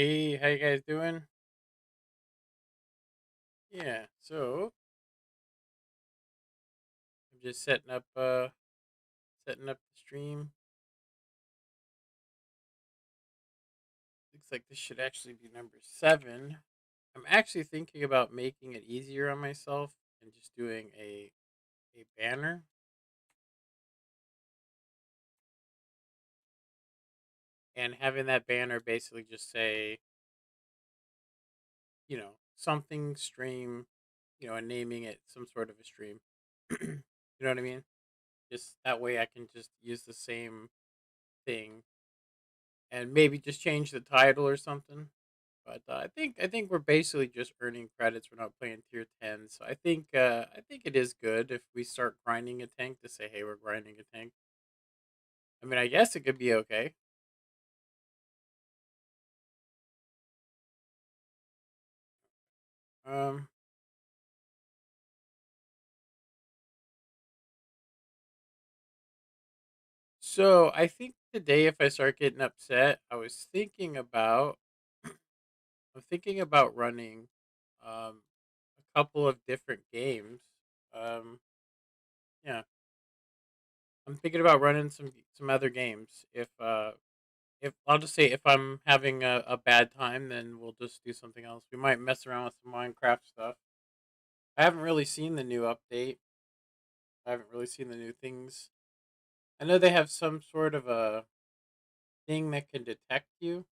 Hey, how you guys doing? Yeah, so I'm just setting up the stream. Looks like this should actually be number 7. I'm actually thinking about making it easier on myself and just doing a banner and having that banner basically just say, something stream, and naming it some sort of a stream. You know what I mean? Just that way I can just use the same thing and maybe just change the title or something. But I think we're basically just earning credits. We're not playing tier 10, so I think it is good if we start grinding a tank to say, hey, we're grinding a tank. I mean, I guess it could be okay. Um, so I think today, if I start getting upset, I'm thinking about running um a couple of different games. Um, yeah, I'm thinking about running some other games. If I'll just say if I'm having a bad time, then we'll just do something else. We might mess around with some Minecraft stuff. I haven't really seen the new update. I haven't really seen the new things. I know they have some sort of a thing that can detect you,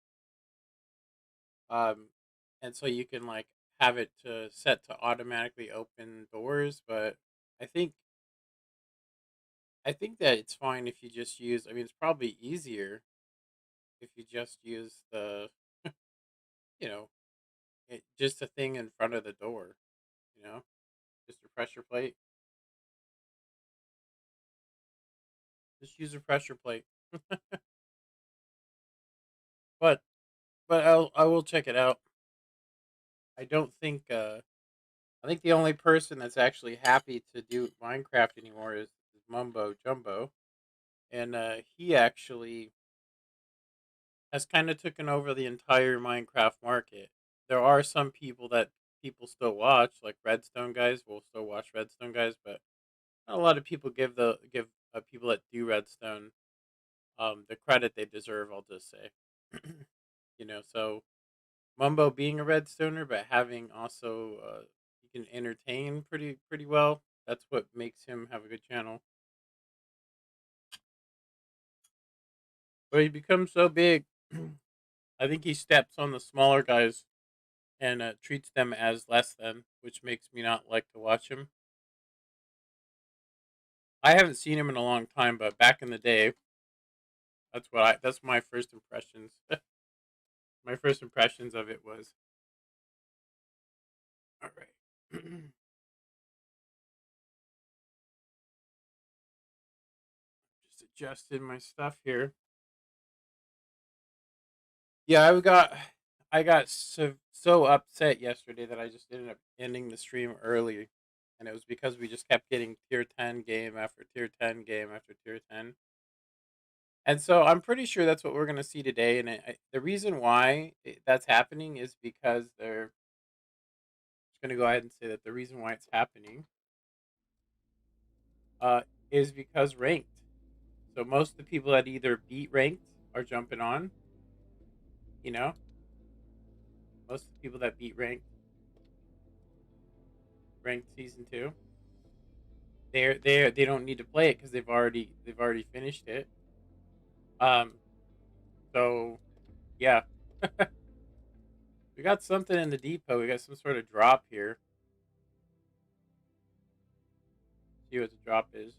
um, and so you can like have it to set to automatically open doors. But I think I think that it's fine if you just use. I mean, it's probably easier if you just use you know, just a thing in front of the door. You know, just a pressure plate. Just use a pressure plate. But I will check it out. I don't think I think the only person that's actually happy to do Minecraft anymore is Mumbo Jumbo, and he actually has kind of taken over the entire Minecraft market. There are some people that people still watch, like Redstone guys will still watch Redstone guys, but not a lot of people give people that do Redstone the credit they deserve. I'll just say, so Mumbo being a redstoner, but having also he can entertain pretty well. That's what makes him have a good channel. But he becomes so big, I think he steps on the smaller guys and treats them as less than, which makes me not like to watch him. I haven't seen him in a long time, but back in the day, that's my first impressions. My first impressions of it was all right. Just adjusted my stuff here. Yeah, I got so upset yesterday that I just ended up ending the stream early, and it was because we just kept getting tier 10 game after tier 10 game after tier 10. And so I'm pretty sure that's what we're going to see today, and the reason why that's happening is because they're just going to go ahead and say that the reason why it's happening uh is because ranked. So most of the people that either beat ranked are jumping on, you know? Most of the people that beat ranked season 2, they don't need to play it because they've already finished it. Um, so yeah, we got something in the depot. We got some sort of drop here. See what the drop is.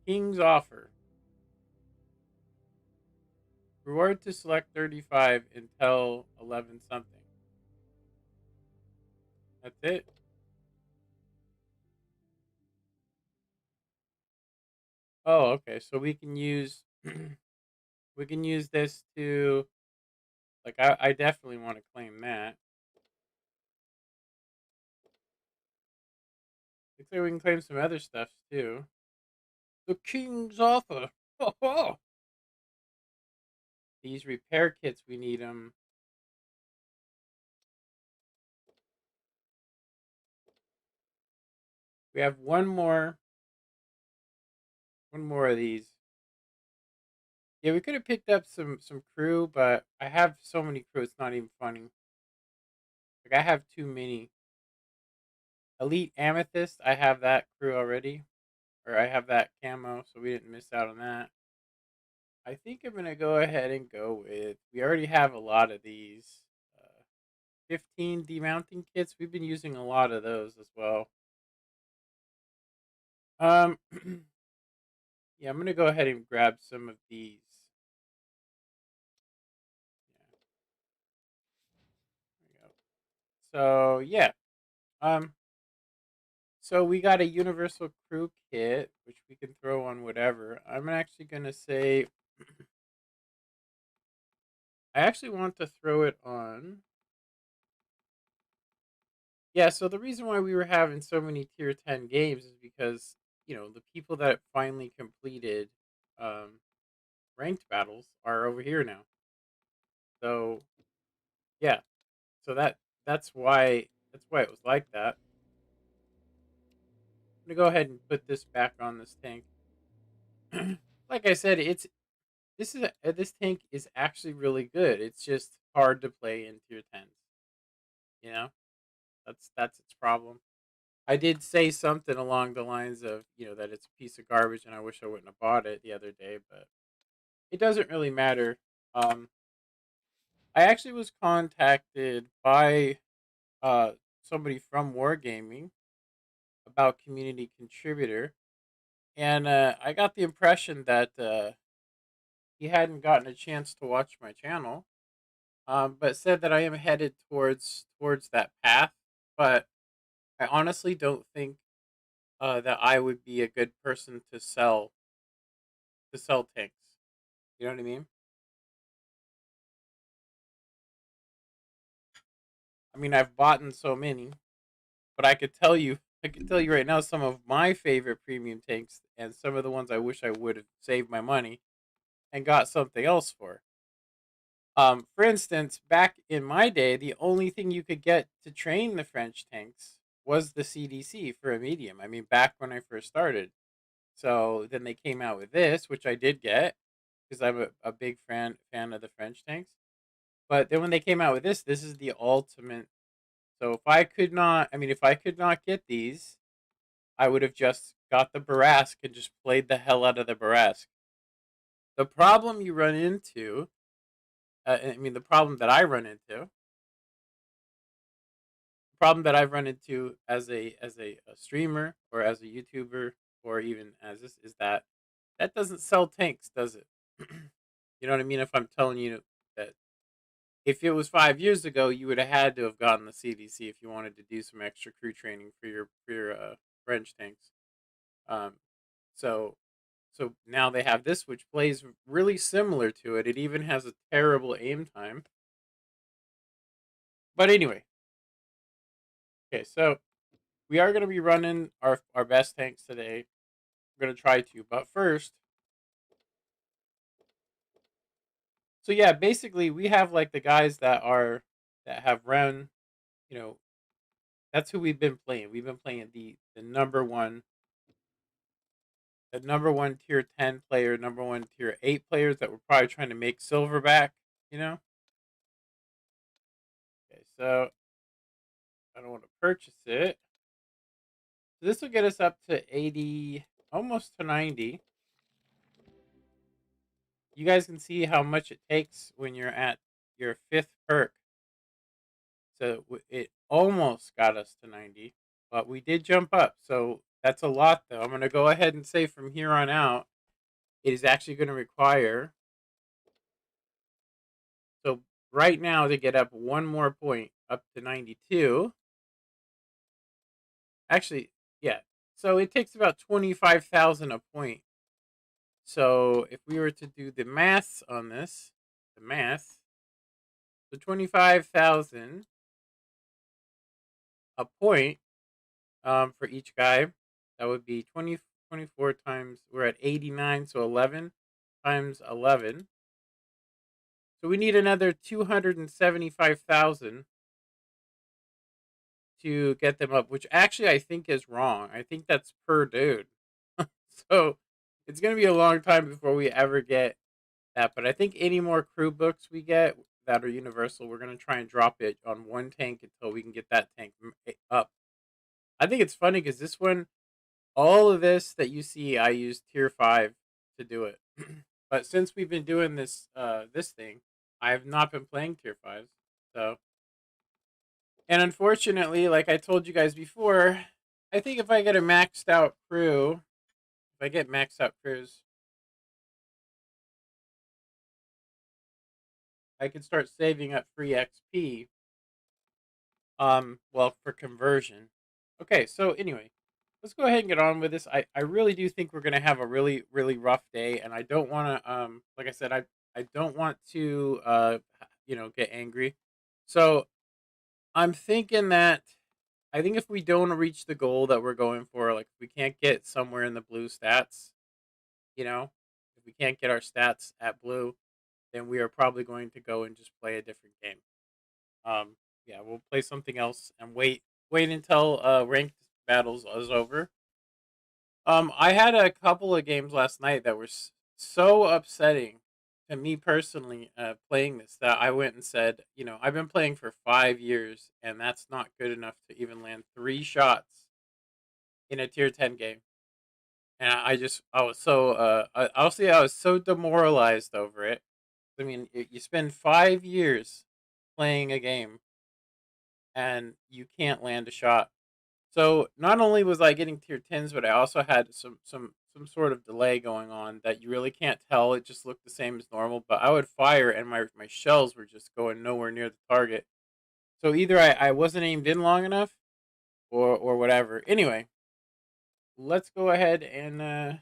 King's offer. Reward to select 35 until 11 something. That's it. Oh, okay. So we can use we can use this to like I definitely want to claim that. Looks like we can claim some other stuff too. The king's offer. these repair kits, we need them. We have one more of these. Yeah, we could have picked up some crew, but I have so many crew, it's not even funny. Like I have too many. Elite Amethyst, I have that crew already, or I have that camo, so we didn't miss out on that. I think I'm gonna go ahead and go with. We already have a lot of these. 15 demounting kits. We've been using a lot of those as well. Um, yeah, I'm gonna go ahead and grab some of these. Yeah, there we go. So yeah, um, so we got a universal crew kit, which we can throw on whatever. I'm actually gonna say, I actually want to throw it on. Yeah, so the reason why we were having so many tier 10 games is because, the people that finally completed um, ranked battles are over here now. So, yeah. So that's why it was like that. I'm going to go ahead and put this back on this tank. Like I said, this tank is actually really good. It's just hard to play in tier 10s, you know? That's its problem. I did say something along the lines of, that it's a piece of garbage and I wish I wouldn't have bought it the other day, but it doesn't really matter. Um, I actually was contacted by somebody from Wargaming about community contributor, and I got the impression that he hadn't gotten a chance to watch my channel, but said that I am headed towards that path. But I honestly don't think that I would be a good person to sell tanks. You know what I mean? I mean, I've bought in so many, but I could tell you right now some of my favorite premium tanks and some of the ones I wish I would have saved my money and got something else for. For instance, back in my day, the only thing you could get to train the French tanks was the CDC for a medium. I mean, back when I first started. So then they came out with this, which I did get because I'm a big fan of the French tanks. But then when they came out with this is the ultimate. So if I could not get these, I would have just got the Barask and just played the hell out of the Barask. The problem you run into, the problem that I run into, the problem that I've run into as a streamer or as a YouTuber or even as this is that doesn't sell tanks, does it? You know what I mean? If I'm telling you that if it was 5 years ago, you would have had to have gotten the CDC if you wanted to do some extra crew training for your French tanks. Um, so so now they have this, which plays really similar to it. It even has a terrible aim time. But anyway, okay, so we are going to be running our best tanks today. We're going to try to, but first, so yeah, basically we have like the guys that have run. You know, that's who we've been playing. We've been playing the number one tier 10 player, number one tier 8 players that we're probably trying to make silverback. You know. Okay, so I don't want to purchase it. So this will get us up to 80, almost to 90. You guys can see how much it takes when you're at your fifth perk. So it almost got us to 90, but we did jump up. So that's a lot, though. I'm going to go ahead and say from here on out, it is actually going to require. So right now, to get up one more point up to 92, actually, yeah. So it takes about 25,000 a point. So if we were to do the maths on this, the math, so 25,000 a point for each guy. That would be 24 times, we're at 89, so 11 times 11. So we need another 275,000 to get them up, which actually I think is wrong. I think that's per dude. So it's going to be a long time before we ever get that. But I think any more crew books we get that are universal, we're going to try and drop it on one tank until we can get that tank up. I think it's funny because this one, all of this that you see, I used tier 5 to do it. But since we've been doing this thing, I have not been playing tier 5s. So, and unfortunately, like I told you guys before, I think if I get a maxed out crew, if I get maxed out crews, I can start saving up free XP. Well, for conversion. Okay, so anyway, let's go ahead and get on with this. I really do think we're gonna have a really rough day, and I don't want to like I said, I don't want to get angry. So I'm thinking that I think if we don't reach the goal that we're going for, like if we can't get somewhere in the blue stats, you know, if we can't get our stats at blue, then we are probably going to go and just play a different game. Um, yeah, we'll play something else and wait until ranked battles is over. I had a couple of games last night that were so upsetting to me personally. Playing this, that I went and said, I've been playing for 5 years, and that's not good enough to even land 3 shots in a tier 10 game. And I was so I'll say I was so demoralized over it. I mean, you spend 5 years playing a game and you can't land a shot. So not only was I getting tier 10s, but I also had some sort of delay going on that you really can't tell. It just looked the same as normal, but I would fire and my shells were just going nowhere near the target. So either I wasn't aimed in long enough or whatever. Anyway, let's go ahead and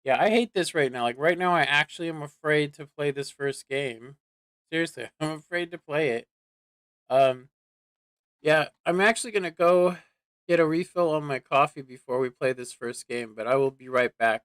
yeah, I hate this right now. Like right now I actually am afraid to play this first game. Seriously, I'm afraid to play it. Um Yeah, I'm actually gonna go get a refill on my coffee before we play this first game, but I will be right back.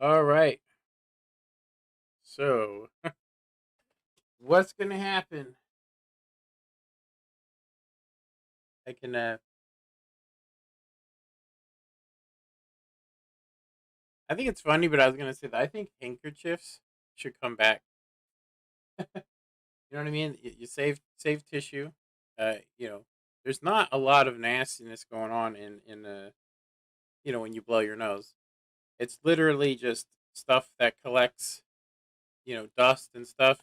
All right. So, what's going to happen? I can I think it's funny, but I was going to say that I think handkerchiefs should come back. You know what I mean? You save tissue. There's not a lot of nastiness going on in when you blow your nose. It's literally just stuff that collects, dust and stuff,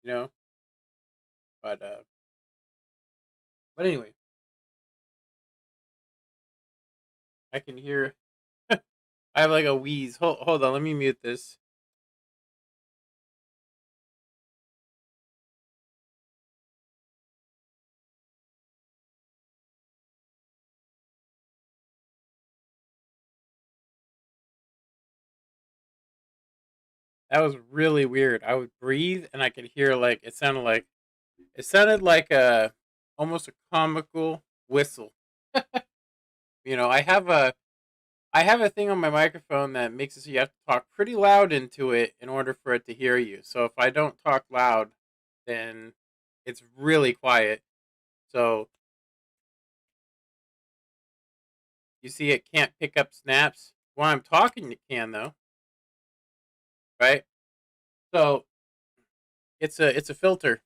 you know. But anyway, I can hear. I have like a wheeze. Hold on, let me mute this. That was really weird. I would breathe and I could hear like it sounded like a almost a comical whistle. I have a thing on my microphone that makes it so you have to talk pretty loud into it in order for it to hear you. So if I don't talk loud, then it's really quiet. So you see it can't pick up snaps. While I'm talking it can though, right? So it's a filter.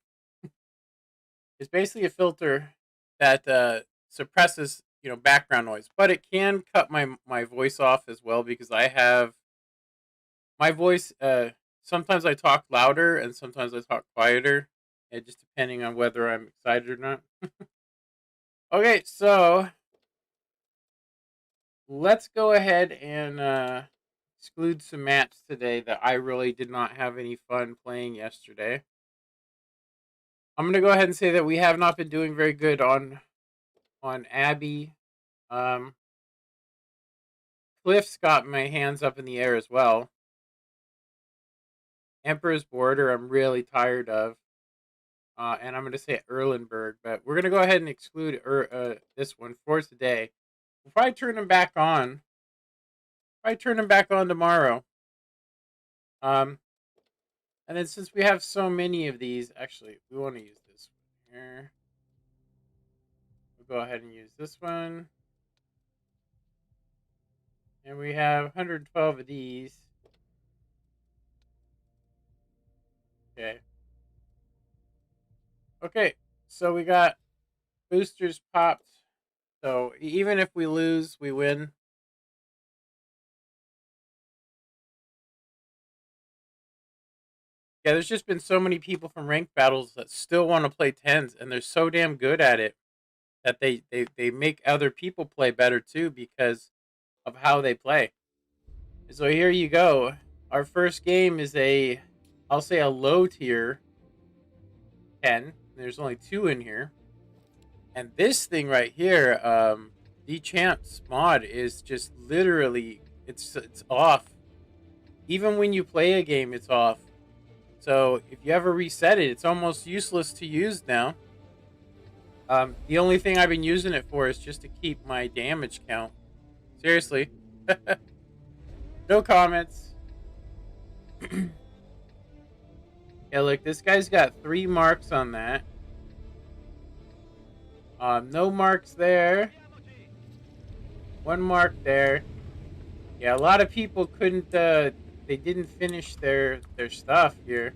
It's basically a filter that suppresses background noise, but it can cut my voice off as well because I have my voice. Sometimes I talk louder and sometimes I talk quieter, just depending on whether I'm excited or not. Okay, so let's go ahead and exclude some maps today that I really did not have any fun playing yesterday. I'm gonna go ahead and say that we have not been doing very good on Abby. Um, Cliff's got my hands up in the air as well. Emperor's Border, I'm really tired of. And I'm going to say Erlenberg, but we're going to go ahead and exclude this one for today. We'll probably turn them back on. Probably turn them back on tomorrow. And then since we have so many of these, actually, we want to use this one here. We'll go ahead and use this one. And we have 112 of these. Okay. Okay, so we got boosters popped. So even if we lose, we win. Yeah, there's just been so many people from ranked battles that still want to play tens, and they're so damn good at it that they make other people play better too because of how they play. So here you go. Our first game is I'll say a low tier 10. There's only 2 in here. And this thing right here, the Champs mod is just literally it's off. Even when you play a game, it's off. So if you ever reset it, it's almost useless to use now. The only thing I've been using it for is just to keep my damage count. Seriously. No comments. Yeah, look, this guy's got 3 marks on that. No marks there. 1 mark there. Yeah, a lot of people couldn't, they didn't finish their stuff here.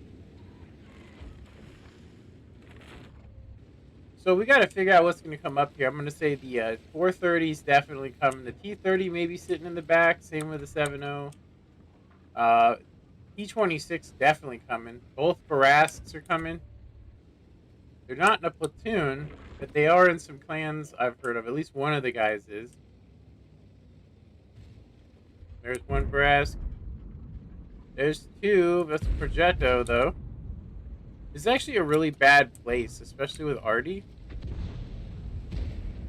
So we got to figure out what's going to come up here. I'm going to say the 430 is definitely coming. The T30 maybe sitting in the back. Same with the 70. T26 definitely coming. Both Barasks are coming. They're not in a platoon, but they are in some clans I've heard of. At least one of the guys is. There's 1 Barask. There's 2. That's a Progetto, though. This is actually a really bad place, especially with Artie.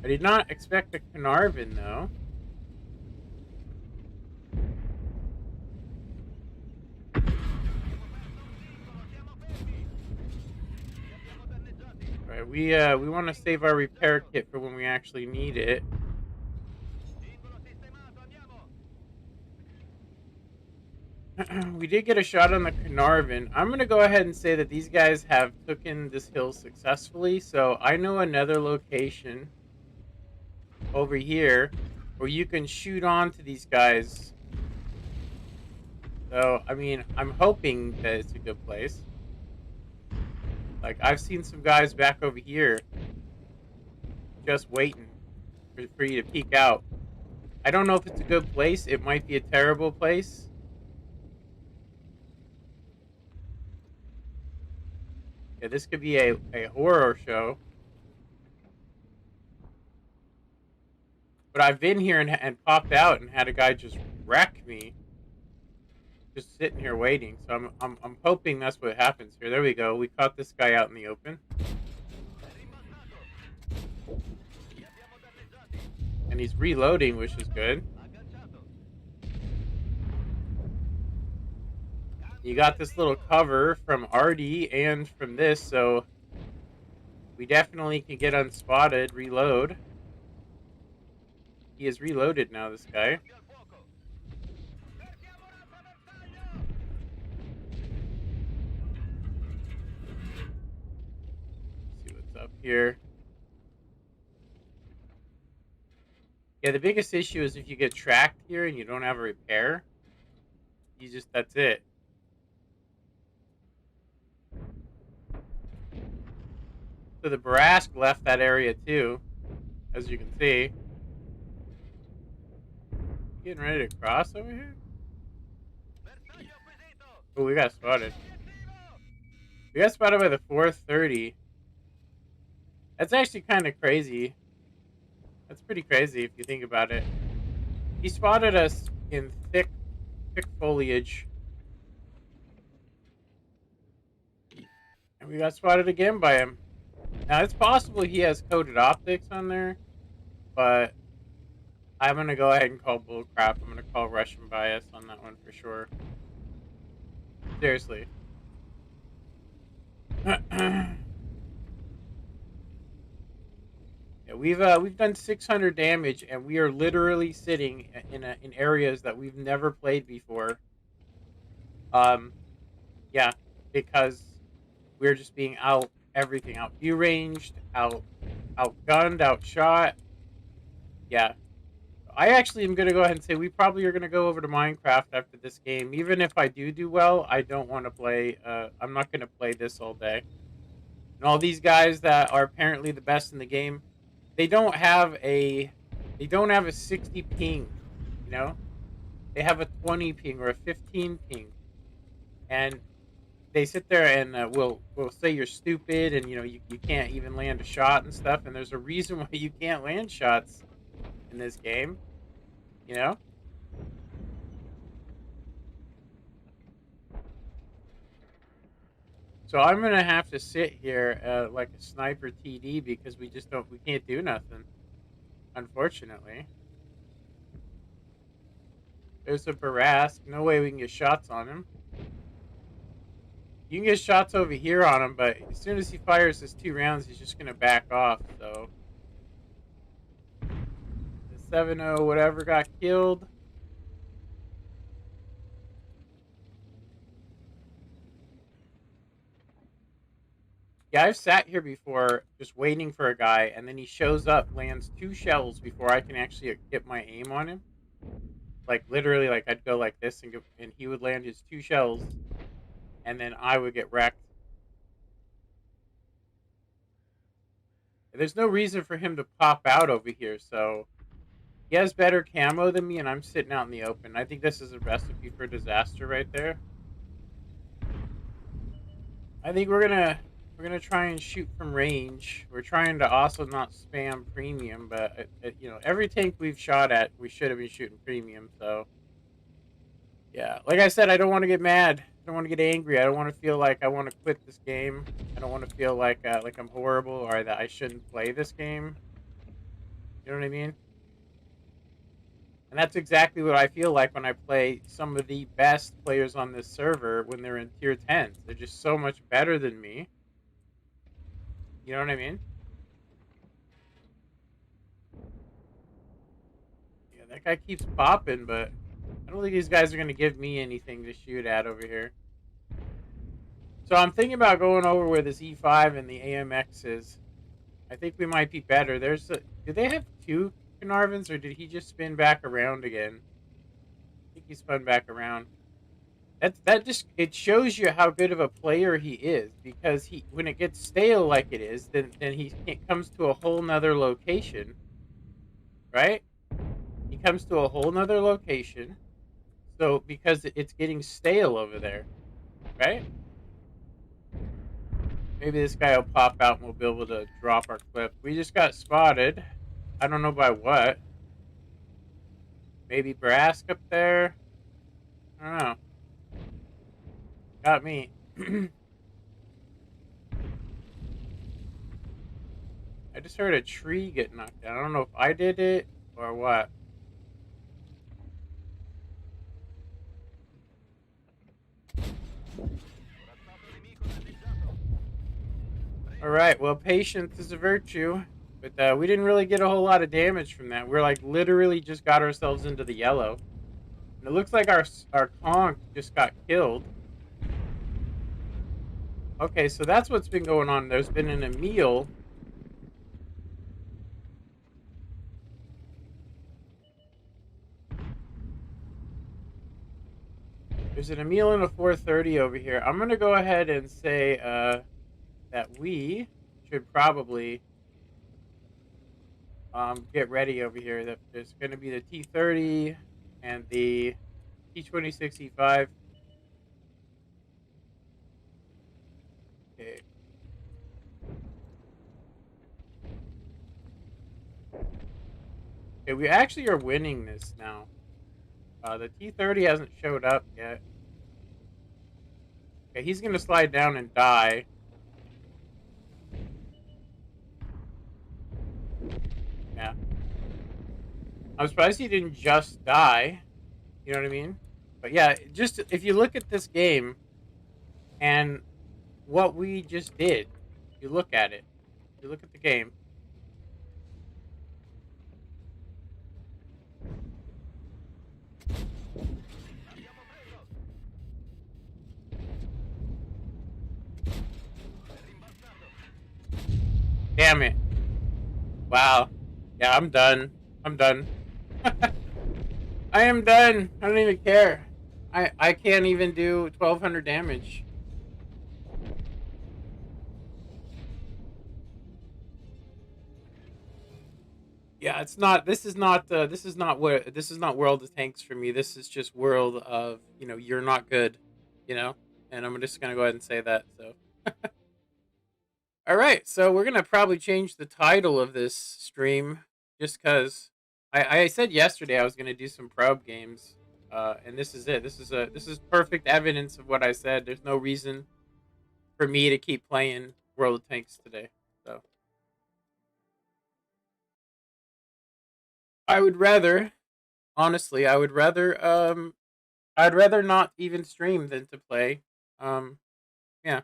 I did not expect a Carnarvon, though. Right, we want to save our repair kit for when we actually need it. We did get a shot on the Carnarvon. I'm going to go ahead and say that these guys have taken this hill successfully. So I know another location over here where you can shoot on to these guys. So, I mean, I'm hoping that it's a good place. Like, I've seen some guys back over here just waiting for you to peek out. I don't know if it's a good place. It might be a terrible place. Yeah, this could be a horror show. But I've been here and popped out and had a guy just wreck me. Just sitting here waiting. So I'm hoping that's what happens here. There we go. We caught this guy out in the open. And he's reloading, which is good. You got this little cover from Artie and from this, so we definitely can get unspotted, reload. He is reloaded now, this guy. Let's see what's up here. Yeah, the biggest issue is if you get tracked here and you don't have a repair, that's it. So the Barask left that area too, as you can see. Getting ready to cross over here? Oh, we got spotted. We got spotted by the 430. That's actually kind of crazy. That's pretty crazy if you think about it. He spotted us in thick foliage. And we got spotted again by him. Now, it's possible he has coded optics on there, but I'm going to go ahead and call bullcrap. I'm going to call Russian bias on that one for sure. Seriously. Yeah, we've done 600 damage, and we are literally sitting in areas that we've never played before. Yeah, because we're just being everything out view ranged, outgunned, outshot. Yeah, I actually am gonna go ahead and say we probably are gonna go over to Minecraft after this game. Even if I do well, I don't want to play. I'm not gonna play this all day. And all these guys that are apparently the best in the game, they don't have a 60 ping, you know? They have a 20 ping or a 15 ping. And they sit there and will say you're stupid and you can't even land a shot and stuff, and there's a reason why you can't land shots in this game, you know? So I'm gonna have to sit here like a sniper TD because we can't do nothing, unfortunately. There's a Barask. No way we can get shots on him. You can get shots over here on him, but as soon as he fires his 2 rounds, he's just gonna back off. So the 7-0 whatever got killed. Yeah, I've sat here before just waiting for a guy, and then he shows up, lands 2 shells before I can actually get my aim on him. Like, literally, like, I'd go like this, and he would land his 2 shells, and then I would get wrecked. There's no reason for him to pop out over here, so he has better camo than me, and I'm sitting out in the open. I think this is a recipe for disaster right there. I think we're gonna try and shoot from range. We're trying to also not spam premium, but every tank we've shot at, we should have been shooting premium. So yeah, like I said, I don't want to get mad. I don't want to get angry. I don't want to feel like I want to quit this game. I don't want to feel like I'm horrible or that I shouldn't play this game. You know what I mean? And that's exactly what I feel like when I play some of the best players on this server when they're in tier 10s. They're just so much better than me. You know what I mean? Yeah, that guy keeps popping, but I don't think these guys are going to give me anything to shoot at over here. So I'm thinking about going over where this E5 and the AMX is. I think we might be better. Do they have 2 Carnarvons, or did he just spin back around again? I think he spun back around. It shows you how good of a player he is, because when it gets stale like it is, then he comes to a whole nother location, right? he comes to a whole nother location. So because it's getting stale over there, right? Maybe this guy will pop out and we'll be able to drop our clip. We just got spotted. I don't know by what. Maybe Brask up there. I don't know. Got me. I just heard a tree get knocked down. I don't know if I did it or what. All right. Well, patience is a virtue, but we didn't really get a whole lot of damage from that. We're like literally just got ourselves into the yellow, and it looks like our conch just got killed. Okay, so that's what's been going on. There's been an Emil. There's an Emil and a 430 over here. I'm gonna go ahead and say that we should probably get ready over here. That there's gonna be the T30 and the T26E5. Okay. Okay, we actually are winning this now. The T30 hasn't showed up yet. Okay, he's gonna slide down and die. Yeah. I'm surprised he didn't just die. You know what I mean? But yeah, just if you look at this game and what we just did, you look at it. You look at the game. Damn it. Wow. Yeah, I'm done. I'm done. I am done. I don't even care. I can't even do 1200 damage. Yeah, it's not. This is not. This is not what. This is not World of Tanks for me. This is just World of, you're not good. You know, and I'm just gonna go ahead and say that. So, all right. So we're gonna probably change the title of this stream just because I said yesterday I was gonna do some probe games, and this is it. This is perfect evidence of what I said. There's no reason for me to keep playing World of Tanks today. So I would rather, honestly, I'd rather not even stream than to play. Um, yeah.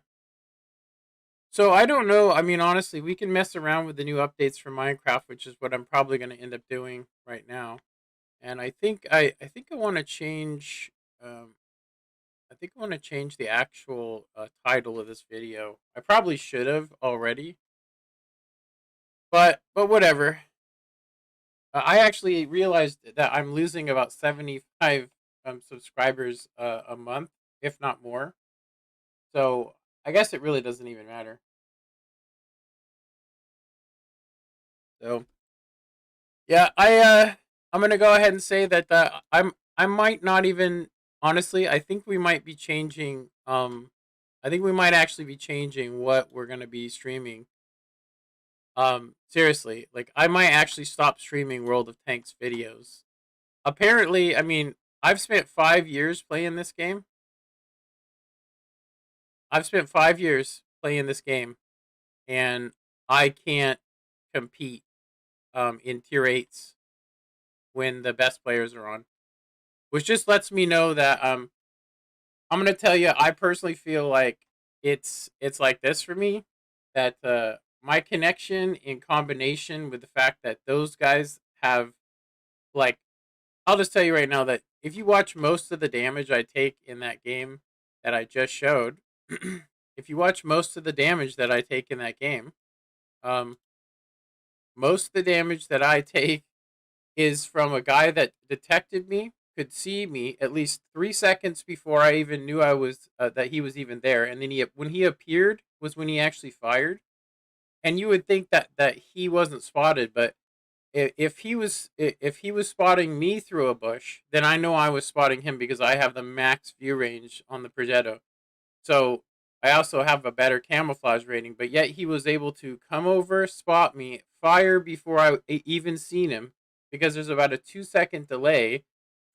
So I don't know. I mean, honestly, we can mess around with the new updates for Minecraft, which is what I'm probably going to end up doing right now. And I think I want to change. Um, I think I want to change the actual title of this video. I probably should have already, but whatever. I actually realized that I'm losing about 75 subscribers a month, if not more. So I guess it really doesn't even matter. So yeah, I'm gonna go ahead and say that I might not even, honestly. I think we might be changing. I think we might actually be changing what we're gonna be streaming. Seriously, like I might actually stop streaming World of Tanks videos. Apparently, I mean, I've spent 5 years playing this game. I've spent 5 years playing this game, and I can't compete in tier eights when the best players are on. Which just lets me know that I'm gonna tell you, I personally feel like it's like this for me, that my connection in combination with the fact that those guys have, like, I'll just tell you right now that if you watch most of the damage I take in that game that I just showed, if you watch most of the damage that I take in that game, um, most of the damage that I take is from a guy that detected me, could see me at least 3 seconds before I even knew I was that he was even there, and then when he appeared was when he actually fired. And you would think that he wasn't spotted, but if he was spotting me through a bush, then I know I was spotting him because I have the max view range on the Progetto. So I also have a better camouflage rating, but yet he was able to come over, spot me, fire before I even seen him, because there's about a 2 second delay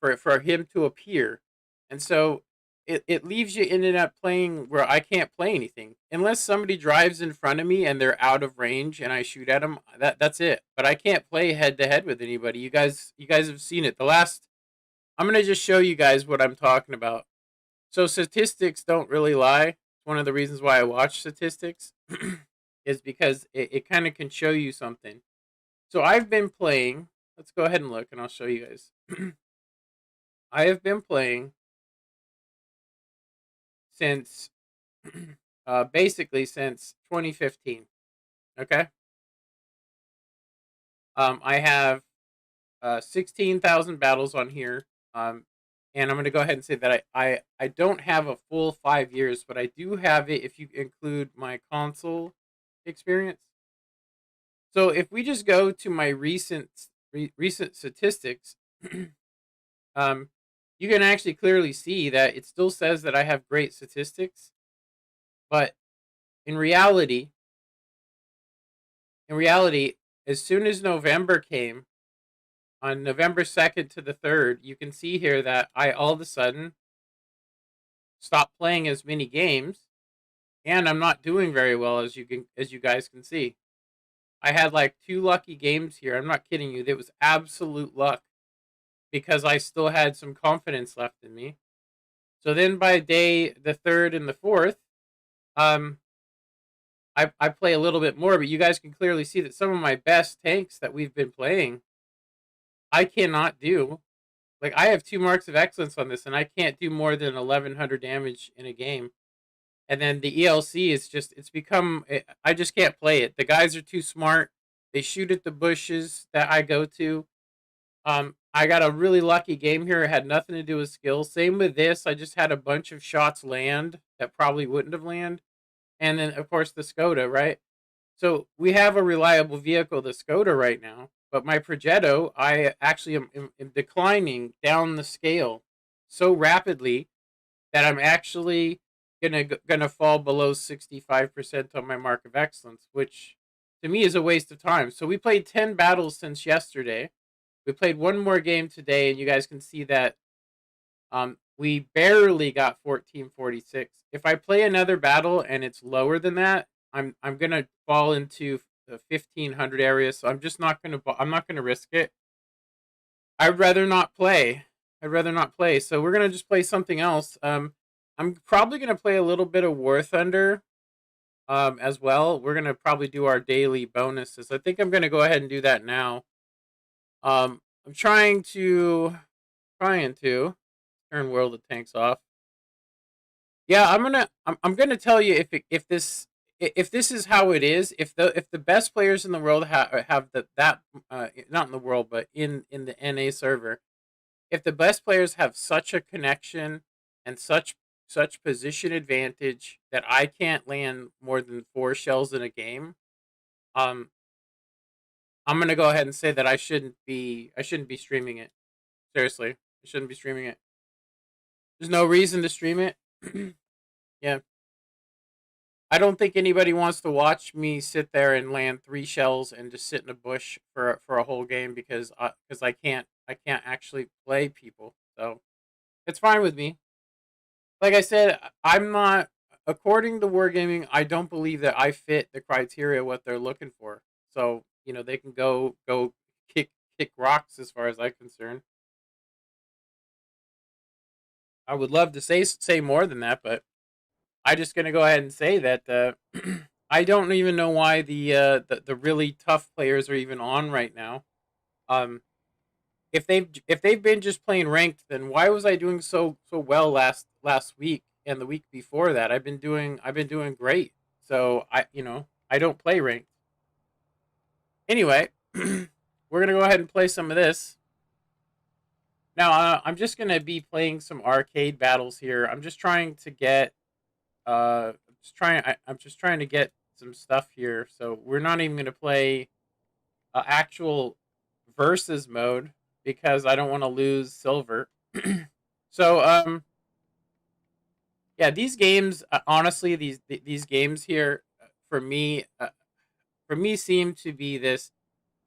for him to appear, and so it leaves you ended up playing where I can't play anything unless somebody drives in front of me and they're out of range and I shoot at them. That's it. But I can't play head to head with anybody. You guys have seen it. The last I'm gonna just show you guys what I'm talking about. So statistics don't really lie. It's one of the reasons why I watch statistics is because it kind of can show you something. So I've been playing. Let's go ahead and look, and I'll show you guys. I have been playing since basically since 2015. Okay. I have 16,000 battles on here. And I'm going to go ahead and say that I don't have a full 5 years, but I do have it if you include my console experience. So if we just go to my recent statistics, um, you can actually clearly see that it still says that I have great statistics, but in reality, in reality, as soon as November came, on November 2nd to the 3rd, you can see here that I all of a sudden stopped playing as many games, and I'm not doing very well as you guys can see. I had like 2 lucky games here. I'm not kidding you. It was absolute luck because I still had some confidence left in me. So then by day the 3rd and the 4th, um I play a little bit more, but you guys can clearly see that some of my best tanks that we've been playing I cannot do. Like I have 2 marks of excellence on this, and I can't do more than 1,100 damage in a game. And then the ELC is just it's become I just can't play it. The guys are too smart. They shoot at the bushes that I go to. I got a really lucky game here. It had nothing to do with skill. Same with this. I just had a bunch of shots land that probably wouldn't have landed. And then of course the Skoda, right? So we have a reliable vehicle, the Skoda, right now. But my Progetto, I actually am declining down the scale so rapidly that I'm actually gonna fall below 65% on my mark of excellence, which to me is a waste of time. So we played 10 battles since yesterday. We played one more game today, and you guys can see that we barely got 1446. If I play another battle and it's lower than that, I'm gonna fall into the 1500 area. So I'm not gonna risk it. I'd rather not play. I'd rather not play. So we're gonna just play something else. I'm probably gonna play a little bit of War Thunder as well. We're gonna probably do our daily bonuses. I think I'm gonna go ahead and do that now. I'm trying to turn World of Tanks off. Yeah, I'm gonna tell you if this is how it is. If the best players in the world have that not in the world but in the NA server, if the best players have such a connection and such position advantage that I can't land more than 4 shells in a game, um, I'm gonna go ahead and say that I shouldn't be streaming it. Seriously, I shouldn't be streaming it. There's no reason to stream it. Yeah, I don't think anybody wants to watch me sit there and land 3 shells and just sit in a bush for a whole game because I can't actually play people. So it's fine with me. Like I said, I'm not. According to Wargaming, I don't believe that I fit the criteria what they're looking for. So they can go kick rocks as far as I'm concerned. I would love to say more than that, but I just gonna go ahead and say that I don't even know why the really tough players are even on right now. Um, if they've been just playing ranked, then why was I doing so well last week and the week before that? I've been doing great. So I don't play ranked anyway. We're gonna go ahead and play some of this now. I'm just gonna be playing some arcade battles here. I'm just trying to get I'm just trying to get some stuff here. So we're not even gonna play actual. versus mode because I don't want to lose silver. So yeah, these games honestly these games here for me seem to be this: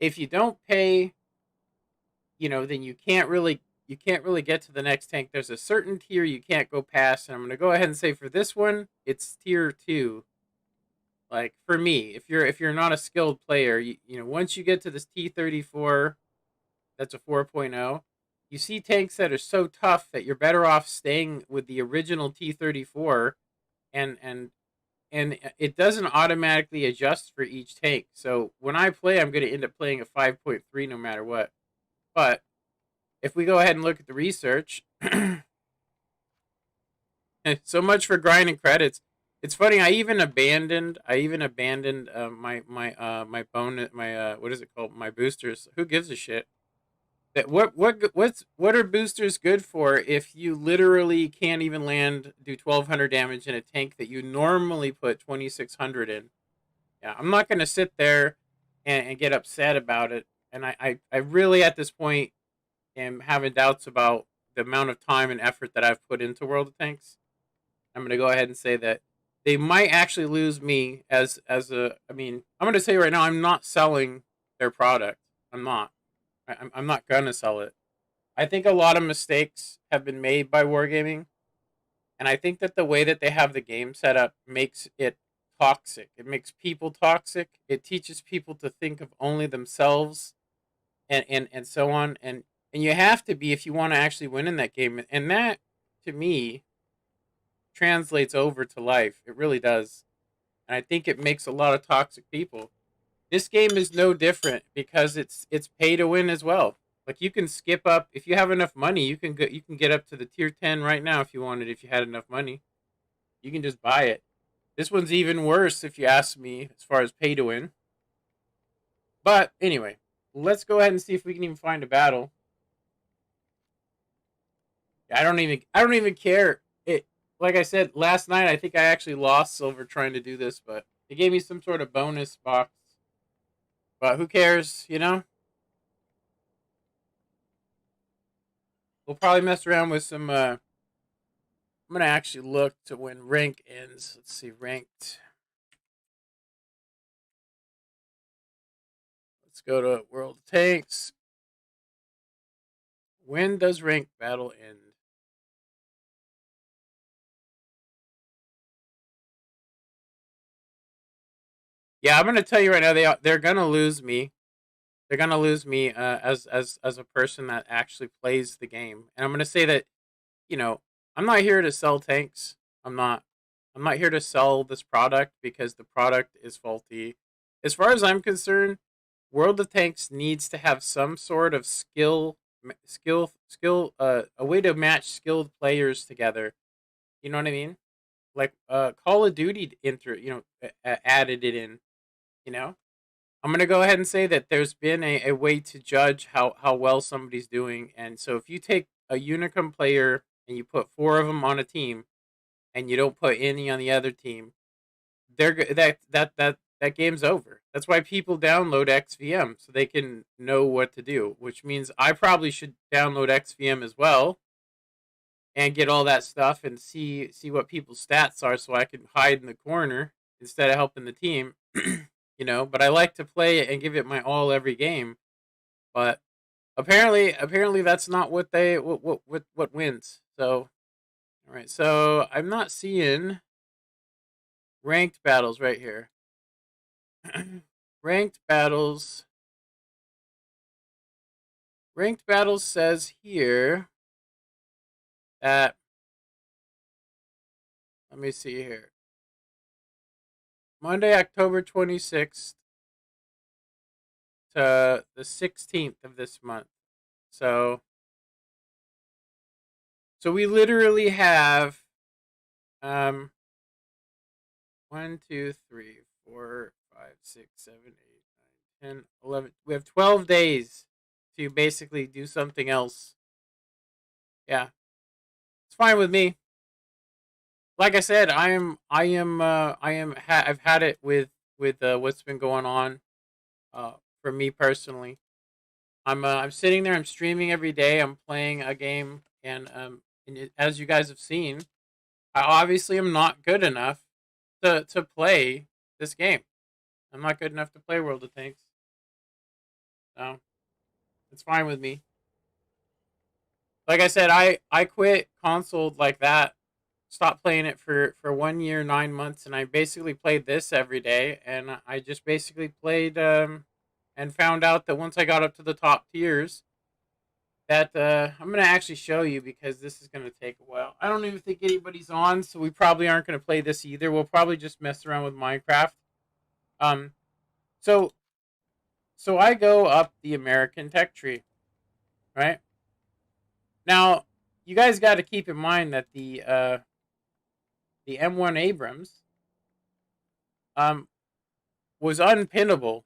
if you don't pay, then you can't really get to the next tank. There's a certain tier you can't go past, and I'm going to go ahead and say for this one, it's tier 2. Like for me, if you're not a skilled player, once you get to this T34, that's a 4.0. You see tanks that are so tough that you're better off staying with the original T34, and it doesn't automatically adjust for each tank. So when I play, I'm going to end up playing a 5.3 no matter what. But if we go ahead and look at the research, so much for grinding credits. It's funny. I even abandoned my bone my what is it called, my boosters. Who gives a shit? That what are boosters good for if you literally can't even do 1,200 damage in a tank that you normally put 2,600 in? Yeah, I'm not gonna sit there and get upset about it. And I really at this point am having doubts about the amount of time and effort that I've put into World of Tanks. I'm going to go ahead and say that they might actually lose me as a. I mean, I'm going to say right now, I'm not selling their product. I'm not. I'm not going to sell it. I think a lot of mistakes have been made by Wargaming, and I think that the way that they have the game set up makes it toxic. It makes people toxic. It teaches people to think of only themselves, and so on. And you have to be if you want to actually win in that game. And that, to me, translates over to life. It really does. And I think it makes a lot of toxic people. This game is no different because it's pay to win as well. Like you can skip up if you have enough money. You can get up to the tier 10 right now if you wanted. If you had enough money, you can just buy it. This one's even worse if you ask me as far as pay to win. But anyway, let's go ahead and see if we can even find a battle. I don't even care. It Like I said last night, I think I actually lost silver trying to do this, but it gave me some sort of bonus box. But who cares, you know? We'll probably mess around with some I'm gonna actually look to when rank ends. Let's see, ranked. Let's go to World Tanks. When does ranked battle end? Yeah, I'm gonna tell you right now, they're gonna lose me. They're gonna lose me as a person that actually plays the game, and I'm gonna say that you know I'm not here to sell tanks. I'm not. I'm not here to sell this product because the product is faulty. As far as I'm concerned, World of Tanks needs to have some sort of a way to match skilled players together. You know what I mean? Like Call of Duty added it in. You know, I'm gonna go ahead and say that there's been a way to judge how well somebody's doing, and so if you take a Unicum player and you put four of them on a team, and you don't put any on the other team, that game's over. That's why people download XVM so they can know what to do. Which means I probably should download XVM as well and get all that stuff and see what people's stats are so I can hide in the corner instead of helping the team. But I like to play it and give it my all every game. But apparently that's not what wins. So all right, so I'm not seeing ranked battles right here. ranked battles. Ranked battles says here that, let me see here. Monday, October 26th to the 16th of this month. So we literally have um 1, 2, 3, 4, 5, 6, 7, 8, 9, 10, 11. We have 12 days to basically do something else. Yeah, it's fine with me. Like I said, I've had it with what's been going on for me personally. I'm sitting there. I'm streaming every day. I'm playing a game, and as you guys have seen, I obviously am not good enough to play this game. I'm not good enough to play World of Tanks. So it's fine with me. Like I said, I quit console like that. Stopped playing it for 1 year, 9 months, and I basically played this every day. And I just basically played and found out that once I got up to the top tiers, that I'm gonna actually show you because this is gonna take a while. I don't even think anybody's on, so we probably aren't gonna play this either. We'll probably just mess around with Minecraft. Um, so so I go up the American tech tree, right? Now, you guys got to keep in mind that the M1 Abrams um was unpinnable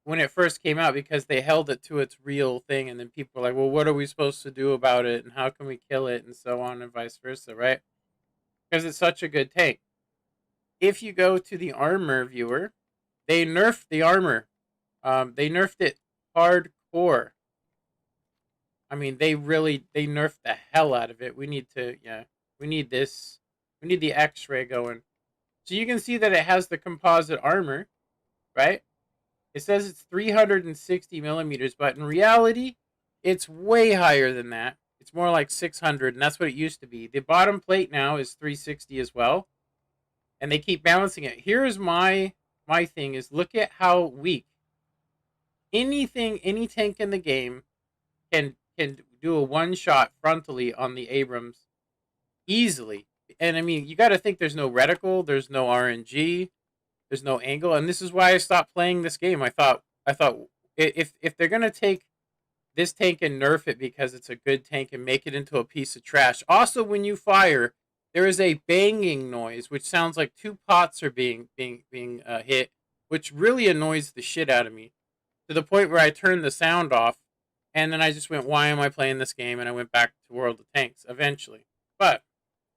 when it first came out because they held it to its real thing, and then people were like, "Well, what are we supposed to do about it, and how can we kill it, and so on and vice versa," right? Because it's such a good tank. If you go to the armor viewer, they nerfed the armor. They nerfed it hardcore. I mean, they nerfed the hell out of it. We need to, yeah, we need this. We need the X-ray going. So you can see that it has the composite armor, right? It says it's 360 millimeters, but in reality, it's way higher than that. It's more like 600, and that's what it used to be. The bottom plate now is 360 as well, and they keep balancing it. Here's my thing: is look at how weak any tank in the game can do a one shot frontally on the Abrams easily. And I mean, you got to think there's no reticle, there's no RNG, there's no angle, and this is why I stopped playing this game. I thought if they're gonna take this tank and nerf it because it's a good tank and make it into a piece of trash. Also, when you fire, there is a banging noise which sounds like two pots are being hit, which really annoys the shit out of me to the point where I turned the sound off, and then I just went, "Why am I playing this game?" And I went back to World of Tanks eventually. But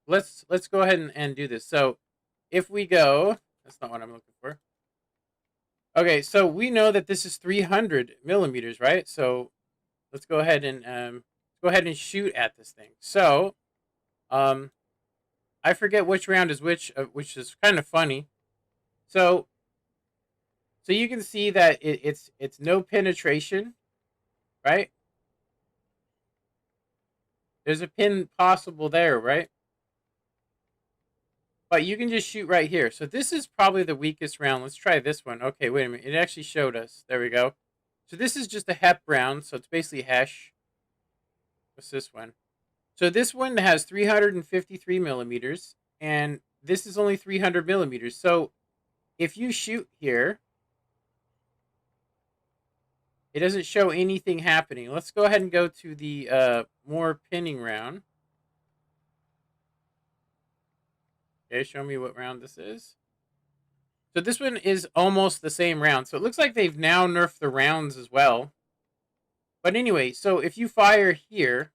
let's go ahead and do this. So if we go, that's not what I'm looking for. Okay, so we know that this is 300 millimeters, right? So let's go ahead and shoot at this thing. So um, I forget which round is which is kind of funny. So so you can see that it's no penetration, right? There's a pin possible there, right? But you can just shoot right here. So this is probably the weakest round. Let's try this one. Okay, wait a minute. It actually showed us. There we go. So this is just a HEP round. So it's basically Hesh. What's this one? So this one has 353 millimeters. And this is only 300 millimeters. So if you shoot here, it doesn't show anything happening. Let's go ahead and go to the more pinning round. Okay, show me what round this is. So this one is almost the same round. So it looks like they've now nerfed the rounds as well. But anyway, so if you fire here,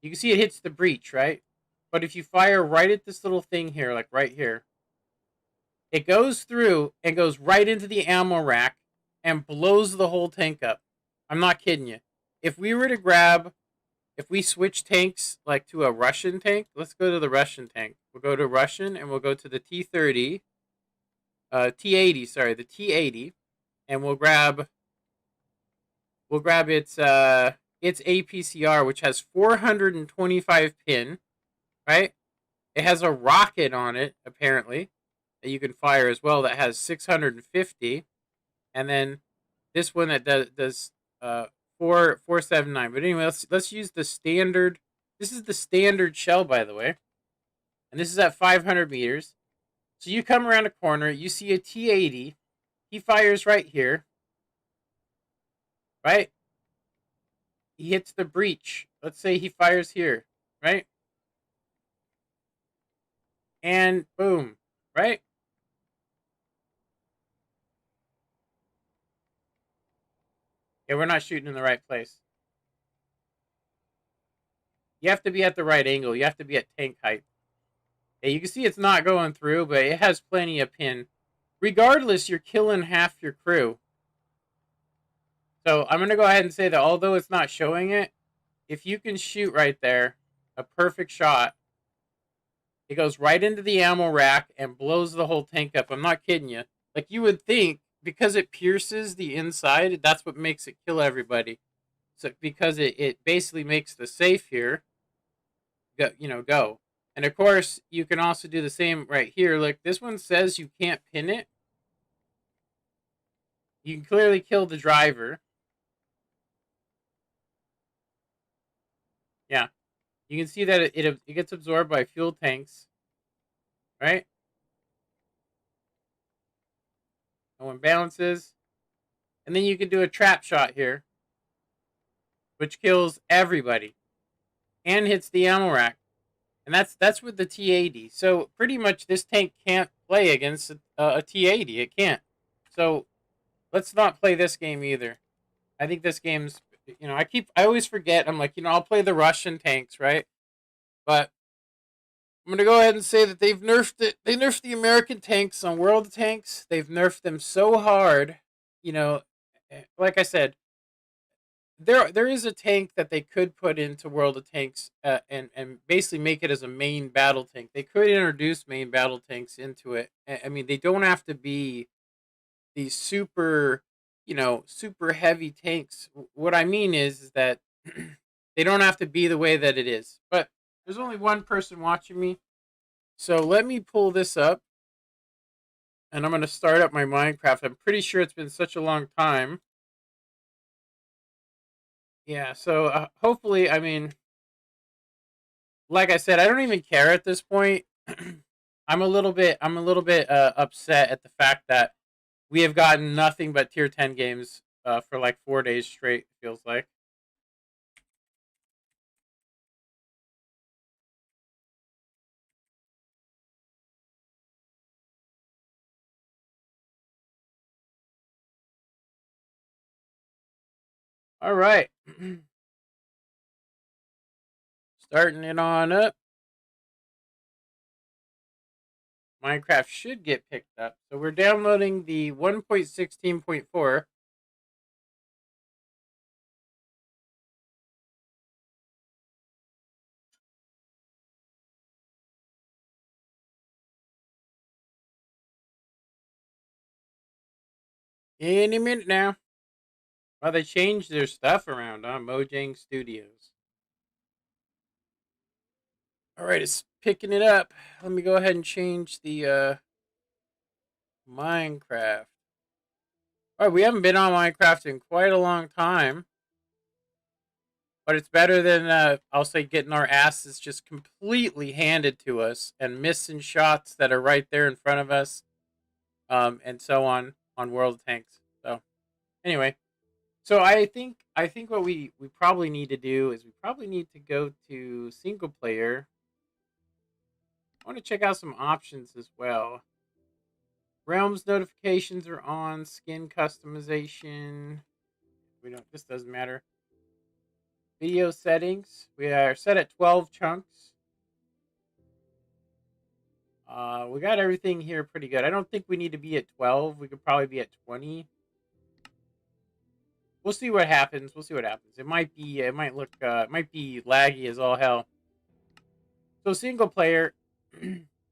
you can see it hits the breach, right? But if you fire right at this little thing here, like right here, it goes through and goes right into the ammo rack and blows the whole tank up. I'm not kidding you. If we were to grab, if we switch tanks like to a Russian tank, let's go to the Russian tank. We'll go to Russian and we'll go to the T30, T80, sorry, the T80, and we'll grab its APCR, which has 425 pin, right? It has a rocket on it apparently that you can fire as well that has 650, and then this one that does 479. But anyway, let's use the standard. This is the standard shell, by the way, and this is at 500 meters. So you come around a corner, you see a T80. He fires right here, right? He hits the breach. Let's say he fires here, right? And boom, right? Yeah, we're not shooting in the right place. You have to be at the right angle. You have to be at tank height. Yeah, you can see it's not going through, but it has plenty of pin. Regardless, you're killing half your crew. So I'm gonna go ahead and say that although it's not showing it, if you can shoot right there, a perfect shot, it goes right into the ammo rack and blows the whole tank up. I'm not kidding you. Like you would think, because it pierces the inside, that's what makes it kill everybody. So because it basically makes the safe here go. And of course, you can also do the same right here. Like this one says you can't pin it. You can clearly kill the driver. Yeah, you can see that it gets absorbed by fuel tanks, right? No one balances, and then you can do a trap shot here, which kills everybody and hits the ammo rack. And that's with the T80. So pretty much this tank can't play against a T80. It can't. So let's not play this game either. I think this game's, I always forget. I'm like, I'll play the Russian tanks, right? But I'm gonna go ahead and say that they've nerfed it. They nerfed the American tanks on World of Tanks. They've nerfed them so hard. Like I said, there is a tank that they could put into World of Tanks, and basically make it as a main battle tank. They could introduce main battle tanks into it. I mean, they don't have to be these super heavy tanks. What I mean is that they don't have to be the way that it is. But there's only one person watching me, so let me pull this up, and I'm gonna start up my Minecraft. I'm pretty sure it's been such a long time. Yeah, so hopefully, I mean, like I said, I don't even care at this point. I'm a little bit upset at the fact that we have gotten nothing but tier 10 games for like 4 days straight. Feels like. All right, starting it on up. Minecraft should get picked up. So we're downloading the 1.16.4. Any minute now. Well, they changed their stuff around on Mojang Studios. All right, it's picking it up. Let me go ahead and change the Minecraft. All right, we haven't been on Minecraft in quite a long time, but it's better than I'll say getting our asses just completely handed to us and missing shots that are right there in front of us, and so on World of Tanks. So anyway, so I think what we probably need to do is we probably need to go to single player. I want to check out some options as well. Realms notifications are on. Skin customization. We don't. This doesn't matter. Video settings. We are set at 12 chunks. We got everything here pretty good. I don't think we need to be at 12. We could probably be at 20. We'll see what happens. We'll see what happens. It might be. It might look. It might be laggy as all hell. So single player.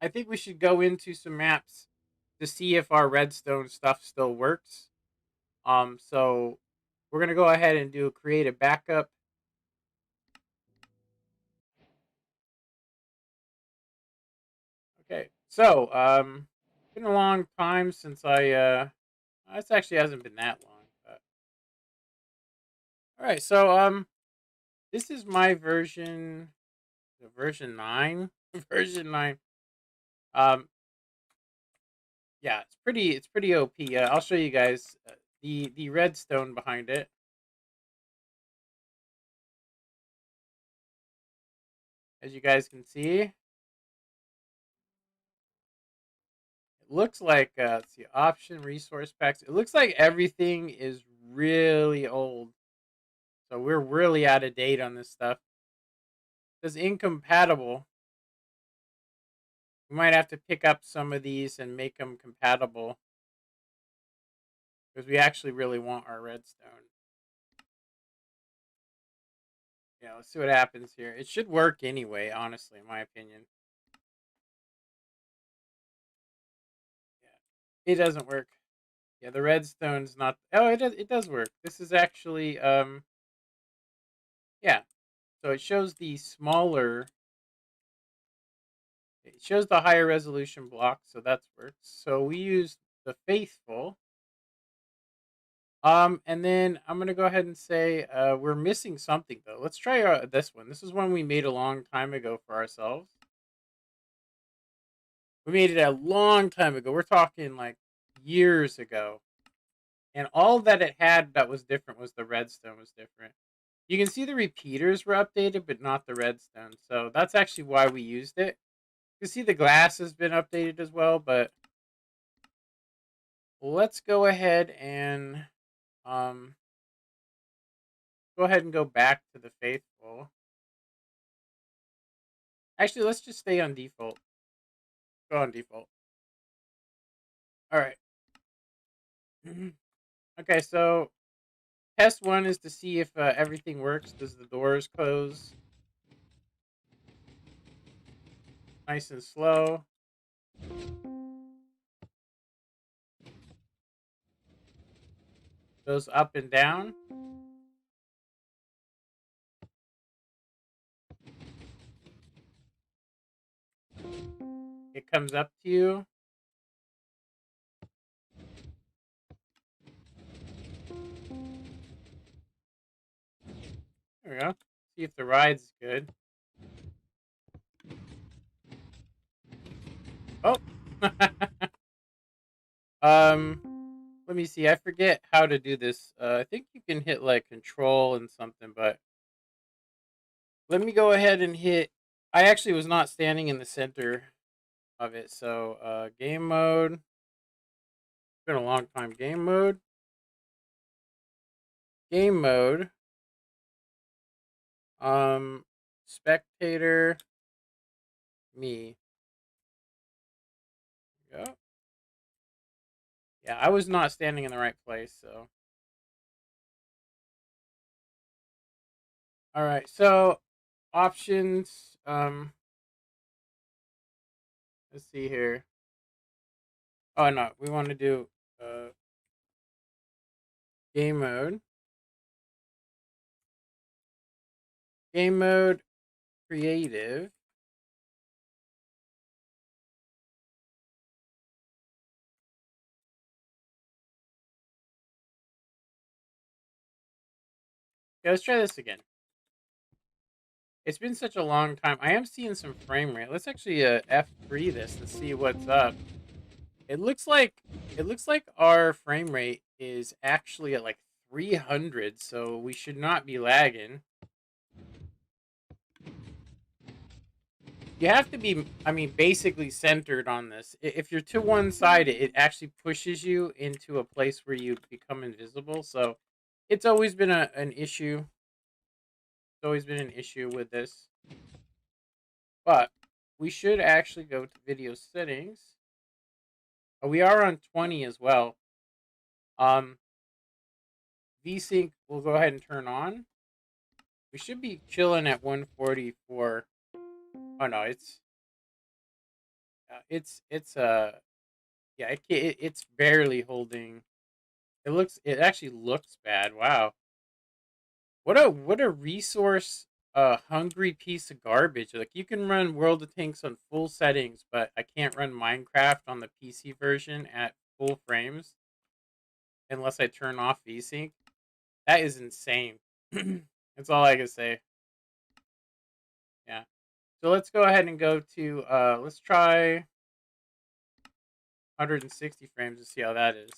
I think we should go into some maps to see if our redstone stuff still works. So we're gonna go ahead and create a backup. Okay, so it's been a long time since this actually hasn't been that long. But all right, so this is my version, version 9, version 9. Um, yeah, it's pretty OP. I'll show you guys the redstone behind it. As you guys can see, it looks like let's see, option resource packs. It looks like everything is really old, so we're really out of date on this stuff. It says incompatible. We might have to pick up some of these and make them compatible because we actually really want our redstone. Yeah, let's see what happens here. It should work anyway, honestly, in my opinion. Yeah. It doesn't work. Yeah, the redstone's not. Oh, it does. It does work. This is actually yeah. So it shows the smaller. It shows the higher resolution block, so that's works. So we use the faithful. And then I'm gonna go ahead and say we're missing something though. Let's try this one. This is one we made a long time ago for ourselves. We made it a long time ago. We're talking like years ago. And all that it had that was different was the redstone was different. You can see the repeaters were updated, but not the redstone. So that's actually why we used it. You can see the glass has been updated as well, but let's go ahead and um, go back to the faithful. Actually, let's just stay on default. Go on default. All right. Okay, so test one is to see if everything works. Does the doors close nice and slow? Goes up and down. It comes up to you. There we go. See if the ride's good. Oh. um, let me see. I forget how to do this. I think you can hit like control and something, but let me go ahead and hit. I actually was not standing in the center of it, so game mode. It's been a long time. Game mode. Game mode. Spectator. Me. There we go. Yeah, I was not standing in the right place, so. All right, so options. Let's see here. Oh no, we want to do game mode. Game mode creative. Okay, let's try this again. It's been such a long time. I am seeing some frame rate. Let's actually F3 this and see what's up. It looks like our frame rate is actually at like 300, so we should not be lagging. You have to be, I mean, basically centered on this. If you're to one side, it actually pushes you into a place where you become invisible. So it's always been an issue. It's always been an issue with this. But we should actually go to video settings. Oh, we are on 20 as well. VSync we'll go ahead and turn on. We should be chilling at 144. Oh no, yeah, it's barely holding. It actually looks bad. Wow. What a resource hungry piece of garbage. Like you can run World of Tanks on full settings, but I can't run Minecraft on the PC version at full frames unless I turn off VSync. That is insane. That's all I can say. Yeah. So let's go ahead and go to let's try 160 frames to see how that is.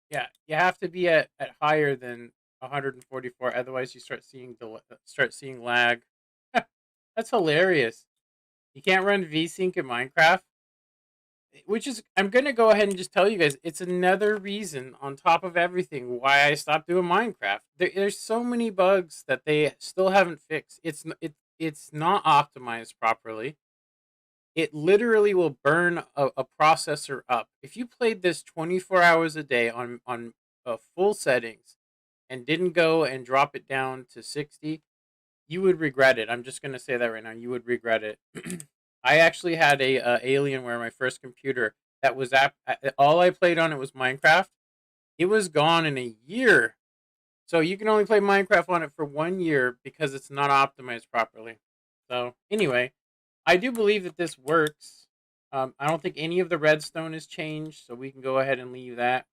Yeah, you have to be at higher than 144, otherwise you start seeing lag. That's hilarious. You can't run VSync in Minecraft, which is I'm gonna go ahead and just tell you guys it's another reason on top of everything why I stopped doing Minecraft. There's so many bugs that they still haven't fixed. It's not optimized properly. it literally will burn a processor up. If you played this 24 hours a day on full settings and didn't go and drop it down to 60, you would regret it. I'm just gonna say that right now. You would regret it. I actually had a Alienware, my first computer, that was all I played on it was Minecraft. It was gone in a year. So you can only play Minecraft on it for 1 year because it's not optimized properly. So anyway, I do believe that this works. I don't think any of the redstone has changed, so we can go ahead and leave that.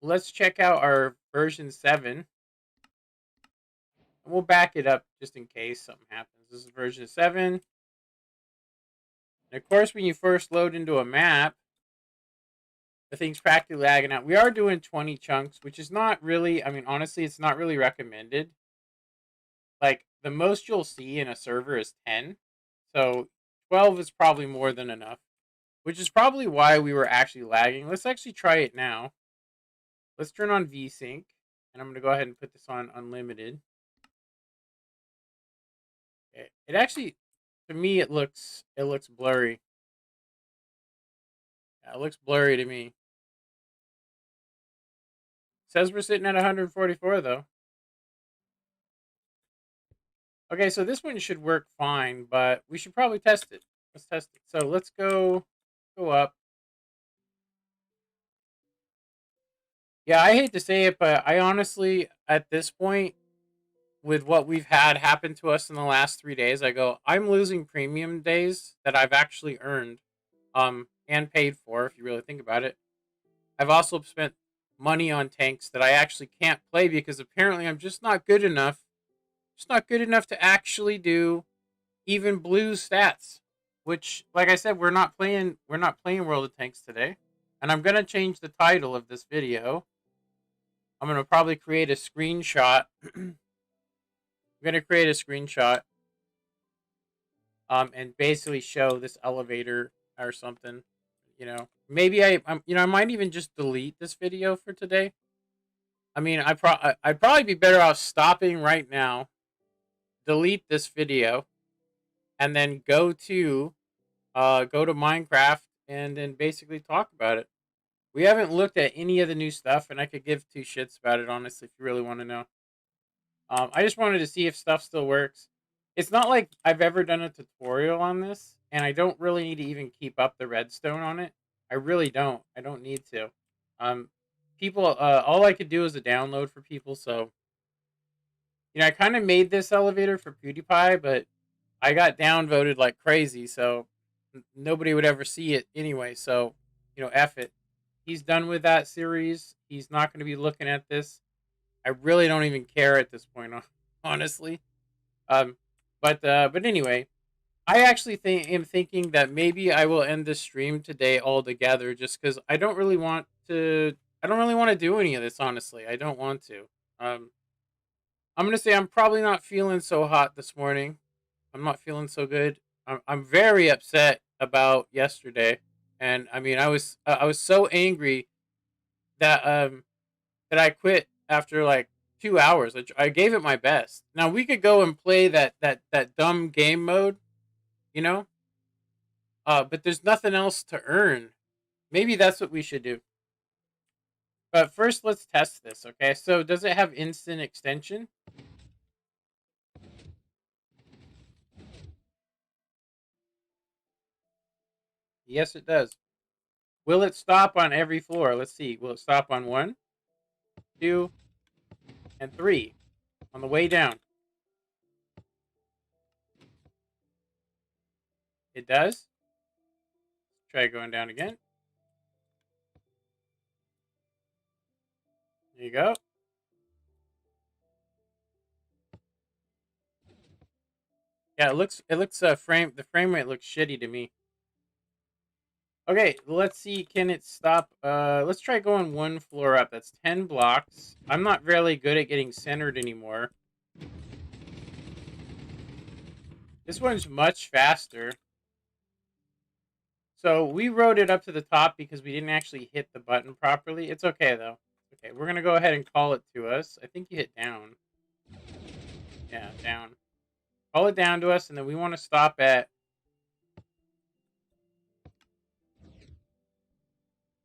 Let's check out our version 7. And we'll back it up just in case something happens. This is version 7. And of course, when you first load into a map, the thing's practically lagging out. We are doing 20 chunks, which is not really, I mean, honestly, it's not really recommended. Like, the most you'll see in a server is 10. So 12 is probably more than enough, which is probably why we were actually lagging. Let's actually try it now. Let's turn on VSync, and I'm going to go ahead and put this on unlimited. Okay. It actually, to me, it looks blurry. Yeah, it looks blurry to me. It says we're sitting at 144 though. Okay, so this one should work fine, but we should probably test it. Let's test it. So let's go up. Yeah, I hate to say it, but I honestly, at this point, with what we've had happen to us in the last 3 days, I go, I'm losing premium days that I've actually earned, and paid for, if you really think about it. I've also spent money on tanks that I actually can't play because apparently I'm just not good enough. Just not good enough to actually do even blue stats. Which, like I said, we're not playing World of Tanks today. And I'm gonna change the title of this video. I'm gonna probably create a screenshot. I'm gonna create a screenshot. And basically show this elevator or something. You know, maybe I might even just delete this video for today. I mean, I'd probably be better off stopping right now, delete this video, and then go to Minecraft and then basically talk about it. We haven't looked at any of the new stuff, and I could give two shits about it, honestly, if you really want to know. I just wanted to see if stuff still works. It's not like I've ever done a tutorial on this, and I don't really need to even keep up the redstone on it. I really don't. I don't need to. Um, all I could do is a download for people, so I kind of made this elevator for PewDiePie, but I got downvoted like crazy, so nobody would ever see it anyway. So, F it. He's done with that series. He's not going to be looking at this. I really don't even care at this point, honestly. Um, but anyway, I actually am thinking that maybe I will end the stream today altogether, just because I don't really want to. I don't really want to do any of this. Honestly, I don't want to. I'm gonna say I'm probably not feeling so hot this morning. I'm not feeling so good. I'm very upset about yesterday, and I mean I was so angry that that I quit after like 2 hours. I gave it my best. Now we could go and play that dumb game mode, you know. But there's nothing else to earn. Maybe that's what we should do. But first, let's test this. Okay. So does it have instant extension? Yes, it does. Will it stop on every floor? Let's see. Will it stop on 1, 2, and 3 on the way down? It does. Try going down again. There you go. Yeah, the frame rate looks shitty to me. Okay, let's see, can it stop? Let's try going 1 floor up. That's 10 blocks. I'm not really good at getting centered anymore. This one's much faster. So we rode it up to the top because we didn't actually hit the button properly. It's okay, though. Okay, we're going to go ahead and call it to us. I think you hit down. Yeah, down. Call it down to us, and then we want to stop at...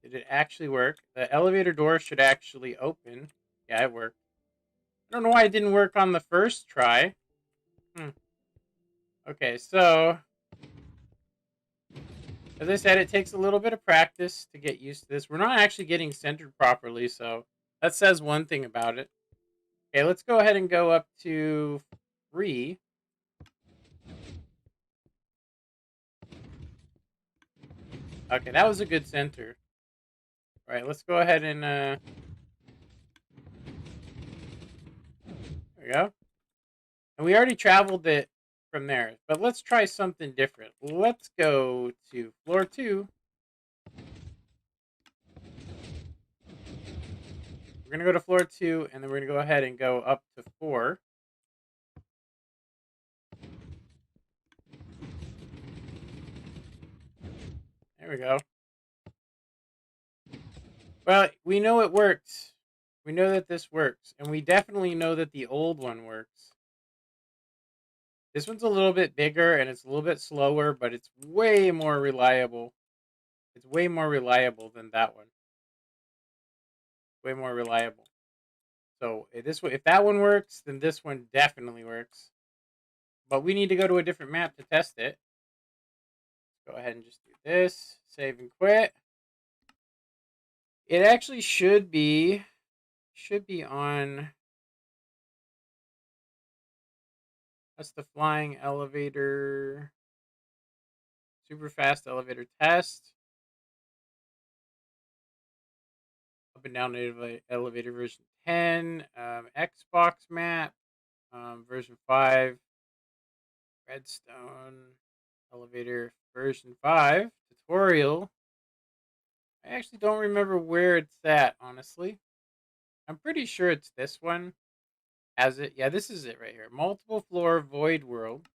Did it actually work? The elevator door should actually open. Yeah, it worked. I don't know why it didn't work on the first try. Okay, so as I said, it takes a little bit of practice to get used to this. We're not actually getting centered properly, so that says one thing about it. Okay, let's go ahead and go up to 3. Okay, that was a good center. All right, let's go ahead and there we go. And we already traveled it from there, but let's try something different. Let's go to floor 2. We're gonna go to floor 2, and then we're gonna go ahead and go up to 4. There we go. Well, we know it works. We know that this works, and we definitely know that the old one works. This one's a little bit bigger and it's a little bit slower, but it's way more reliable. It's way more reliable than that one. Way more reliable. So if that one works, then this one definitely works. But we need to go to a different map to test it. Let's go ahead and just do this. Save and quit. It actually should be on... That's the flying elevator. Super fast elevator test. Up and down elevator version 10. Xbox map. Version 5. Redstone elevator version 5. Tutorial. I actually don't remember where it's at, honestly. I'm pretty sure it's this one. Has it? Yeah, this is it right here. Multiple floor void world.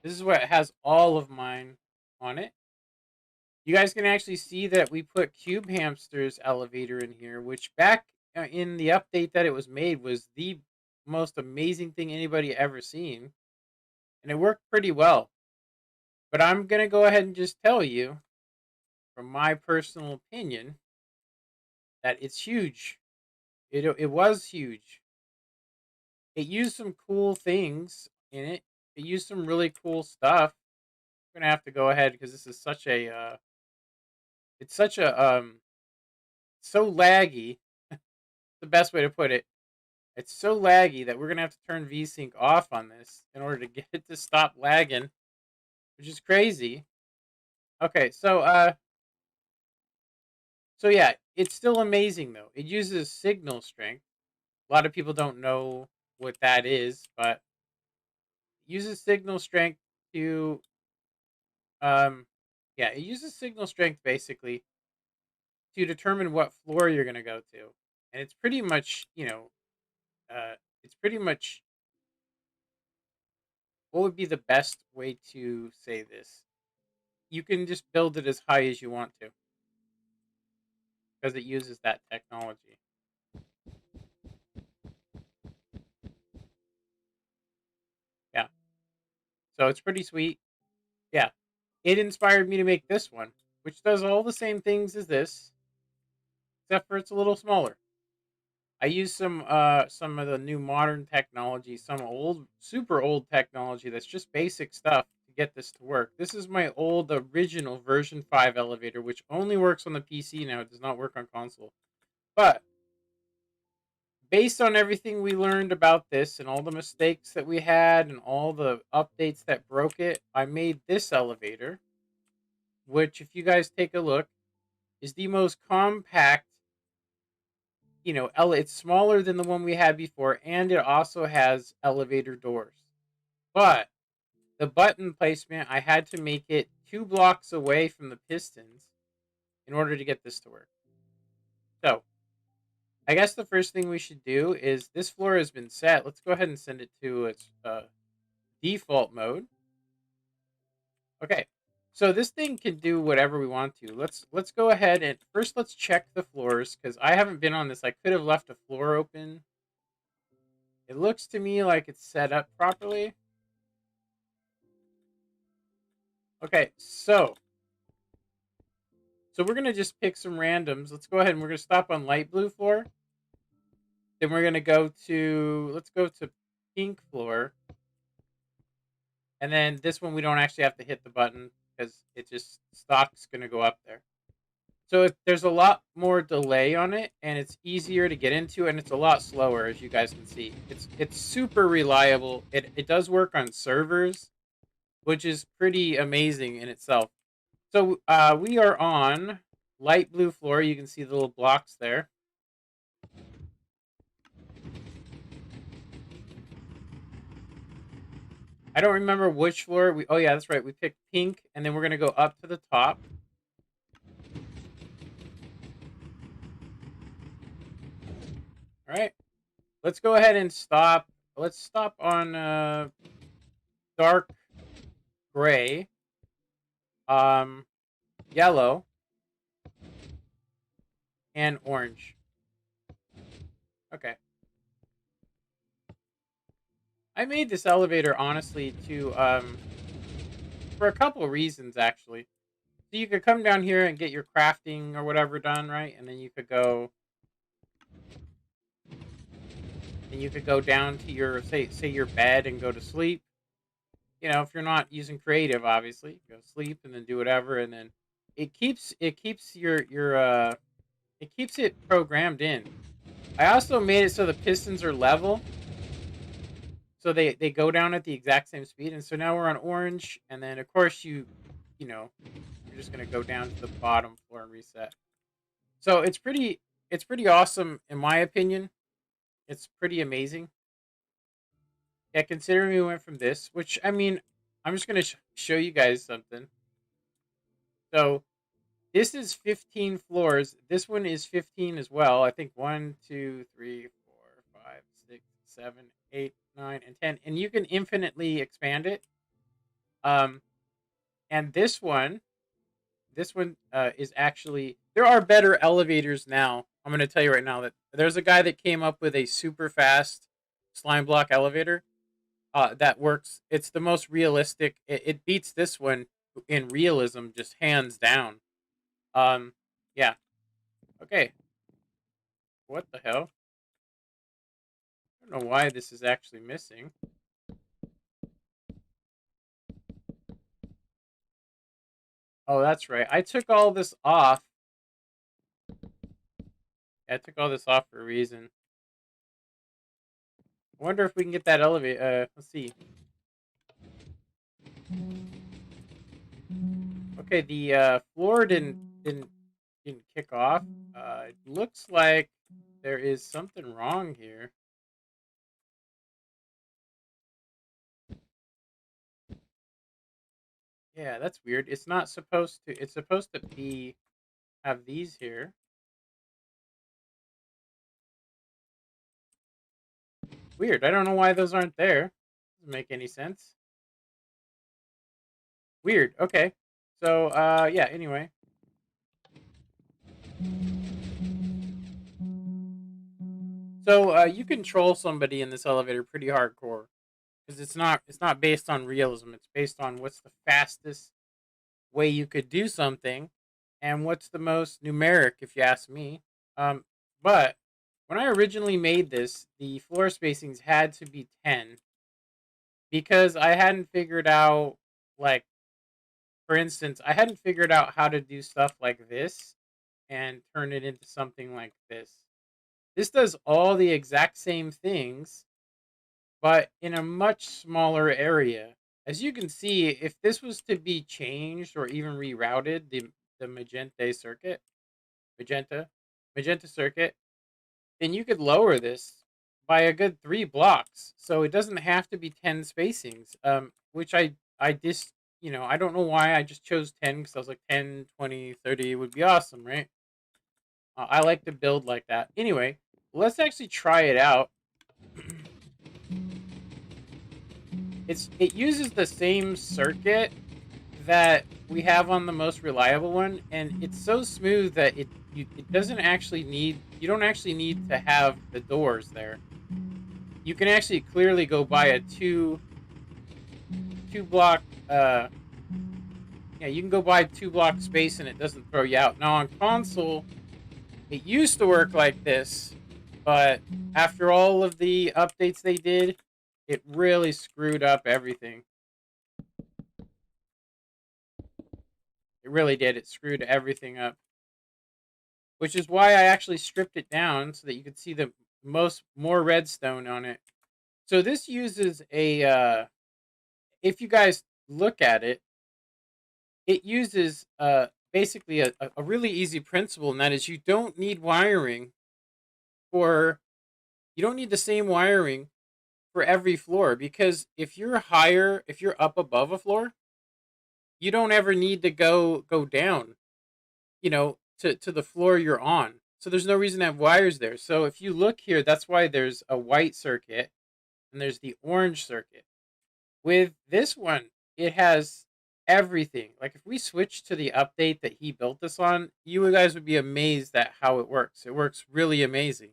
This is what has all of mine on it. You guys can actually see that we put Cube Hamster's elevator in here, which back in the update that it was made was the most amazing thing anybody ever seen. And it worked pretty well. But I'm going to go ahead and just tell you, from my personal opinion, that it's huge. It was huge. It used some cool things in it. It used some really cool stuff. I'm going to have to go ahead because this is such a... it's such a... so laggy. The best way to put it. It's so laggy that we're going to have to turn VSync off on this in order to get it to stop lagging, which is crazy. Okay, so yeah, it's still amazing though. It uses signal strength. A lot of people don't know what that is, but it uses signal strength to yeah, it uses signal strength basically to determine what floor you're going to go to. And it's pretty much, it's pretty much... what would be the best way to say this? You can just build it as high as you want to because it uses that technology. Yeah. So it's pretty sweet. Yeah. It inspired me to make this one, which does all the same things as this, except for it's a little smaller. I use some of the new modern technology, some old super old technology that's just basic stuff to get this to work. This is my old original version 5 elevator, which only works on the PC now. It does not work on console. But based on everything we learned about this and all the mistakes that we had and all the updates that broke it, I made this elevator, which, if you guys take a look, is the most compact. It's smaller than the one we had before, and it also has elevator doors. But the button placement, I had to make it 2 blocks away from the pistons in order to get this to work. So, I guess the first thing we should do is, this floor has been set. Let's go ahead and send it to its default mode. Okay, so this thing can do whatever we want to. Let's go ahead and first let's check the floors, because I haven't been on this. I could have left a floor open. It looks to me like it's set up properly. Okay, so we're gonna just pick some randoms. Let's go ahead and we're gonna stop on light blue floor. Then we're gonna go to let's go to pink floor. And then this one we don't actually have to hit the button because it just stock's gonna go up there. So there's a lot more delay on it, and it's easier to get into, and it's a lot slower, as you guys can see. It's super reliable. It does work on servers, which is pretty amazing in itself. So we are on light blue floor. You can see the little blocks there. I don't remember which floor. Oh yeah, that's right. We picked pink, and then we're gonna go up to the top. All right. Let's go ahead and stop. Let's stop on dark gray, yellow, and orange. Okay. I made this elevator honestly to for a couple of reasons actually. So you could come down here and get your crafting or whatever done, right? And then you could go down to your say your bed and go to sleep. You know, if you're not using creative, obviously, go sleep and then do whatever, and then it keeps your it keeps it programmed in. I also made it so the pistons are level, so they go down at the exact same speed. And so now we're on orange, and then of course you know you're just gonna go down to the bottom floor and reset. So it's pretty awesome in my opinion. It's pretty amazing. Yeah, considering we went from this, which I mean, I'm just gonna show you guys something. So this is 15 floors. This one is 15 as well. I think 1, 2, 3, 4, 5, 6, 7, 8, 9, and 10. And you can infinitely expand it. Um, and this one is actually there are better elevators now. I'm going to tell you right now that there's a guy that came up with a super fast slime block elevator that works. It's the most realistic. It beats this one in realism, just hands down. Um, yeah. Okay. What the hell? I don't know why this is actually missing. Oh, that's right. I took all this off. I took all this off for a reason. I wonder if we can get that elevator. Let's see. Okay, the floor didn't kick off. It looks like there is something wrong here. Yeah, that's weird. It's not supposed to. It's supposed to be have these here. Weird. I don't know why those aren't there. Doesn't make any sense. Weird. Okay. So yeah. Anyway. So you control somebody in this elevator pretty hardcore because it's not based on realism. It's based on what's the fastest way you could do something, and what's the most numeric, if you ask me. Um, but when I originally made this, the floor spacings had to be 10 because I hadn't figured out, like, for instance, I hadn't figured out how to do stuff like this and turn it into something like this. This does all the exact same things, but in a much smaller area. As you can see, if this was to be changed or even rerouted, the magenta magenta circuit, then you could lower this by a good 3 blocks. So it doesn't have to be 10 spacings. Which I just I don't know why I just chose 10 because I was like 10, 20, 30 would be awesome, right? I like to build like that. Anyway, let's actually try it out. It uses the same circuit that we have on the most reliable one, and it's so smooth that it doesn't actually need you don't actually need to have the doors there. You can actually clearly go by a two block Yeah, you can go buy 2 block space and it doesn't throw you out. Now on console, it used to work like this, but after all of the updates they did, it really screwed up everything. It really did. It screwed everything up. Which is why I actually stripped it down so that you could see the more redstone on it. So this uses a if you guys look at it, it uses basically a really easy principle, and that is you don't need wiring for you don't need the same wiring for every floor, because if you're up above a floor, you don't ever need to go down, to the floor you're on. So there's no reason to have wires there. So if you look here, that's why there's a white circuit and there's the orange circuit. With this one, it has everything. Like if we switch to the update that he built this on, you guys would be amazed at how it works. It works really amazing.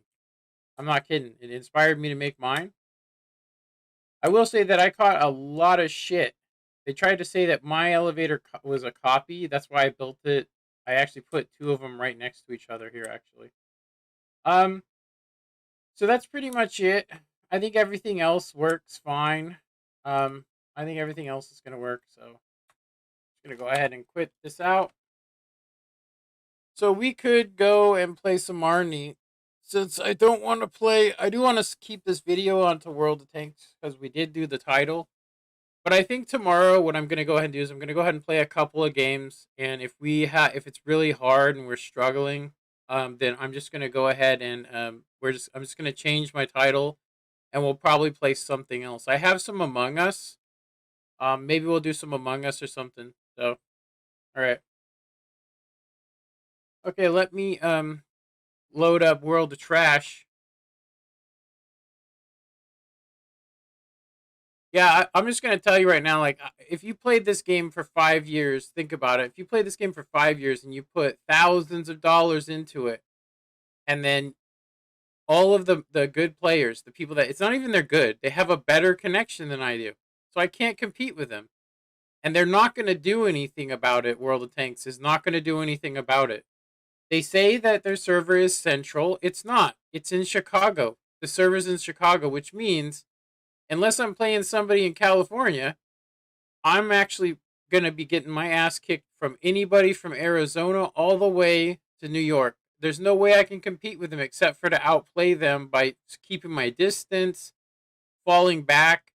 I'm not kidding. It inspired me to make mine. I will say that I caught a lot of shit. They tried to say that my elevator was a copy. That's why I built it. I actually put 2 of them right next to each other here, actually. Um, so that's pretty much it. I think everything else works fine. I think everything else is gonna work. So I'm just gonna go ahead and quit this out. So we could go and play some Marnie. Since I don't want to play, I do want to keep this video onto World of Tanks because we did do the title. But I think tomorrow, what I'm gonna go ahead and do is I'm gonna go ahead and play a couple of games, and if it's really hard and we're struggling, then I'm just gonna go ahead and I'm just gonna change my title, and we'll probably play something else. I have some Among Us. Maybe we'll do some Among Us or something. So, all right, okay. Let me load up World of Trash. Yeah, I'm just gonna tell you right now. Like, if you played this game for 5 years, think about it. If you played this game for 5 years and you put thousands of dollars into it, and then all of the good players, the people that it's not even they're good, they have a better connection than I do, so I can't compete with them, and they're not gonna do anything about it. World of Tanks is not gonna do anything about it. They say that their server is central. It's not. It's in Chicago. The server's in Chicago, which means unless I'm playing somebody in California, I'm actually going to be getting my ass kicked from anybody from Arizona all the way to New York. There's no way I can compete with them except for to outplay them by keeping my distance, falling back,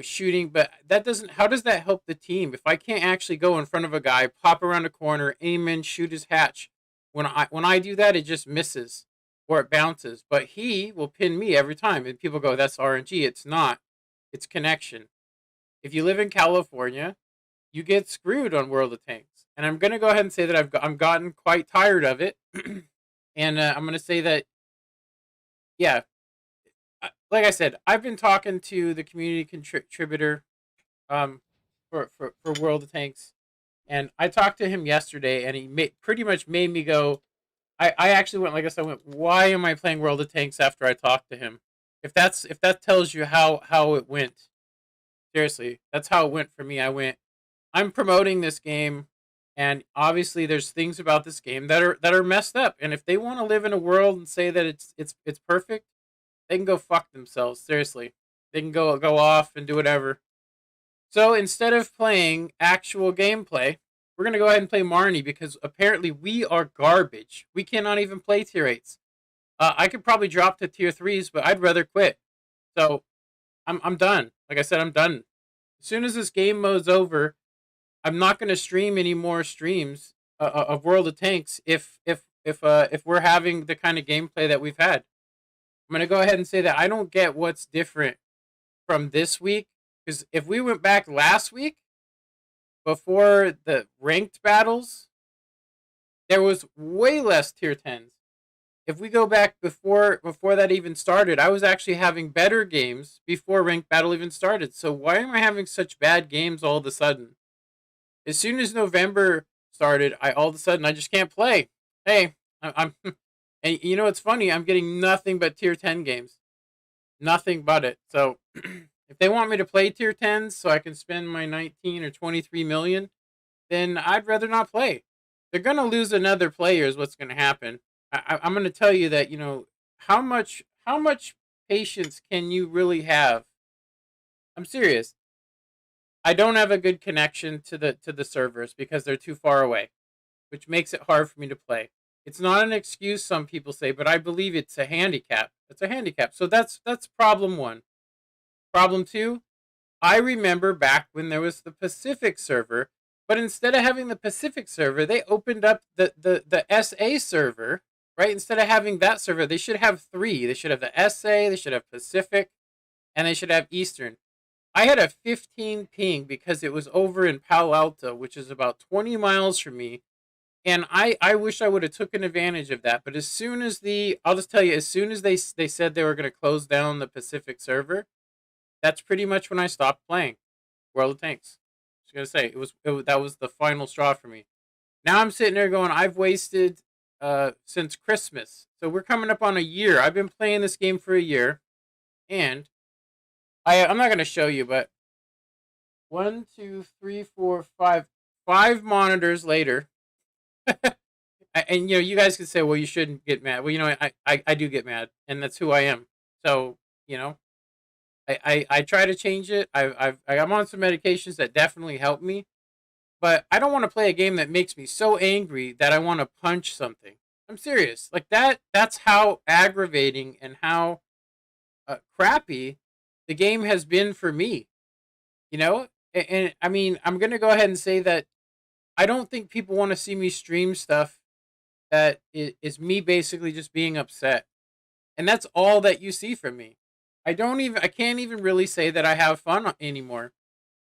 shooting. But that doesn't, how does that help the team? If I can't actually go in front of a guy, pop around a corner, aim in, shoot his hatch, when I do that, it just misses or it bounces. But he will pin me every time. And people go, that's RNG. It's not. It's connection. If you live in California, you get screwed on World of Tanks. And I'm going to go ahead and say that I'm gotten quite tired of it. And I'm going to say that, yeah, like I said, I've been talking to the community contributor um, for World of Tanks. And I talked to him yesterday, and he pretty much made me go. I actually went, like I said, why am I playing World of Tanks after I talked to him? If that tells you how it went, seriously, that's how it went for me. I'm promoting this game, and obviously there's things about this game that are messed up. And if they want to live in a world and say that it's perfect, they can go fuck themselves. Seriously, they can go off and do whatever. So instead of playing actual gameplay, we're gonna go ahead and play Marnie because apparently we are garbage. We cannot even play tier 8s. I could probably drop to tier 3s, but I'd rather quit. So I'm done. Like I said, I'm done. As soon as this game mode's over, I'm not going to stream any more streams of World of Tanks if we're having the kind of gameplay that we've had. I'm going to go ahead and say that I don't get what's different from this week, because if we went back last week before the ranked battles, there was way less tier 10s. If we go back before that even started, I was actually having better games before ranked battle even started. So why am I having such bad games all of a sudden? As soon as November started, I all of a sudden I just can't play. Hey, I'm and you know what's funny? I'm getting nothing but tier 10 games. Nothing but it. So if they want me to play tier 10s so I can spend my 19 or 23 million, then I'd rather not play. They're gonna lose another player is what's gonna happen. I'm gonna tell you that, how much patience can you really have? I'm serious. I don't have a good connection to the servers because they're too far away, which makes it hard for me to play. It's not an excuse, some people say, but I believe it's a handicap. It's a handicap. So that's problem one. Problem two, I remember back when there was the Pacific server, but instead of having the Pacific server, they opened up the SA server, right? Instead of having that server, they should have three. They should have the SA, they should have Pacific, and they should have Eastern. I had a 15 ping because it was over in Palo Alto, which is about 20 miles from me. And I wish I would have taken advantage of that. But as soon as I'll just tell you, as soon as they said they were going to close down the Pacific server, that's pretty much when I stopped playing World of Tanks. I was gonna say that was the final straw for me. Now I'm sitting there going, I've wasted since Christmas, so we're coming up on a year. I've been playing this game for a year, and I'm not gonna show you, but one, two, three, four, five monitors later, and you guys can say, well, you shouldn't get mad. Well, I do get mad, and that's who I am. So you know, I try to change it. I'm on some medications that definitely help me, but I don't want to play a game that makes me so angry that I want to punch something. I'm serious. Like that. That's how aggravating and how crappy the game has been for me. And I mean, I'm gonna go ahead and say that I don't think people want to see me stream stuff that is me basically just being upset, and that's all that you see from me. I can't even really say that I have fun anymore.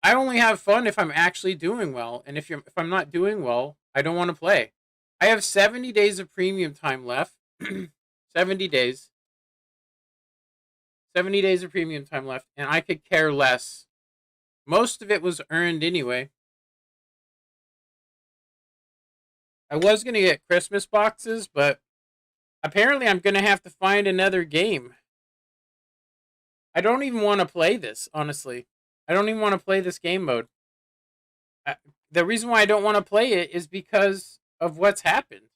I only have fun if I'm actually doing well, and if I'm not doing well, I don't want to play. I have 70 days of premium time left. 70 days. 70 days of premium time left, and I could care less. Most of it was earned anyway. I was going to get Christmas boxes, but apparently I'm going to have to find another game. I don't even want to play this, honestly. I don't even want to play this game mode. I, the reason why I don't want to play it is because of what's happened.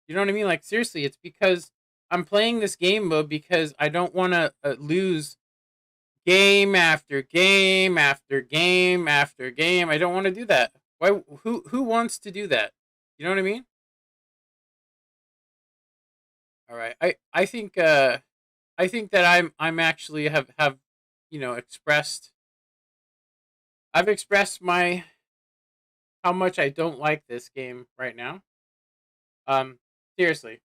You know what I mean? Like, seriously, it's because I'm playing this game mode because I don't want to lose game after game after game after game. I don't want to do that. Why? Who wants to do that? You know what I mean? All right. I think that I'm actually have expressed. I've expressed my how much I don't like this game right now. Um, seriously,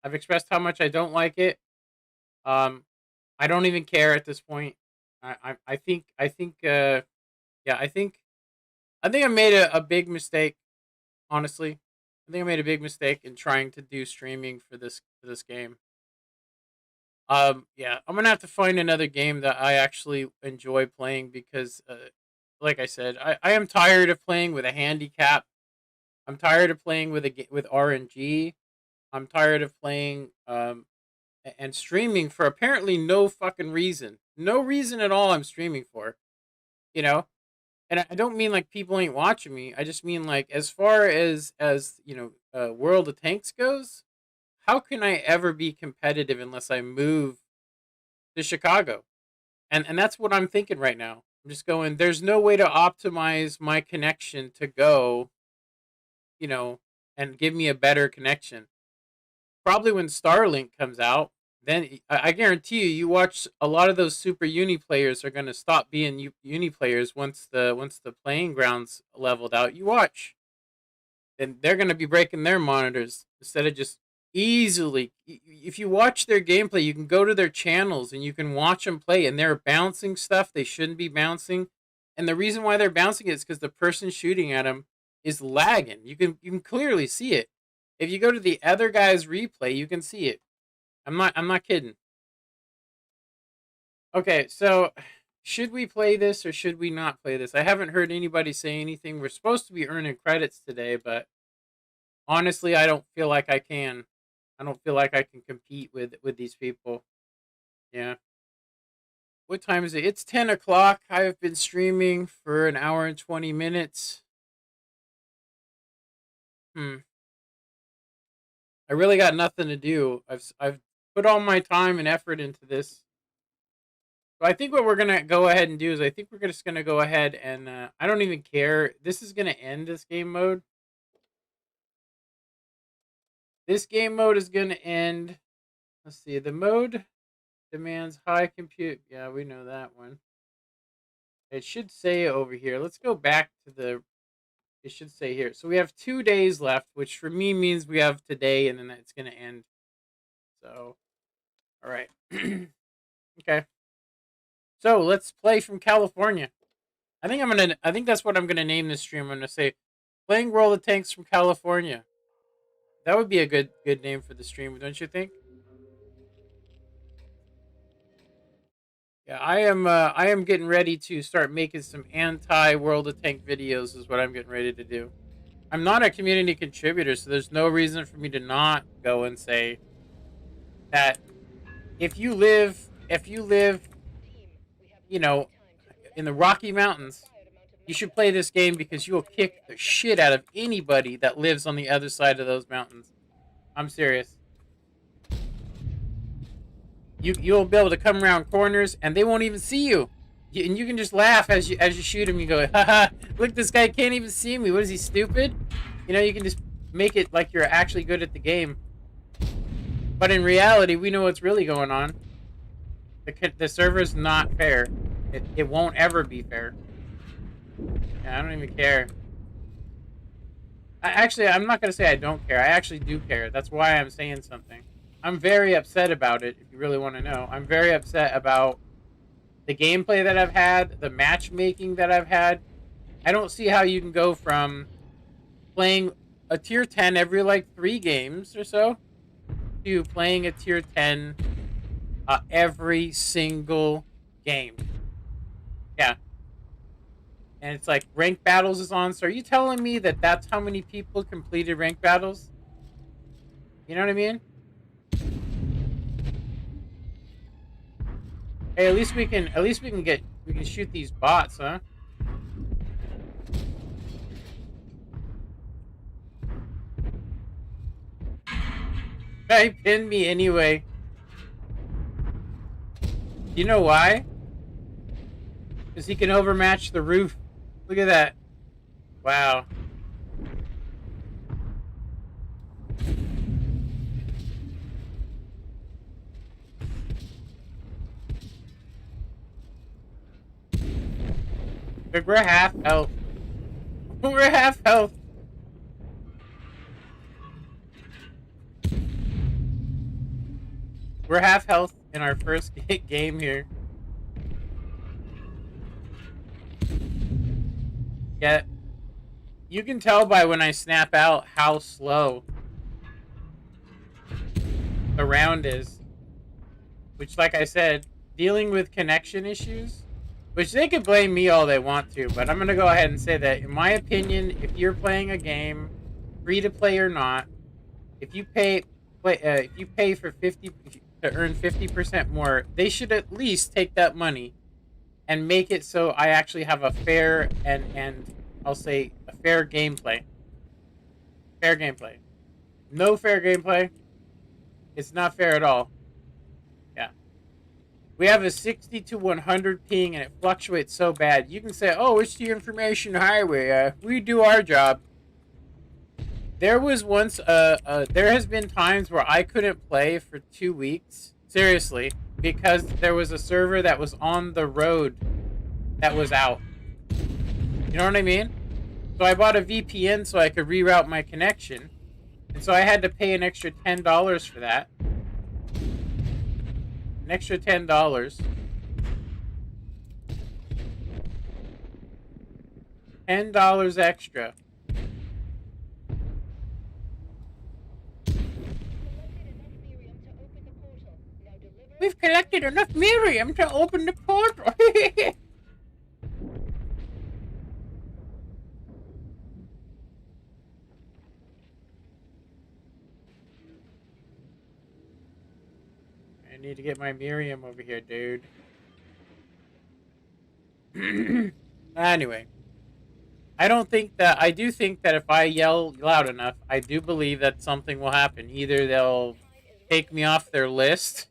I've expressed how much I don't like it. Um, I don't even care at this point. Yeah, I think I made a big mistake. Honestly, I think I made a big mistake in trying to do streaming for this game. Yeah, I'm gonna have to find another game that I actually enjoy playing because, like I said, I am tired of playing with a handicap. I'm tired of playing with RNG. I'm tired of playing and streaming for apparently no fucking reason. No reason at all I'm streaming for, you know? And I don't mean like people ain't watching me. I just mean like as far as World of Tanks goes, how can I ever be competitive unless I move to Chicago? And that's what I'm thinking right now. I'm just going there's no way to optimize my connection to go, you know, and give me a better connection. Probably when Starlink comes out, then I guarantee you watch a lot of those Super Uni players are going to stop being Uni players once the playing grounds leveled out. You watch, then they're going to be breaking their monitors instead of just easily. If you watch their gameplay, you can go to their channels and you can watch them play, and they're bouncing stuff they shouldn't be bouncing. And the reason why they're bouncing it is because the person shooting at them is lagging. You can clearly see it. If you go to the other guy's replay, you can see it. I'm not kidding. Okay, so should we play this or should we not play this? I haven't heard anybody say anything. We're supposed to be earning credits today, but honestly, I don't feel like I can. I don't feel like I can compete with these people. Yeah. What time is it? It's 10 o'clock. I've been streaming for an hour and 20 minutes. Hmm. I really got nothing to do. I've put all my time and effort into this. So I think what we're gonna go ahead and do is I think we're just gonna go ahead and I don't even care. This is gonna end this game mode. This game mode is gonna end. Let's see. The mode demands high compute. Yeah, we know that one. It should say over here. Let's go back to the. It should say here. So we have 2 days left, which for me means we have today, and then it's gonna end. So, all right. Okay. So let's play from California. I think that's what I'm gonna name this stream. I'm gonna say, playing World of Tanks from California. That would be a good name for the stream, don't you think? Yeah, I am getting ready to start making some anti World of Tank videos. Is what I'm getting ready to do. I'm not a community contributor, so there's no reason for me to not go and say that if you live, you know, in the Rocky Mountains, you should play this game because you will kick the shit out of anybody that lives on the other side of those mountains. I'm serious. You'll be able to come around corners and they won't even see you. And you can just laugh as you shoot him. You go, haha, look, this guy can't even see me. What is he, stupid? You know, you can just make it like you're actually good at the game. But in reality, we know what's really going on. The server's not fair. It won't ever be fair. Yeah, I don't even care. I'm not going to say I don't care. I actually do care. That's why I'm saying something. I'm very upset about it, if you really want to know. I'm very upset about the gameplay that I've had, the matchmaking that I've had. I don't see how you can go from playing a tier 10 every like 3 games or so to playing a tier 10 every single game. Yeah. And it's like rank battles is on. So are you telling me that that's how many people completed rank battles? You know what I mean? Hey, at least we can shoot these bots, huh? He pinned me anyway. You know why? Because he can overmatch the roof. Look at that. Wow. We're half health. We're half health. We're half health in our first game here. Yeah. You can tell by when I snap out how slow the round is. Which, like I said, dealing with connection issues, which they could blame me all they want to, but I'm going to go ahead and say that, in my opinion, if you're playing a game, free to play or not, if you pay for 50 to earn 50% more, they should at least take that money and make it so I actually have a fair and I'll say a fair gameplay. Fair gameplay. No fair gameplay. It's not fair at all. Yeah. We have a 60 to 100 ping and it fluctuates so bad. You can say, oh, it's the information highway. We do our job. There was once, there has been times where I couldn't play for 2 weeks. Seriously. Because there was a server that was on the road that was out. You know what I mean? So I bought a VPN so I could reroute my connection. And so I had to pay an extra $10 for that. An extra $10. $10 extra. We've collected enough Miriam to open the portal. I need to get my Miriam over here, dude. Anyway. I don't think that. I do think that if I yell loud enough, I do believe that something will happen. Either they'll take me off their list,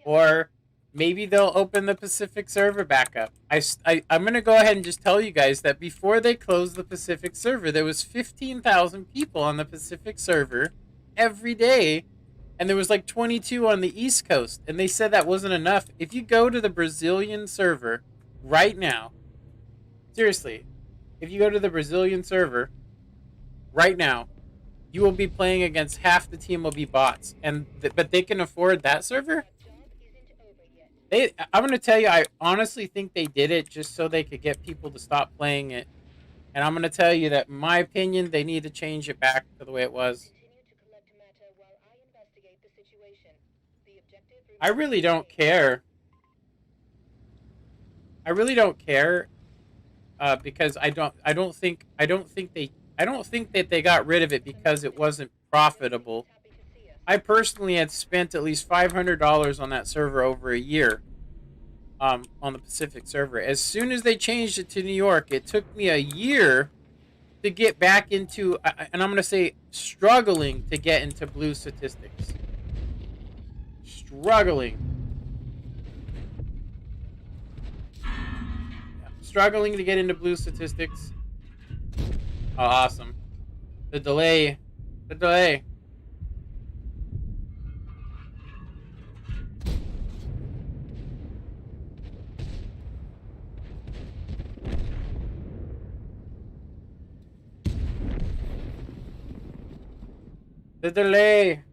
or maybe they'll open the Pacific server back up. I'm going to go ahead and just tell you guys that before they closed the Pacific server, there was 15,000 people on the Pacific server every day, and there was like 22 on the East Coast, and they said that wasn't enough. If you go to the Brazilian server right now, seriously, if you go to the Brazilian server right now, you will be playing against half the team will be bots, and but they can afford that server. I'm gonna tell you, I honestly think they did it just so they could get people to stop playing it. And I'm gonna tell you that, in my opinion, they need to change it back to the way it was. I really don't care. I really don't care, because I don't think that they got rid of it because it wasn't profitable. I personally had spent at least $500 on that server over a year. On the Pacific server. As soon as they changed it to New York, it took me a year to get back into, and I'm going to say struggling to get into blue statistics. Struggling. Struggling to get into blue statistics. Oh, awesome. The delay. The delay. The delay.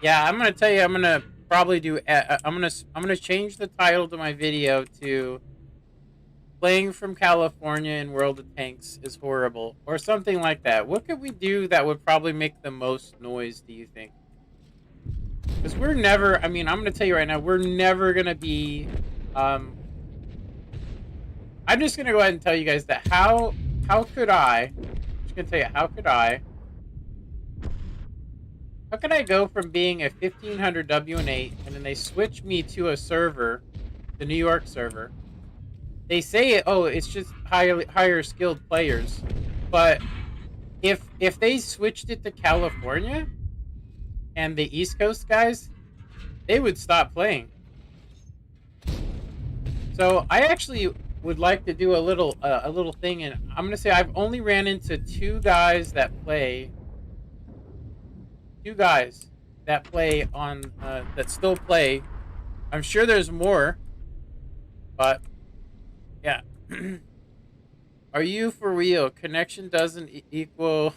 Yeah, I'm gonna tell you. I'm gonna probably do. I'm gonna change the title to my video to "Playing from California in World of Tanks is Horrible" or something like that. What could we do that would probably make the most noise? Do you think? Because we're never. I mean, I'm gonna tell you right now. We're never gonna be. Um, I'm just gonna go ahead and tell you guys that how could I? I'm just gonna tell you how could I. How can I go from being a 1500 WN8 and then they switch me to a server, the New York server? They say, oh, it's just higher skilled players, but if they switched it to California and the East Coast guys, they would stop playing. So I actually would like to do a little thing, and I'm gonna say I've only ran into two guys that play on that still play. I'm sure there's more, but yeah. Are you for real? Connection doesn't equal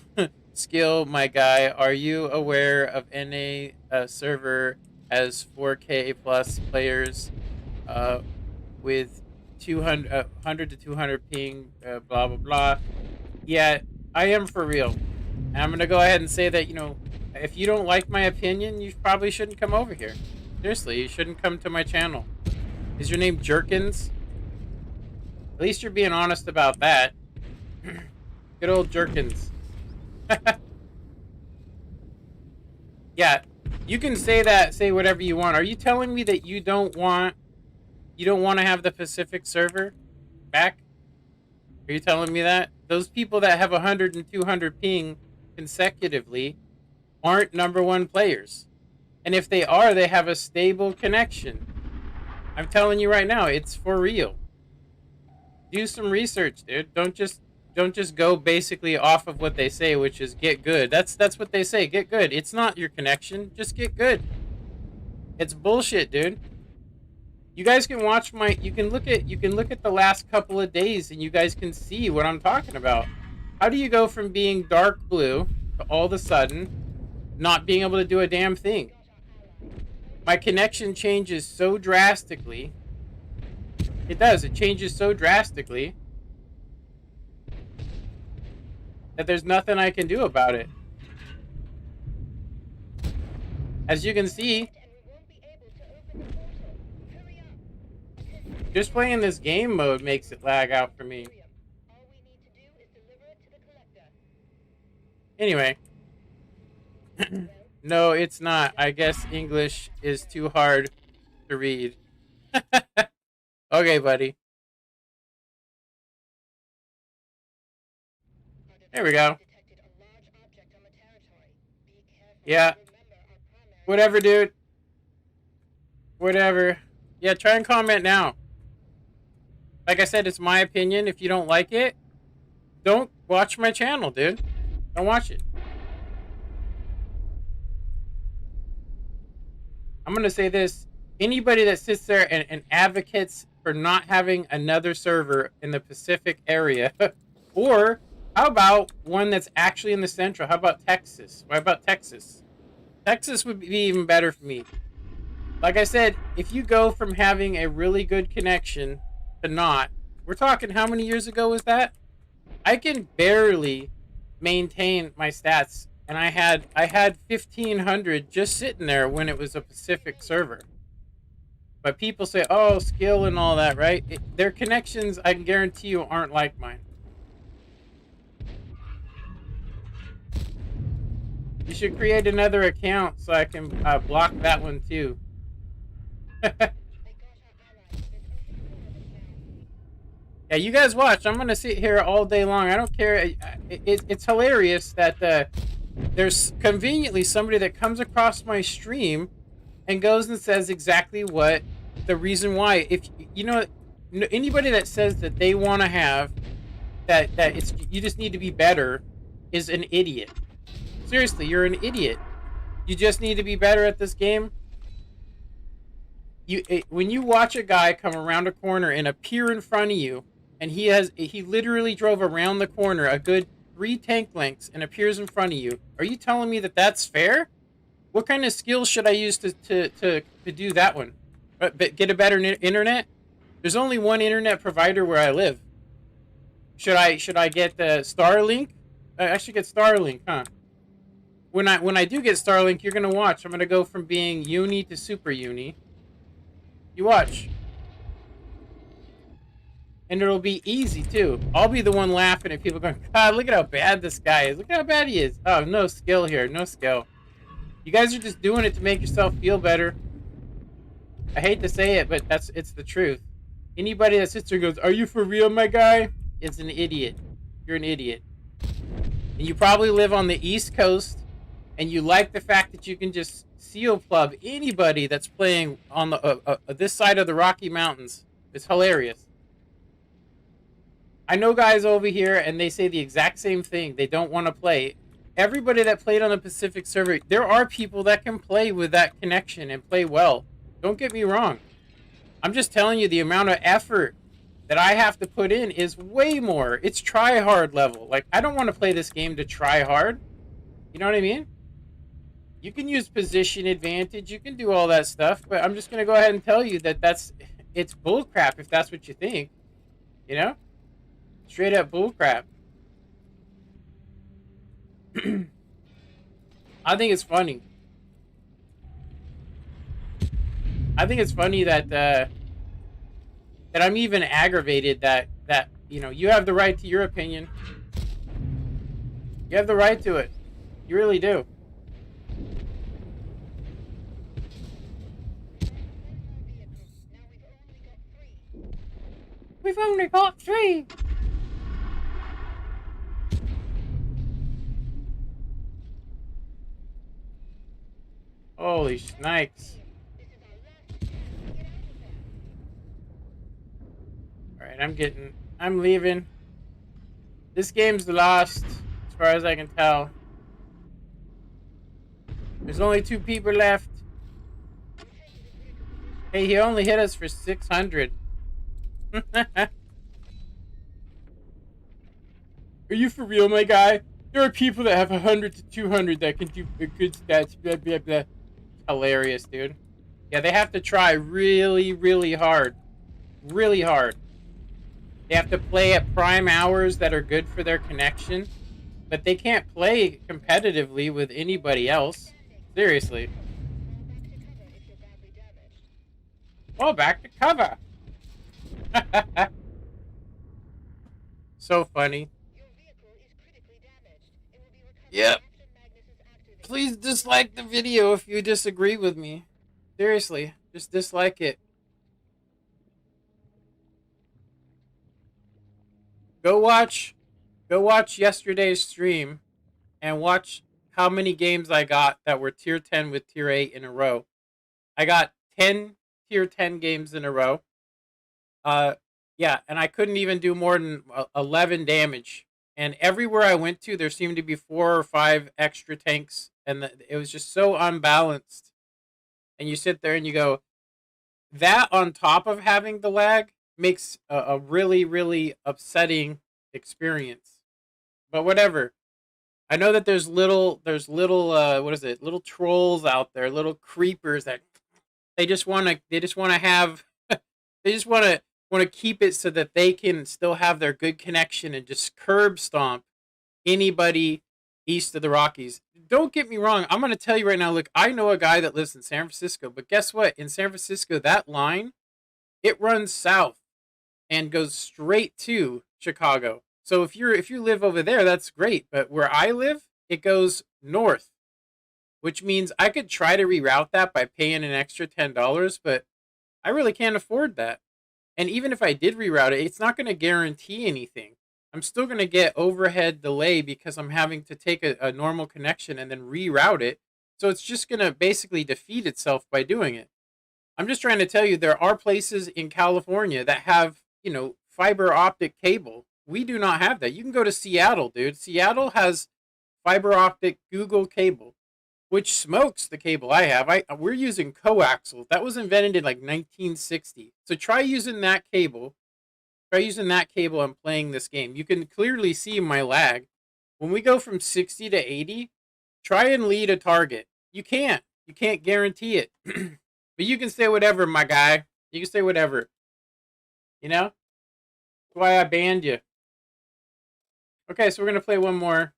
skill, my guy. Are you aware of NA server has 4K plus players with 200 100 to 200 ping, blah blah blah. Yeah, I am for real. And I'm gonna go ahead and say that, if you don't like my opinion, you probably shouldn't come over here. Seriously, you shouldn't come to my channel. Is your name Jerkins? At least you're being honest about that. Good old Jerkins. Yeah, you can say whatever you want. Are you telling me that you don't want to have the Pacific server back? Are you telling me that? Those people that have 100 and 200 ping consecutively aren't #1 players. And if they are, they have a stable connection. I'm telling you right now, it's for real. Do some research, dude. Don't just go basically off of what they say, which is get good. That's what they say, get good. It's not your connection, just get good. It's bullshit, dude. You guys can watch you can look at the last couple of days and you guys can see what I'm talking about. How do you go from being dark blue to all of a sudden not being able to do a damn thing? My connection changes so drastically. It does. It changes so drastically that there's nothing I can do about it. As you can see, just playing this game mode makes it lag out for me. Anyway. No, it's not. I guess English is too hard to read. Okay, buddy. There we go. Yeah. Whatever, dude. Whatever. Yeah, try and comment now. Like I said, it's my opinion. If you don't like it, don't watch my channel, dude. Don't watch it. I'm going to say this. Anybody that sits there and advocates for not having another server in the Pacific area, or how about one that's actually in the Central? How about Texas? Why about Texas? Texas would be even better for me. Like I said, if you go from having a really good connection to not, we're talking how many years ago was that? I can barely maintain my stats, and I had 1,500 just sitting there when it was a Pacific server. But people say, "Oh, skill and all that," right? Their connections, I can guarantee you, aren't like mine. You should create another account so I can block that one too. Yeah, you guys watch. I'm gonna sit here all day long. I don't care. It's hilarious that there's conveniently somebody that comes across my stream and goes and says exactly what the reason why. If you know anybody that says that they want to have that it's you just need to be better is an idiot. Seriously, you're an idiot. You just need to be better at this game. When you watch a guy come around a corner and appear in front of you, and he literally drove around the corner a good 3 tank lengths and appears in front of you. Are you telling me that that's fair? What kind of skills should I use to do that one? But get a better internet? There's only one internet provider where I live. Should I get the Starlink? I should get Starlink, huh? When I do get Starlink, you're gonna watch. I'm gonna go from being uni to super uni. You watch. And it'll be easy, too. I'll be the one laughing at people going, God, look at how bad this guy is. Look at how bad he is. Oh, no skill here. No skill. You guys are just doing it to make yourself feel better. I hate to say it, but it's the truth. Anybody that sits there and goes, are you for real, my guy? It's an idiot. You're an idiot. And you probably live on the East Coast, and you like the fact that you can just seal plug anybody that's playing on the this side of the Rocky Mountains. It's hilarious. I know guys over here, and they say the exact same thing. They don't want to play. Everybody that played on the Pacific server, there are people that can play with that connection and play well. Don't get me wrong. I'm just telling you the amount of effort that I have to put in is way more. It's try hard level. Like, I don't want to play this game to try hard. You know what I mean? You can use position advantage. You can do all that stuff. But I'm just going to go ahead and tell you that it's bullcrap if that's what you think. You know? Straight up bullcrap. I think it's funny. I think it's funny that that I'm even aggravated that you know, you have the right to your opinion. You have the right to it. You really do. We've only got 3. Holy snakes. Alright, I'm leaving. This game's lost, as far as I can tell. There's only 2 people left. Hey, he only hit us for 600. Are you for real, my guy? There are people that have 100 to 200 that can do good stats, blah, blah, blah. Hilarious, dude. Yeah, they have to try really, really hard. Really hard. They have to play at prime hours that are good for their connection. But they can't play competitively with anybody else. Seriously. Oh, back to cover. So funny. Yep. Please dislike the video if you disagree with me. Seriously, just dislike it. Go watch Go watch yesterday's stream and watch how many games I got that were tier 10 with tier 8 in a row. I got 10 tier 10 games in a row. Yeah, and I couldn't even do more than 11 damage. And everywhere I went to, there seemed to be 4 or 5 extra tanks, and it was just so unbalanced. And you sit there and you go, that on top of having the lag makes a really, really upsetting experience. But whatever. I know that there's little what is it? Little trolls out there, little creepers that they just want to have they just want to keep it so that they can still have their good connection and just curb stomp anybody east of the Rockies. Don't get me wrong. I'm going to tell you right now, look, I know a guy that lives in San Francisco, but guess what? In San Francisco, that line, it runs south and goes straight to Chicago. So if you live over there, that's great. But where I live, it goes north, which means I could try to reroute that by paying an extra $10, but I really can't afford that. And even if I did reroute it, it's not going to guarantee anything. I'm still going to get overhead delay because I'm having to take a normal connection and then reroute it. So it's just going to basically defeat itself by doing it. I'm just trying to tell you there are places in California that have, fiber optic cable. We do not have that. You can go to Seattle, dude. Seattle has fiber optic Google cable, which smokes the cable I have. We're using coaxial. That was invented in like 1960. So try using that cable. Try using that cable and playing this game. You can clearly see my lag. When we go from 60 to 80, try and lead a target. You can't. You can't guarantee it. But you can say whatever, my guy. You can say whatever. That's why I banned you. Okay, so we're going to play one more.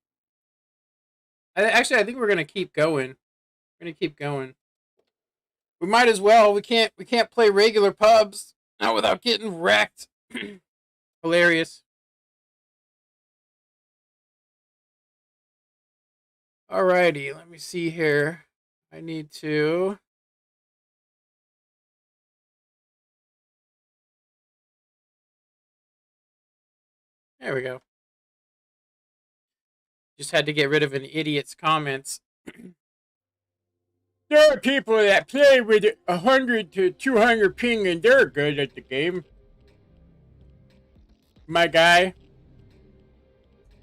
I think we're going to keep going. We're going to keep going. We might as well. We can't play regular pubs. Not without getting wrecked. Hilarious. Alrighty, let me see here. I need to... There we go. Just had to get rid of an idiot's comments. There are people that play with 100 to 200 ping and they're good at the game. My guy.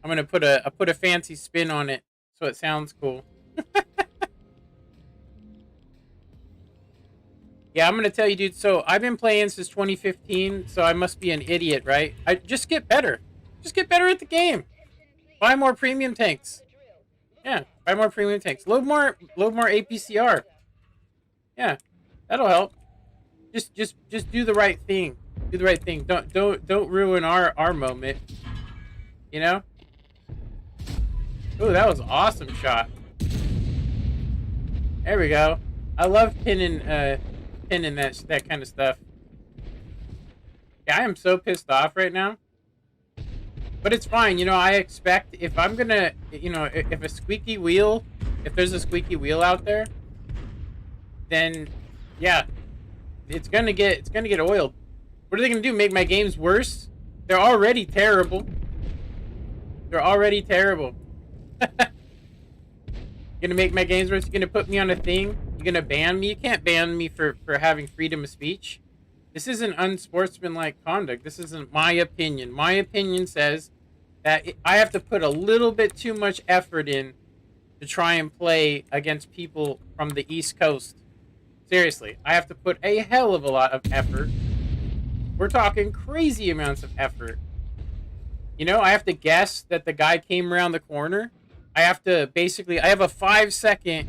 I'm gonna put a fancy spin on it so it sounds cool. Yeah, I'm gonna tell you, dude. So I've been playing since 2015, so I must be an idiot, right? I just get better. Just get better at the game. Buy more premium tanks. Yeah, buy more premium tanks. Load more APCR. Yeah, that'll help. Just do the right thing. Do the right thing. Don't ruin our moment. Ooh, that was an awesome shot. There we go. I love pinning that kind of stuff. Yeah, I am so pissed off right now. But it's fine, I expect if I'm gonna, if there's a squeaky wheel out there, then yeah, it's gonna get oiled. What are they gonna do? Make my games worse? They're already terrible. They're already terrible. Gonna make my games worse? You're gonna put me on a thing? You're gonna ban me? You can't ban me for having freedom of speech. This isn't unsportsmanlike conduct. This isn't my opinion. My opinion says that I have to put a little bit too much effort in to try and play against people from the East Coast. Seriously, I have to put a hell of a lot of effort. We're talking crazy amounts of effort. I have to guess that the guy came around the corner. I have a 5-second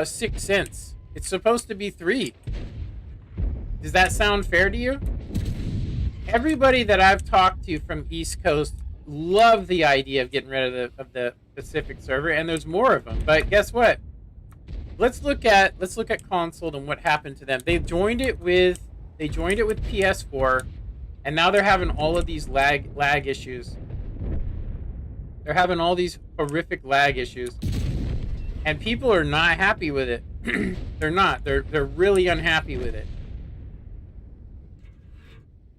6 cents. It's supposed to be 3. Does that sound fair to you? Everybody that I've talked to from East Coast love the idea of getting rid of the Pacific server, and there's more of them. But guess what? Let's look at console and what happened to them. They joined it with PS4, and now they're having all of these lag issues. They're having all these horrific lag issues, and people are not happy with it. They're not. They're really unhappy with it.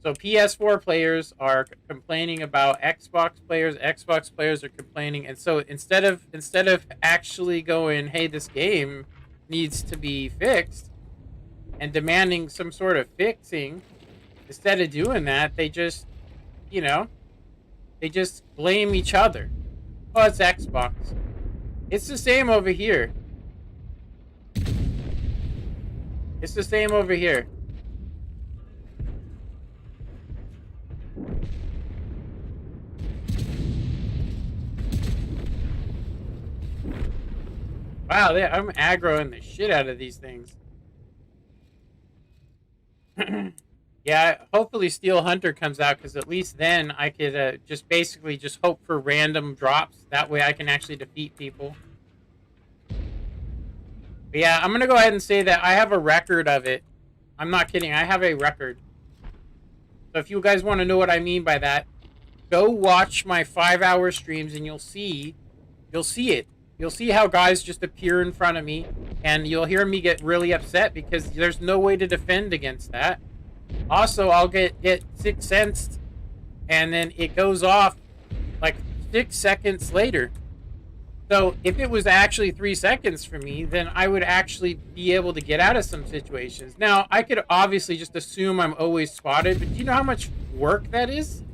So PS4 players are complaining about Xbox players. Xbox players are complaining, and so instead of actually going, "Hey, this game needs to be fixed," and demanding some sort of fixing, instead of doing that, they just, you know, they just blame each other. Oh, it's Xbox. It's the same over here. It's the same over here. Wow, I'm aggroing the shit out of these things. Yeah, hopefully Steel Hunter comes out, because at least then I could just basically just hope for random drops. That way I can actually defeat people. But yeah, I'm going to go ahead and say that I have a record of it. I'm not kidding. I have a record. So if you guys want to know what I mean by that, go watch my 5-hour streams and you'll see it. You'll see how guys just appear in front of me, and you'll hear me get really upset because there's no way to defend against that. Also, I'll get 6 cents, and then it goes off like 6 seconds later. So if it was actually 3 seconds for me, then I would actually be able to get out of some situations. Now, I could obviously just assume I'm always spotted, but do you know how much work that is?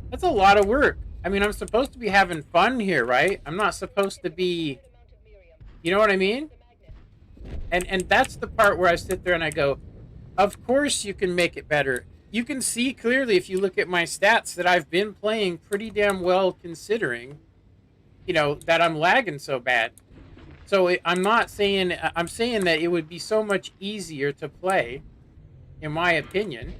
That's a lot of work. I mean, I'm supposed to be having fun here, right? I'm not supposed to be... You know what I mean? And that's the part where I sit there and I go, of course you can make it better. You can see clearly if you look at my stats that I've been playing pretty damn well, considering, that I'm lagging so bad. So I'm not saying... I'm saying that it would be so much easier to play, in my opinion.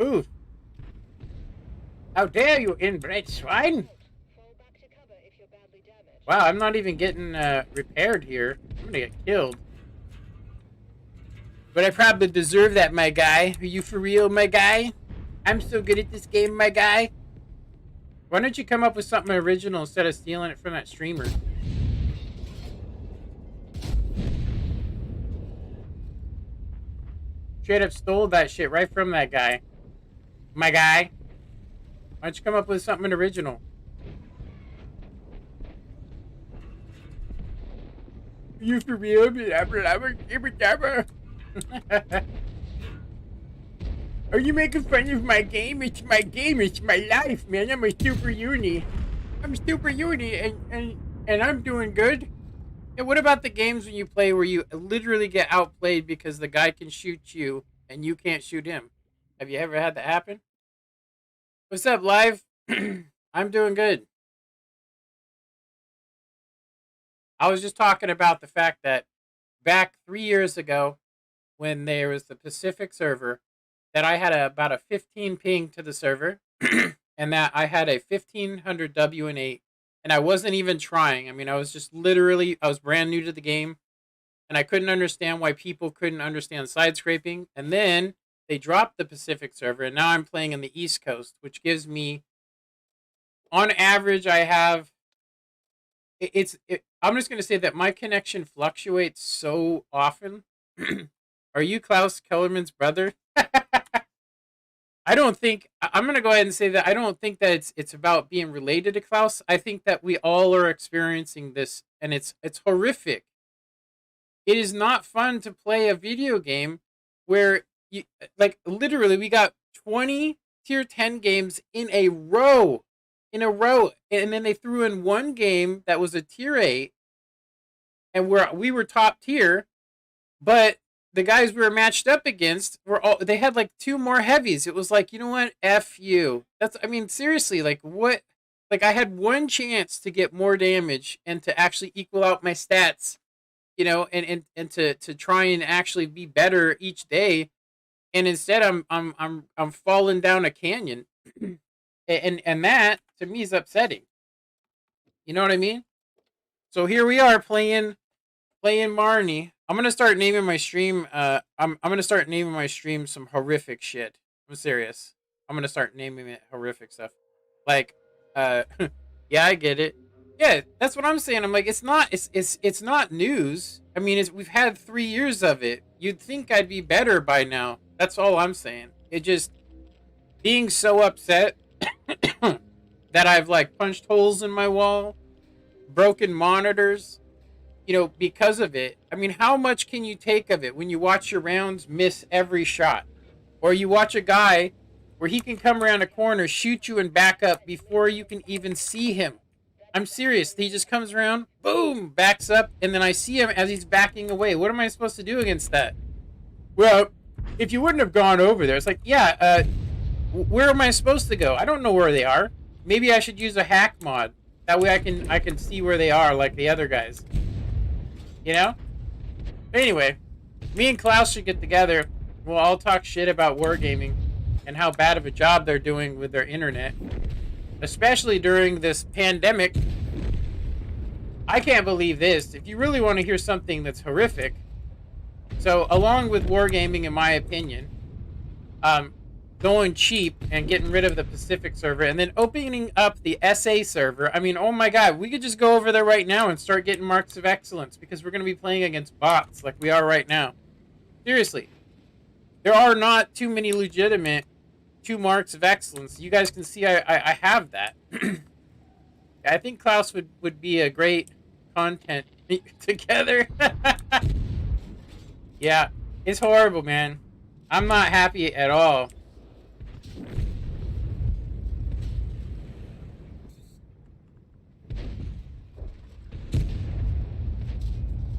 Ooh. How dare you, inbred swine! Wow, I'm not even getting repaired here. I'm gonna get killed. But I probably deserve that, my guy. Are you for real, my guy? I'm so good at this game, my guy. Why don't you come up with something original instead of stealing it from that streamer? Straight up stole that shit right from that guy. My guy. Why don't you come up with something original? Are you for real? Are you making fun of my game? It's my game. It's my life, man. I'm a super uni. I'm super uni, and I'm doing good. And what about the games when you play where you literally get outplayed because the guy can shoot you and you can't shoot him? Have you ever had that happen? What's up, live? I'm doing good. I was just talking about the fact that back 3 years ago, when there was the Pacific server, that I had about a 15 ping to the server, and that I had a 1500 WN8, and I wasn't even trying. I mean, I was just literally, I was brand new to the game, and I couldn't understand why people couldn't understand side scraping. And then they dropped the Pacific server, and now I'm playing in the East Coast, which gives me, on average, I have, I'm just going to say that my connection fluctuates so often. Are you Klaus Kellerman's brother? I don't think... I'm going to go ahead and say that I don't think that it's about being related to Klaus. I think that we all are experiencing this, and it's horrific. It is not fun to play a video game where, you, like, literally, we got 20 tier 10 games in a row. And then they threw in one game that was a tier 8, and we were top tier, but the guys we were matched up against they had like 2 more heavies. It was like, you know what? F you. I mean, seriously, like, what? Like, I had one chance to get more damage and to actually equal out my stats, and to try and actually be better each day. And instead I'm falling down a canyon. and that to me is upsetting. You know what I mean? So here we are playing Marnie. I'm gonna start naming my stream. I'm gonna start naming my stream some horrific shit. I'm serious. I'm gonna start naming it horrific stuff, like Yeah, I get it. Yeah, that's what I'm saying. I'm like, it's not news. I mean, we've had 3 years of it. You'd think I'd be better by now. That's all I'm saying. It just being so upset that I've like punched holes in my wall, broken monitors, because of it. I mean, how much can you take of it when you watch your rounds miss every shot? Or you watch a guy where he can come around a corner, shoot you, and back up before you can even see him. I'm serious. He just comes around, boom, backs up, and then I see him as he's backing away. What am I supposed to do against that? Well, if you wouldn't have gone over there, it's like, yeah, where am I supposed to go? I don't know where they are. Maybe I should use a hack mod. That way I can see where they are like the other guys. You know? But anyway, me and Klaus should get together. We'll all talk shit about wargaming and how bad of a job they're doing with their internet, especially during this pandemic. I can't believe this. If you really want to hear something that's horrific, so along with wargaming, in my opinion, going cheap and getting rid of the Pacific server and then opening up the SA server. I mean, oh my god, we could just go over there right now and start getting marks of excellence because we're going to be playing against bots like we are right now. Seriously, there are not too many legitimate 2 marks of excellence. You guys can see I have that. I think Klaus would be a great content together. Yeah, it's horrible, man. I'm not happy at all.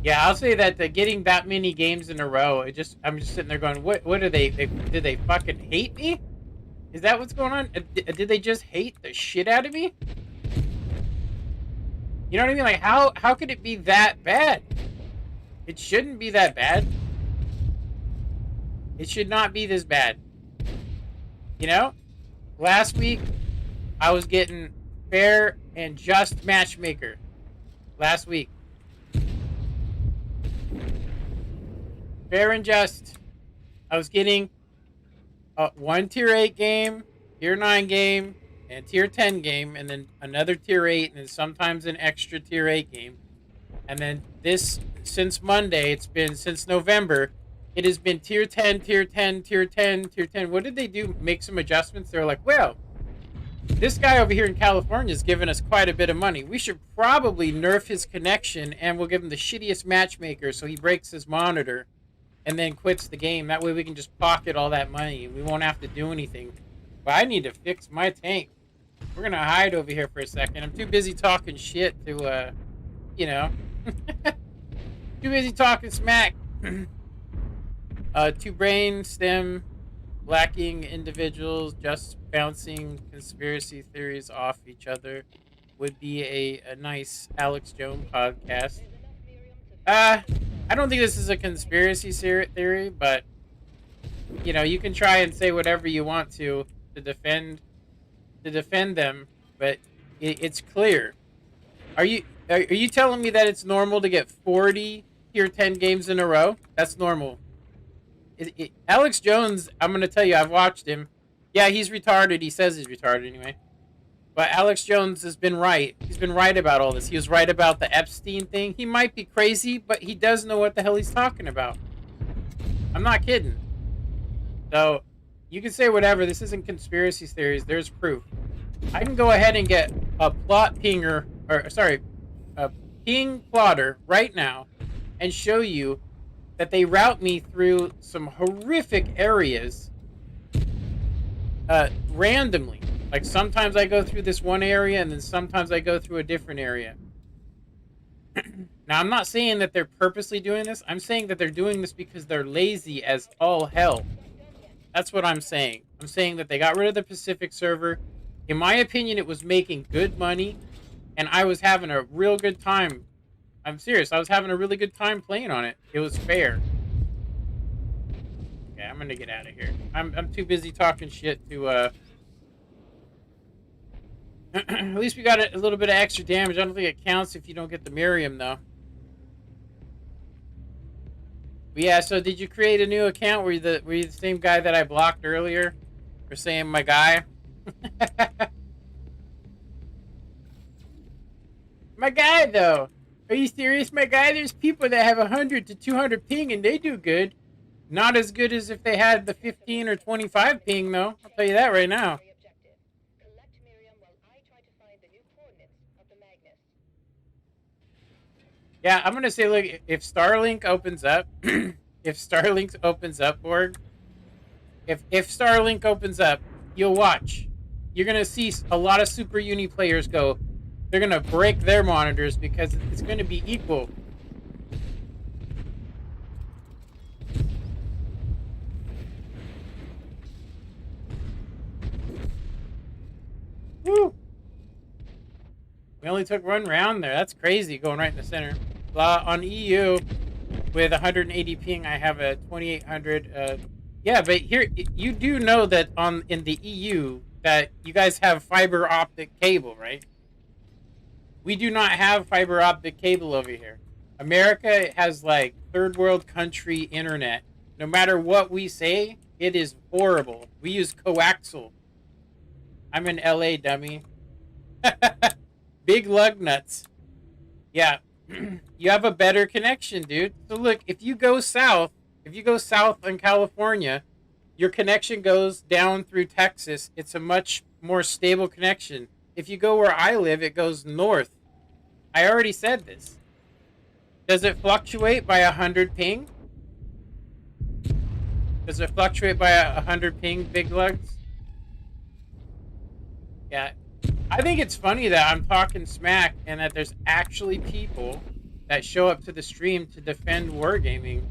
Yeah, I'll say that getting that many games in a row, I'm just sitting there going, what are they did they fucking hate me? Is that what's going on? Did they just hate the shit out of me? You know what I mean? Like, how could it be that bad? It shouldn't be that bad. It should not be this bad. You know? Last week, I was getting fair and just matchmaker. Last week. Fair and just. I was getting one tier 8 game, tier 9 game, and tier 10 game, and then another tier 8, and then sometimes an extra tier 8 game. And then since Monday, it's been since November, it has been tier 10, tier 10, tier 10, tier 10. What did they do? Make some adjustments? They're like, well, this guy over here in California is giving us quite a bit of money. We should probably nerf his connection, and we'll give him the shittiest matchmaker so he breaks his monitor and then quits the game. That way we can just pocket all that money. We won't have to do anything. But I need to fix my tank. We're going to hide over here for a second. I'm too busy talking shit to, you know. Too busy talking smack. 2 brain stem lacking individuals just bouncing conspiracy theories off each other would be a nice Alex Jones podcast. I don't think this is a conspiracy theory, but you can try and say whatever you want to defend them, but it's clear. Are you telling me that it's normal to get 40 tier 10 games in a row? That's normal. Alex Jones, I'm going to tell you, I've watched him. Yeah, he's retarded. He says he's retarded anyway. But Alex Jones has been right. He's been right about all this. He was right about the Epstein thing. He might be crazy, but he does know what the hell he's talking about. I'm not kidding. So, you can say whatever. This isn't conspiracy theories. There's proof. I can go ahead and get a a ping plotter right now and show you that they route me through some horrific areas randomly. Like, sometimes I go through this one area, and then sometimes I go through a different area. Now, I'm not saying that they're purposely doing this. I'm saying that they're doing this because they're lazy as all hell. That's what I'm saying. I'm saying that they got rid of the Pacific server. In my opinion, it was making good money, and I was having a real good time. I'm serious. I was having a really good time playing on it. It was fair. Okay, I'm gonna get out of here. I'm too busy talking shit to at least we got a little bit of extra damage. I don't think it counts if you don't get the Miriam, though. But yeah, so did you create a new account? Were you the same guy that I blocked earlier? For saying my guy? My guy, though. Are you serious, my guy? There's people that have 100 to 200 ping and they do good. Not as good as if they had the 15 or 25 ping, though. I'll tell you that right now. Yeah, I'm gonna say, look, if Starlink opens up, if Starlink opens up, Borg, if Starlink opens up, you'll watch. You're gonna see a lot of Super Uni players go. They're gonna break their monitors because it's gonna be equal. Woo! We only took one round there. That's crazy, going right in the center. On EU, with 180 ping, I have a 2800. Yeah, but here you do know that in the EU that you guys have fiber optic cable, right? We do not have fiber optic cable over here. America has like third world country internet. No matter what we say, it is horrible. We use coaxial. I'm in LA, dummy. Big lug nuts. Yeah. You have a better connection, dude. So look, if you go south in California, your connection goes down through Texas. It's a much more stable connection. If you go where I live, it goes north. I already said this. Does it fluctuate by 100 ping? Does it fluctuate by 100 ping, big lugs? Yeah. I think it's funny that I'm talking smack and that there's actually people that show up to the stream to defend wargaming.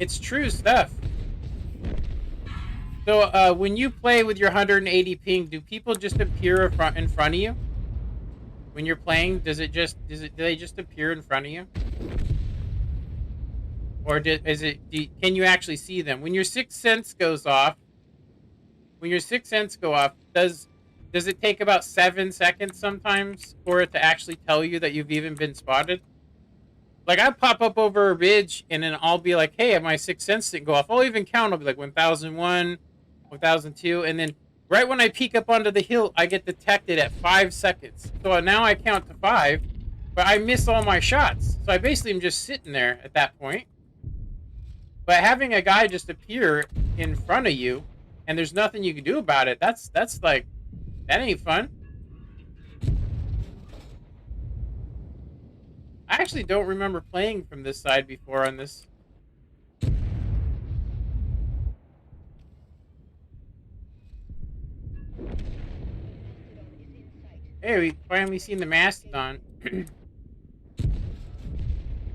It's true stuff. So when you play with your 180 ping, do people just appear in front of you? When you're playing, do they just appear in front of you? Or can you actually see them? When your sixth sense goes off, does it take about 7 seconds sometimes for it to actually tell you that you've even been spotted? Like, I pop up over a ridge and then I'll be like, hey, my sixth sense didn't go off. I'll even count. I'll be like 1001, 1002, and then right when I peek up onto the hill, I get detected at 5 seconds. So now I count to 5, but I miss all my shots. So I basically am just sitting there at that point. But having a guy just appear in front of you and there's nothing you can do about it, that's like, that ain't fun. I actually don't remember playing from this side before on this. Hey, we finally seen the Mastodon.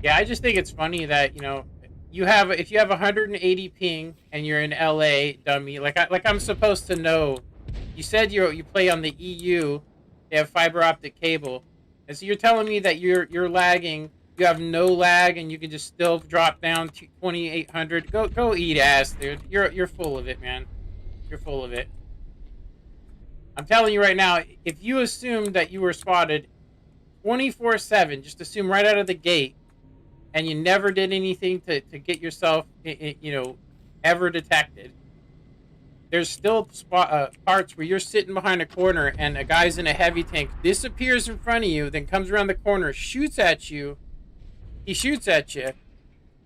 Yeah, I just think it's funny that, if you have 180 ping and you're in LA, dummy, like I'm supposed to know. You said you play on the EU. They have fiber optic cable, and so you're telling me that you're lagging. You have no lag, and you can just still drop down to 2800. Go eat ass, dude. You're full of it, man. You're full of it. I'm telling you right now. If you assume that you were spotted 24/7, just assume right out of the gate, and you never did anything to get yourself, ever detected. There's still parts where you're sitting behind a corner and a guy's in a heavy tank disappears in front of you, then comes around the corner, shoots at you. He shoots at you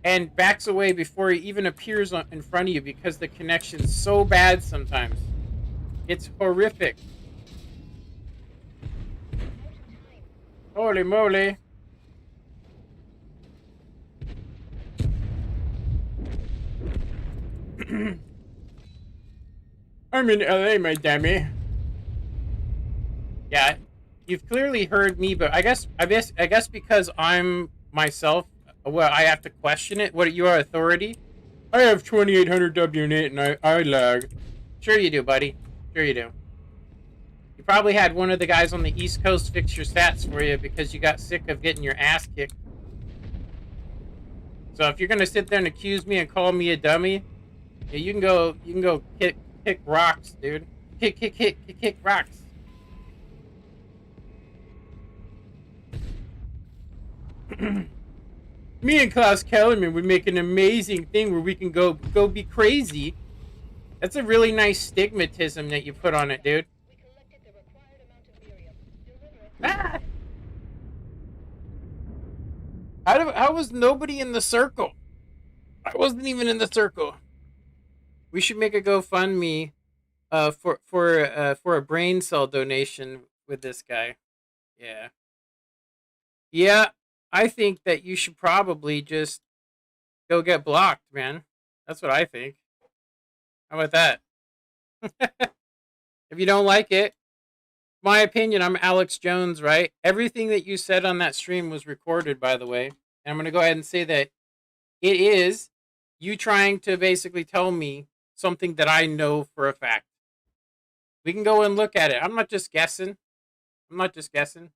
and backs away before he even appears in front of you because the connection's so bad sometimes. It's horrific. Holy moly. I'm in LA, my dummy. Yeah, you've clearly heard me, but I guess because I'm myself, well, I have to question it. What, you are authority? I have 2800 WNet and I lag. Sure you do, buddy. Sure you do. You probably had one of the guys on the East Coast fix your stats for you because you got sick of getting your ass kicked. So if you're gonna sit there and accuse me and call me a dummy, yeah, you can go kick rocks, dude. Kick rocks. Me and Klaus Kellerman would make an amazing thing where we can go be crazy. That's a really nice stigmatism that you put on it, dude. Ah! How was nobody in the circle? I wasn't even in the circle. We should make a GoFundMe for a brain cell donation with this guy. Yeah. Yeah, I think that you should probably just go get blocked, man. That's what I think. How about that? If you don't like it, my opinion, I'm Alex Jones, right? Everything that you said on that stream was recorded, by the way. And I'm going to go ahead and say that it is you trying to basically tell me something that I know for a fact. We can go and look at it. I'm not just guessing. I'm not just guessing.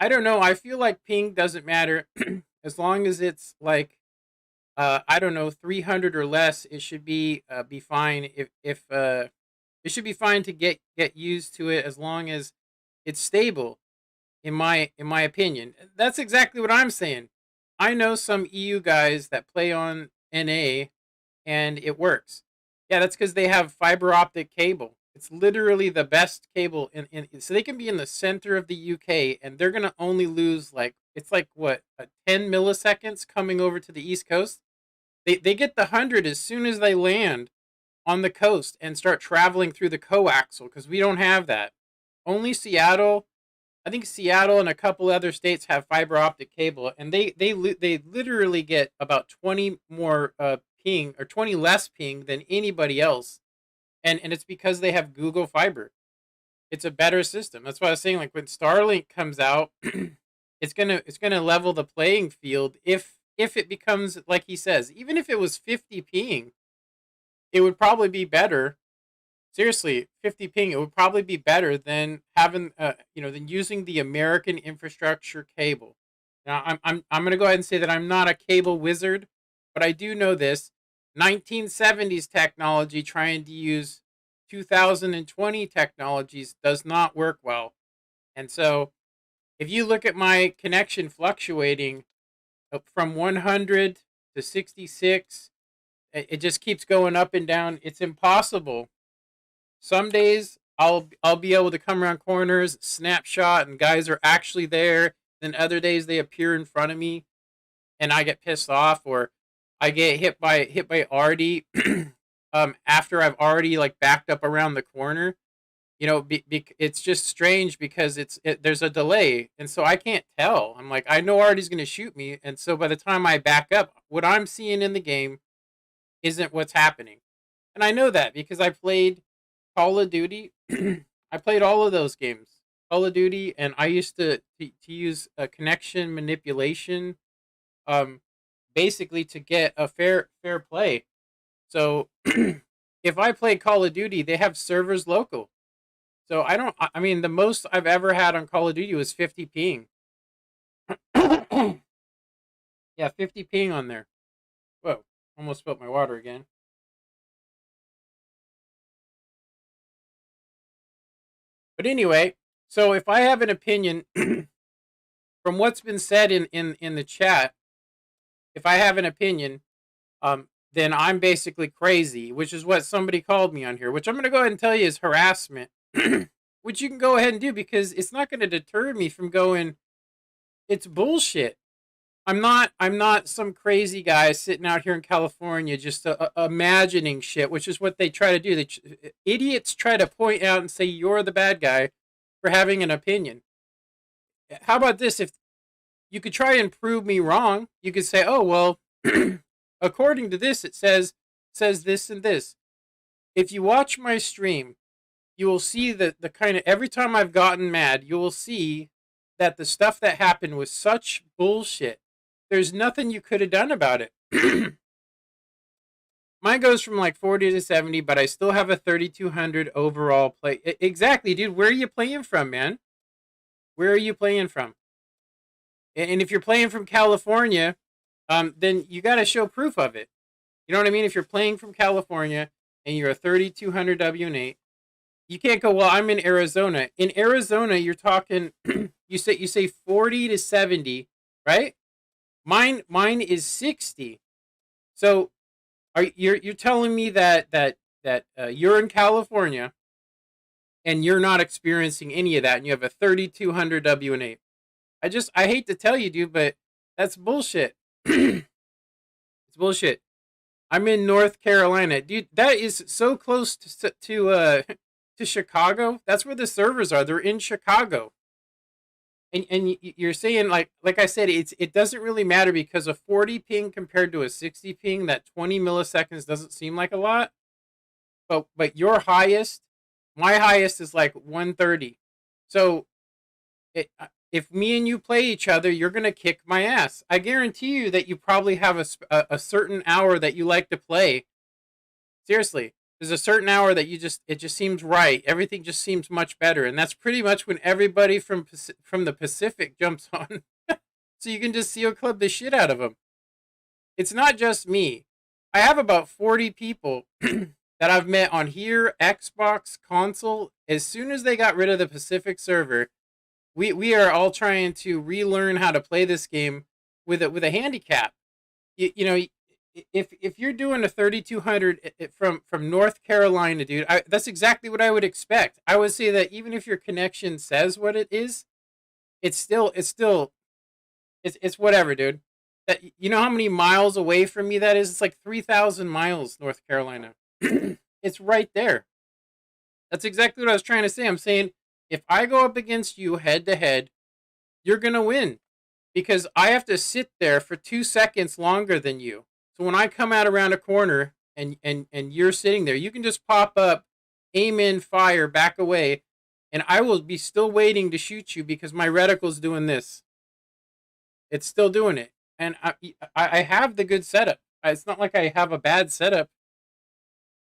I don't know. I feel like ping doesn't matter as long as it's like I don't know 300 or less. It should be fine. If it should be fine to get used to it as long as it's stable. In my opinion, that's exactly what I'm saying. I know some EU guys that play on NA and it works. Yeah, that's because they have fiber optic cable. It's literally the best cable so they can be in the center of the UK and they're gonna only lose like it's like what 10 milliseconds coming over to the East Coast. They get the 100 as soon as they land on the coast and start traveling through the coaxial because we don't have that. Only Seattle, I think Seattle and a couple other states have fiber optic cable, and they literally get about 20 more ping or 20 less ping than anybody else, and it's because they have Google Fiber. It's a better system. That's why I was saying like when Starlink comes out, it's gonna level the playing field if it becomes like he says, even if it was 50 ping, it would probably be better. Seriously, 50 ping, it would probably be better than having than using the American infrastructure cable. Now I'm going to go ahead and say that I'm not a cable wizard, but I do know this 1970s technology trying to use 2020 technologies does not work well. And so, if you look at my connection fluctuating from 100 to 66, it just keeps going up and down. It's impossible. Some days I'll be able to come around corners, snapshot, and guys are actually there. Then other days they appear in front of me, and I get pissed off, or I get hit by Artie after I've already like backed up around the corner. It's just strange because there's a delay, and so I can't tell. I'm like I know Artie's gonna shoot me, and so by the time I back up, what I'm seeing in the game isn't what's happening, and I know that because I played Call of Duty. I played all of those games, Call of Duty, and I used to use a connection manipulation, um, basically to get a fair play. So if I play Call of Duty, they have servers local. So I don't. I mean, the most I've ever had on Call of Duty was 50 ping. Yeah, 50 ping on there. Whoa, almost spilled my water again. But anyway, so if I have an opinion from what's been said in the chat, if I have an opinion, then I'm basically crazy, which is what somebody called me on here, which I'm going to go ahead and tell you is harassment, which you can go ahead and do because it's not going to deter me from going, it's bullshit. I'm not some crazy guy sitting out here in California just imagining shit, which is what they try to do. Idiots try to point out and say you're the bad guy for having an opinion. How about this? If you could try and prove me wrong, you could say, "Oh well, according to this, it says this and this." If you watch my stream, you will see that the kind of every time I've gotten mad, you will see that the stuff that happened was such bullshit. There's nothing you could have done about it. Mine goes from like 40 to 70, but I still have a 3200 overall play. Exactly, dude. Where are you playing from, man? Where are you playing from? And if you're playing from California, then you got to show proof of it. You know what I mean? If you're playing from California and you're a 3200 WN8, you can't go, well, I'm in Arizona. In Arizona, you're talking, you say 40 to 70, right? Mine is 60. So you're telling me that you're in California and you're not experiencing any of that, and you have a 3200 WN8. I hate to tell you, dude, but that's bullshit. It's bullshit. I'm in North Carolina, dude. That is so close to Chicago. That's where the servers are. They're in Chicago. And you're saying like I said, it doesn't really matter because a 40 ping compared to a 60 ping, that 20 milliseconds doesn't seem like a lot. But your highest, my highest is like 130. So if me and you play each other, you're gonna kick my ass. I guarantee you that you probably have a certain hour that you like to play. Seriously, there's a certain hour that it just seems right. Everything just seems much better, and that's pretty much when everybody from the Pacific jumps on. So you can just seal club the shit out of them. It's not just me. I have about 40 people that I've met on here, Xbox, console. As soon as they got rid of the Pacific server, we are all trying to relearn how to play this game with a handicap. You know, if you're doing a 3200 from North Carolina, dude, that's exactly what I would expect. I would say that even if your connection says what it is, it's whatever, dude. That, you know how many miles away from me that is? It's like 3,000 miles, North Carolina. It's right there. That's exactly what I was trying to say. I'm saying if I go up against you head to head, you're gonna win because I have to sit there for 2 seconds longer than you. So when I come out around a corner and you're sitting there, you can just pop up, aim in, fire, back away, and I will be still waiting to shoot you because my reticle's doing this. It's still doing it, and I have the good setup. It's not like I have a bad setup.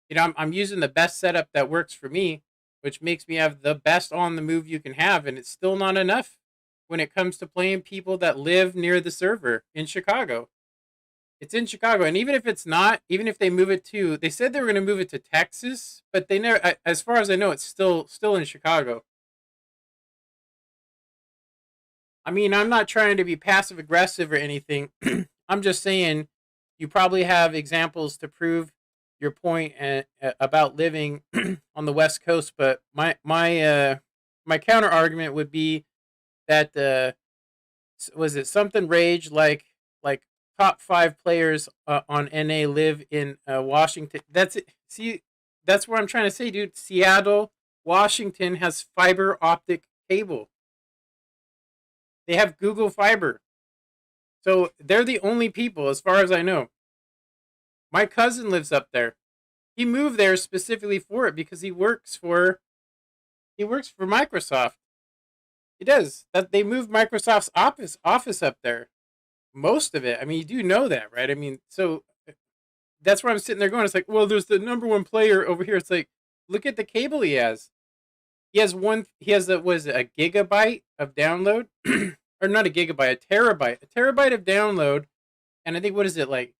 You know, I'm using the best setup that works for me, which makes me have the best on the move you can have, and it's still not enough when it comes to playing people that live near the server in Chicago. It's in Chicago, and even if it's not, even if they move it to, they said they were going to move it to Texas, but they never. As far as I know, it's still in Chicago. I mean, I'm not trying to be passive aggressive or anything. I'm just saying you probably have examples to prove your point about living on the West Coast, but my counter argument would be that was it something rage like top 5 players on NA live in Washington. That's it. See, that's what I'm trying to say, dude. Seattle, Washington has fiber optic cable. They have Google Fiber. So they're the only people, as far as I know. My cousin lives up there. He moved there specifically for it because he works for Microsoft. He does. That they moved Microsoft's office up there. Most of it. I mean, you do know that, right? I mean, so that's where I'm sitting there going. It's like, well, there's the number one player over here. It's like, look at the cable he has. He has one. He has a gigabyte of download, or not a gigabyte, a terabyte of download, and I think what is it like?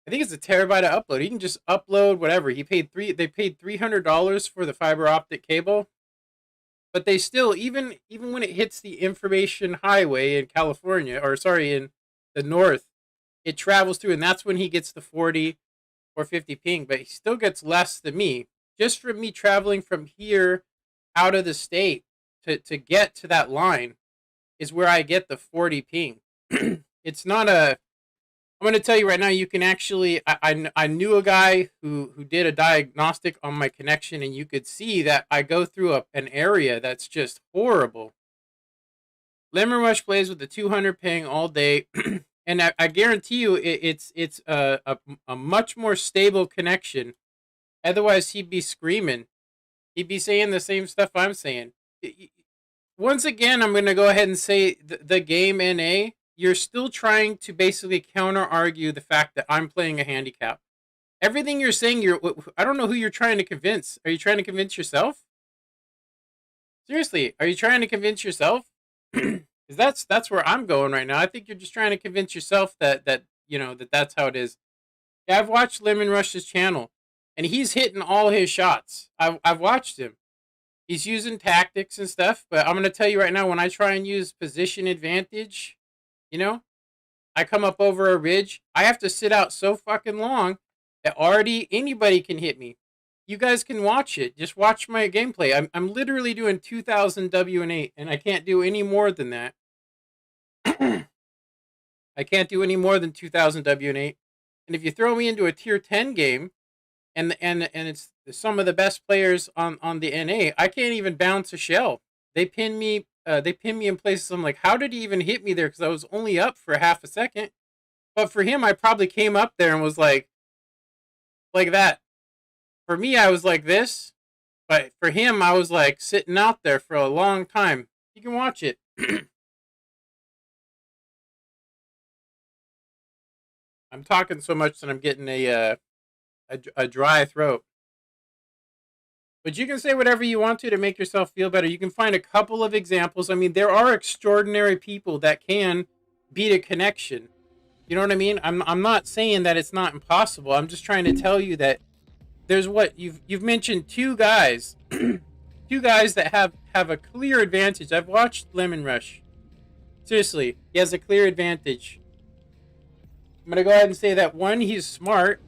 I think it's a terabyte of upload. He can just upload whatever. They paid $300 for the fiber optic cable, but they still even when it hits the information highway in California, or sorry, in the north, it travels through, and that's when he gets the 40 or 50 ping. But he still gets less than me, just from me traveling from here out of the state to get to that line is where I get the 40 ping. It's not a. I'm going to tell you right now. You can actually. I knew a guy who did a diagnostic on my connection, and you could see that I go through an area that's just horrible. Lemon Rush plays with the 200 ping all day, and I guarantee you it's a much more stable connection. Otherwise, he'd be screaming. He'd be saying the same stuff I'm saying. Once again, I'm going to go ahead and say the game NA, you're still trying to basically counter argue the fact that I'm playing a handicap. Everything you're saying, I don't know who you're trying to convince. Are you trying to convince yourself? Seriously, are you trying to convince yourself? Because that's where I'm going right now. I think you're just trying to convince yourself that you know that's how it is. Yeah, I've watched Lemon Rush's channel, and he's hitting all his shots. I've watched him. He's using tactics and stuff, but I'm gonna tell you right now, when I try and use position advantage, you know, I come up over a ridge. I have to sit out so fucking long that already anybody can hit me. You guys can watch it. Just watch my gameplay. I'm literally doing 2,000 W and 8, and I can't do any more than that. I can't do any more than 2,000 WN8. And if you throw me into a tier 10 game, and it's some of the best players on the NA, I can't even bounce a shell. They pin me. They pin me in places. I'm like, how did he even hit me there? Because I was only up for half a second. But for him, I probably came up there and was like that. For me, I was like this. But for him, I was like sitting out there for a long time. You can watch it. I'm talking so much that I'm getting a dry throat. But you can say whatever you want to make yourself feel better. You can find a couple of examples. I mean, there are extraordinary people that can beat a connection. You know what I mean? I'm not saying that it's not impossible. I'm just trying to tell you that there's what you've mentioned two guys, two guys that have a clear advantage. I've watched Lemon Rush. Seriously, he has a clear advantage. I'm gonna go ahead and say that one, he's smart.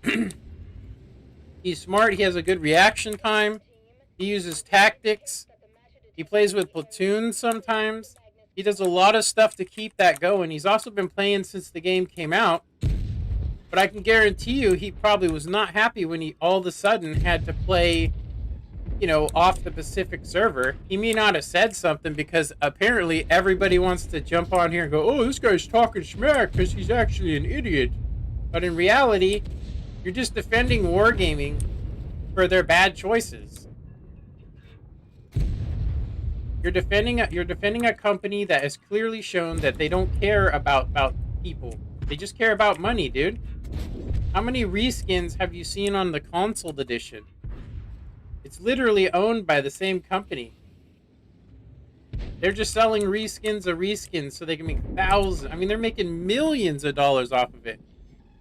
He's smart. He has a good reaction time. He uses tactics. He plays with platoons sometimes. He does a lot of stuff to keep that going. He's also been playing since the game came out. But I can guarantee you he probably was not happy when he all of a sudden had to play, you know, off the Pacific server. He may not have said something because apparently everybody wants to jump on here and go, oh, this guy's talking smack because he's actually an idiot. But in reality, you're just defending Wargaming for their bad choices. You're defending a company that has clearly shown that they don't care about people. They just care about money, dude. How many reskins have you seen on the console edition? It's literally owned by the same company. They're just selling reskins of reskins so they can make thousands. I mean, they're making millions of dollars off of it.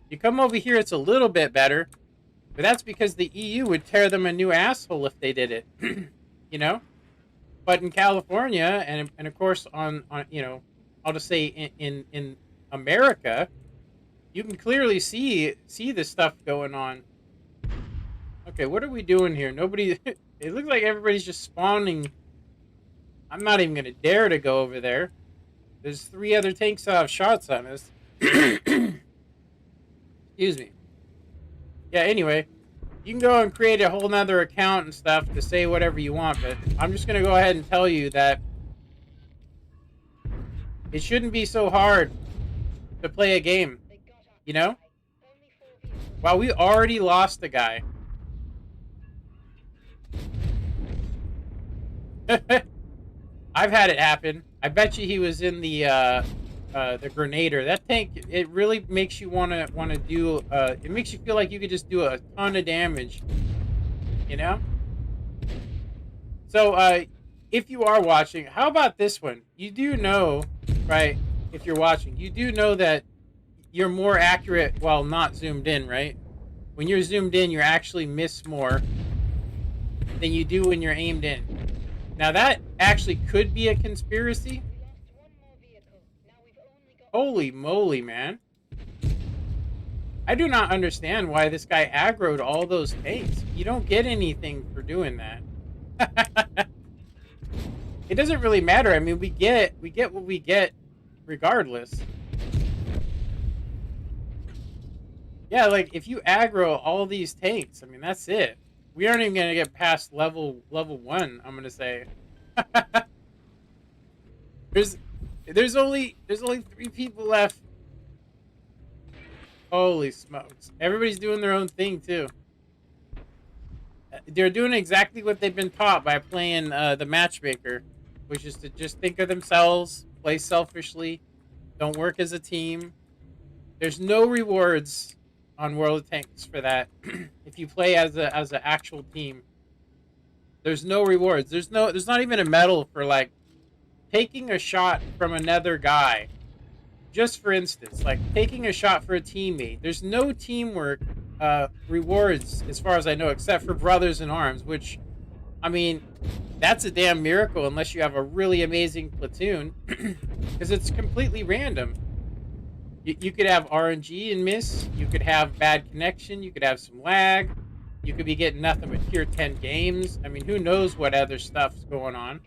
You come over here, it's a little bit better. But that's because the EU would tear them a new asshole if they did it. You know? But in California, and of course on you know, I'll just say in America, you can clearly see this stuff going on. Okay, what are we doing here? Nobody. It looks like everybody's just spawning. I'm not even gonna dare to go over there. There's 3 other tanks that have shots on us. Excuse me. Yeah. Anyway. You can go and create a whole nother account and stuff to say whatever you want, but I'm just going to go ahead and tell you that it shouldn't be so hard to play a game, you know? Wow, we already lost the guy. I've had it happen. I bet you he was in the Grenader. That tank, it really makes you want to do. It makes you feel like you could just do a ton of damage. You know. So, if you are watching, how about this one? You do know, right? If you're watching, you do know that you're more accurate while not zoomed in, right? When you're zoomed in, you actually miss more than you do when you're aimed in. Now that actually could be a conspiracy. Holy moly, man. I do not understand why this guy aggroed all those tanks. You don't get anything for doing that. It doesn't really matter. I mean, we get what we get regardless. Yeah, like if you aggro all these tanks, I mean, that's it. We aren't even going to get past level 1, I'm going to say. There's only 3 people left. Holy smokes. Everybody's doing their own thing, too. They're doing exactly what they've been taught by playing the matchmaker, which is to just think of themselves, play selfishly, don't work as a team. There's no rewards on World of Tanks for that. If you play as an actual team, there's no rewards. There's not even a medal for like taking a shot from another guy. Just for instance, like taking a shot for a teammate. There's no teamwork rewards as far as I know, except for Brothers in Arms, which, I mean, that's a damn miracle unless you have a really amazing platoon, because it's completely random. You could have RNG and miss. You could have bad connection. You could have some lag. You could be getting nothing but tier 10 games. I mean, who knows what other stuff's going on.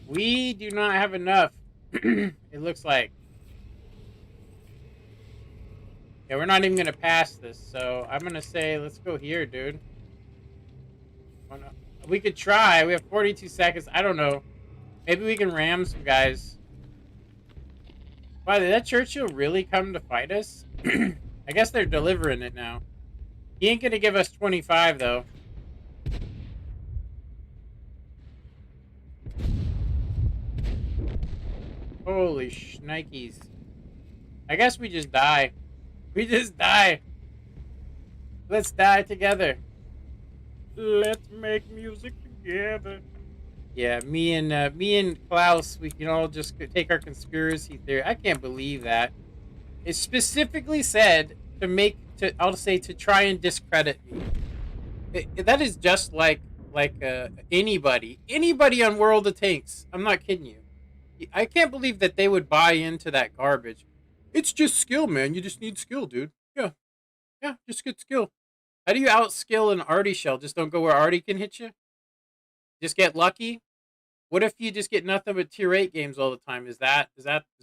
We do not have enough. It looks like. Yeah, we're not even gonna pass this, so I'm gonna say let's go here, dude. We could try. We have 42 seconds. I don't know. Maybe we can ram some guys. Wow, did that Churchill really come to fight us? I guess they're delivering it now. He ain't gonna give us 25 though. Holy shnikes. I guess we just die. We just die. Let's die together. Let's make music together. Yeah, me and Klaus, we can all just take our conspiracy theory. I can't believe that. It specifically said I'll say to try and discredit me. That is just like anybody on World of Tanks. I'm not kidding you. I can't believe that they would buy into that garbage. It's just skill, man. You just need skill, dude. Yeah, yeah, just get skill. How do you outskill an arty shell? Just don't go where arty can hit you. Just get lucky. What if you just get nothing but tier 8 games all the time? Is that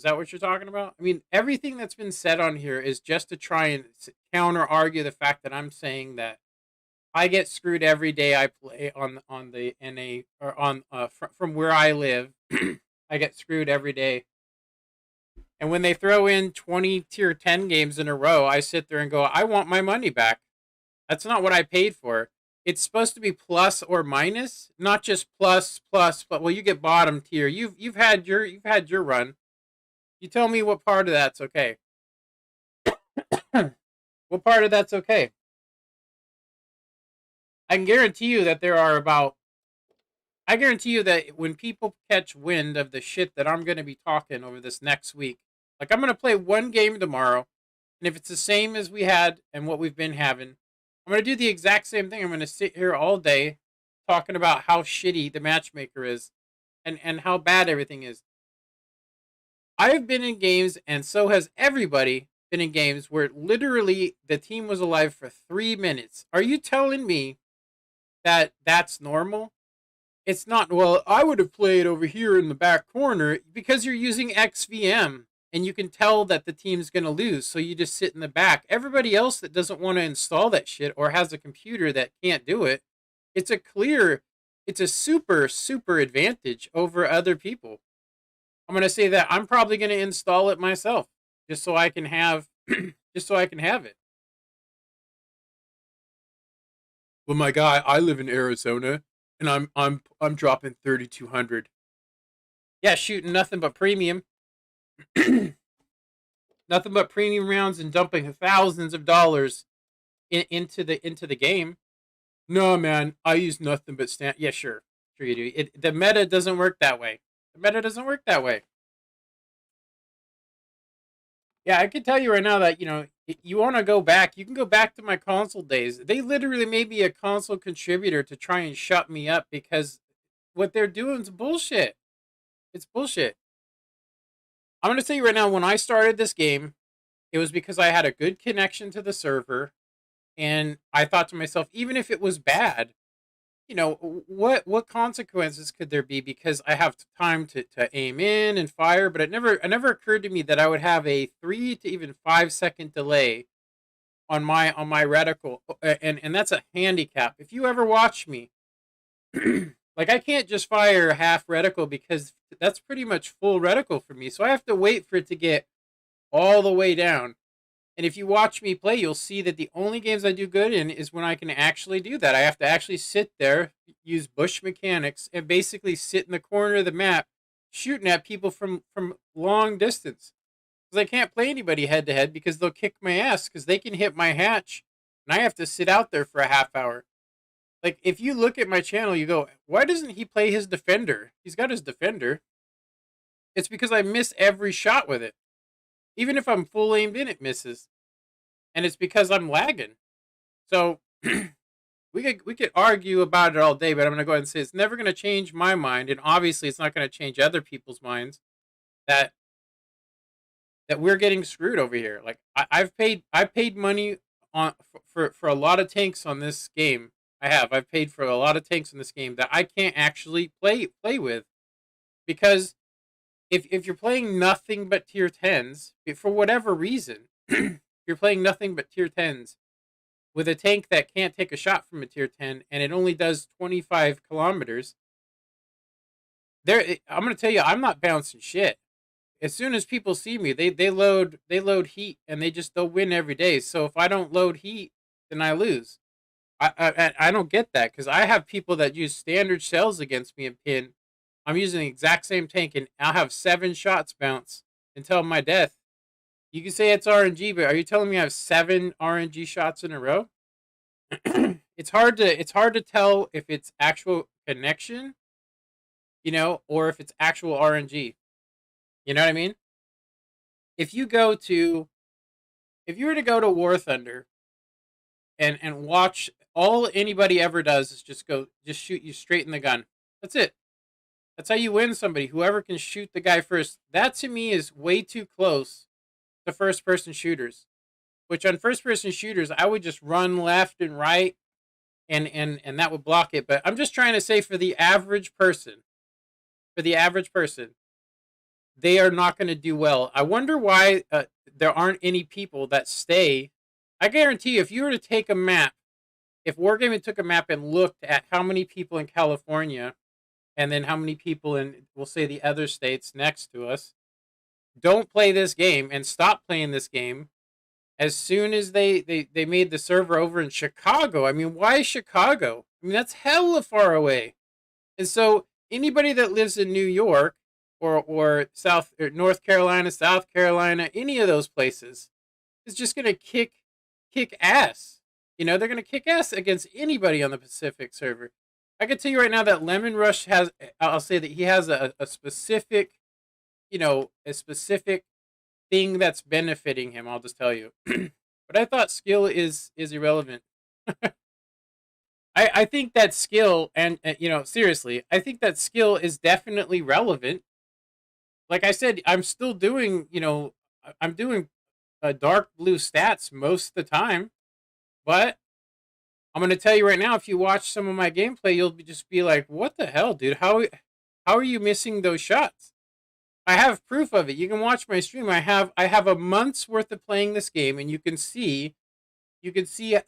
what you're talking about? I mean, everything that's been said on here is just to try and counter argue the fact that I'm saying that I get screwed every day I play on the NA or on from where I live. I get screwed every day. And when they throw in 20 tier 10 games in a row, I sit there and go, "I want my money back." That's not what I paid for. It's supposed to be plus or minus, not just plus plus. But well, you get bottom tier. You've had your run. You tell me what part of that's okay. What part of that's okay? I can guarantee you that there are about. I guarantee you that when people catch wind of the shit that I'm going to be talking over this next week, like I'm going to play one game tomorrow, and if it's the same as we had and what we've been having, I'm going to do the exact same thing. I'm going to sit here all day talking about how shitty the matchmaker is and how bad everything is. I've been in games, and so has everybody been in games where literally the team was alive for 3 minutes. Are you telling me that that's normal? It's not. Well, I would have played over here in the back corner because you're using XVM and you can tell that the team's going to lose. So you just sit in the back. Everybody else that doesn't want to install that shit or has a computer that can't do it, it's a super, super advantage over other people. I'm going to say that I'm probably going to install it myself just so I can have, just so I can have it. Well, my guy, I live in Arizona and I'm dropping 3,200. Yeah, shooting nothing but premium. Nothing but premium rounds and dumping thousands of dollars into the game. No, man, I use nothing but stand. Yeah, sure you do. The meta doesn't work that way. The meta doesn't work that way. Yeah, I can tell you right now that you want to go back. You can go back to my console days. They literally made me a console contributor to try and shut me up because what they're doing is bullshit. It's bullshit. I'm going to tell you right now, when I started this game, it was because I had a good connection to the server. And I thought to myself, even if it was bad, what consequences could there be? Because I have time to aim in and fire, but it never occurred to me that I would have a 3 to even 5 second delay on my reticle, and that's a handicap. If you ever watch me, like I can't just fire half reticle because that's pretty much full reticle for me. So I have to wait for it to get all the way down. And if you watch me play, you'll see that the only games I do good in is when I can actually do that. I have to actually sit there, use bush mechanics, and basically sit in the corner of the map shooting at people from long distance. Because I can't play anybody head to head because they'll kick my ass because they can hit my hatch and I have to sit out there for a half hour. Like, if you look at my channel, you go, why doesn't he play his defender? He's got his defender. It's because I miss every shot with it. Even if I'm full aimed in, it misses. And it's because I'm lagging. So we could argue about it all day, but I'm gonna go ahead and say it's never gonna change my mind, and obviously it's not gonna change other people's minds that we're getting screwed over here. Like I've paid money on for a lot of tanks on this game. I've paid for a lot of tanks in this game that I can't actually play with. because if you're playing nothing but tier 10s, for whatever reason, you're playing nothing but tier 10s with a tank that can't take a shot from a tier 10 and it only does 25 kilometers, I'm going to tell you, I'm not bouncing shit. As soon as people see me, they load heat and they'll win every day. So if I don't load heat, then I lose. I don't get that because I have people that use standard shells against me and pin. I'm using the exact same tank and I'll have 7 shots bounce until my death. You can say it's RNG, but are you telling me I have 7 RNG shots in a row? It's hard to tell if it's actual connection, or if it's actual RNG. You know what I mean? If you were to go to War Thunder and watch, all anybody ever does is just shoot you straight in the gun. That's it. That's how you win somebody. Whoever can shoot the guy first. That to me is way too close to first person shooters. Which on first person shooters, I would just run left and right and that would block it. But I'm just trying to say for the average person, they are not going to do well. I wonder why there aren't any people that stay. I guarantee you, if you were to take a map, if Wargaming took a map and looked at how many people in California and then how many people in, we'll say, the other states next to us don't play this game and stop playing this game as soon as they made the server over in Chicago. I mean, why Chicago? I mean, that's hella far away. And so anybody that lives in New York or North Carolina, South Carolina, any of those places is just going to kick ass. They're going to kick ass against anybody on the Pacific server. I can tell you right now that Lemon Rush I'll say that he has a specific, a specific thing that's benefiting him. I'll just tell you. But I thought skill is irrelevant. I think that skill, and seriously, I think that skill is definitely relevant. Like I said, I'm still doing, I'm doing dark blue stats most of the time. But I'm going to tell you right now, if you watch some of my gameplay, you'll just be like, what the hell, dude? How are you missing those shots? I have proof of it. You can watch my stream. I have a month's worth of playing this game, and you can see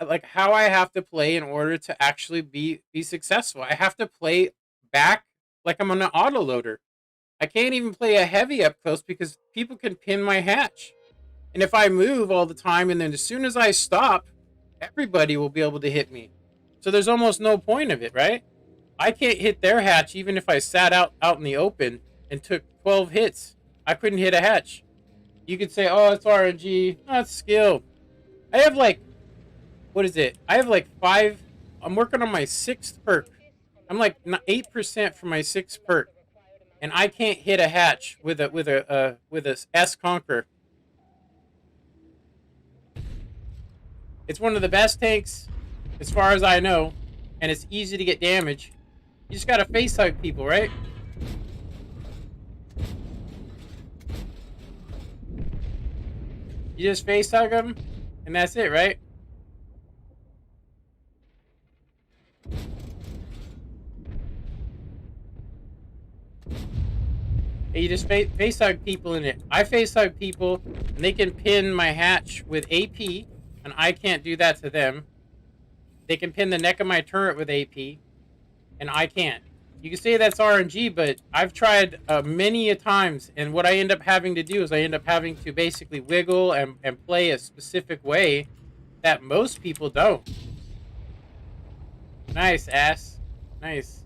like how I have to play in order to actually be successful. I have to play back like I'm on an autoloader. I can't even play a heavy up close because people can pin my hatch. And if I move all the time and then as soon as I stop, everybody will be able to hit me. So there's almost no point of it, right? I can't hit their hatch even if I sat out in the open and took 12 hits. I couldn't hit a hatch. You could say, oh, it's RNG. No, it's skill. I have like, what is it? I have like 5. I'm working on my 6th perk. I'm like 8% for my 6th perk. And I can't hit a hatch with a S Conqueror. It's one of the best tanks, as far as I know, and it's easy to get damage. You just gotta face hug people, right? You just face hug them, and that's it, right? And you just face hug people in it. I face hug people, and they can pin my hatch with AP, and I can't do that to them. They can pin the neck of my turret with AP, and I can't. You can say that's RNG, but I've tried many a times, and what I end up having to do is I end up having to basically wiggle and play a specific way that most people don't. Nice, ass. Nice.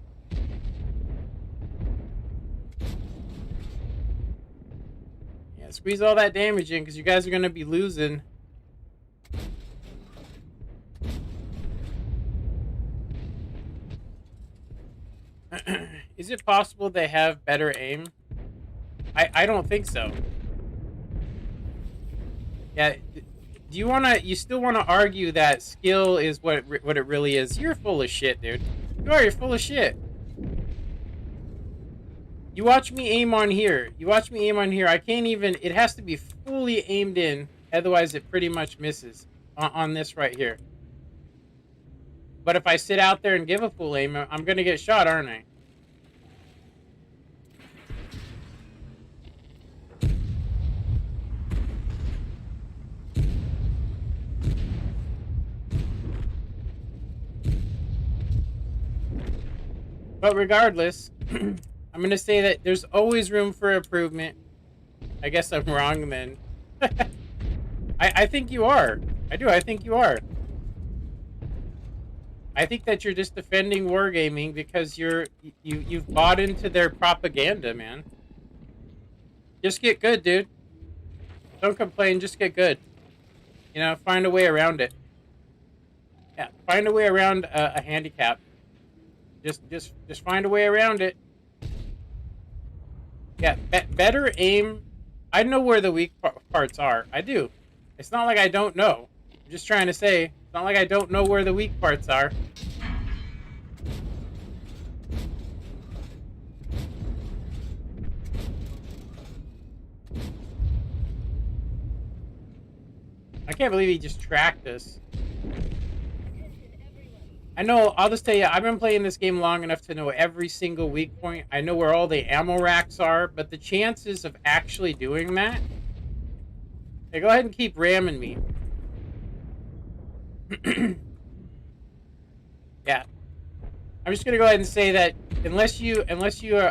Yeah, squeeze all that damage in, because you guys are going to be losing. Is it possible they have better aim? I don't think so. Yeah, do you still wanna argue that skill is what it really is? You're full of shit, dude. You're full of shit. You watch me aim on here. I can't even, it has to be fully aimed in, otherwise it pretty much misses on this right here. But if I sit out there and give a full aim, I'm gonna get shot, aren't I? But regardless, I'm gonna say that there's always room for improvement. I guess I'm wrong then. I think you are. I do. I think you are. I think that you're just defending wargaming because you've bought into their propaganda, man. Just get good, dude. Don't complain. Just get good. You know, find a way around it. Yeah, find a way around a handicap. Just find a way around it. Yeah, better aim. I know where the weak parts are. I do. It's not like I don't know. I'm just trying to say, it's not like I don't know where the weak parts are. I can't believe he just tracked us. I know, I'll just tell you, I've been playing this game long enough to know every single weak point. I know where all the ammo racks are, but the chances of actually doing that... Hey, go ahead and keep ramming me. Yeah. I'm just gonna go ahead and say that unless you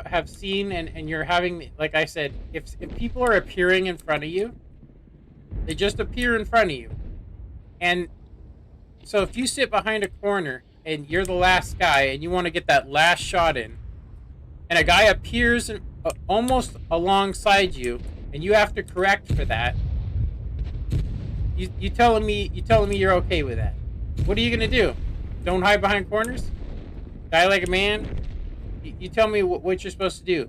have seen and you're having, like I said, if people are appearing in front of you, they just appear in front of you. And so if you sit behind a corner and you're the last guy and you want to get that last shot in, and a guy appears almost alongside you, and you have to correct for that, you telling me you're okay with that? What are you gonna do? Don't hide behind corners? Die like a man? You tell me what you're supposed to do.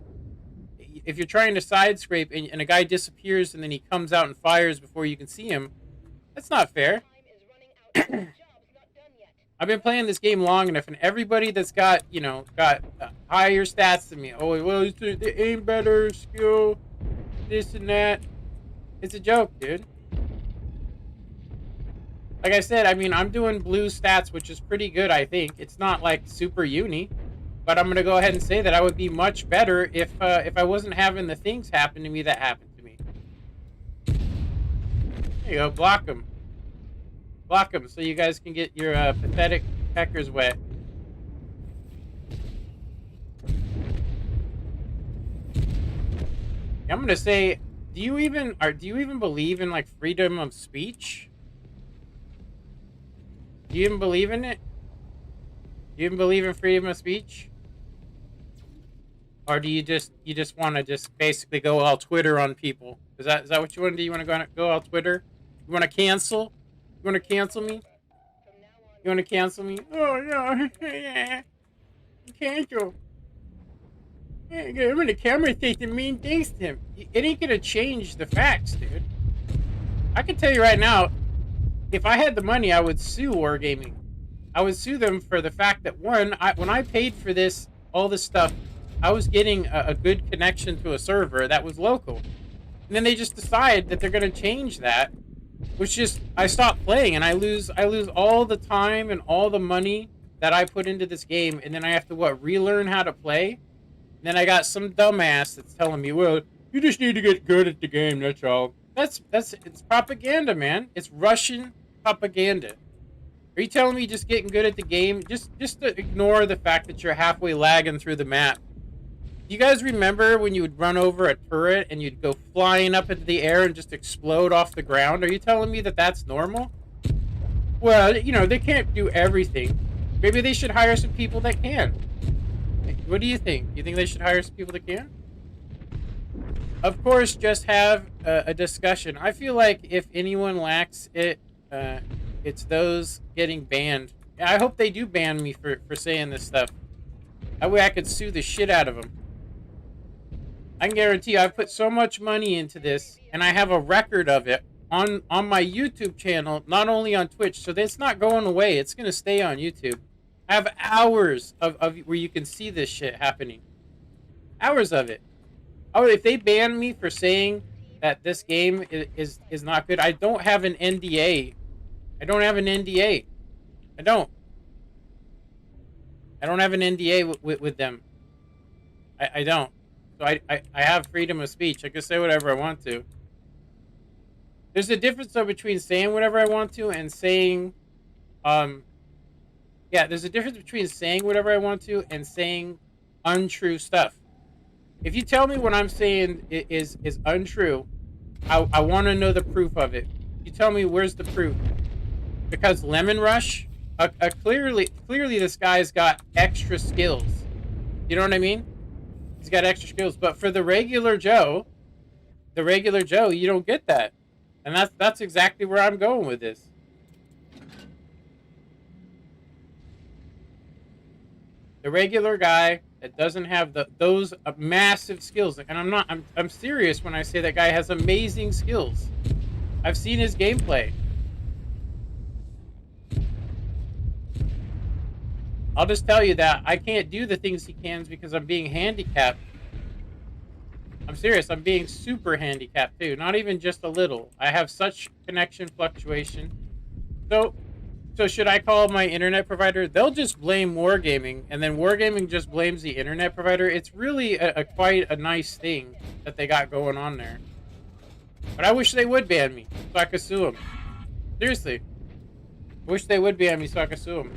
If you're trying to side scrape and a guy disappears and then he comes out and fires before you can see him, that's not fair. I've been playing this game long enough, and everybody that's got, you know, higher stats than me, oh, well, they aim better, skill, this and that. It's a joke, dude. Like I said, I mean, I'm doing blue stats, which is pretty good, I think. It's not, like, super uni, but I'm going to go ahead and say that I would be much better if I wasn't having the things happen to me that happened to me. There you go, block them. Block them so you guys can get your pathetic peckers wet. I'm going to say, do you even believe in, like, freedom of speech? Do you even believe in it? Do you even believe in freedom of speech? Or do you just want to just basically go all Twitter on people? Is that what you want to do? You want to go all Twitter? You want to cancel? You want to cancel me? You want to cancel me? Oh no, yeah, cancel. Yeah, I'm in the camera saying mean things to him. It ain't gonna change the facts, dude. I can tell you right now, if I had the money, I would sue Wargaming. I would sue them for the fact that, one, when I paid for this, all this stuff, I was getting a good connection to a server that was local. And then they just decide that they're going to change that, which just, I stop playing and I lose all the time and all the money that I put into this game, and then I have to, relearn how to play? And then I got some dumbass that's telling me, well, you just need to get good at the game, that's all. It's propaganda, man. It's Russian propaganda. Are you telling me just getting good at the game? Just to ignore the fact that you're halfway lagging through the map. Do you guys remember when you would run over a turret and you'd go flying up into the air and just explode off the ground? Are you telling me that that's normal? Well, you know, they can't do everything. Maybe they should hire some people that can. What do you think? Do you think they should hire some people that can? Of course, just have a discussion. I feel like if anyone lacks it, it's those getting banned. I hope they do ban me for saying this stuff. That way I could sue the shit out of them. I can guarantee you, I've put so much money into this, and I have a record of it on my YouTube channel, not only on Twitch, so it's not going away. It's going to stay on YouTube. I have hours of where you can see this shit happening. Hours of it. Oh, if they ban me for saying that this game is not good, I don't have an NDA. I don't have an NDA. I don't have an NDA with them. I don't. So I have freedom of speech. I can say whatever I want to. There's a difference though between saying whatever I want to and saying, yeah, there's a difference between saying whatever I want to and saying untrue stuff. If you tell me what I'm saying is untrue, I want to know the proof of it. You tell me where's the proof? Because Lemon Rush, clearly this guy's got extra skills. You know what I mean? He's got extra skills. But for the regular Joe, you don't get that. And that's exactly where I'm going with this. The regular guy that doesn't have those massive skills, and I'm serious when I say that guy has amazing skills. I've seen his gameplay. I'll just tell you that I can't do the things he can because I'm being handicapped. I'm serious. I'm being super handicapped too. Not even just a little. I have such connection fluctuation. So, should I call my internet provider? They'll just blame Wargaming, and then Wargaming just blames the internet provider. It's really quite a nice thing that they got going on there. But I wish they would ban me so I could sue them. Seriously. I wish they would ban me so I could sue them.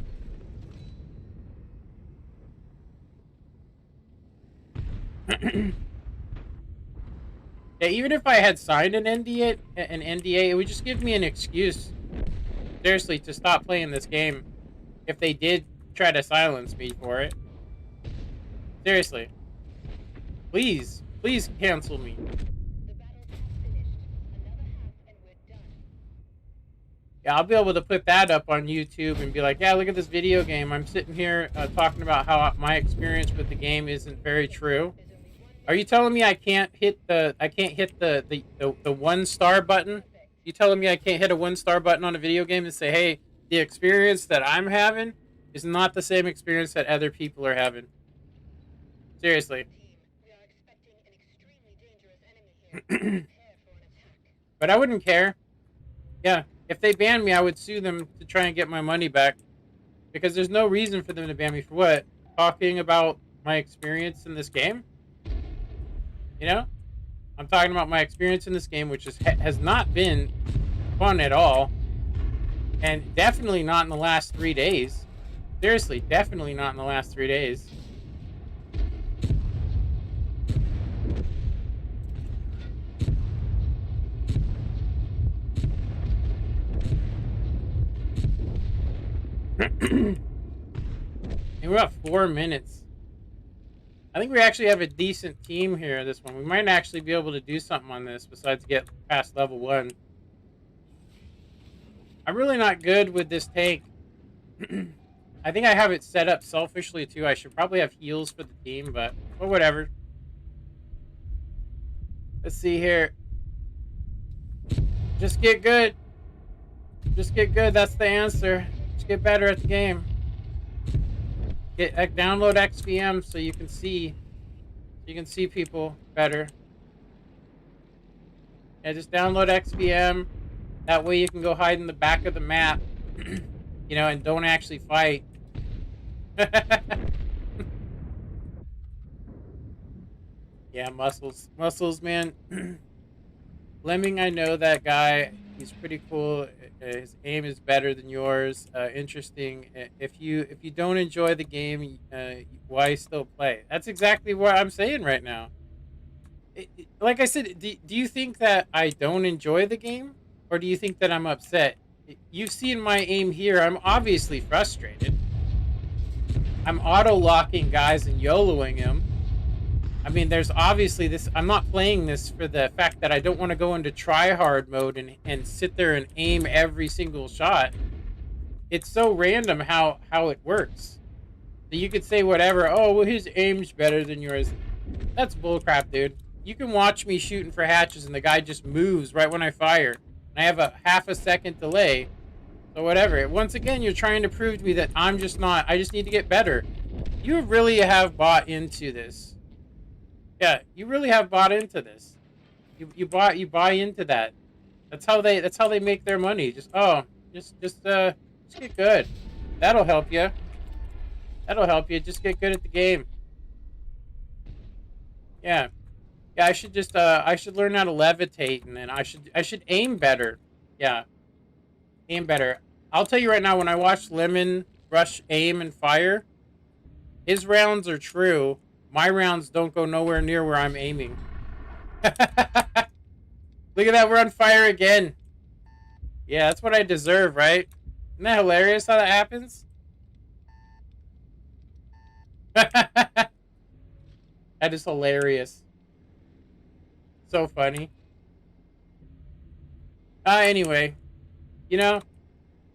Yeah, even if I had signed an NDA, it would just give me an excuse, seriously, to stop playing this game if they did try to silence me for it. Seriously. Please cancel me. Yeah, I'll be able to put that up on YouTube and be like, yeah, look at this video game. I'm sitting here talking about how my experience with the game isn't very true. Are you telling me I can't hit the 1-star button? You telling me I can't hit a 1-star button on a video game and say, hey, the experience that I'm having is not the same experience that other people are having? Seriously. But I wouldn't care. Yeah, if they banned me, I would sue them to try and get my money back. Because there's no reason for them to ban me for what? Talking about my experience in this game? You know? I'm talking about my experience in this game, which has not been fun at all. And definitely not in the last 3 days. Seriously, definitely not in the last 3 days. And we're at 4 minutes. I think we actually have a decent team here, this one. We might actually be able to do something on this besides get past level 1. I'm really not good with this tank. I think I have it set up selfishly, too. I should probably have heals for the team, but whatever. Let's see here. Just get good. Just get good. That's the answer. Just get better at the game. Download XVM so you can see people better. Yeah, just download XVM. That way you can go hide in the back of the map, you know, and don't actually fight. Yeah, muscles, man. Lemming, I know that guy. He's pretty cool. His aim is better than yours. Interesting. If you don't enjoy the game, why still play? That's exactly what I'm saying right now. Like I said, do you think that I don't enjoy the game, or do you think that I'm upset? You've seen my aim here. I'm obviously frustrated. I'm auto-locking guys and YOLOing them. I mean, there's obviously this. I'm not playing this for the fact that I don't want to go into try-hard mode and sit there and aim every single shot. It's so random how it works. So you could say whatever. Oh, well, his aim's better than yours. That's bullcrap, dude. You can watch me shooting for hatches and the guy just moves right when I fire. And I have a half a second delay. So whatever. Once again, you're trying to prove to me that I'm just not. I just need to get better. You really have bought into this. Yeah, you really have bought into this. You buy into that. That's how they make their money. Just get good. That'll help you. That'll help you. Just get good at the game. Yeah. Yeah, I should learn how to levitate, and then I should aim better. Yeah. Aim better. I'll tell you right now, when I watch Lemon Rush aim and fire, his rounds are true. My rounds don't go nowhere near where I'm aiming. Look at that, we're on fire again. Yeah, that's what I deserve, right? Isn't that hilarious how that happens? That is hilarious. So funny. Anyway, you know,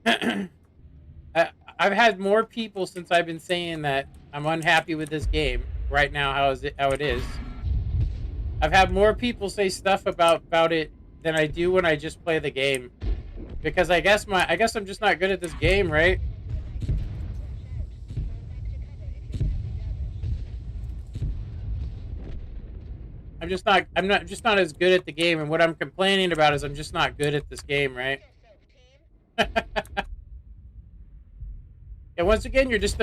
I've had more people since I've been saying that I'm unhappy with this game right now. How it is? I've had more people say stuff about it than I do when I just play the game. Because I guess I'm just not good at this game, right? I'm just not as good at the game, and what I'm complaining about is I'm just not good at this game, right? And once again, you're just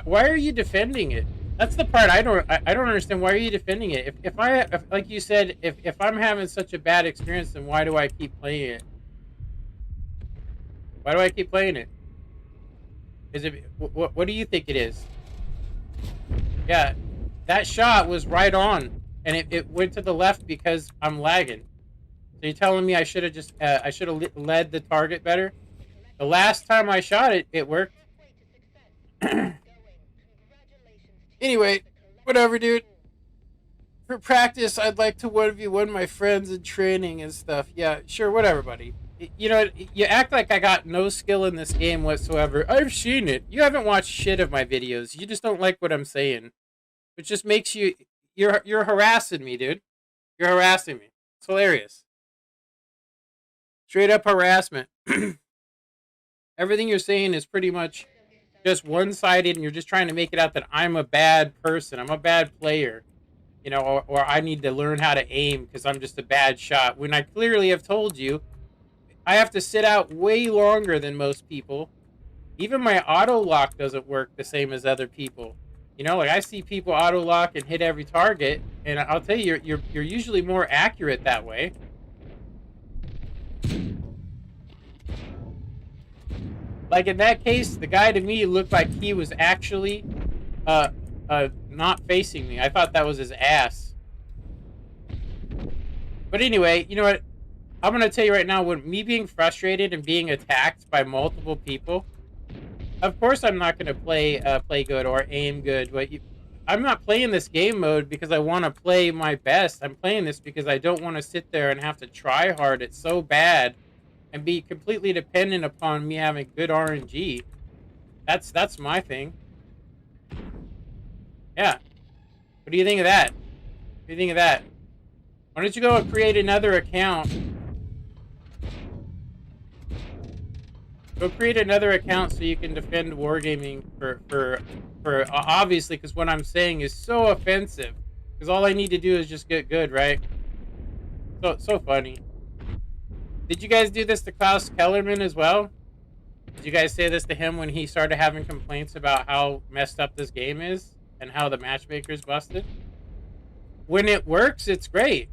why are you defending it? That's the part I don't understand. Why are you defending it? If like you said, if I'm having such a bad experience, then why do I keep playing it? Why do I keep playing it? Is it what do you think it is? Yeah, that shot was right on, and it went to the left because I'm lagging. So you're telling me I should have just I should have led the target better? The last time I shot it, it worked. Anyway, whatever, dude. For practice, I'd like to 1v1 my friends in training and stuff. Yeah, sure, whatever, buddy. You know, you act like I got no skill in this game whatsoever. I've seen it. You haven't watched shit of my videos. You just don't like what I'm saying. Which just makes you're harassing me, dude. You're harassing me. It's hilarious. Straight up harassment. Everything you're saying is pretty much just one-sided, and you're just trying to make it out that I'm a bad person. I'm a bad player. You know, or I need to learn how to aim because I'm just a bad shot. When I clearly have told you, I have to sit out way longer than most people. Even my auto lock doesn't work the same as other people. You know, like I see people auto lock and hit every target, and I'll tell you, you're usually more accurate that way. Like in that case, the guy to me looked like he was actually not facing me. I thought that was his ass. But anyway, you know what? I'm gonna tell you right now, with me being frustrated and being attacked by multiple people, of course I'm not gonna play good or aim good. But I'm not playing this game mode because I want to play my best. I'm playing this because I don't want to sit there and have to try hard. It's so bad, and be completely dependent upon me having good RNG. That's my thing. Yeah. What do you think of that? What do you think of that? Why don't you go and create another account? Go create another account so you can defend wargaming for obviously, because what I'm saying is so offensive. Because all I need to do is just get good, right? So funny. Did you guys do this to Klaus Kellerman as well? Did you guys say this to him when he started having complaints about how messed up this game is and how the matchmaker's busted? When it works, it's great.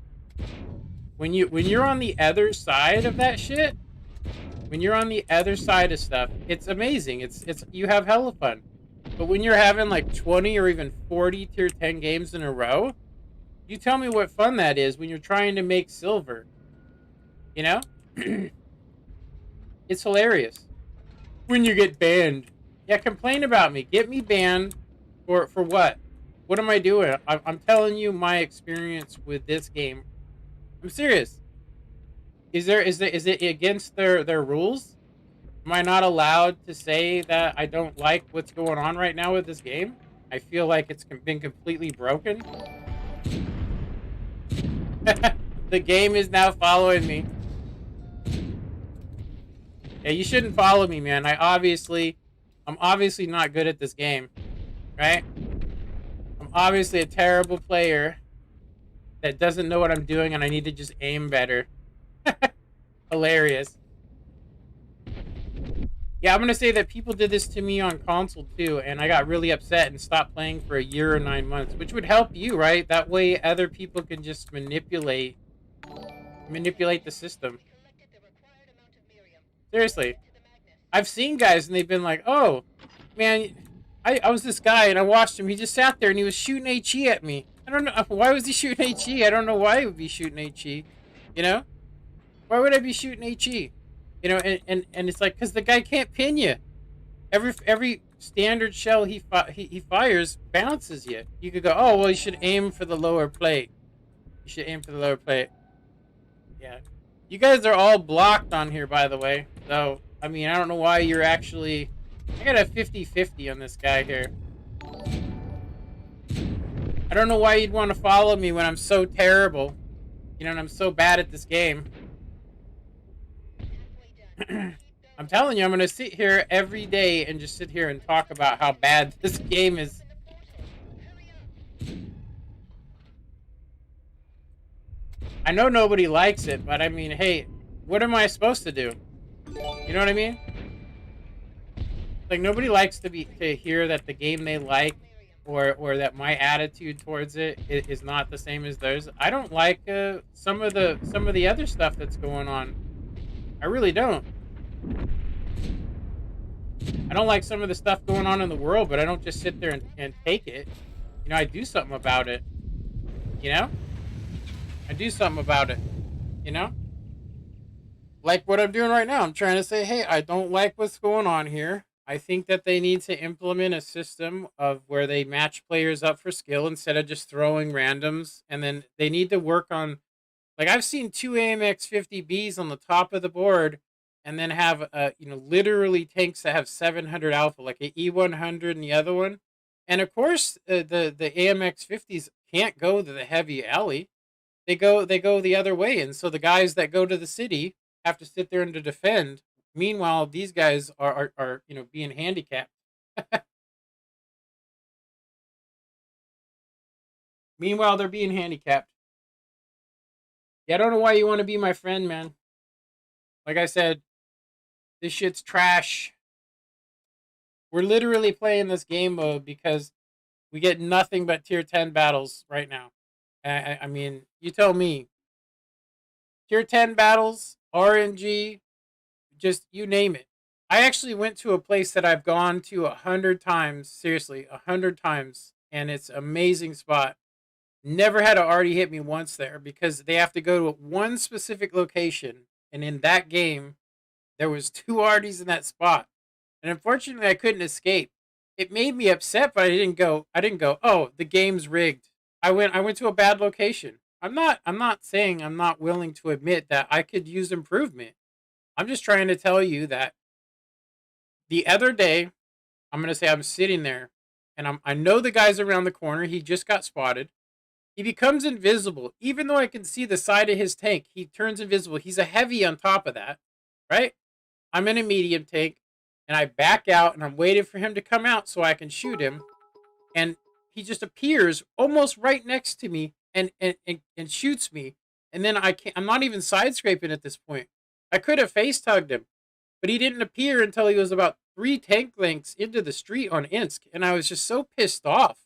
When you're on the other side of that shit, when you're on the other side of stuff, it's amazing. It's you have hella fun. But when you're having like 20 or even 40 tier 10 games in a row, you tell me what fun that is when you're trying to make silver. You know? It's hilarious. When you get banned. Yeah, complain about me. Get me banned for what? What am I doing? I'm telling you my experience with this game. I'm serious. Is it against their rules? Am I not allowed to say that I don't like what's going on right now with this game? I feel like it's been completely broken. The game is now following me. Yeah, you shouldn't follow me, man. I'm obviously not good at this game, right? I'm obviously a terrible player that doesn't know what I'm doing, and I need to just aim better. Hilarious. Yeah, I'm gonna say that people did this to me on console too, and I got really upset and stopped playing for a year or 9 months, which would help you, right? That way other people can just manipulate the system. Seriously. I've seen guys and they've been like, oh, man, I was this guy and I watched him. He just sat there and he was shooting HE at me. I don't know why was he shooting HE. I don't know why he would be shooting HE. You know, why would I be shooting HE? You know, and it's like because the guy can't pin you. Every standard shell he fires bounces you. You could go, oh well, you should aim for the lower plate. You should aim for the lower plate. Yeah, you guys are all blocked on here, by the way. So I mean, I don't know why you're actually. I got a 50-50 on this guy here. I don't know why you'd want to follow me when I'm so terrible. You know, and I'm so bad at this game. I'm telling you, I'm going to sit here every day and just sit here and talk about how bad this game is. I know nobody likes it, but I mean, hey, what am I supposed to do? You know what I mean? Like nobody likes to hear that the game they like or that my attitude towards it is not the same as theirs. I don't like some of the other stuff that's going on. I really don't. I don't like some of the stuff going on in the world, but I don't just sit there and take it. You know, I do something about it. You know? I do something about it. You know? Like what I'm doing right now. I'm trying to say, hey, I don't like what's going on here. I think that they need to implement a system of where they match players up for skill instead of just throwing randoms. And then they need to work on, like I've seen two AMX 50Bs on the top of the board, and then have literally tanks that have 700 alpha, like a E100 and the other one. And of course, the AMX 50s can't go to the heavy alley. They go the other way, and so the guys that go to the city have to sit there and to defend. Meanwhile, these guys are being handicapped. Meanwhile, they're being handicapped. Yeah, I don't know why you want to be my friend, man. Like I said, this shit's trash. We're literally playing this game mode because we get nothing but tier 10 battles right now. I mean, you tell me. Tier 10 battles, RNG, just you name it. I actually went to a place that I've gone to 100 times, seriously, 100 times, and it's an amazing spot. Never had a already hit me once there because they have to go to one specific location, and in that game, there was two Arties in that spot, and unfortunately, I couldn't escape. It made me upset, but I didn't go. I didn't go. Oh, the game's rigged. I went to a bad location. I'm not saying I'm not willing to admit that I could use improvement. I'm just trying to tell you that the other day, I'm gonna say I'm sitting there, and I know the guy's around the corner. He just got spotted. He becomes invisible, even though I can see the side of his tank. He turns invisible. He's a heavy on top of that, right? I'm in a medium tank, and I back out, and I'm waiting for him to come out so I can shoot him. And he just appears almost right next to me and shoots me. And then I'm not even side scraping at this point. I could have face tugged him, but he didn't appear until he was about 3 tank lengths into the street on Insk, and I was just so pissed off.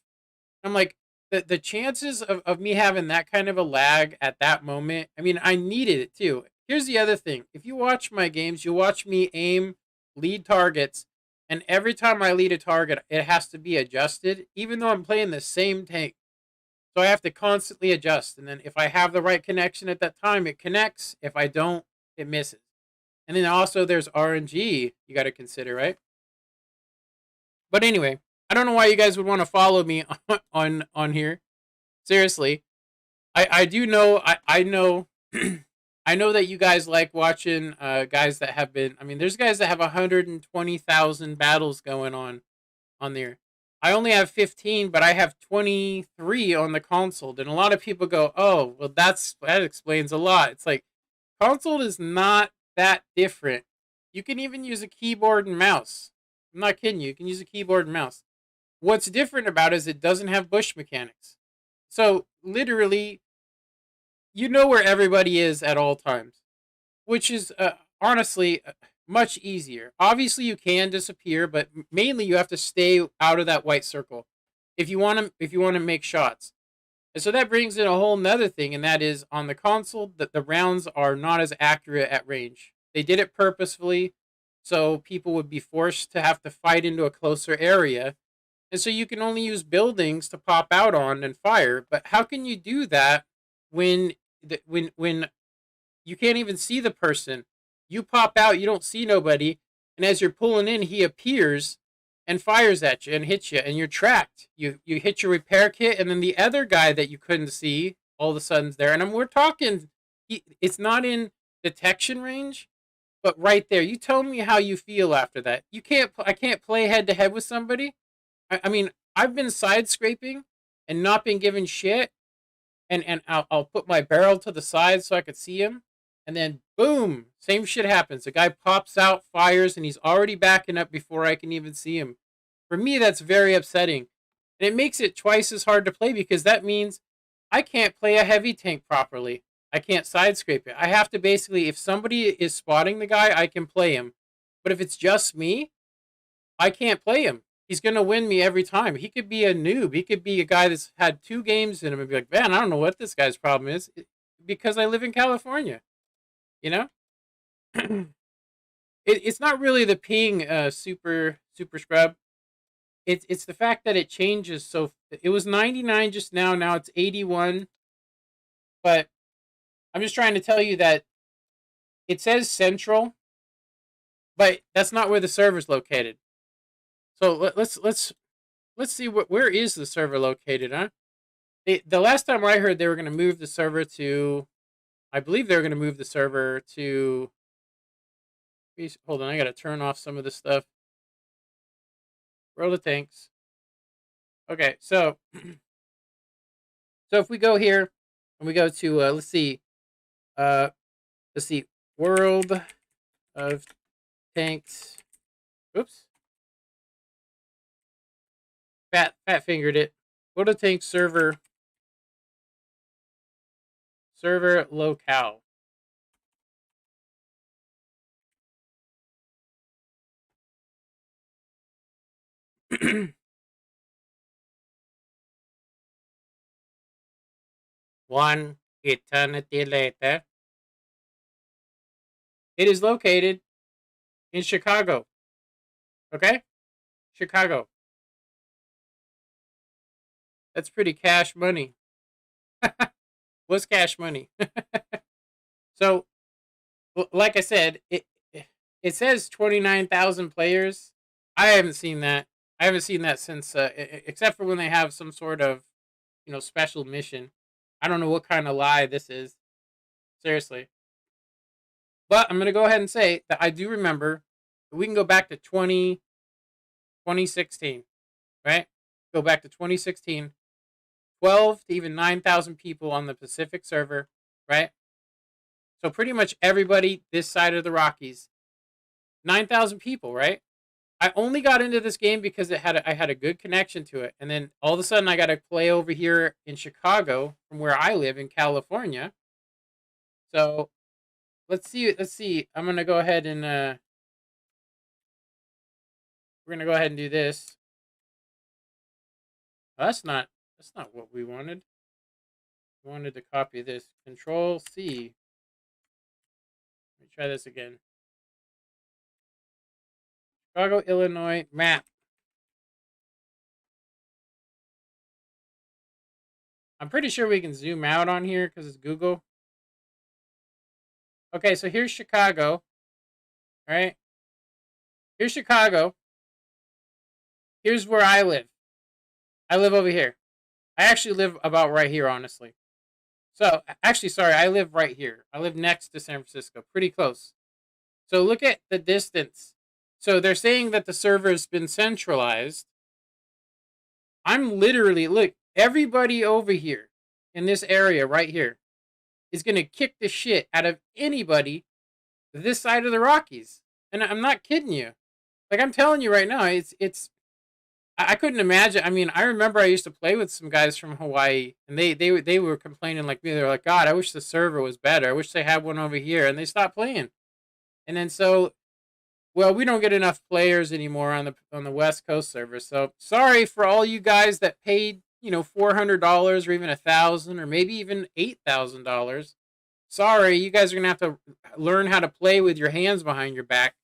I'm like, the chances of me having that kind of a lag at that moment, I mean, I needed it too. Here's the other thing. If you watch my games, you watch me aim, lead targets, and every time I lead a target, it has to be adjusted, even though I'm playing the same tank. So I have to constantly adjust. And then if I have the right connection at that time, it connects. If I don't, it misses. And then also there's RNG you got to consider, right? But anyway, I don't know why you guys would want to follow me on here. Seriously, I do know I know I know that you guys like watching guys that have been. I mean, there's guys that have 120,000 battles going on there. I only have 15, but I have 23 on the console. And a lot of people go, "Oh, well, that explains a lot." It's like console is not that different. You can even use a keyboard and mouse. I'm not kidding you. You can use a keyboard and mouse. What's different about it is it doesn't have bush mechanics. So literally, you know where everybody is at all times, which is honestly much easier. Obviously, you can disappear, but mainly you have to stay out of that white circle if you want to make shots. And so that brings in a whole nother thing, and that is on the console that the rounds are not as accurate at range. They did it purposefully so people would be forced to have to fight into a closer area. And so you can only use buildings to pop out on and fire. But how can you do that when when you can't even see the person? You pop out, you don't see nobody, and as you're pulling in, he appears and fires at you and hits you, and you're trapped. You hit your repair kit, and then the other guy that you couldn't see all of a sudden's there. And we're talking, it's not in detection range, but right there. You tell me how you feel after that. You can't. I can't play head to head with somebody. I mean, I've been side scraping and not been given shit, and I'll put my barrel to the side so I could see him, and then boom, same shit happens. The guy pops out, fires, and he's already backing up before I can even see him. For me, that's very upsetting, and it makes it twice as hard to play because that means I can't play a heavy tank properly. I can't side scrape it. I have to basically, if somebody is spotting the guy, I can play him, but if it's just me, I can't play him. He's gonna win me every time. He could be a noob. He could be a guy that's had 2 games in him and be like, man, I don't know what this guy's problem is, because I live in California. You know, it's not really the ping, super scrub. It's the fact that it changes. So it was 99 just now. Now it's 81. But I'm just trying to tell you that it says central, but that's not where the server's located. So let's see where is the server located, huh? The last time I heard, they were going to move the server to, I believe they were going to move the server to, hold on, I got to turn off some of this stuff. World of Tanks. Okay, so if we go here and we go to let's see, World of Tanks. Oops, fat fingered it. World of Tanks server locale. One eternity later. It is located in Chicago. Okay? Chicago. That's pretty cash money. Was cash money. So, like I said, it says 29,000 players. I haven't seen that. I haven't seen that since, except for when they have some sort of, special mission. I don't know what kind of lie this is. Seriously. But I'm going to go ahead and say that I do remember, we can go back to 2016, right? Go back to 2016. 12 to even 9,000 people on the Pacific server, right? So pretty much everybody this side of the Rockies. 9,000 people, right? I only got into this game because I had a good connection to it. And then all of a sudden I got to play over here in Chicago from where I live in California. So let's see. I'm going to go ahead and we're going to go ahead and do this. Oh, that's not what we wanted. We wanted to copy this. Control C. Let me try this again. Chicago, Illinois map. I'm pretty sure we can zoom out on here because it's Google. Okay, so here's Chicago. All right. Here's Chicago. Here's where I live. I live over here. I actually live about right here, honestly. So, actually, sorry, I live right here. I live next to San Francisco, pretty close. So look at the distance. So they're saying that the server has been centralized. I'm literally, look, everybody over here in this area right here is going to kick the shit out of anybody this side of the Rockies. And I'm not kidding you. Like, I'm telling you right now, I couldn't imagine. I mean, I remember I used to play with some guys from Hawaii, and they were complaining like me. They were like, God, I wish the server was better. I wish they had one over here. And they stopped playing. And then so, well, we don't get enough players anymore on the West Coast server. So sorry for all you guys that paid, $400 or even $1,000 or maybe even $8,000. Sorry, you guys are gonna have to learn how to play with your hands behind your back.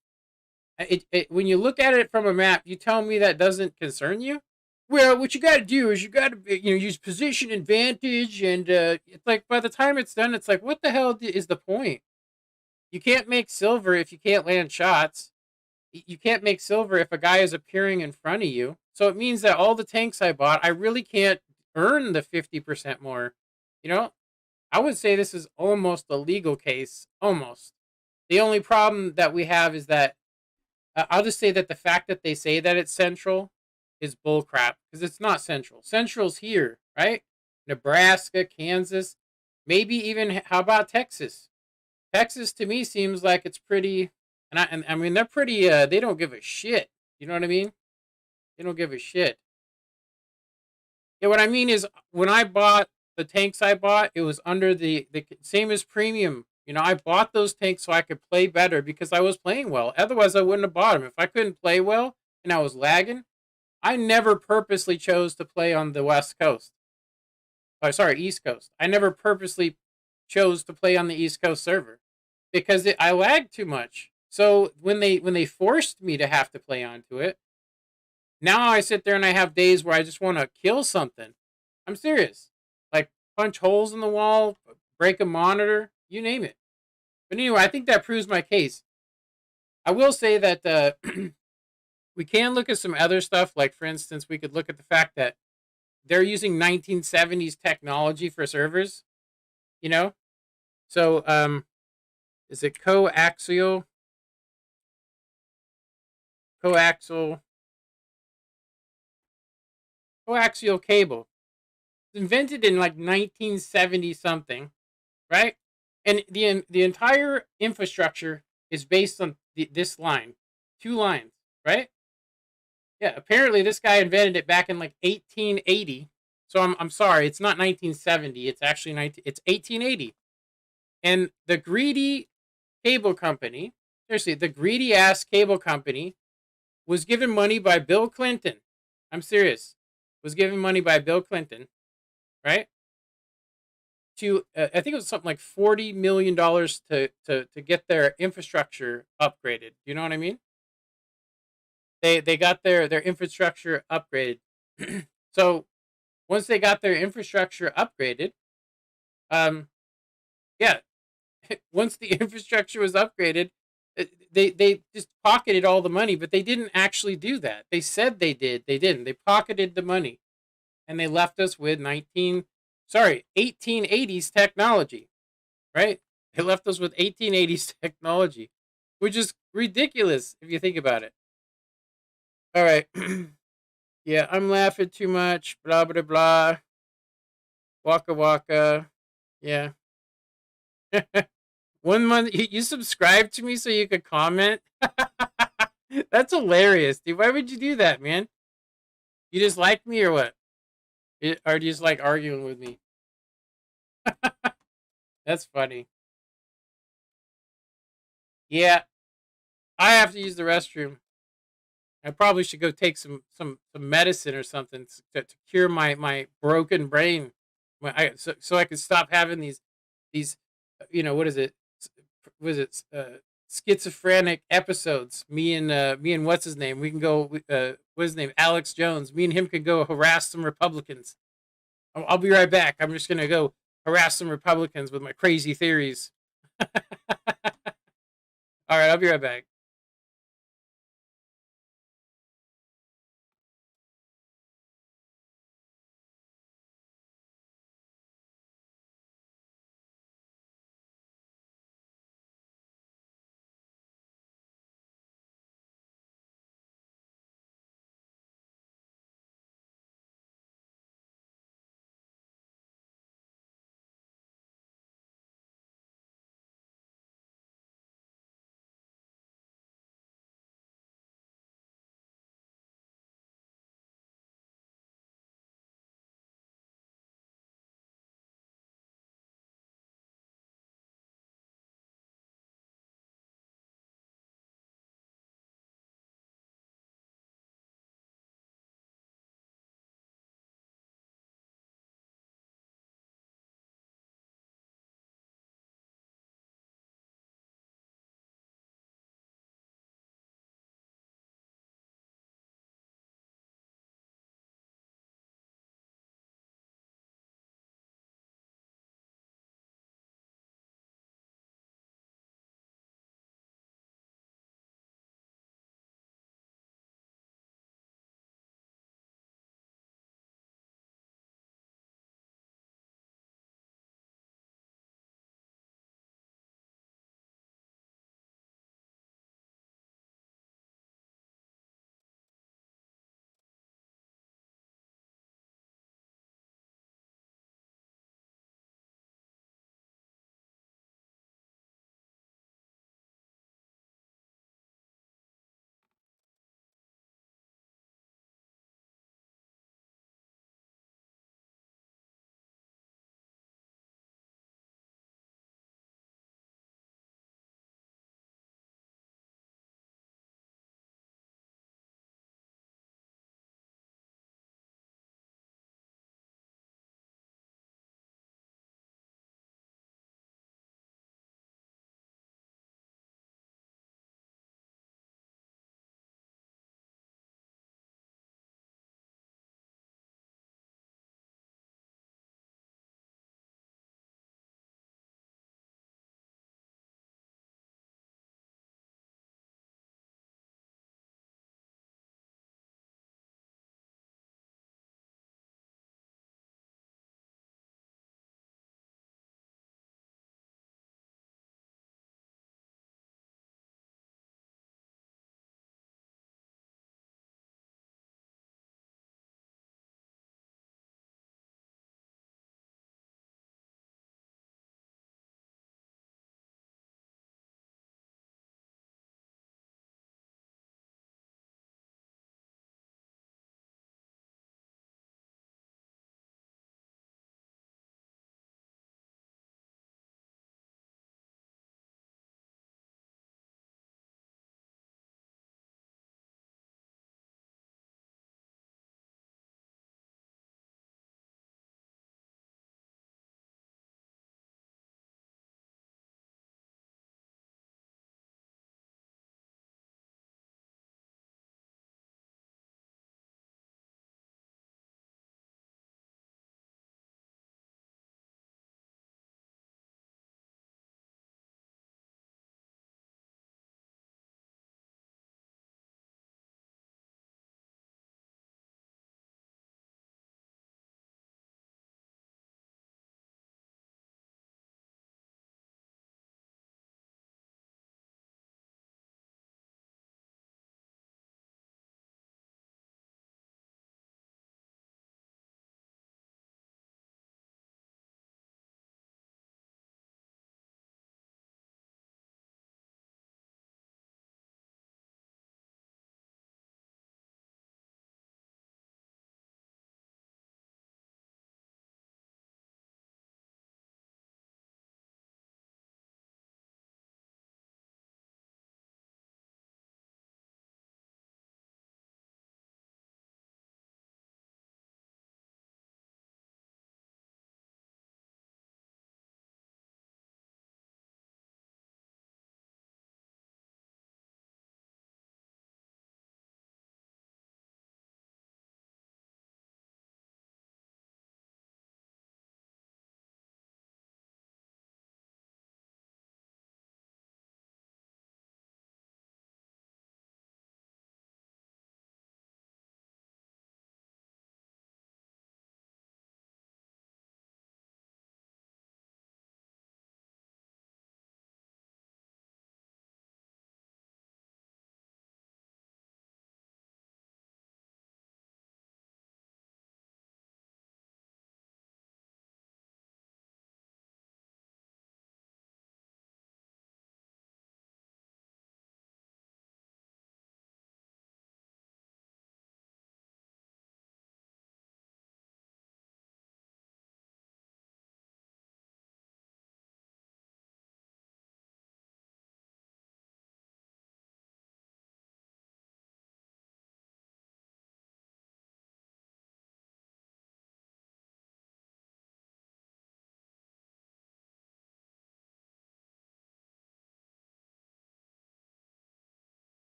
When you look at it from a map, you tell me that doesn't concern you? Well, what you got to do is you got to use position advantage, and it's like by the time it's done, it's like what the hell is the point? You can't make silver if you can't land shots. You can't make silver if a guy is appearing in front of you. So it means that all the tanks I bought, I really can't earn the 50% more. You know, I would say this is almost a legal case. Almost. The only problem that we have is that I'll just say that the fact that they say that it's central is bullcrap because it's not central. Central's here, right? Nebraska, Kansas, maybe even how about Texas? Texas to me seems like it's pretty, and I mean they're pretty. They don't give a shit. You know what I mean? They don't give a shit. Yeah, what I mean is when I bought the tanks I bought, it was under the same as premium. I bought those tanks so I could play better because I was playing well. Otherwise, I wouldn't have bought them. If I couldn't play well and I was lagging, I never purposely chose to play on the West Coast. Oh, sorry, East Coast. I never purposely chose to play on the East Coast server because I lagged too much. So when they forced me to have to play onto it, now I sit there and I have days where I just want to kill something. I'm serious. Like punch holes in the wall, break a monitor, you name it. But anyway, I think that proves my case. I will say that we can look at some other stuff. Like, for instance, we could look at the fact that they're using 1970s technology for servers, you know? So, is it coaxial, coaxial cable? It's invented in like 1970 something, right? And the entire infrastructure is based on this line, two lines, right? Yeah, apparently this guy invented it back in like 1880. So I'm sorry, it's not 1970. It's actually it's 1880. And the greedy cable company, seriously, the greedy ass cable company was given money by Bill Clinton. I'm serious. Was given money by Bill Clinton, right? To I think it was something like $40 million to get their infrastructure upgraded. You know what I mean? They got their infrastructure upgraded. So once they got their infrastructure upgraded, um, yeah, once the infrastructure was upgraded, they just pocketed all the money, but they didn't actually do that. They said they did. They didn't. They pocketed the money, and they left us with 1880s technology, right? They left us with 1880s technology, which is ridiculous if you think about it. All right. Yeah, I'm laughing too much. Blah blah blah. Waka waka. Yeah. 1 month. You subscribed to me so you could comment. That's hilarious, dude. Why would you do that, man? You just like me or what? Or do you just like arguing with me? That's funny. Yeah, I have to use the restroom. I probably should go take some medicine or something to cure my broken brain. So I can stop having these what is it? Was it schizophrenic episodes? Me and what's his name? We can go. What's his name? Alex Jones. Me and him could go harass some Republicans. I'll be right back. I'm just gonna go harass some Republicans with my crazy theories. All right, I'll be right back.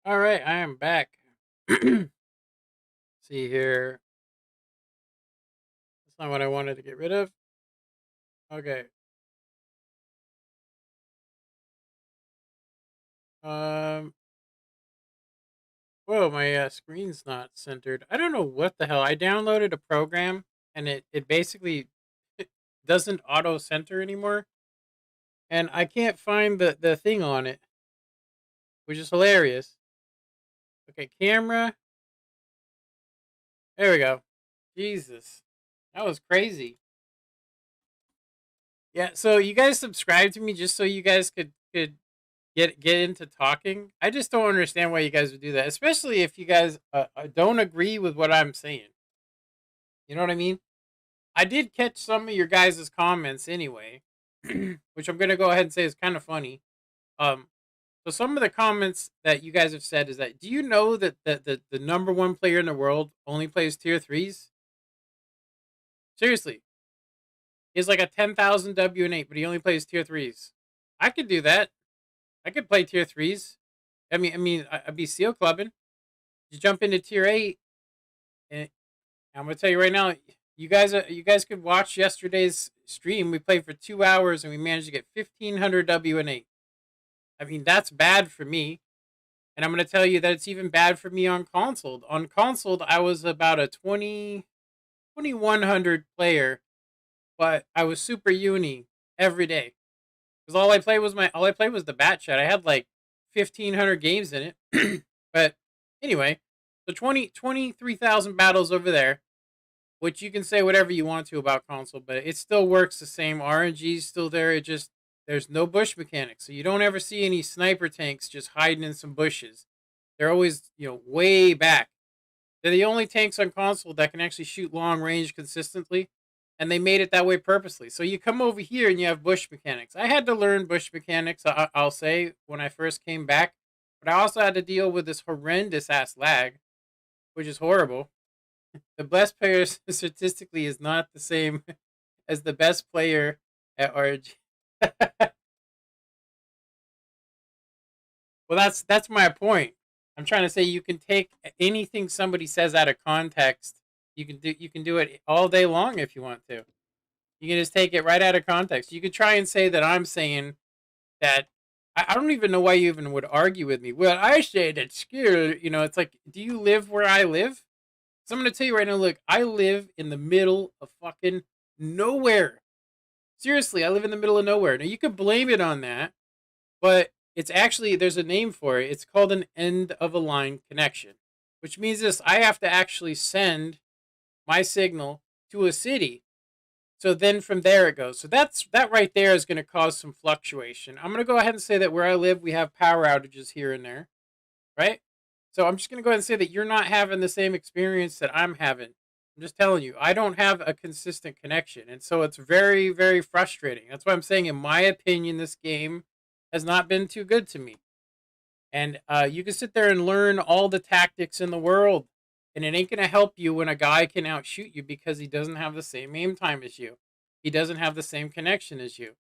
All right, I am back. See here. That's not what I wanted to get rid of. Okay. Um. Whoa, my screen's not centered. I don't know what the hell. I downloaded a program and it basically it doesn't auto center anymore, and I can't find the thing on it, which is hilarious. Okay, camera. There we go. Jesus, that was crazy. Yeah, so you guys subscribe to me just so you guys could get into talking. I just don't understand why you guys would do that, especially if you guys don't agree with what I'm saying. You know what I mean? I did catch some of your guys' comments anyway, which I'm gonna go ahead and say is kind of funny. Um, so some of the comments that you guys have said is that, do you know that the number one player in the world only plays tier threes? Seriously, he's like a 10,000 W and 8, but he only plays tier threes. I could do that. I could play tier threes. I'd be seal clubbing. You jump into tier eight, and I'm gonna tell you right now, you guys could watch yesterday's stream. We played for 2 hours and we managed to get 1,500 W and 8. I mean, that's bad for me. And I'm gonna tell you that it's even bad for me on console. On console, I was about a 2,100 player, but I was super uni every day. Because all I played was the bat chat. I had like 1,500 games in it. But anyway, so 23,000 battles over there, which you can say whatever you want to about console, but it still works the same. RNG's still there. It just, there's no bush mechanics, so you don't ever see any sniper tanks just hiding in some bushes. They're always, way back. They're the only tanks on console that can actually shoot long range consistently, and they made it that way purposely. So you come over here and you have bush mechanics. I had to learn bush mechanics, I'll say, when I first came back, but I also had to deal with this horrendous ass lag, which is horrible. The best player statistically is not the same as the best player at RNG. Well, that's my point. I'm trying to say you can take anything somebody says out of context. You can do it all day long if you want to. You can just take it right out of context. You could try and say that I'm saying that I don't even know why you even would argue with me. Well, I say that skill, it's like, do you live where I live? So I'm gonna tell you right now, look, I live in the middle of fucking nowhere. Seriously, I live in the middle of nowhere. Now you could blame it on that, but it's actually, there's a name for it. It's called an end of a line connection, which means this: I have to actually send my signal to a city. So then from there it goes. So that right there is going to cause some fluctuation. I'm going to go ahead and say that where I live, we have power outages here and there, right? So I'm just going to go ahead and say that you're not having the same experience that I'm having. I'm just telling you, I don't have a consistent connection. And so it's very, very frustrating. That's why I'm saying, in my opinion, this game has not been too good to me. And you can sit there and learn all the tactics in the world, and it ain't going to help you when a guy can outshoot you because he doesn't have the same aim time as you. He doesn't have the same connection as you.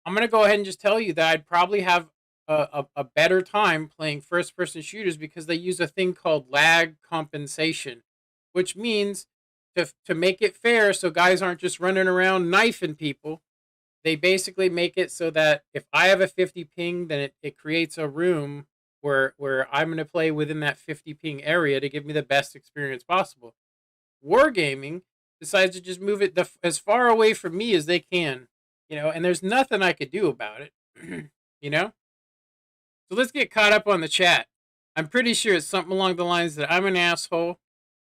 I'm going to go ahead and just tell you that I'd probably have a better time playing first person shooters because they use a thing called lag compensation, which means to make it fair so guys aren't just running around knifing people, they basically make it so that if I have a 50 ping, then it creates a room where I'm going to play within that 50 ping area to give me the best experience possible. Wargaming decides to just move it as far away from me as they can, and there's nothing I could do about it, you know? So let's get caught up on the chat. I'm pretty sure it's something along the lines that I'm an asshole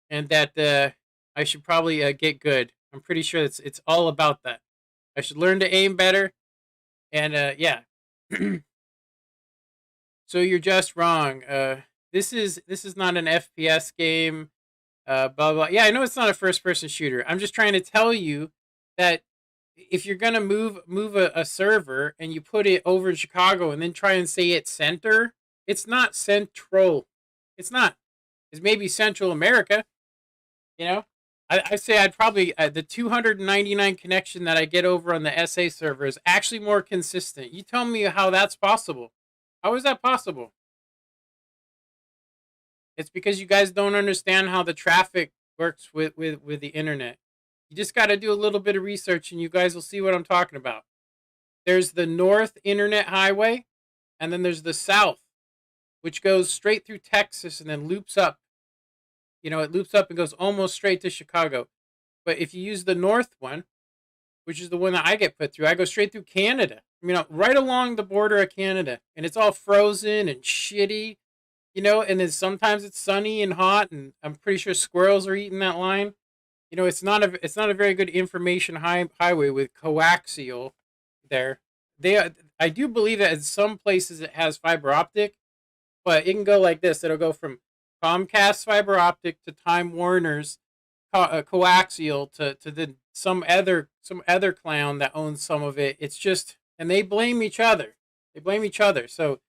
and that I should probably get good. I'm pretty sure it's all about that. I should learn to aim better, and yeah. So you're just wrong. This is not an FPS game. Blah blah. Yeah, I know it's not a first person shooter. I'm just trying to tell you that if you're gonna move a server and you put it over in Chicago and then try and say it's center, it's not central. It's not. It's maybe Central America. You know, I say I'd probably the 299 connection that I get over on the SA server is actually more consistent. You tell me how that's possible. How is that possible? It's because you guys don't understand how the traffic works with the internet. You just got to do a little bit of research and you guys will see what I'm talking about. There's the North Internet Highway, and then there's the South, which goes straight through Texas and then loops up. It loops up and goes almost straight to Chicago. But if you use the North one, which is the one that I get put through, I go straight through Canada. Right along the border of Canada, and it's all frozen and shitty. And then sometimes it's sunny and hot, and I'm pretty sure squirrels are eating that line. It's not a very good information highway with coaxial there. I do believe that in some places it has fiber optic, but it can go like this. It'll go from Comcast fiber optic to Time Warner's coaxial to the some other clown that owns some of it. It's just, and they blame each other. So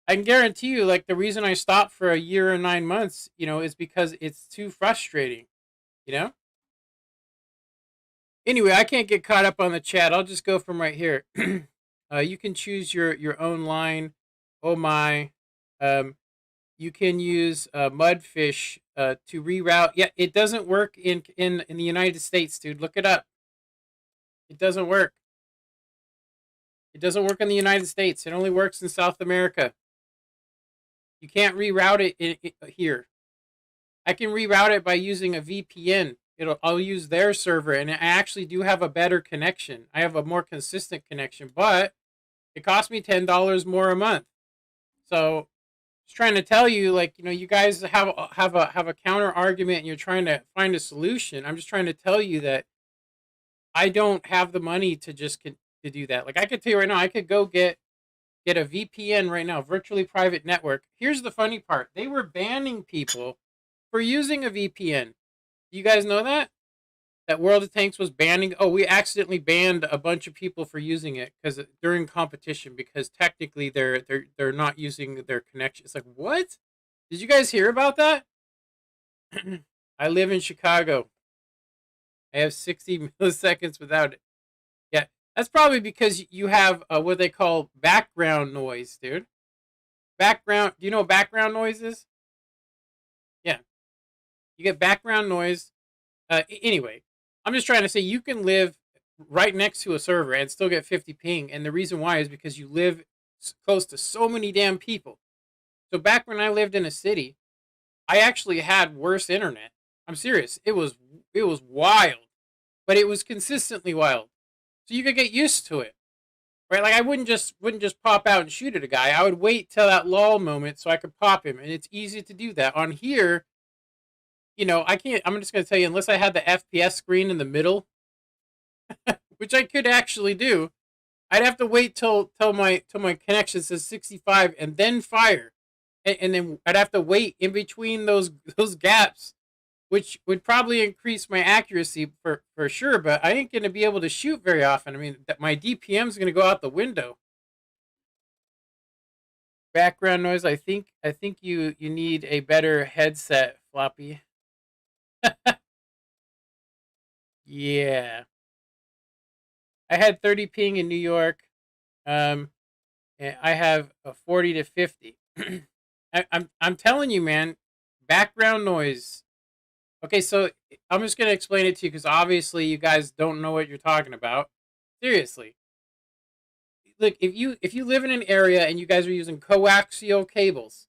I can guarantee you, like, the reason I stopped for a year or 9 months, is because it's too frustrating. You know. Anyway, I can't get caught up on the chat. I'll just go from right here. You can choose your own line. Oh my. You can use Mudfish to reroute. Yeah, it doesn't work in the United States, dude. Look it up. It doesn't work. It doesn't work in the United States. It only works in South America. You can't reroute it here. I can reroute it by using a VPN. I'll use their server, and I actually do have a better connection. I have a more consistent connection, but it costs me $10 more a month. So, just trying to tell you, like, you guys have a counter argument, and you're trying to find a solution. I'm just trying to tell you that I don't have the money to just to do that. Like, I could tell you right now, I could go get a VPN right now, virtually private network. Here's the funny part: they were banning people for using a VPN. You guys know that? That World of Tanks was banning. Oh, we accidentally banned a bunch of people for using it because during competition, because technically they're not using their connection. It's like, what? Did you guys hear about that? I live in Chicago. I have 60 milliseconds without it. Yeah, that's probably because you have what they call background noise, dude. Background. Do you know what background noise is? Yeah. You get background noise. Anyway, I'm just trying to say you can live right next to a server and still get 50 ping. And the reason why is because you live close to so many damn people. So back when I lived in a city, I actually had worse internet. I'm serious. It was wild, but it was consistently wild. So you could get used to it, right? Like I wouldn't just pop out and shoot at a guy. I would wait till that lull moment so I could pop him, and it's easy to do that. On here, I can't. I'm just going to tell you, unless I had the FPS screen in the middle, which I could actually do, I'd have to wait till my connection says 65 and then fire, and then I'd have to wait in between those gaps, which would probably increase my accuracy for sure. But I ain't going to be able to shoot very often. I mean, my DPM is going to go out the window. Background noise. I think you need a better headset, Floppy. Yeah. I had 30 ping in New York. And I have a 40 to 50. I'm telling you, man, background noise. Okay, so I'm just gonna explain it to you because obviously you guys don't know what you're talking about. Seriously, look, if you live in an area and you guys are using coaxial cables,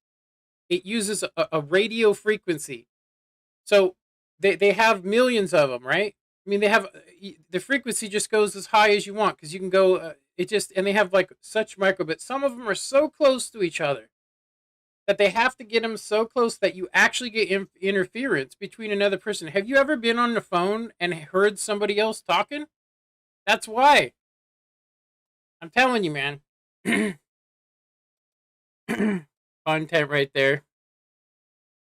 it uses a radio frequency. So they have millions of them, right? I mean, they have the frequency just goes as high as you want because you can go. And they have like such microbits. Some of them are so close to each other that they have to get them so close that you actually get interference between another person. Have you ever been on the phone and heard somebody else talking? That's why. I'm telling you, man. Content right there.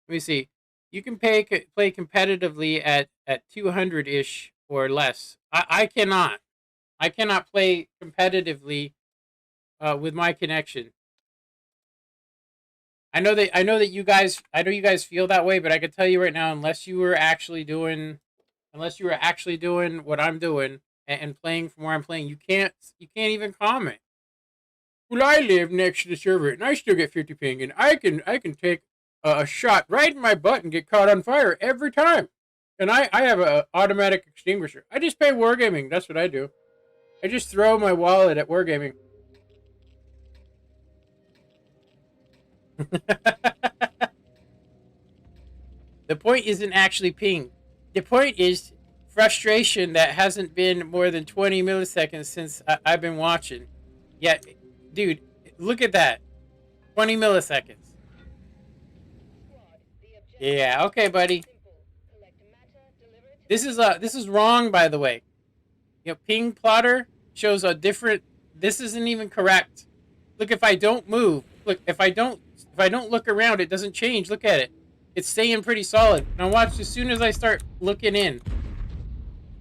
Let me see. You can play competitively at 200-ish or less. I cannot. I cannot play competitively with my connection. I know that you guys feel that way, but I can tell you right now, unless you were actually doing what I'm doing and playing from where I'm playing, you can't even comment. Well, I live next to the server and I still get 50 ping, and I can take. a shot right in my butt and get caught on fire every time. And I have a automatic extinguisher. I just pay wargaming. That's what I do. I just throw my wallet at wargaming. The point isn't actually ping. The point is frustration that hasn't been more than 20 milliseconds since I've been watching. Yeah, dude, look at that. 20 milliseconds. Yeah, okay, buddy. This is wrong, by the way. You know, ping plotter shows a different. This isn't even correct. Look, if I don't move, look, if I don't look around, it doesn't change. Look at it. It's staying pretty solid. Now watch, as soon as I start looking in,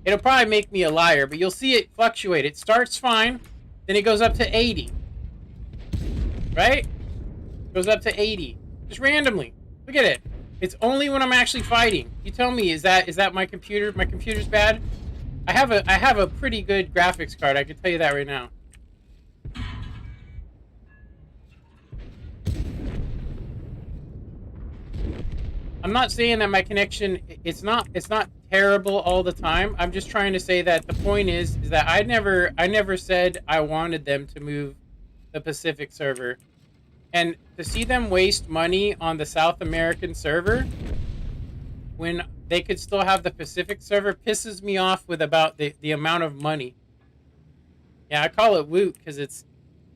it'll probably make me a liar, but you'll see it fluctuate. It starts fine, then it goes up to 80. Right? Goes up to 80. Just randomly. Look at it. It's only when I'm actually fighting. You tell me, is that my computer? My computer's bad? I have a pretty good graphics card, I can tell you that right now. I'm not saying that my connection it's not terrible all the time. I'm just trying to say that the point is that I never said I wanted them to move the Pacific server. And to see them waste money on the South American server when they could still have the Pacific server pisses me off with about the amount of money. Yeah, I call it WOOT because it's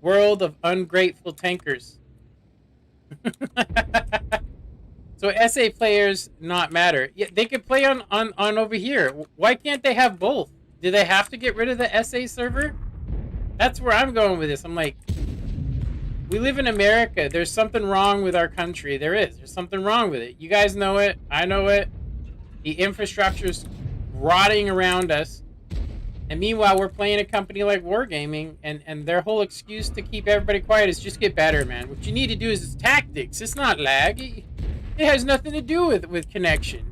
World of Ungrateful Tankers. So SA players not matter. Yeah, they could play on over here. Why can't they have both? Do they have to get rid of the SA server? That's where I'm going with this. I'm like, we live in America. There's something wrong with our country. There's something wrong with it. You guys know it. I know it. The infrastructure's rotting around us. And meanwhile, we're playing a company like Wargaming, and their whole excuse to keep everybody quiet is just get better, man. What you need to do is tactics. It's not lag. It has nothing to do with connection.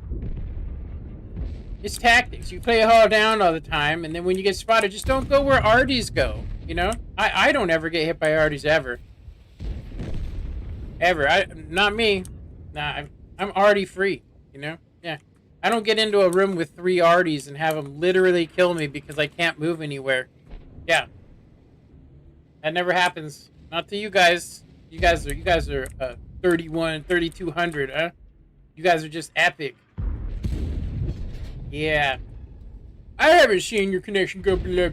It's tactics. You play hull down all the time, and then when you get spotted, just don't go where Arties go. You know? I don't ever get hit by Arties, ever. Ever. Not me. Nah, I'm Artie free, you know? Yeah. I don't get into a room with 3 Arties and have them literally kill me because I can't move anywhere. Yeah. That never happens. Not to you guys. You guys are 3,200, huh? You guys are just epic. Yeah. I haven't seen your connection go below.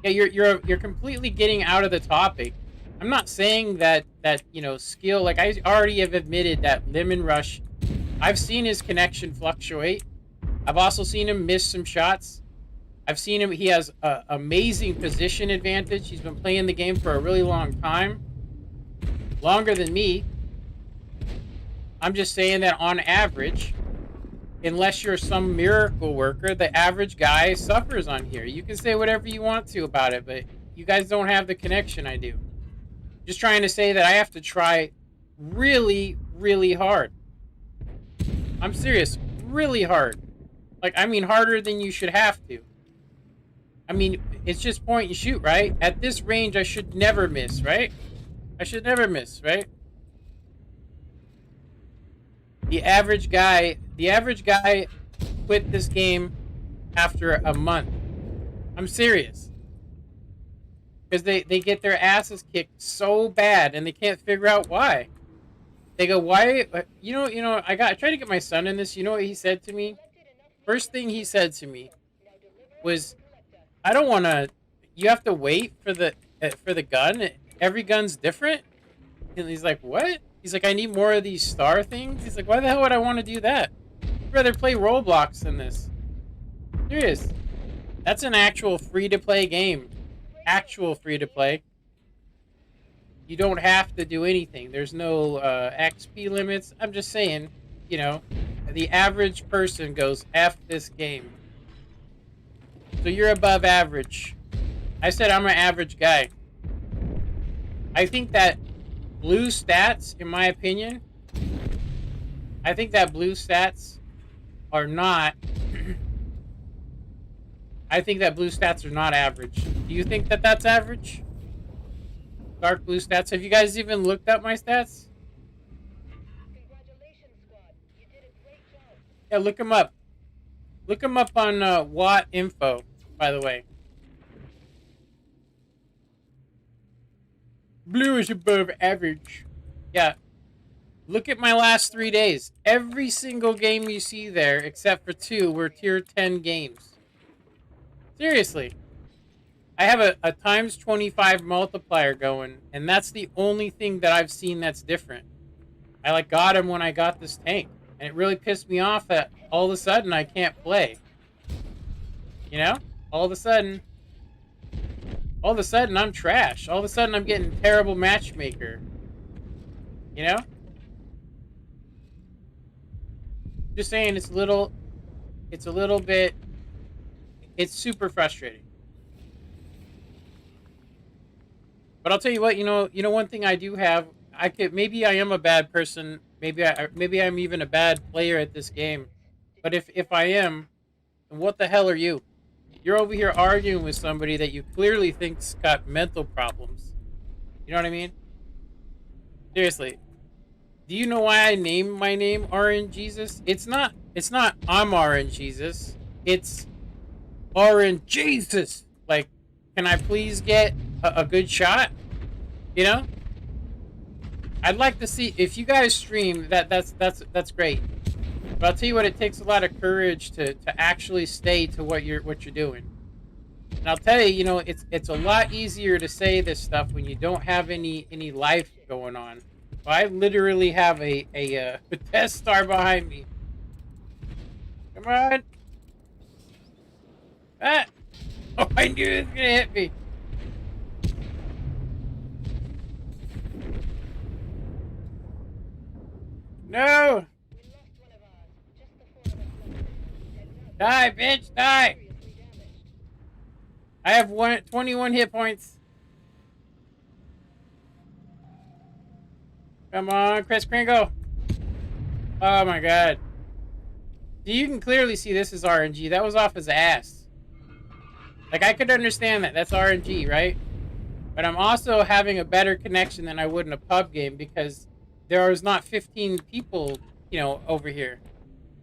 Yeah, you're completely getting out of the topic. I'm not saying that you know, skill, like I already have admitted that Lemon Rush, I've seen his connection fluctuate. I've also seen him miss some shots. I've seen him, he has an amazing position advantage. He's been playing the game for a really long time. Longer than me. I'm just saying that on average, unless you're some miracle worker, the average guy suffers on here. You can say whatever you want to about it, but you guys don't have the connection I do. Just trying to say that I have to try really, really hard. I'm serious, really hard. Like, I mean, harder than you should have to. I mean, it's just point and shoot, right? At this range, I should never miss, right? I should never miss, right? The average guy quit this game after a month. I'm serious. Because they get their asses kicked so bad and they can't figure out why. They go, why? You know, I tried to get my son in this. You know what he said to me? First thing he said to me was, I don't want to, you have to wait for the gun. Every gun's different. And he's like, what? He's like, I need more of these star things. He's like, why the hell would I want to do that? I'd rather play Roblox than this. Serious. That's an actual free-to-play game. Actual free-to-play. You don't have to do anything. There's no XP limits. I'm just saying, you know, the average person goes, F this game. So you're above average. I said I'm an average guy. I think that blue stats, in my opinion, I think that blue stats are not... I think that blue stats are not average. Do you think that that's average? Dark blue stats. Have you guys even looked at my stats? Congratulations, squad. You did a great job. Yeah, look them up. Look them up on Watt Info, by the way. Blue is above average. Yeah, look at my last 3 days. Every single game you see there, except for two, were tier 10 games. Seriously. I have a times 25 multiplier going, and that's the only thing that I've seen that's different. I like got him when I got this tank, and it really pissed me off that all of a sudden I can't play. You know? All of a sudden, I'm trash. All of a sudden I'm getting terrible matchmaker. You know? Just saying it's a little bit it's super frustrating. But I'll tell you what, one thing I do have, I could maybe I am a bad person, maybe I'm even a bad player at this game. But if I am, then what the hell are you? You're over here arguing with somebody that you clearly think's got mental problems. You know what I mean? Seriously. Do you know why I named my name RN Jesus? It's not I'm RN Jesus. It's RN Jesus. Like, can I please get a good shot? You know? I'd like to see if you guys stream that's great. But I'll tell you what, it takes a lot of courage to actually stay to what you're doing. And I'll tell you, it's a lot easier to say this stuff when you don't have any life going on. So I literally have a Death Star behind me. Come on! Ah! Oh, I knew it was gonna hit me. No! We lost one of ours. Just the four of us left. Die, bitch! Die! Seriously damaged. I have 21 hit points. Come on, Chris Kringle. Oh my god. You can clearly see this is RNG. That was off his ass. Like, I could understand that. That's RNG, right? But I'm also having a better connection than I would in a pub game because there is not 15 people, over here.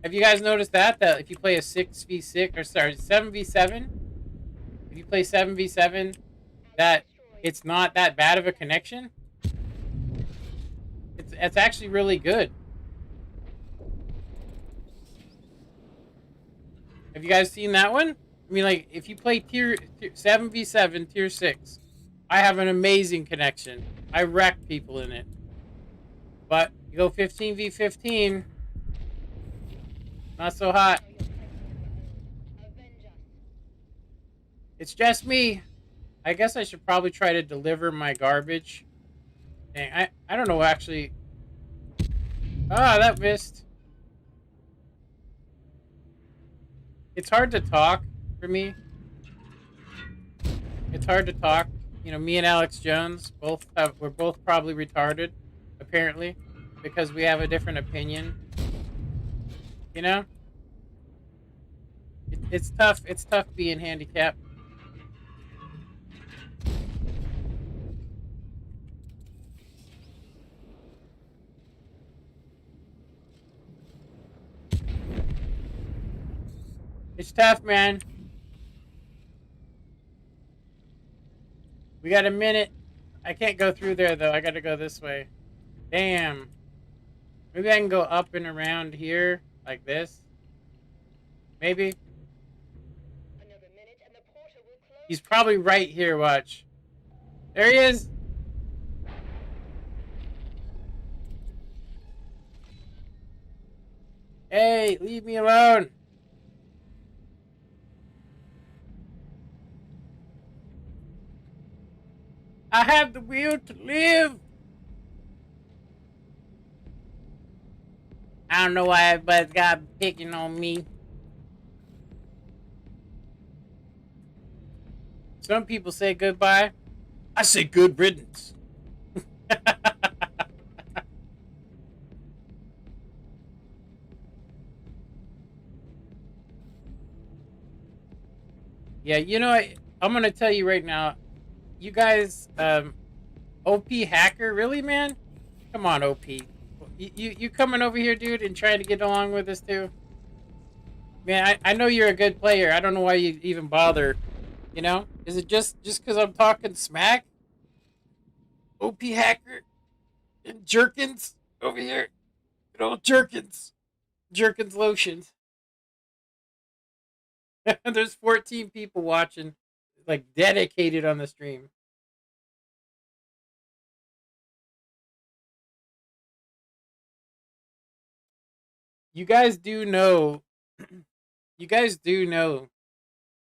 Have you guys noticed that if you play a 6v6, or sorry, 7v7, if you play 7v7, that it's not that bad of a connection? It's actually really good. Have you guys seen that one? I mean, like, if you play tier 7v7, tier 6, I have an amazing connection. I wreck people in it. But you go 15v15, not so hot. It's just me. I guess I should probably try to deliver my garbage. Dang, I don't know, actually. Ah, that missed. It's hard to talk for me. It's hard to talk. Me and Alex Jones we're both probably retarded, apparently, because we have a different opinion. You know, it's tough. It's tough being handicapped. It's tough, man. We got a minute. I can't go through there though. I got to go this way. Damn. Maybe I can go up and around here like this. Maybe. Another minute and the portal will close. He's probably right here. Watch. There he is. Hey, leave me alone. I have the will to live. I don't know why everybody's got picking on me. Some people say goodbye. I say good riddance. Yeah, I'm gonna tell you right now, you guys, OP hacker, really, man? Come on, OP. You coming over here, dude, and trying to get along with us too? Man, I know you're a good player. I don't know why you even bother. You know? Is it just because I'm talking smack? OP hacker and Jerkins over here. Good old Jerkins. Jerkins lotions. There's 14 people watching, like dedicated on the stream. You guys do know. You guys do know.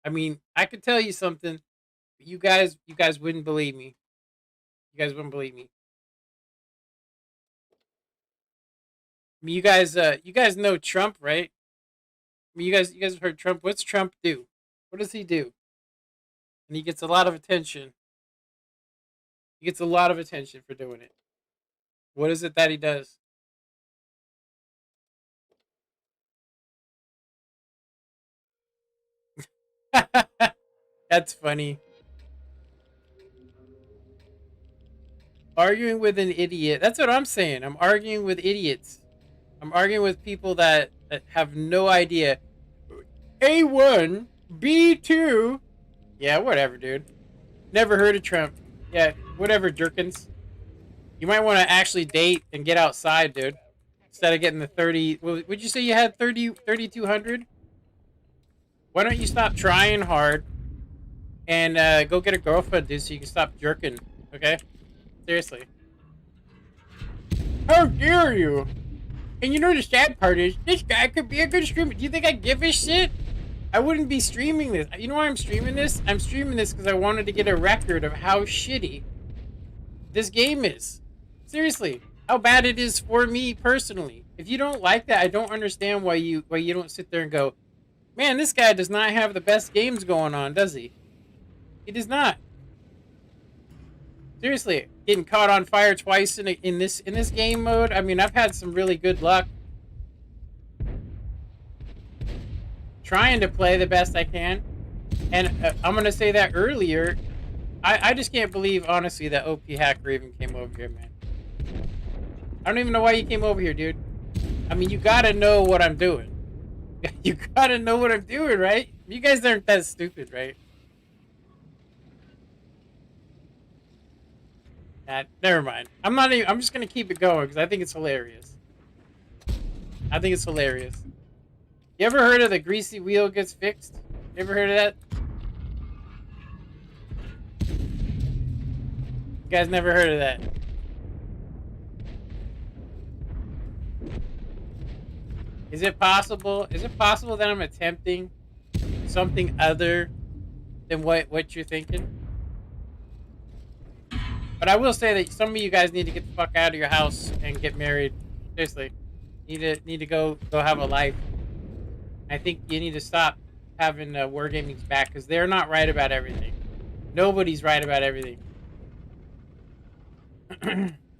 I mean, I could tell you something. But you guys wouldn't believe me. You guys wouldn't believe me. I mean, you guys know Trump, right? I mean, you guys have heard Trump. What's Trump do? What does he do? And he gets a lot of attention. He gets a lot of attention for doing it. What is it that he does? That's funny. Arguing with an idiot. That's what I'm saying. I'm arguing with idiots. I'm arguing with people that have no idea. A1, B2. Yeah, whatever, dude. Never heard of Trump. Yeah, whatever, Jerkins. You might want to actually date and get outside, dude. Instead of getting the 30. Would you say you had 3,200? Why don't you stop trying hard and go get a girlfriend, dude, so you can stop jerking, okay? Seriously. How dare you? And you know the sad part is, this guy could be a good streamer. Do you think I give a shit? I wouldn't be streaming this. You know why I'm streaming this? I'm streaming this because I wanted to get a record of how shitty this game is. Seriously, how bad it is for me personally. If you don't like that, I don't understand why you don't sit there and go, man, this guy does not have the best games going on, does he? He does not. Seriously, getting caught on fire twice in this game mode. I mean, I've had some really good luck trying to play the best I can, and I'm gonna say that earlier. I just can't believe, honestly, that OP Hacker even came over here, man. I don't even know why you came over here, dude. I mean, you gotta know what I'm doing. You gotta know what I'm doing, right? You guys aren't that stupid, right? Nah, never mind. I'm not even. I'm just gonna keep it going because I think it's hilarious. I think it's hilarious. You ever heard of the greasy wheel gets fixed? You ever heard of that? You guys never heard of that? Is it possible? Is it possible that I'm attempting something other than what you're thinking? But I will say that some of you guys need to get the fuck out of your house and get married. Seriously, need to go have a life. I think you need to stop having wargaming's back because they're not right about everything. Nobody's right about everything.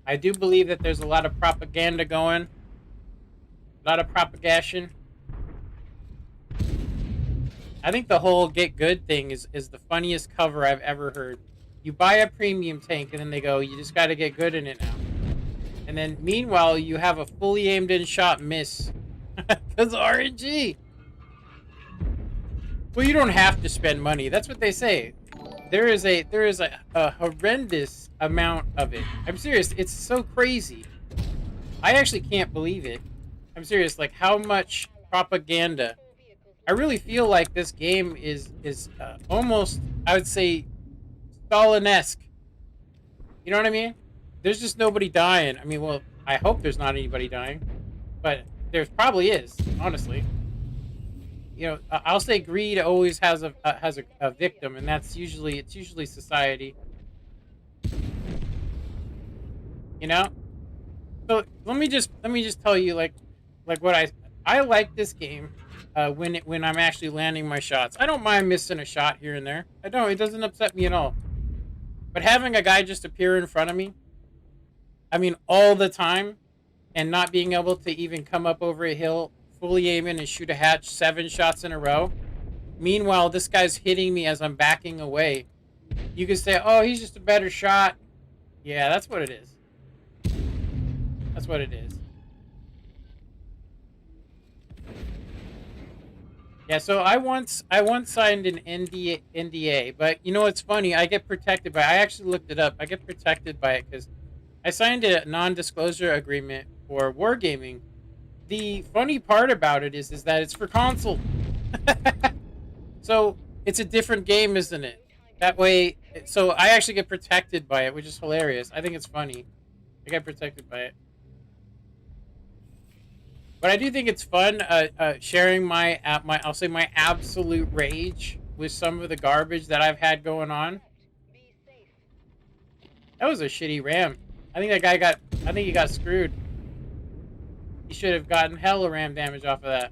I do believe that there's a lot of propaganda going, a lot of propagation. I think the whole get good thing is the funniest cover I've ever heard. You buy a premium tank and then they go, you just got to get good in it now. And then meanwhile, you have a fully aimed in shot miss because RNG. Well, you don't have to spend money. That's what they say. There is a horrendous amount of it. I'm serious. It's so crazy. I actually can't believe it. I'm serious. Like how much propaganda. I really feel like this game is almost, I would say, Stalin-esque. You know what I mean? There's just nobody dying. I mean, well, I hope there's not anybody dying, but there probably is, honestly. You know, I'll say greed always has a victim, and it's usually society. You know. So let me just tell you like what I like this game when I'm actually landing my shots. I don't mind missing a shot here and there. I don't. It doesn't upset me at all. But having a guy just appear in front of me, I mean, all the time, and not being able to even come up over a hill, fully aim in and shoot a hatch 7 shots in a row. Meanwhile, this guy's hitting me as I'm backing away. You could say, oh, he's just a better shot. Yeah, that's what it is. That's what it is. Yeah, so I once signed an NDA, but you know what's funny? I get protected by. I actually looked it up. I get protected by it because I signed a non-disclosure agreement for wargaming. The funny part about it is that it's for console, so it's a different game, isn't it? That way, so I actually get protected by it, which is hilarious. I think it's funny. I get protected by it. But I do think it's fun sharing my I'll say my absolute rage with some of the garbage that I've had going on. Be safe. That was a shitty ram. I think that guy got. I think he got screwed. He should have gotten hella ram damage off of that.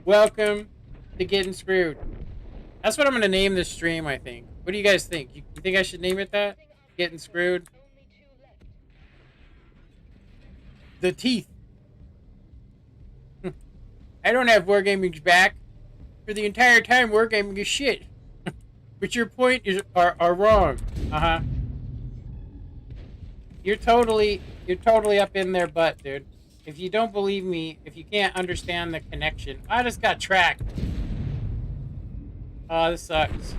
Welcome to getting screwed. That's what I'm gonna name this stream. I think. What do you guys think? You think I should name it that? Getting screwed. Only two left. The teeth. I don't have wargaming's back. For the entire time, wargaming is shit. But your point is are wrong. Uh-huh. You're totally up in their butt, dude. If you don't believe me, if you can't understand the connection, I just got tracked. Oh, this sucks.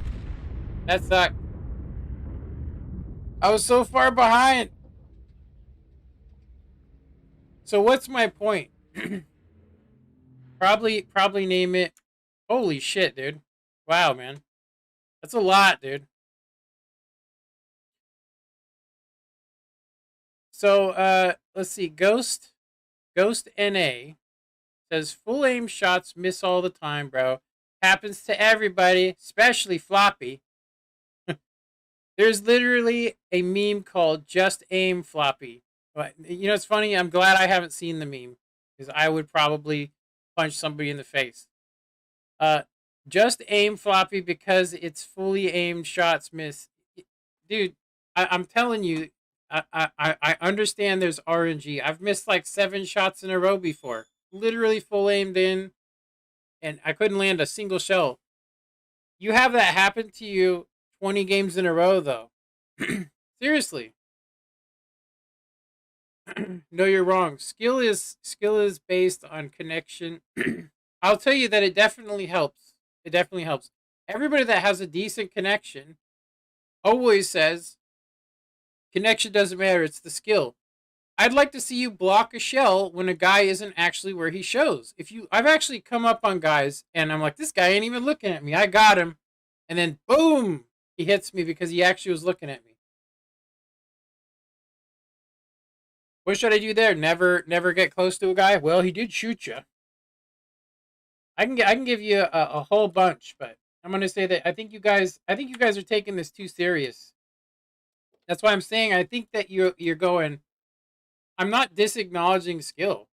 That sucked. I was so far behind. So what's my point? Probably name it. Holy shit, dude. Wow, man. That's a lot, dude. So let's see. Ghost NA says full aim shots miss all the time, bro. Happens to everybody, especially floppy. There's literally a meme called "Just Aim Floppy." But you know, it's funny. I'm glad I haven't seen the meme because I would probably punch somebody in the face. Uh, just aim floppy because it's fully aimed shots miss. Dude, I'm telling you, I understand there's RNG. I've missed like 7 shots in a row before. Literally full aimed in, and I couldn't land a single shell. You have that happen to you 20 games in a row, though. Seriously. No, you're wrong. Skill is based on connection. I'll tell you that it definitely helps. It definitely helps. Everybody that has a decent connection always says connection doesn't matter, it's the skill. I'd like to see you block a shell when a guy isn't actually where he shows. I've actually come up on guys and I'm like, this guy ain't even looking at me. I got him. And then boom, he hits me because he actually was looking at me. What should I do there? Never get close to a guy? Well, he did shoot you. I can give you a whole bunch, but I'm gonna say that I think you guys are taking this too serious. That's why I'm saying I think that you're going. I'm not disacknowledging skill.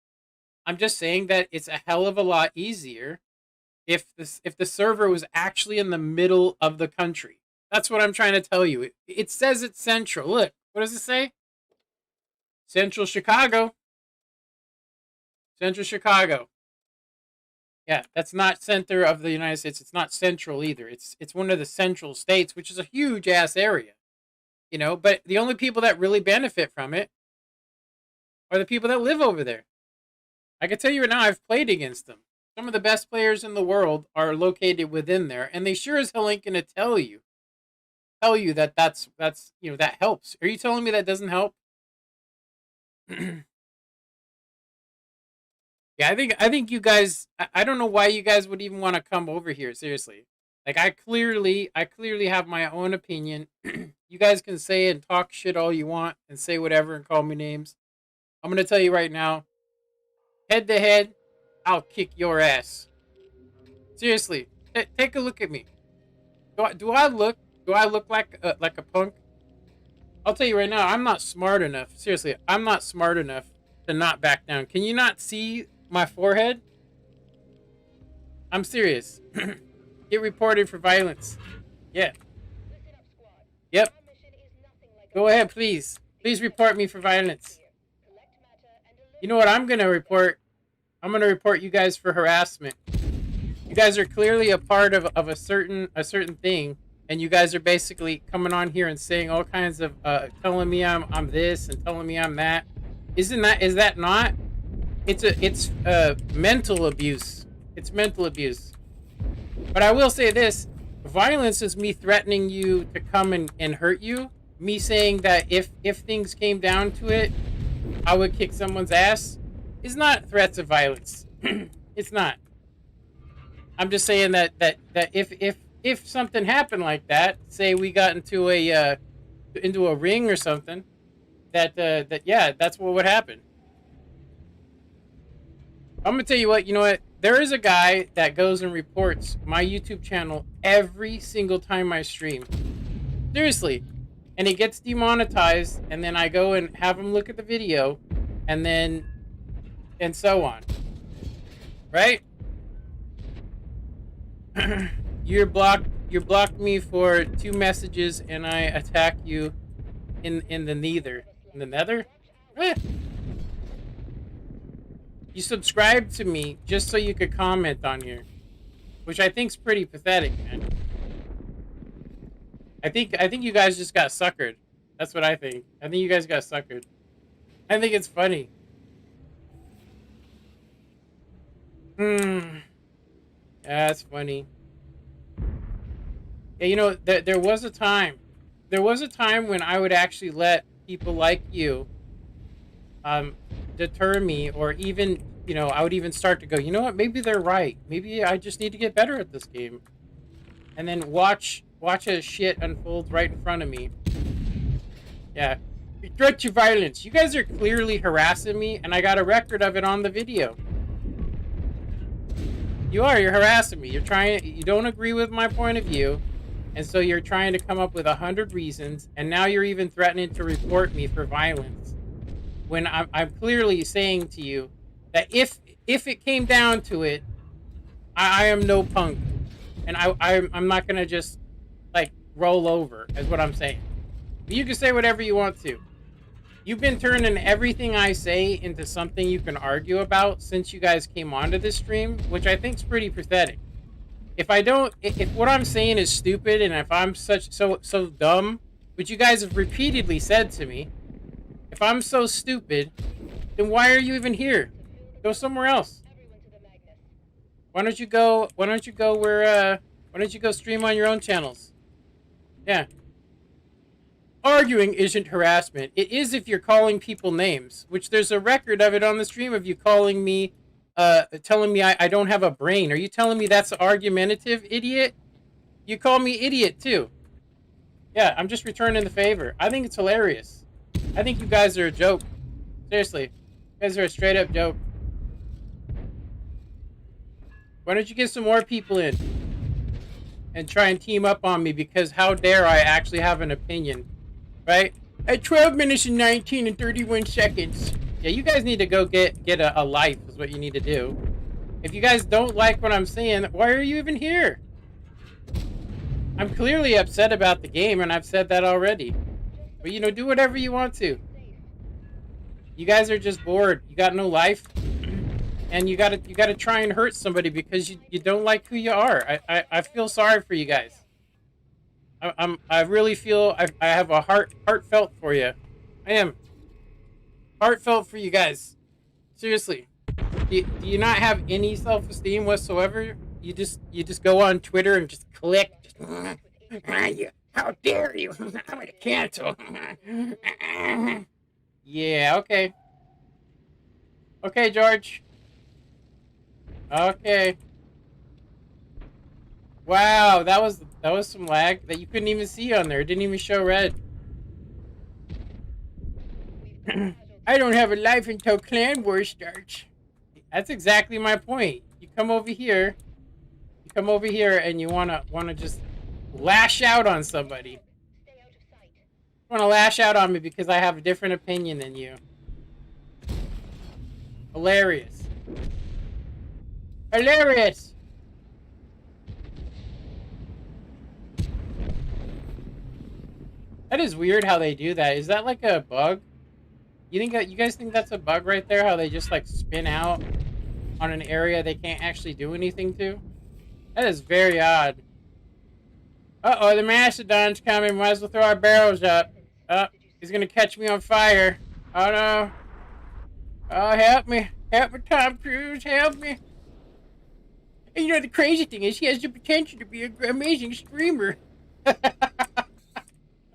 I'm just saying that it's a hell of a lot easier if the server was actually in the middle of the country. That's what I'm trying to tell you. It says it's central. Look, what does it say? Central Chicago. Central Chicago. Yeah, that's not center of the United States. It's not central either. It's one of the central states, which is a huge ass area. You know, but the only people that really benefit from it are the people that live over there. I can tell you right now, I've played against them. Some of the best players in the world are located within there, and they sure as hell ain't gonna tell you that that's that helps. Are you telling me that doesn't help? Yeah, I think you guys. I don't know why you guys would even want to come over here. Seriously, like I clearly have my own opinion. You guys can say and talk shit all you want and say whatever and call me names. I'm gonna tell you right now, head to head, I'll kick your ass. Seriously, take a look at me. Do I look like a punk? I'll tell you right now, I'm not smart enough. Seriously, I'm not smart enough to not back down. Can you not see my forehead? I'm serious. Get reported for violence. Yeah. Listen up, squad. Yep. Our mission is nothing like a Go ahead, please. Please report me for violence. collect matter and deliver. You know what I'm gonna report? I'm gonna report you guys for harassment. You guys are clearly a part of a certain thing, and you guys are basically coming on here and saying all kinds of telling me I'm this and telling me I'm that. Is that not? It's mental abuse. It's mental abuse. But I will say this: violence is me threatening you to come and hurt you. Me saying that if things came down to it, I would kick someone's ass. Is not threats of violence. It's not. I'm just saying that if something happened like that, say we got into a ring or something, that yeah, that's what would happen. I'm gonna tell you what. You know what? There is a guy that goes and reports my YouTube channel every single time I stream. Seriously, and it gets demonetized, and then I go and have him look at the video, and then and so on. Right? You're blocked. You blocked me for 2 messages, and I attack you in the nether. In the nether? Eh. You subscribed to me just so you could comment on here, which I think's pretty pathetic, man. I think you guys just got suckered. That's what I think. I think you guys got suckered. I think it's funny. Yeah, that's funny. Yeah, you know, there was a time. There was a time when I would actually let people like you deter me, or even, you know, I would even start to go, you know what, maybe they're right. Maybe I just need to get better at this game. And then watch as shit unfolds right in front of me. Yeah. Threat to violence. You guys are clearly harassing me, and I got a record of it on the video. You're harassing me. You don't agree with my point of view, and so you're trying to come up with 100 reasons, and now you're even threatening to report me for violence. When I'm clearly saying to you that if it came down to it, I am no punk, and I'm not gonna just like roll over, is what I'm saying. You can say whatever you want to. You've been turning everything I say into something you can argue about since you guys came onto this stream, which I think is pretty pathetic. If what I'm saying is stupid, and if I'm so dumb, which you guys have repeatedly said to me, if I'm so stupid, then why are you even here? Go somewhere else. Why don't you go stream on your own channels? Yeah. Arguing isn't harassment. It is if you're calling people names, which there's a record of it on the stream of you calling me, telling me I don't have a brain. Are you telling me that's argumentative, idiot? You call me idiot, too. Yeah, I'm just returning the favor. I think it's hilarious. I think you guys are a joke. Seriously. You guys are a straight-up joke. Why don't you get some more people in and try and team up on me, because how dare I actually have an opinion, right? At 12 minutes and 19 and 31 seconds. Yeah, you guys need to go get a life is what you need to do. If you guys don't like what I'm saying, why are you even here? I'm clearly upset about the game, and I've said that already. But, you know, do whatever you want to. You guys are just bored. You got no life. And you gotta try and hurt somebody because you don't like who you are. I feel sorry for you guys. I really feel I have a heartfelt for you. I am heartfelt for you guys. Seriously. Do you not have any self-esteem whatsoever? You just go on Twitter and just click. How dare you? I'm gonna cancel. Yeah, okay. Okay, George. Okay. Wow, that was some lag that you couldn't even see on there. It didn't even show red. I don't have a life until Clan Wars starts. That's exactly my point. You come over here and you wanna just lash out on somebody. You wanna lash out on me because I have a different opinion than you. Hilarious. Hilarious! That is weird how they do that. Is that like a bug? You guys think that's a bug right there? How they just like spin out on an area they can't actually do anything to? That is very odd. Uh-oh, the Mastodon's coming. Might as well throw our barrels up. Evans, Oh, did you he's see gonna it? catch me on fire. Oh no. Oh, help me. Help me, Tom Cruise. Help me. And you know, the crazy thing is, he has the potential to be an amazing streamer.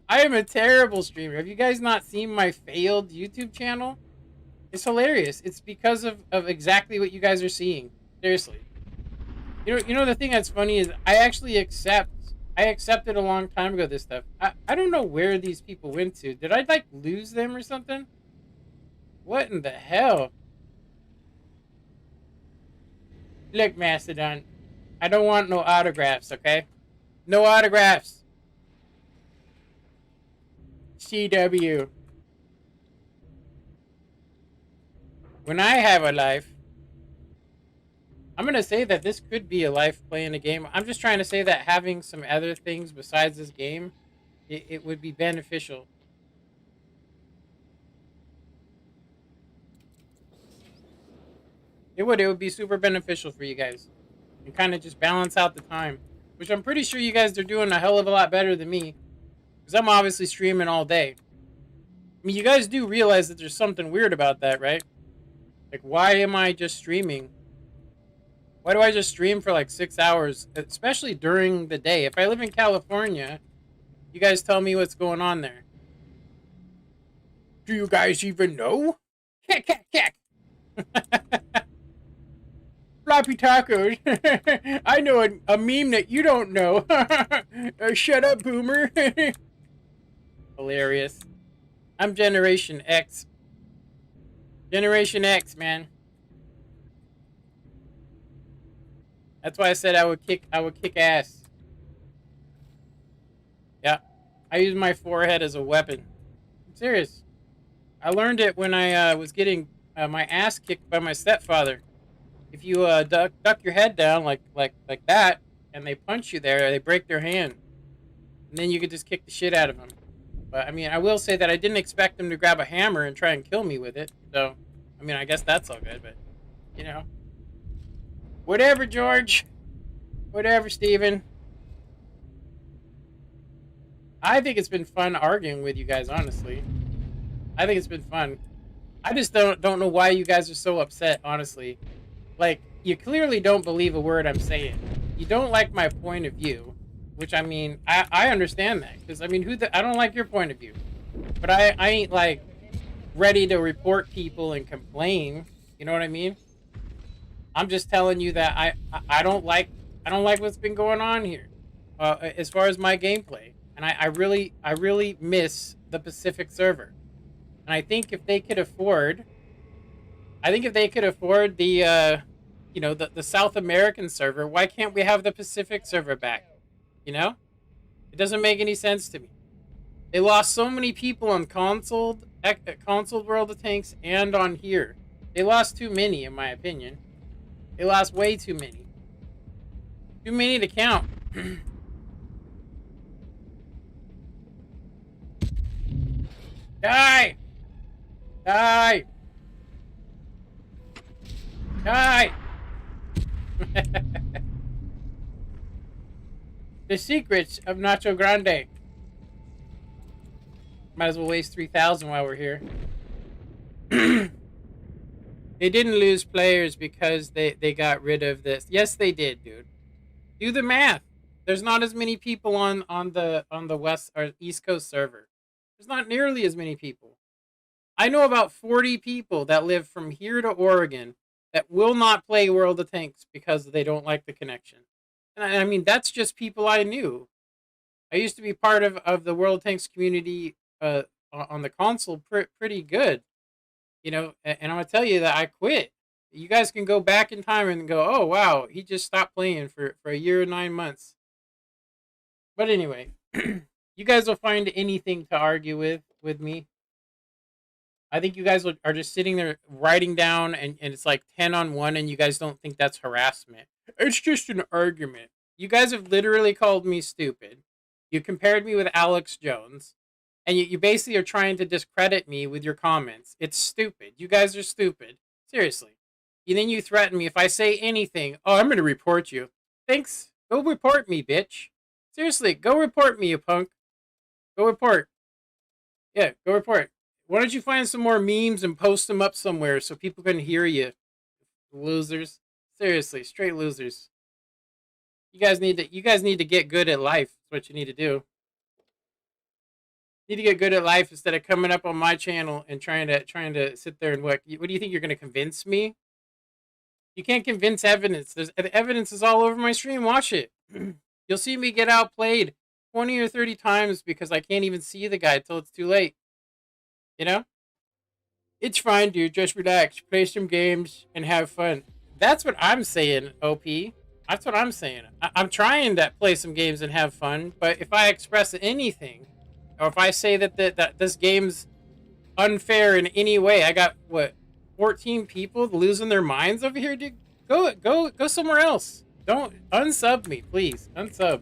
I am a terrible streamer. Have you guys not seen my failed YouTube channel? It's hilarious. It's because of exactly what you guys are seeing. Seriously. You know the thing that's funny is I accepted a long time ago this stuff. I don't know where these people went to. Did I like lose them or something? What in the hell? Look, Mastodon, I don't want no autographs, okay? No autographs. CW. When I have a life, I'm gonna say that this could be a life playing a game. I'm just trying to say that having some other things besides this game, it would be beneficial. It would be super beneficial for you guys. And kind of just balance out the time, which I'm pretty sure you guys are doing a hell of a lot better than me, because I'm obviously streaming all day. I mean, you guys do realize that there's something weird about that, right? Like, why am I just streaming? Why do I just stream for like 6 hours, especially during the day? If I live in California, you guys tell me what's going on there. Do you guys even know? Cack, cack, cack. Floppy tacos. I know a meme that you don't know. Shut up, boomer. Hilarious. I'm Generation X. Generation X, man. That's why I said I would kick ass. Yeah. I use my forehead as a weapon. I'm serious. I learned it when I was getting my ass kicked by my stepfather. If you duck your head down like that, and they punch you there, they break their hand, and then you could just kick the shit out of them. But I mean, I will say that I didn't expect them to grab a hammer and try and kill me with it. So, I mean, I guess that's all good. But you know, whatever, George. Whatever, Steven. I think it's been fun arguing with you guys. Honestly, I think it's been fun. I just don't know why you guys are so upset. Honestly, like, you clearly don't believe a word I'm saying. You don't like my point of view, which, I mean, I understand that, because I mean, I don't like your point of view, but I ain't like ready to report people and complain. You know what I mean? I'm just telling you that I don't like what's been going on here, as far as my gameplay, and I really miss the Pacific server, and I think if they could afford the South American server, why can't we have the Pacific server back? You know, it doesn't make any sense to me. They lost so many people on console World of Tanks and on here. They lost too many, in my opinion. They lost way too many. Too many to count. Die! Die! Die! The secrets of Nacho Grande. Might as well waste 3,000 while we're here. They didn't lose players because they got rid of this. Yes, they did, dude. Do the math. There's not as many people on the West or East Coast server. There's not nearly as many people. I know about 40 people that live from here to Oregon that will not play World of Tanks because they don't like the connection. And I mean, that's just people I knew. I used to be part of the World of Tanks community on the console pretty good, and I'm gonna tell you that I quit. You guys can go back in time and go, oh wow, he just stopped playing for a year and 9 months. But anyway, you guys will find anything to argue with me. I think you guys are just sitting there writing down, and it's like 10-on-1, and you guys don't think that's harassment. It's just an argument. You guys have literally called me stupid. You compared me with Alex Jones, and you basically are trying to discredit me with your comments. It's stupid. You guys are stupid. Seriously. And then you threaten me if I say anything. Oh, I'm going to report you. Thanks. Go report me, bitch. Seriously, go report me, you punk. Go report. Yeah, go report. Why don't you find some more memes and post them up somewhere so people can hear you, losers? Seriously, straight losers. You guys need to get good at life. That's what you need to do. You need to get good at life instead of coming up on my channel and trying to sit there and what do you think you're gonna convince me? You can't convince evidence. The evidence is all over my stream. Watch it. You'll see me get outplayed 20 or 30 times because I can't even see the guy till it's too late. You know? It's fine, dude. Just relax. Play some games and have fun. That's what I'm saying, OP. That's what I'm saying. I'm trying to play some games and have fun, but if I express anything, or if I say that this game's unfair in any way, I got, what, 14 people losing their minds over here, dude? Go somewhere else. Don't unsub me, please. Unsub.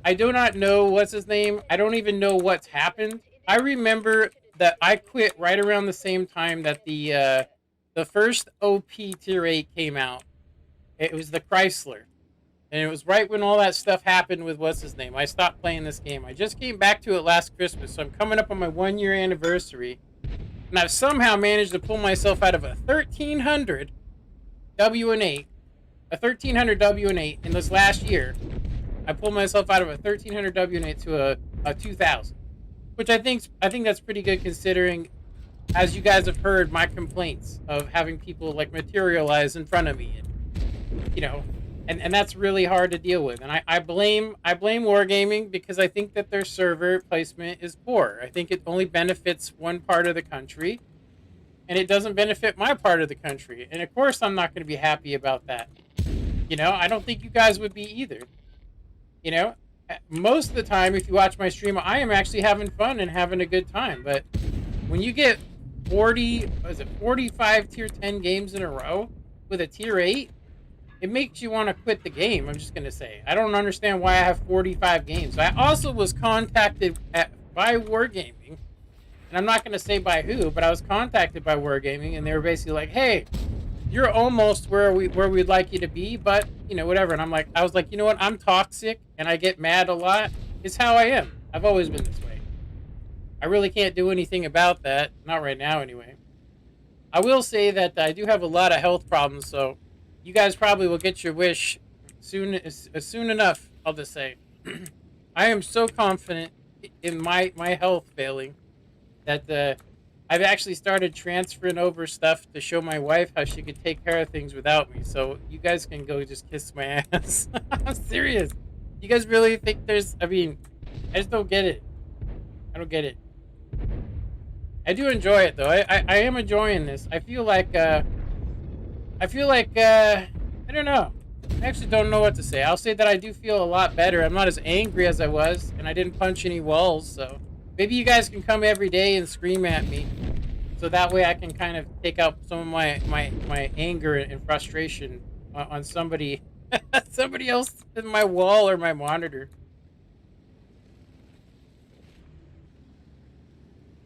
I do not know what's his name. I don't even know what's happened. I remember that I quit right around the same time that the first OP tier 8 came out. It was the Chrysler. And it was right when all that stuff happened with what's his name. I stopped playing this game. I just came back to it last Christmas, so I'm coming up on my 1 year anniversary. And I've somehow managed to pull myself out of a 1300 WN8, a 1300 WN8 in this last year. I pulled myself out of a 1300 WN8 to a 2000, which I think that's pretty good considering, as you guys have heard, my complaints of having people like materialize in front of me, and and that's really hard to deal with. And I blame Wargaming because I think that their server placement is poor. I think it only benefits one part of the country, and it doesn't benefit my part of the country. And of course, I'm not going to be happy about that. I don't think you guys would be either. Most of the time, if you watch my stream, I am actually having fun and having a good time. But when you get 45 tier 10 games in a row with a tier 8, it makes you want to quit the game. I'm just going to say. I don't understand why I have 45 games. I also was contacted by Wargaming, and I'm not going to say by who, but I was contacted by Wargaming, and they were basically like, hey, you're almost where we'd like you to be, but whatever. And I was like, you know what? I'm toxic and I get mad a lot. It's how I am. I've always been this way. I really can't do anything about that. Not right now, anyway. I will say that I do have a lot of health problems, so you guys probably will get your wish soon enough. I'll just say, I am so confident in my health failing that I've actually started transferring over stuff to show my wife how she could take care of things without me. So you guys can go just kiss my ass. I'm serious. You guys really think I just don't get it. I don't get it. I do enjoy it though. I am enjoying this. I feel like I don't know. I actually don't know what to say. I'll say that I do feel a lot better. I'm not as angry as I was, and I didn't punch any walls, so maybe you guys can come every day and scream at me, so that way I can kind of take out some of my anger and frustration on somebody somebody else in my wall or my monitor.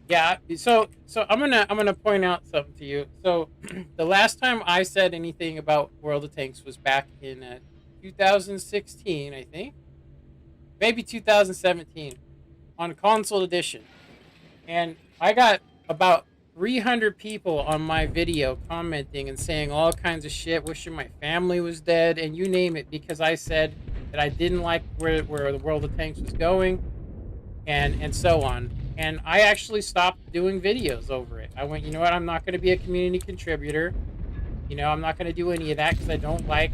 Yeah, so I'm gonna point out something to you. So the last time I said anything about World of Tanks was back in 2016, I think, maybe 2017, on Console Edition, and I got about 300 people on my video commenting and saying all kinds of shit, wishing my family was dead, and you name it, because I said that I didn't like where the World of Tanks was going, and so on. And I actually stopped doing videos over it. I went, you know what? I'm not going to be a community contributor. I'm not going to do any of that because I don't like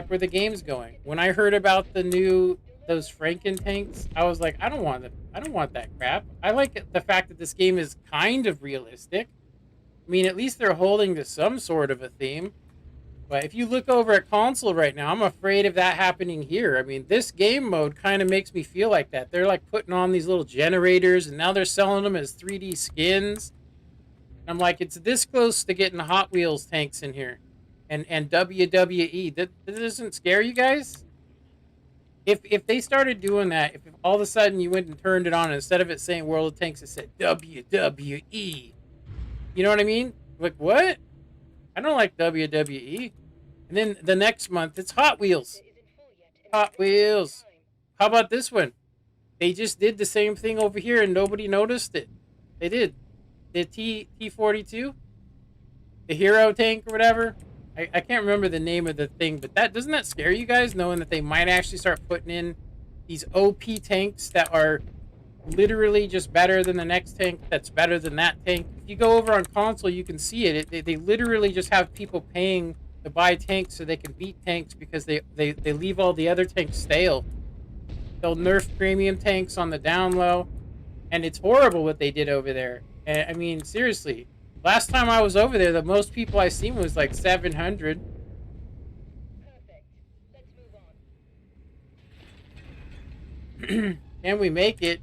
where the game's going. When I heard about those Franken tanks, I was like, I don't want that crap. I like the fact that this game is kind of realistic. I mean, at least they're holding to some sort of a theme. But if you look over at console right now, I'm afraid of that happening here. I mean, this game mode kind of makes me feel like that. They're like putting on these little generators, and now they're selling them as 3D skins. I'm like, it's this close to getting Hot Wheels tanks in here, and WWE. That doesn't scare you guys? If they started doing that, if all of a sudden you went and turned it on, and instead of it saying World of Tanks, it said WWE. You know what I mean? Like, what? I don't like WWE. And then the next month, it's Hot Wheels. Hot Wheels. How about this one? They just did the same thing over here and nobody noticed it. They did. The T42, the hero tank or whatever. I can't remember the name of the thing, but that doesn't that scare you guys knowing that they might actually start putting in these OP tanks that are literally just better than the next tank that's better than that tank. If you go over on console, you can see they literally just have people paying to buy tanks so they can beat tanks because they leave all the other tanks stale. They'll nerf premium tanks on the down low, and it's horrible what they did over there. And, I mean, seriously, last time I was over there, the most people I seen was like 700. Perfect. Let's move on. Can we make it?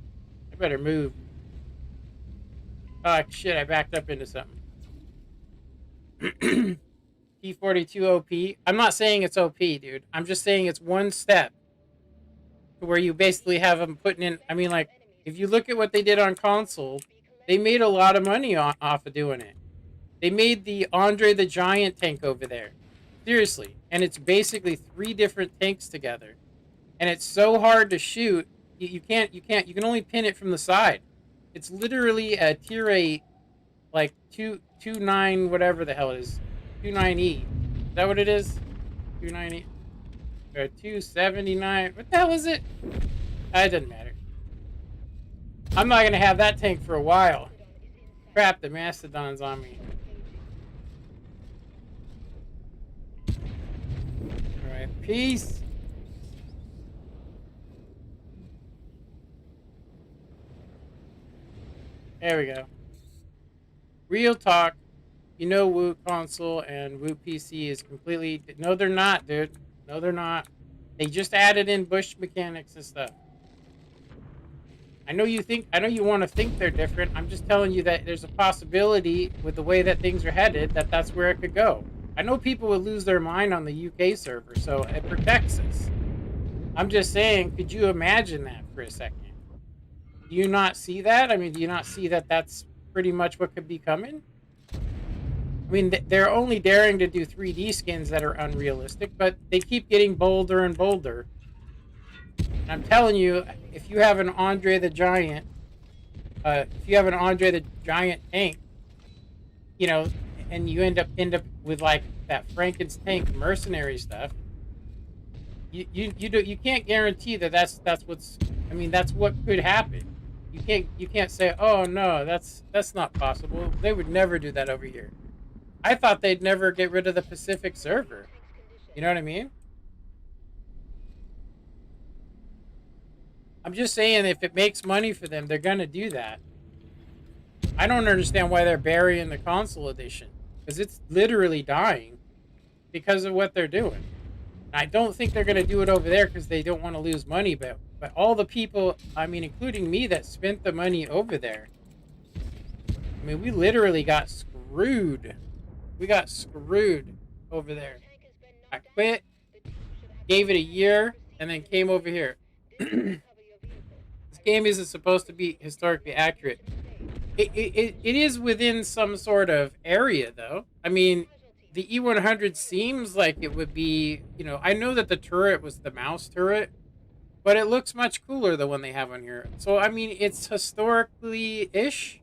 I better move. Oh, shit, I backed up into something. P42 OP. I'm not saying it's OP, dude. I'm just saying it's one step to where you basically have them putting in. I mean, like, if you look at what they did on console, they made a lot of money off of doing it. They made the Andre the Giant tank over there. Seriously. And it's basically 3 different tanks together. And it's so hard to shoot. You can only pin it from the side. It's literally a tier 8, like 29, whatever the hell it is. 29E. Is that what it is? 29E. Or 279. What the hell is it? It doesn't matter. I'm not going to have that tank for a while. Crap, the Mastodon's on me. Alright, peace. There we go. Real talk. You know Woot console and Woot PC is completely... No, they're not, dude. No, they're not. They just added in bush mechanics and stuff. I know you want to think they're different. I'm just telling you that there's a possibility with the way that things are headed that that's where it could go. I know people would lose their mind on the UK server, so it protects us. I'm just saying, could you imagine that for a second? Do you not see that? I mean, do you not see that that's pretty much what could be coming? I mean, they're only daring to do 3D skins that are unrealistic, but they keep getting bolder and bolder. And I'm telling you, if you have an Andre the Giant, tank, you know, and you end up with like that Franken's tank mercenary stuff, you can't guarantee that that's what's. I mean, that's what could happen. You can't say, oh no, that's not possible. They would never do that over here. I thought they'd never get rid of the Pacific server. You know what I mean? I'm just saying, if it makes money for them, they're gonna do that. I don't understand why they're burying the console edition, because it's literally dying because of what they're doing. And I don't think they're gonna do it over there because they don't want to lose money, but all the people, I mean, including me, that spent the money over there. I mean, we literally got screwed. We got screwed over there. I quit, gave it a year, and then came over here. This game isn't supposed to be historically accurate. It is within some sort of area, though. I mean, the E100 seems like it would be, you know, I know that the turret was the mouse turret, but it looks much cooler than one they have on here. So, I mean, it's historically-ish,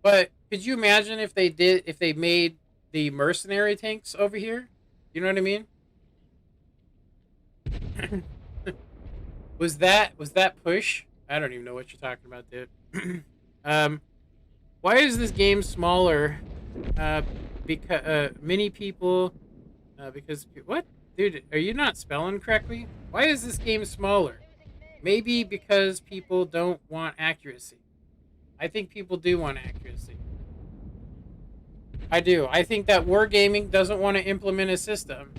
but could you imagine if they made the mercenary tanks over here? You know what I mean? was that push? I don't even know what you're talking about, dude. Why is this game smaller? Because many people, because what, dude? Are you not spelling correctly? Why is this game smaller? Maybe because people don't want accuracy. I think people do want accuracy. I do. I think that Wargaming doesn't want to implement a system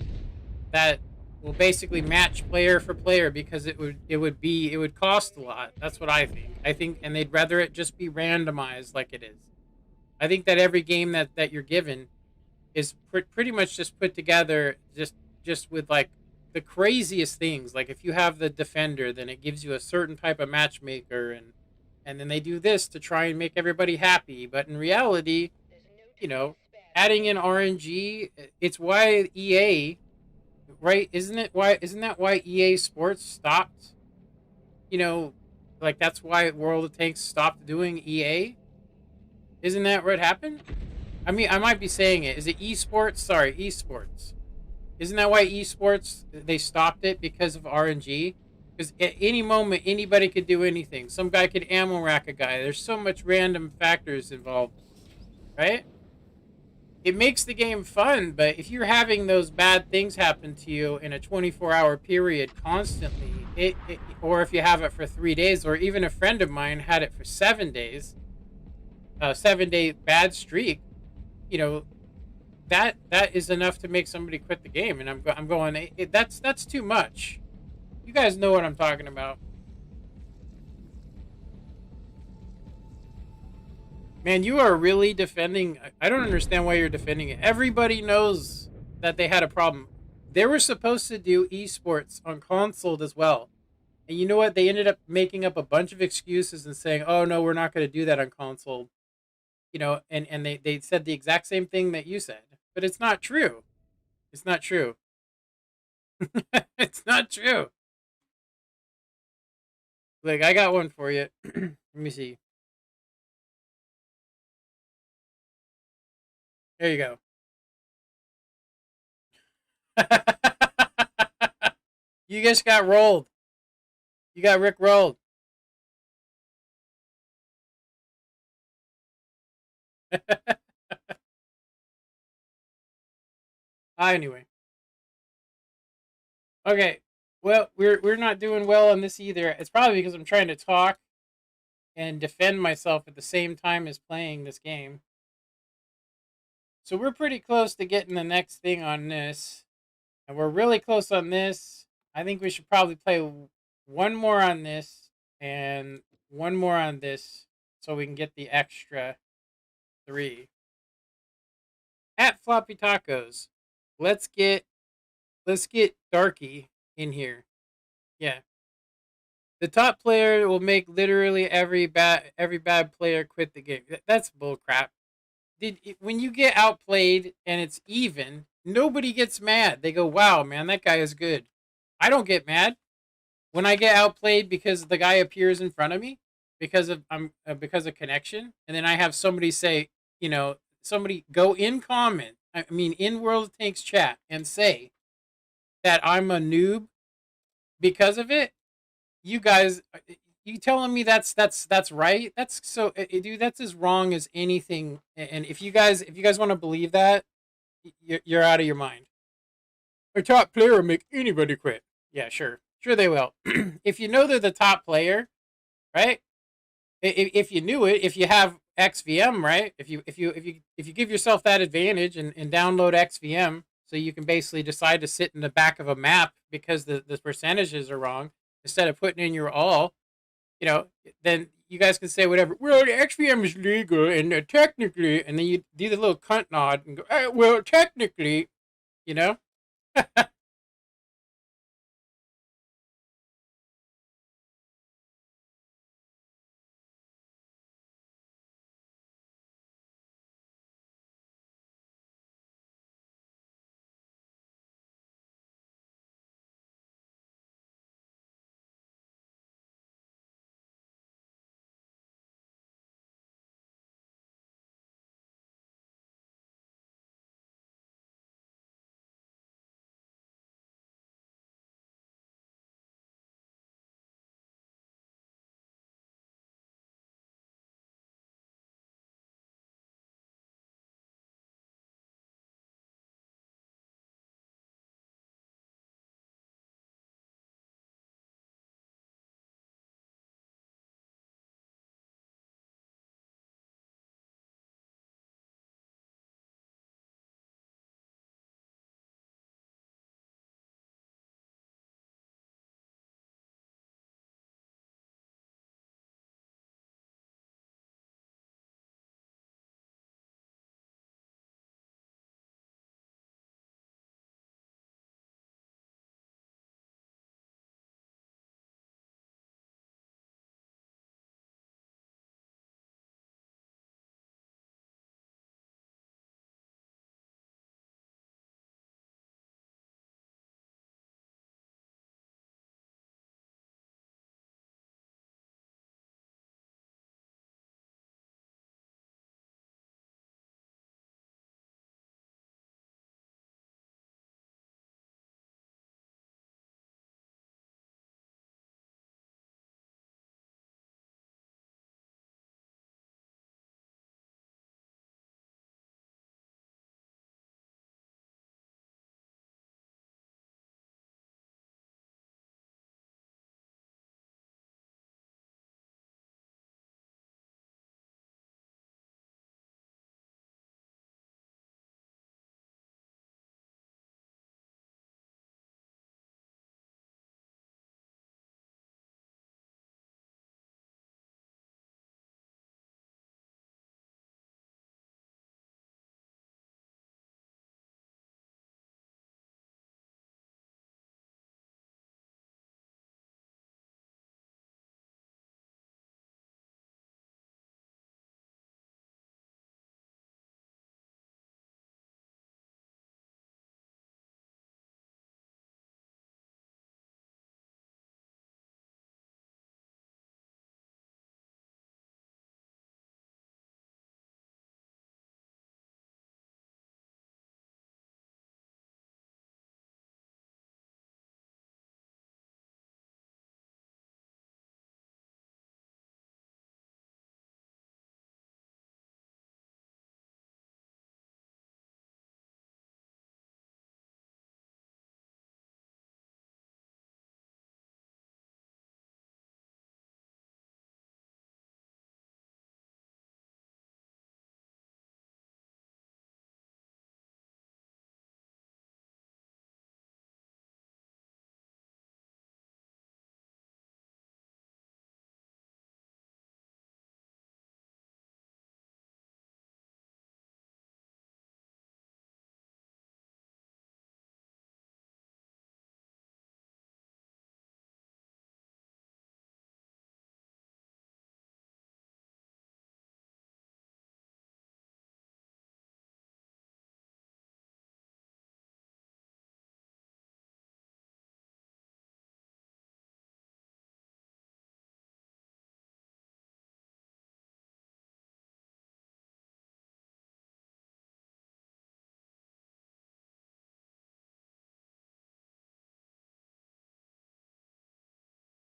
that will basically match player for player because it would cost a lot. That's what I think. And they'd rather it just be randomized like it is. I think that every game that you're given is pretty much just put together just with like the craziest things. Like if you have the defender, then it gives you a certain type of matchmaker, and then they do this to try and make everybody happy. But in reality, you know, adding in RNG, it's why EA, right? Isn't that why EA Sports stopped you know, like that's why World of Tanks stopped doing EA. Isn't that what happened? I mean, I might be saying it. Is it esports? Sorry, esports. Isn't that why esports they stopped it because of RNG? Because at any moment anybody could do anything. Some guy could ammo rack a guy. There's so much random factors involved, right? It makes the game fun, but if you're having those bad things happen to you in a 24-hour period constantly, or if you have it for 3 days, or even a friend of mine had it for 7 days, a 7 day bad streak, you know, that is enough to make somebody quit the game. And I'm going, that's too much. You guys know what I'm talking about. Man, you are really defending. I don't understand why you're defending it. Everybody knows that they had a problem. They were supposed to do esports on console as well. And you know what? They ended up making up a bunch of excuses and saying, "Oh no, we're not going to do that on console." And they said the exact same thing that you said, but it's not true. It's not true. It's not true. Like I got one for you. Let me see. There you go. You just got rolled. You got Rick rolled. Anyway, okay. Well, we're not doing well on this either. It's probably because I'm trying to talk and defend myself at the same time as playing this game. So we're pretty close to getting the next thing on this, and we're really close on this. I think we should probably play one more on this and one more on this, so we can get the extra three. At Floppy Tacos, let's get Darky in here. Yeah, the top player will make literally every bad player quit the game. That's bullcrap. When you get outplayed and it's even, nobody gets mad. They go, "Wow, man, that guy is good." I don't get mad when I get outplayed because the guy appears in front of me because of connection, and then I have somebody say, somebody go in comment. I mean, in World of Tanks chat and say that I'm a noob because of it. You guys, you telling me that's right? That's so, dude. That's as wrong as anything. And if you guys want to believe that, you're out of your mind. A top player will make anybody quit. Yeah, sure they will. If you know they're the top player, right? If you knew it, if you have XVM, right? If you give yourself that advantage and download XVM, so you can basically decide to sit in the back of a map because the percentages are wrong instead of putting in your all, then you guys can say whatever. Well, the XVM is legal and technically, and then you do the little cunt nod and go, well, technically, you know.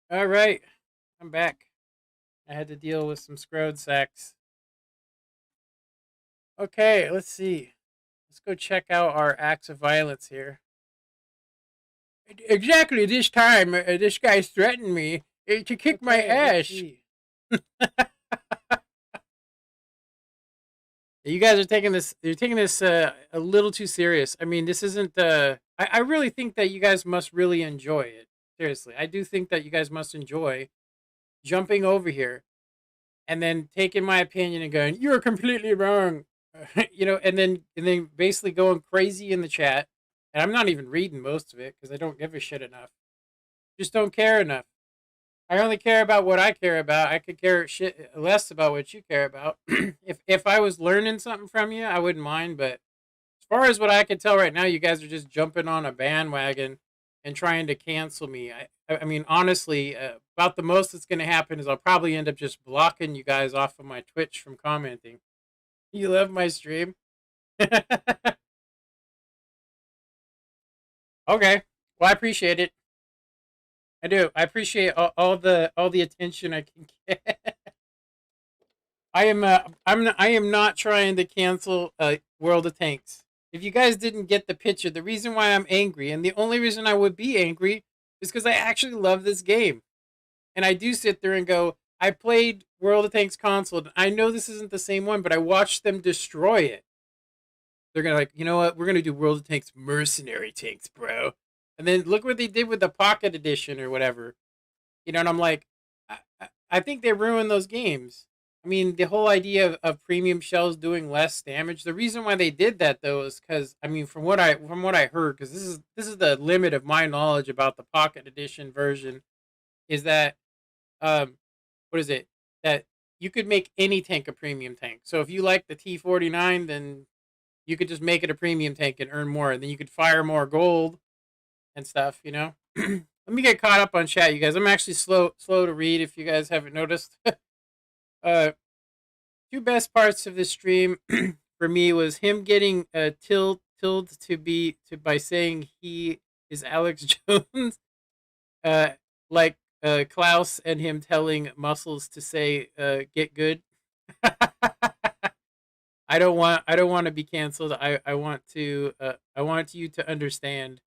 All right, I'm back. I had to deal with some scrode sacks. Okay, let's see. Let's go check out our acts of violence here. Exactly this time, this guy threatened me to kick my ass. You guys are taking this. You're taking this a little too serious. I mean, this isn't. I really think that you guys must really enjoy it. Seriously, I do think that you guys must enjoy jumping over here and then taking my opinion and going, "You're completely wrong," and then basically going crazy in the chat. And I'm not even reading most of it because I don't give a shit enough. Just don't care enough. I only care about what I care about. I could care shit less about what you care about. If I was learning something from you, I wouldn't mind. But as far as what I can tell right now, you guys are just jumping on a bandwagon and trying to cancel me. I mean, honestly, about the most that's going to happen is I'll probably end up just blocking you guys off of my Twitch from commenting. You love my stream? Okay. Well, I appreciate it. I do. I appreciate all the attention I can get. I am not trying to cancel World of Tanks. If you guys didn't get the picture, the reason why I'm angry and the only reason I would be angry is because I actually love this game. And I do sit there and go, I played World of Tanks console. And I know this isn't the same one, but I watched them destroy it. They're gonna like, you know what? We're gonna do World of Tanks mercenary tanks, bro. And then look what they did with the Pocket Edition or whatever. And I'm like, I think they ruined those games. I mean, the whole idea of premium shells doing less damage. The reason why they did that though is because I mean, from what I heard, because this is the limit of my knowledge about the Pocket Edition version, is that what is it that you could make any tank a premium tank. So if you like the T-49, then you could just make it a premium tank and earn more. And then you could fire more gold and stuff. Let me get caught up on chat, you guys. I'm actually slow to read. If you guys haven't noticed, uh, two best parts of this stream for me was him getting tilled by saying he is Alex Jones, uh, like Klaus, and him telling Muscles to say get good. I don't want to be canceled. I want you to understand.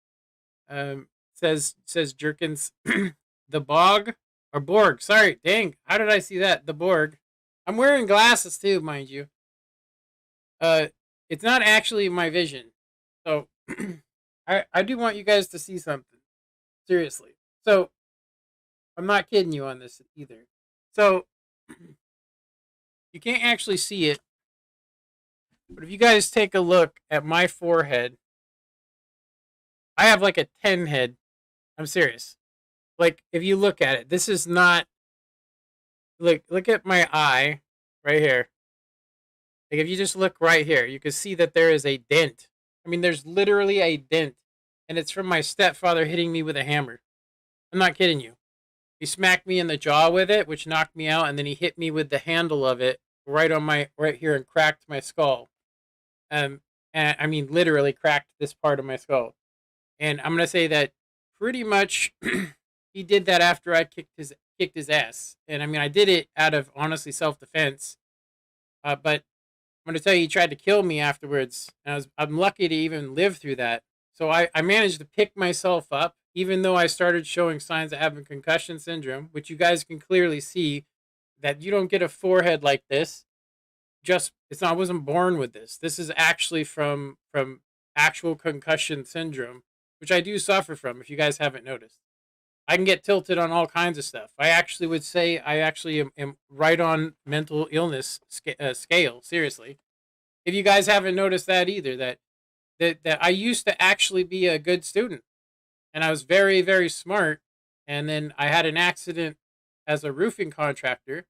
Says Jerkins, the bog or Borg. Sorry, dang. How did I see that? The Borg. I'm wearing glasses too, mind you. Uh, it's not actually my vision, so I do want you guys to see something seriously. So I'm not kidding you on this either. So you can't actually see it, but if you guys take a look at my forehead, I have like a 10 head. I'm serious. Like if you look at it, this is not look at my eye right here. Like if you just look right here, you can see that there is a dent. I mean, there's literally a dent, and it's from my stepfather hitting me with a hammer. I'm not kidding you. He smacked me in the jaw with it, which knocked me out, and then he hit me with the handle of it right here and cracked my skull. And I mean literally cracked this part of my skull. And I'm gonna say that pretty much he did that after I kicked his ass. And I mean I did it out of honestly self defense. But I'm gonna tell you, he tried to kill me afterwards. And I'm lucky to even live through that. So I managed to pick myself up, even though I started showing signs of having concussion syndrome, which you guys can clearly see that you don't get a forehead like this. It's not. I wasn't born with this. This is actually from actual concussion syndrome, which I do suffer from. If you guys haven't noticed, I can get tilted on all kinds of stuff. I actually would say I actually am right on mental illness scale. Seriously, if you guys haven't noticed that either, that I used to actually be a good student and I was very very smart, and then I had an accident as a roofing contractor.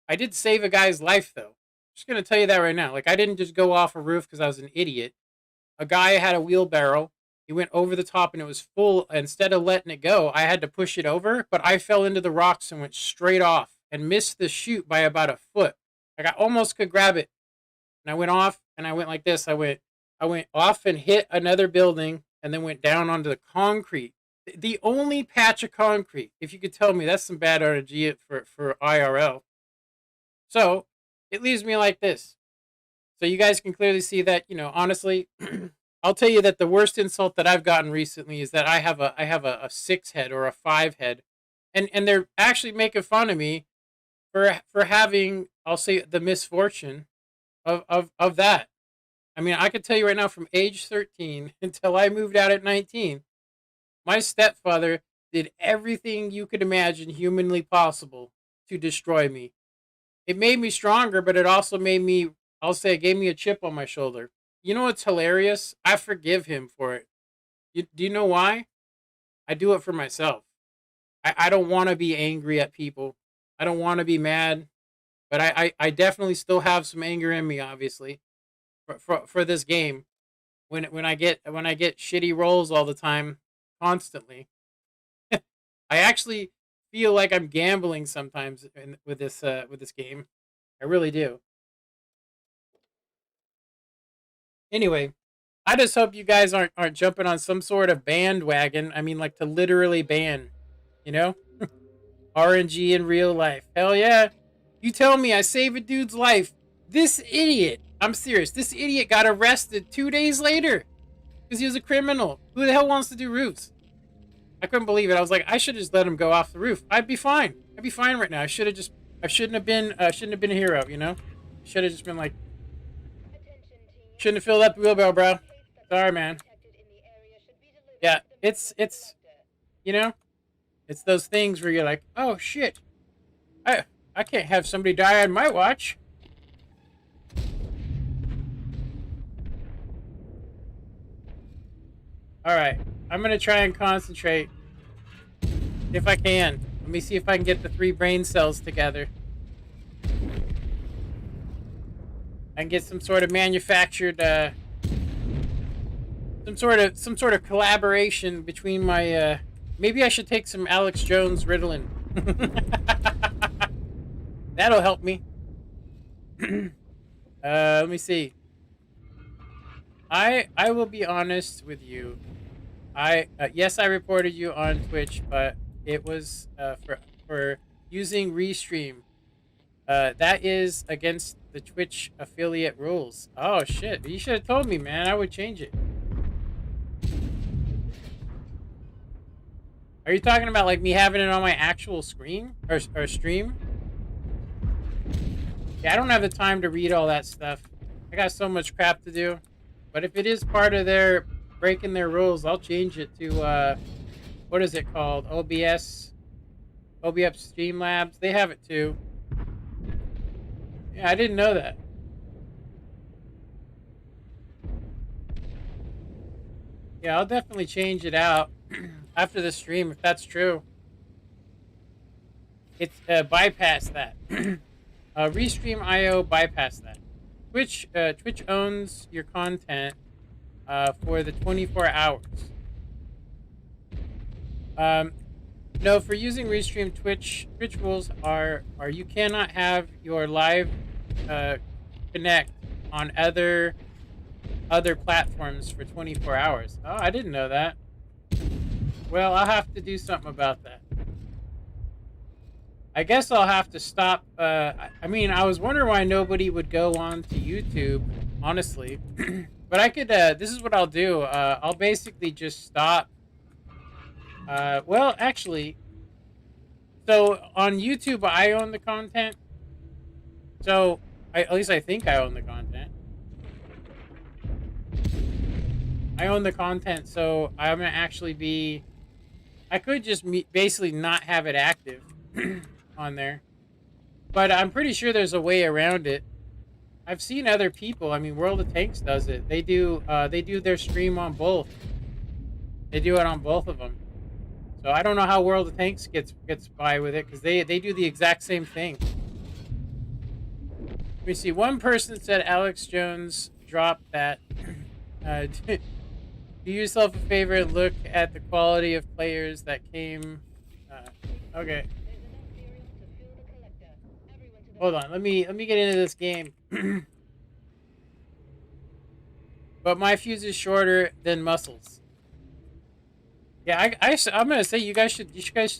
I did save a guy's life though. Just gonna tell you that right now. Like I didn't just go off a roof because I was an idiot. A guy had a wheelbarrow. He went over the top and it was full. Instead of letting it go, I had to push it over, but I fell into the rocks and went straight off and missed the chute by about a foot. Like I almost could grab it. And I went off and I went like this. I went off and hit another building and then went down onto the concrete. The only patch of concrete, if you could tell me that's some bad RNG for IRL. So it leaves me like this. So you guys can clearly see that, honestly, I'll tell you that the worst insult that I've gotten recently is that I have a 6 head or a 5 head, and they're actually making fun of me for having, I'll say, the misfortune of that. I mean, I can tell you right now, from age 13 until I moved out at 19, my stepfather did everything you could imagine humanly possible to destroy me. It made me stronger, but it also made me, I'll say, it gave me a chip on my shoulder. You know what's hilarious? I forgive him for it. Do you know why? I do it for myself. I don't want to be angry at people. I don't want to be mad, but I definitely still have some anger in me, obviously, for this game. When I get shitty rolls all the time, constantly, I actually feel like I'm gambling sometimes with this game. I really do. Anyway, I just hope you guys aren't jumping on some sort of bandwagon. I mean, like, to literally ban, you know, RNG in real life. Hell yeah! You tell me I save a dude's life. This idiot. I'm serious. This idiot got arrested 2 days later because he was a criminal. Who the hell wants to do roofs? I couldn't believe it. I was like, I should just let him go off the roof. I'd be fine. I'd be fine right now. I should have just. I shouldn't have been a hero. Should have just been like, Attention team. shouldn't have filled up the wheelbarrow, bro. Case Sorry, specimens man. detected in the area should be delivered Yeah, to the it's municipal it's collector. you know, it's those things where you're like, oh shit, I can't have somebody die on my watch. All right, I'm gonna try and concentrate if I can. Let me see if I can get the 3 brain cells together. I can get some sort of manufactured, some sort of collaboration between my. Maybe I should take some Alex Jones Ritalin. That'll help me. Let me see. I will be honest with you. I yes, I reported you on Twitch, but it was for using Restream. That is against the Twitch affiliate rules. Oh shit! You should have told me, man. I would change it. Are you talking about like me having it on my actual screen or stream? Yeah, I don't have the time to read all that stuff. I got so much crap to do. But if it is part of their breaking their rules, I'll change it to what is it called? OBS Streamlabs. They have it too. Yeah, I didn't know that. Yeah, I'll definitely change it out after the stream if that's true. It's bypass that. Restream IO bypass that. Twitch owns your content for the 24 hours. Um, no, for using Restream, Twitch rules are you cannot have your live uh, connect on other platforms for 24 hours. Oh, I didn't know that. Well, I'll have to do something about that. I guess I'll have to stop. I mean, I was wondering why nobody would go on to YouTube, honestly. But I could. This is what I'll do. I'll basically just stop. Well, actually, so on YouTube, I own the content. So at least I think I own the content. I own the content, so I'm gonna actually be. I could just basically not have it active on there, but I'm pretty sure there's a way around it. I've seen other people. I mean, World of Tanks does it. They do. They do their stream on both. They do it on both of them. So I don't know how World of Tanks gets by with it because they do the exact same thing. Let me see. One person said Alex Jones dropped that. Do yourself a favor and look at the quality of players that came. Okay, There's enough cereal to fuel the collector. Everyone to the hold on. Let me get into this game. But my fuse is shorter than muscles. Yeah, I'm gonna say you guys should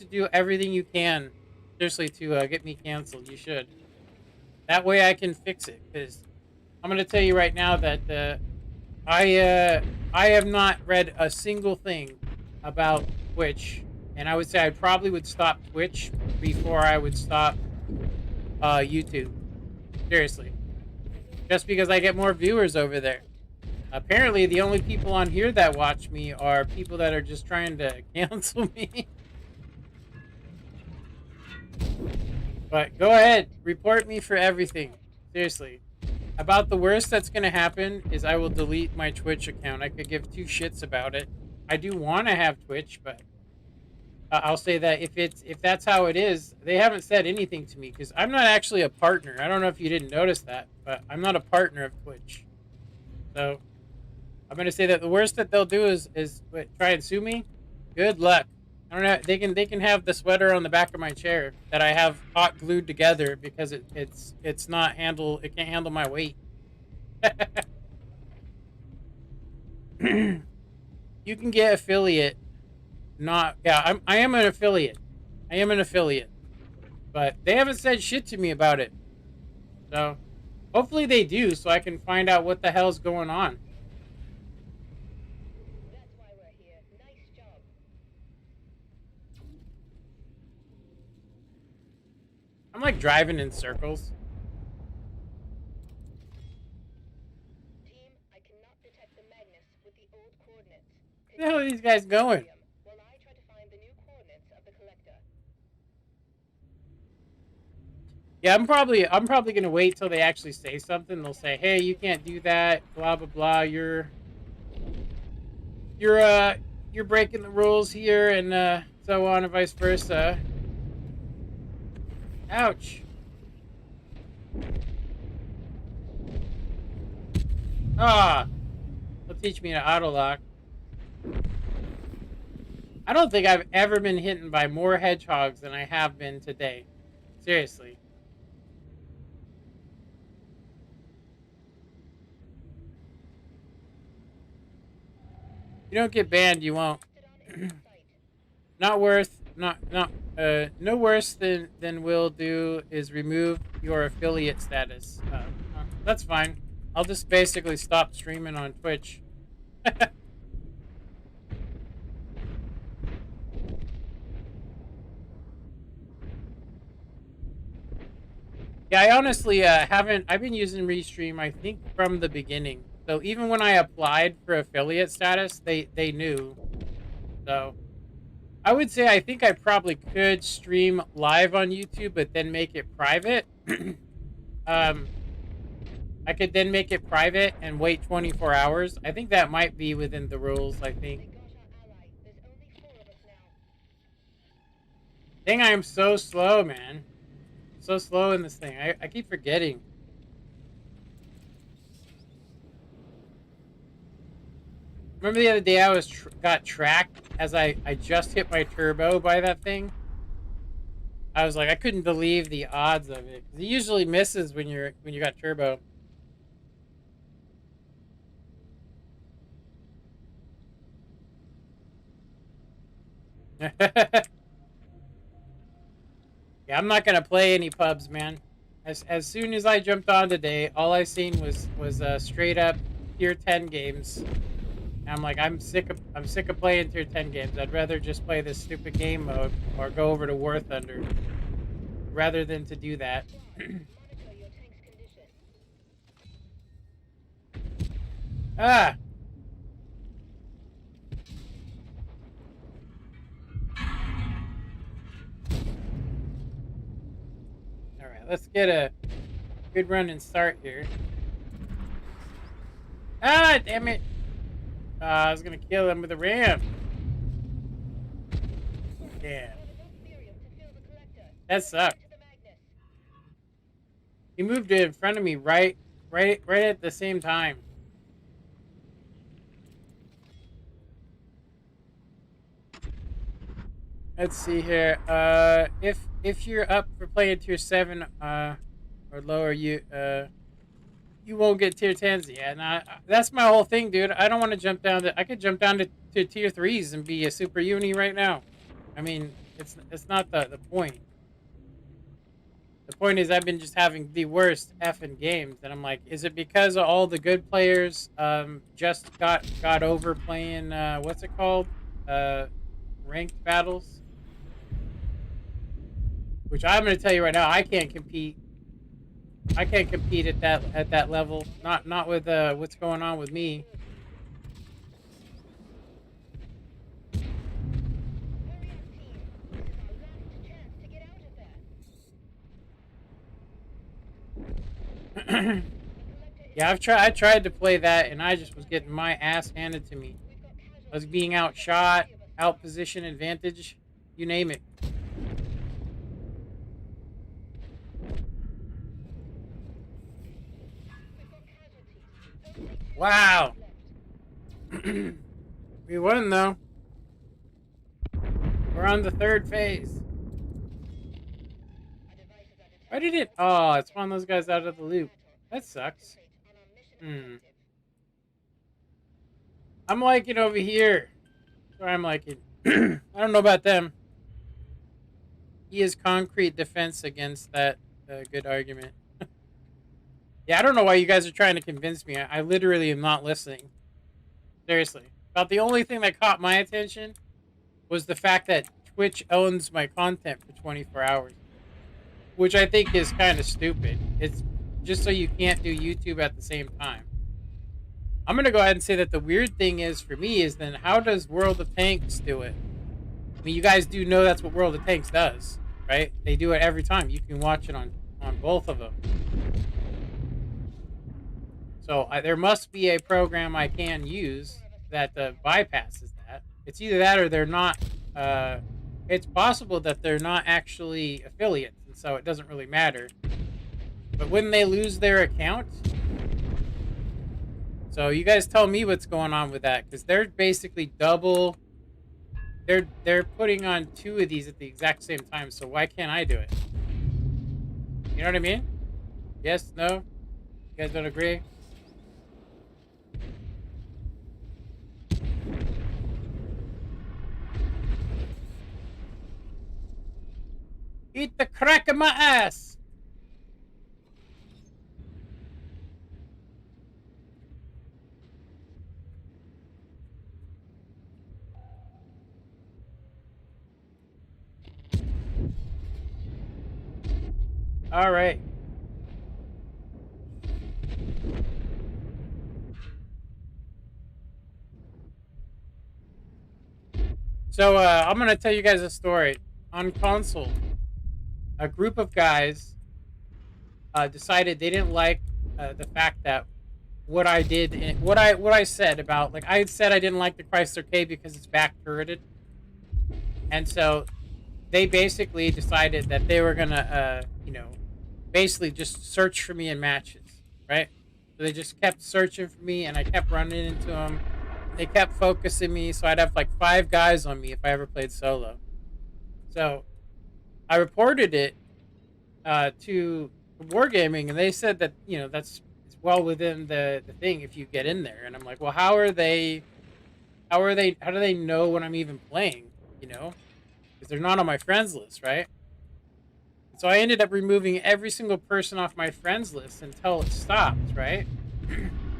do everything you can, seriously, to get me canceled. You should. That way I can fix it. Because I'm gonna tell you right now that I uh, I have not read a single thing about Twitch, and I would say I probably would stop Twitch before I would stop YouTube. Seriously, just because I get more viewers over there. Apparently, the only people on here that watch me are people that are just trying to cancel me. But go ahead, report me for everything. Seriously. About the worst that's gonna happen is I will delete my Twitch account. I could give two shits about it. I do want to have Twitch, but I'll say that if that's how it is, they haven't said anything to me because I'm not actually a partner. I don't know if you didn't notice that, but I'm not a partner of Twitch. So I'm gonna say that the worst that they'll do is try and sue me. Good luck. I don't know. They can have the sweater on the back of my chair that I have hot glued together because it's not handle it can't handle my weight. You can get affiliate. Not yeah. I am an affiliate. I am an affiliate, but they haven't said shit to me about it. So hopefully they do, so I can find out what the hell's going on. That's why we're here. Nice job. I'm like driving in circles. Team, I cannot detect the Magnus with the old coordinates. Where the hell are these guys going? While I try to find the new coordinates of the collector. Yeah, I'm probably gonna wait till they actually say something. They'll say, "Hey, you can't do that." Blah blah blah. You're you're breaking the rules here, and so on and vice versa. Ouch. Ah, they'll teach me to auto lock. I don't think I've ever been hit by more hedgehogs than I have been today. Seriously. You don't get banned, you won't. Not worth not no worse than will do is remove your affiliate status. That's fine. I'll just basically stop streaming on Twitch. Yeah, I honestly haven't. I've been using Restream, I think, from the beginning. So even when I applied for affiliate status, they knew. So I would say I think I probably could stream live on YouTube, but then make it private. um, I could then make it private and wait 24 hours. I think that might be within the rules. I think. They got our ally. There's only 4 of us now. Dang, I am so slow, man. So slow in this thing. I keep forgetting. Remember the other day I was got tracked as I just hit my turbo by that thing. I was like I couldn't believe the odds of it. It usually misses when you got turbo. Yeah, I'm not gonna play any pubs, man. As soon as I jumped on today, all I seen was straight up tier 10 games. And I'm like I'm sick of playing tier 10 games. I'd rather just play this stupid game mode or go over to War Thunder rather than to do that. Monitor your tank's condition. Ah. All right, let's get a good run and start here. Ah, damn it! I was gonna kill him with a ram. Damn, that sucked. He moved it in front of me right at the same time. Let's see here. If you're up for playing tier 7 or lower, you you won't get tier 10s. Yeah, and that's my whole thing, dude. I don't want to jump down to. I could jump down to tier 3s and be a super uni right now. I mean, it's not the point. The point is, I've been just having the worst effing games, and I'm like, is it because of all the good players just got over playing what's it called, uh, ranked battles? Which I'm going to tell you right now, I can't compete. I can't compete at that level. Not with what's going on with me. Hurry up, team. This is our last chance to get out of there. The collector is Yeah, I tried to play that, and I just was getting my ass handed to me. We've got I was casualties. being All outshot, 3 of us out left. position advantage, you name it. We've got casualties. Only 2 Wow. squads left. We won though. We're on the third phase. Our devices are Why did detecting it? multiple Oh, it targets. spawned those guys out of the Careful, loop. Battle. That Let's sucks. concentrate on our mission Hmm. objective. I'm liking over here. Or I'm liking. I don't know about them. He has concrete defense against that good argument. Yeah, I don't know why you guys are trying to convince me. I literally am not listening. Seriously. About the only thing that caught my attention was the fact that Twitch owns my content for 24 hours, which I think is kind of stupid. It's just so you can't do YouTube at the same time. I'm going to go ahead and say that the weird thing is for me is then how does World of Tanks do it? I mean, you guys do know that's what World of Tanks does, right? They do it every time. You can watch it on both of them. So there must be a program I can use that bypasses that. It's either that or they're not. Uh, it's possible that they're not actually affiliates, and so it doesn't really matter. But wouldn't they lose their account? So you guys tell me what's going on with that, because they're basically double. They're putting on 2 of these at the exact same time. So why can't I do it? You know what I mean? Yes, no. You guys don't agree? Eat the crack of my ass. All right. So I'm gonna tell you guys a story. On console, a group of guys decided they didn't like the fact that what I did, what I said about like I said I didn't like the Chrysler K because it's back turreted, and so they basically decided that they were gonna basically just search for me in matches, right? So they just kept searching for me, and I kept running into them. They kept focusing me, so I'd have like 5 guys on me if I ever played solo. So I reported it to Wargaming, and they said that that's it's well within the thing if you get in there. And I'm like, well, how are they? How do they know when I'm even playing? You know, because they're not on my friends list, right? So I ended up removing every single person off my friends list until it stopped, right?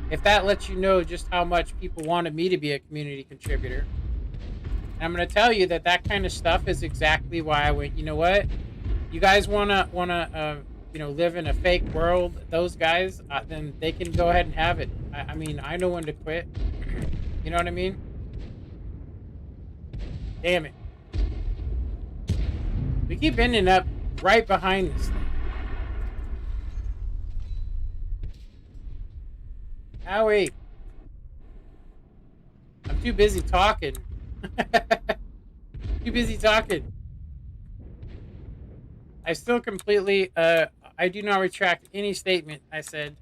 If that lets you know just how much people wanted me to be a community contributor. And I'm going to tell you that that kind of stuff is exactly why I went, you know what? You guys wanna live in a fake world, those guys, then they can go ahead and have it. I mean, I know when to quit. You know what I mean? Damn it. We keep ending up right behind this thing. Howie, I'm too busy talking. Too busy talking. I still completely, I do not retract any statement I said,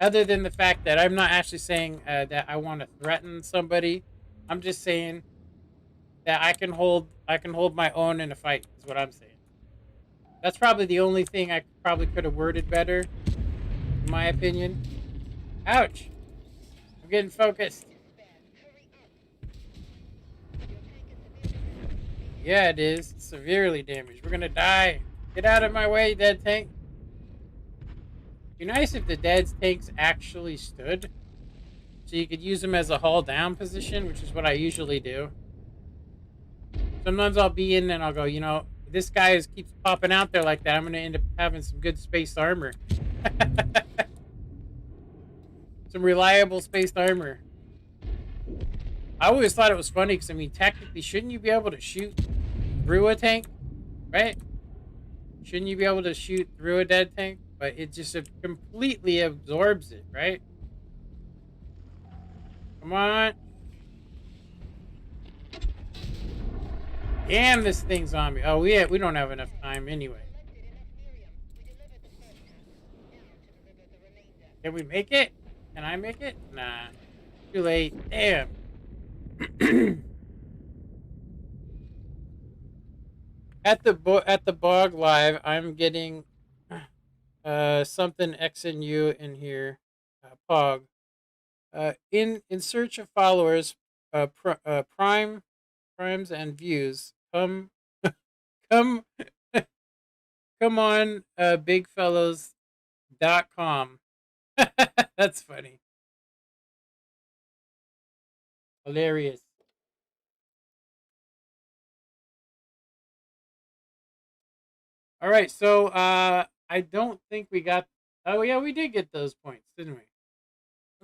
other than the fact that I'm not actually saying that I want to threaten somebody. I'm just saying that I can hold my own in a fight is what I'm saying. That's probably the only thing I probably could have worded better. in my opinion. Ouch! I'm getting focused. Yeah, it is. It's severely damaged. We're gonna die. Get out of my way, dead tank. It'd be nice if the dead tanks actually stood. So you could use them as a haul down position, which is what I usually do. Sometimes I'll be in and I'll go, you know, this guy keeps popping out there like that. I'm going to end up having some good spaced armor. Some reliable spaced armor. I always thought it was funny because, I mean, technically, shouldn't you be able to shoot through a tank? Right? Shouldn't you be able to shoot through a dead tank? But it just completely absorbs it, right? Come on. Damn, this thing's on me. Oh, we don't have enough time anyway. Can we make it? Can I make it? Nah. Too late. Damn. At the bog live, I'm getting something X and U in here. Pog. In search of followers, primes and views. Come come on bigfellows.com. That's funny. Hilarious. All right, so I don't think we got. Oh yeah, we did get those points, didn't we?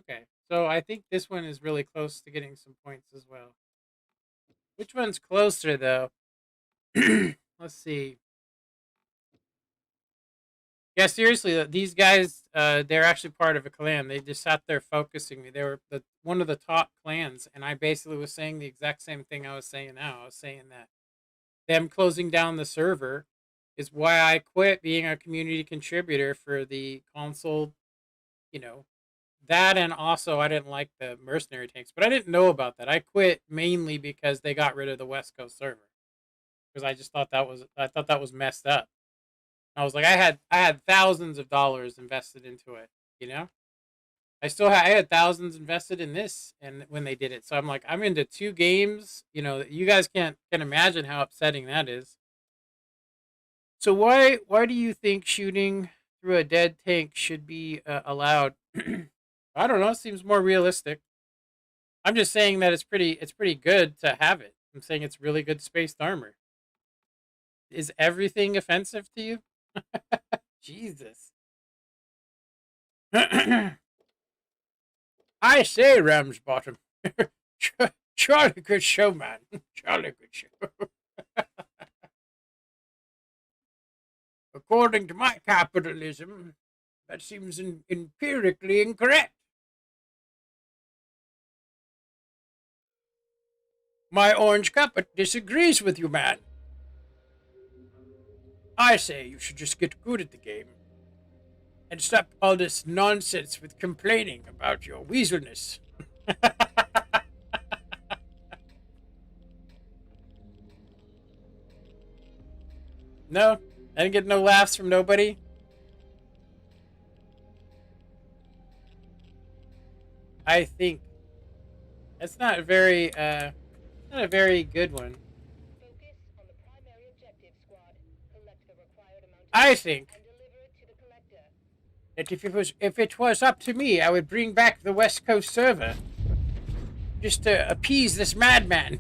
Okay, so I think this one is really close to getting some points as well. Which one's closer though? Let's see. Yeah, seriously, these guys, they're actually part of a clan. They just sat there focusing me. They were one of the top clans, and I basically was saying the exact same thing I was saying now. I was saying that them closing down the server is why I quit being a community contributor for the console. You know, that, and also I didn't like the mercenary tanks, but I didn't know about that. I quit mainly because they got rid of the West Coast server because I thought that was messed up. I was like, I had thousands of dollars invested into it, you know. I had thousands invested in this, and when they did it, so I'm like, I'm into two games, you know. You guys can imagine how upsetting that is. So why do you think shooting through a dead tank should be allowed? I don't know. It seems more realistic. I'm just saying that it's pretty good to have it. I'm saying it's really good spaced armor. Is everything offensive to you? Jesus. I say, Ramsbottom. Charlie good show, man. Charlie good show. According to my capitalism, that seems empirically incorrect. My orange carpet disagrees with you, man. I say you should just get good at the game and stop all this nonsense with complaining about your weaselness. No, I didn't get no laughs from nobody. I think that's not a very good one. Focus on the primary objective, squad. Collect the required amount of I think and deliver it to the collector. that if it was up to me, I would bring back the West Coast server just to appease this madman.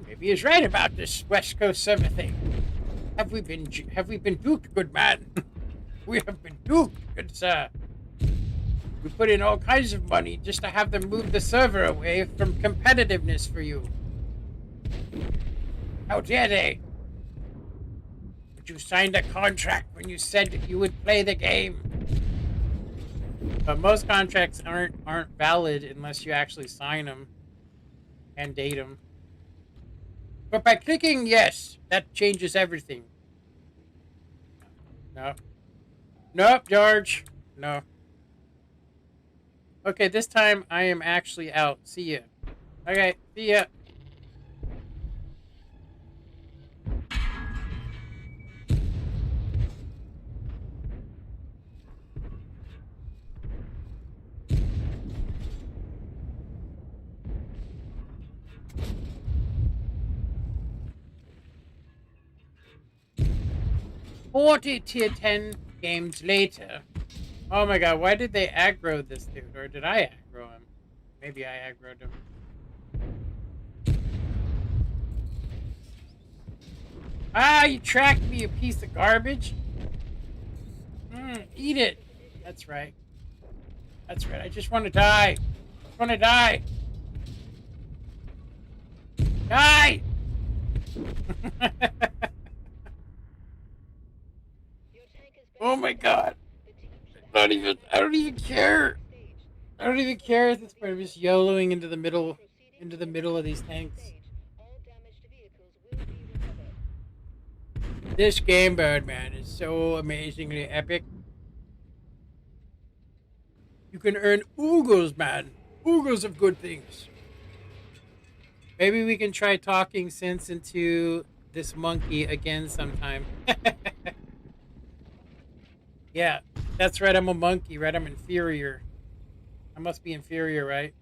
Maybe he's right about this West Coast server thing. Have we been duped, good man? We have been duped, good sir. We put in all kinds of money just to have them move the server away from competitiveness for you. How dare they? But you signed a contract when you said that you would play the game. But most contracts aren't valid unless you actually sign them and date them. But by clicking yes, that changes everything. No. Nope, George. No. Okay, this time I am actually out. See ya. Okay, see ya. 40 tier 10 games later. Oh my god, why did they aggro this dude? Or did I aggro him? Maybe I aggroed him. Ah, you tracked me, you piece of garbage. Eat it. That's right. That's right. I just want to die. I just want to die. Die! Oh my god. I don't even care. I don't even care at this point. I'm just YOLOing into the middle of these tanks. This game mode, man, is so amazingly epic. You can earn oogles, man. Oogles of good things. Maybe we can try talking sense into this monkey again sometime. Yeah, that's right. I'm a monkey, right? I'm inferior. I must be inferior, right?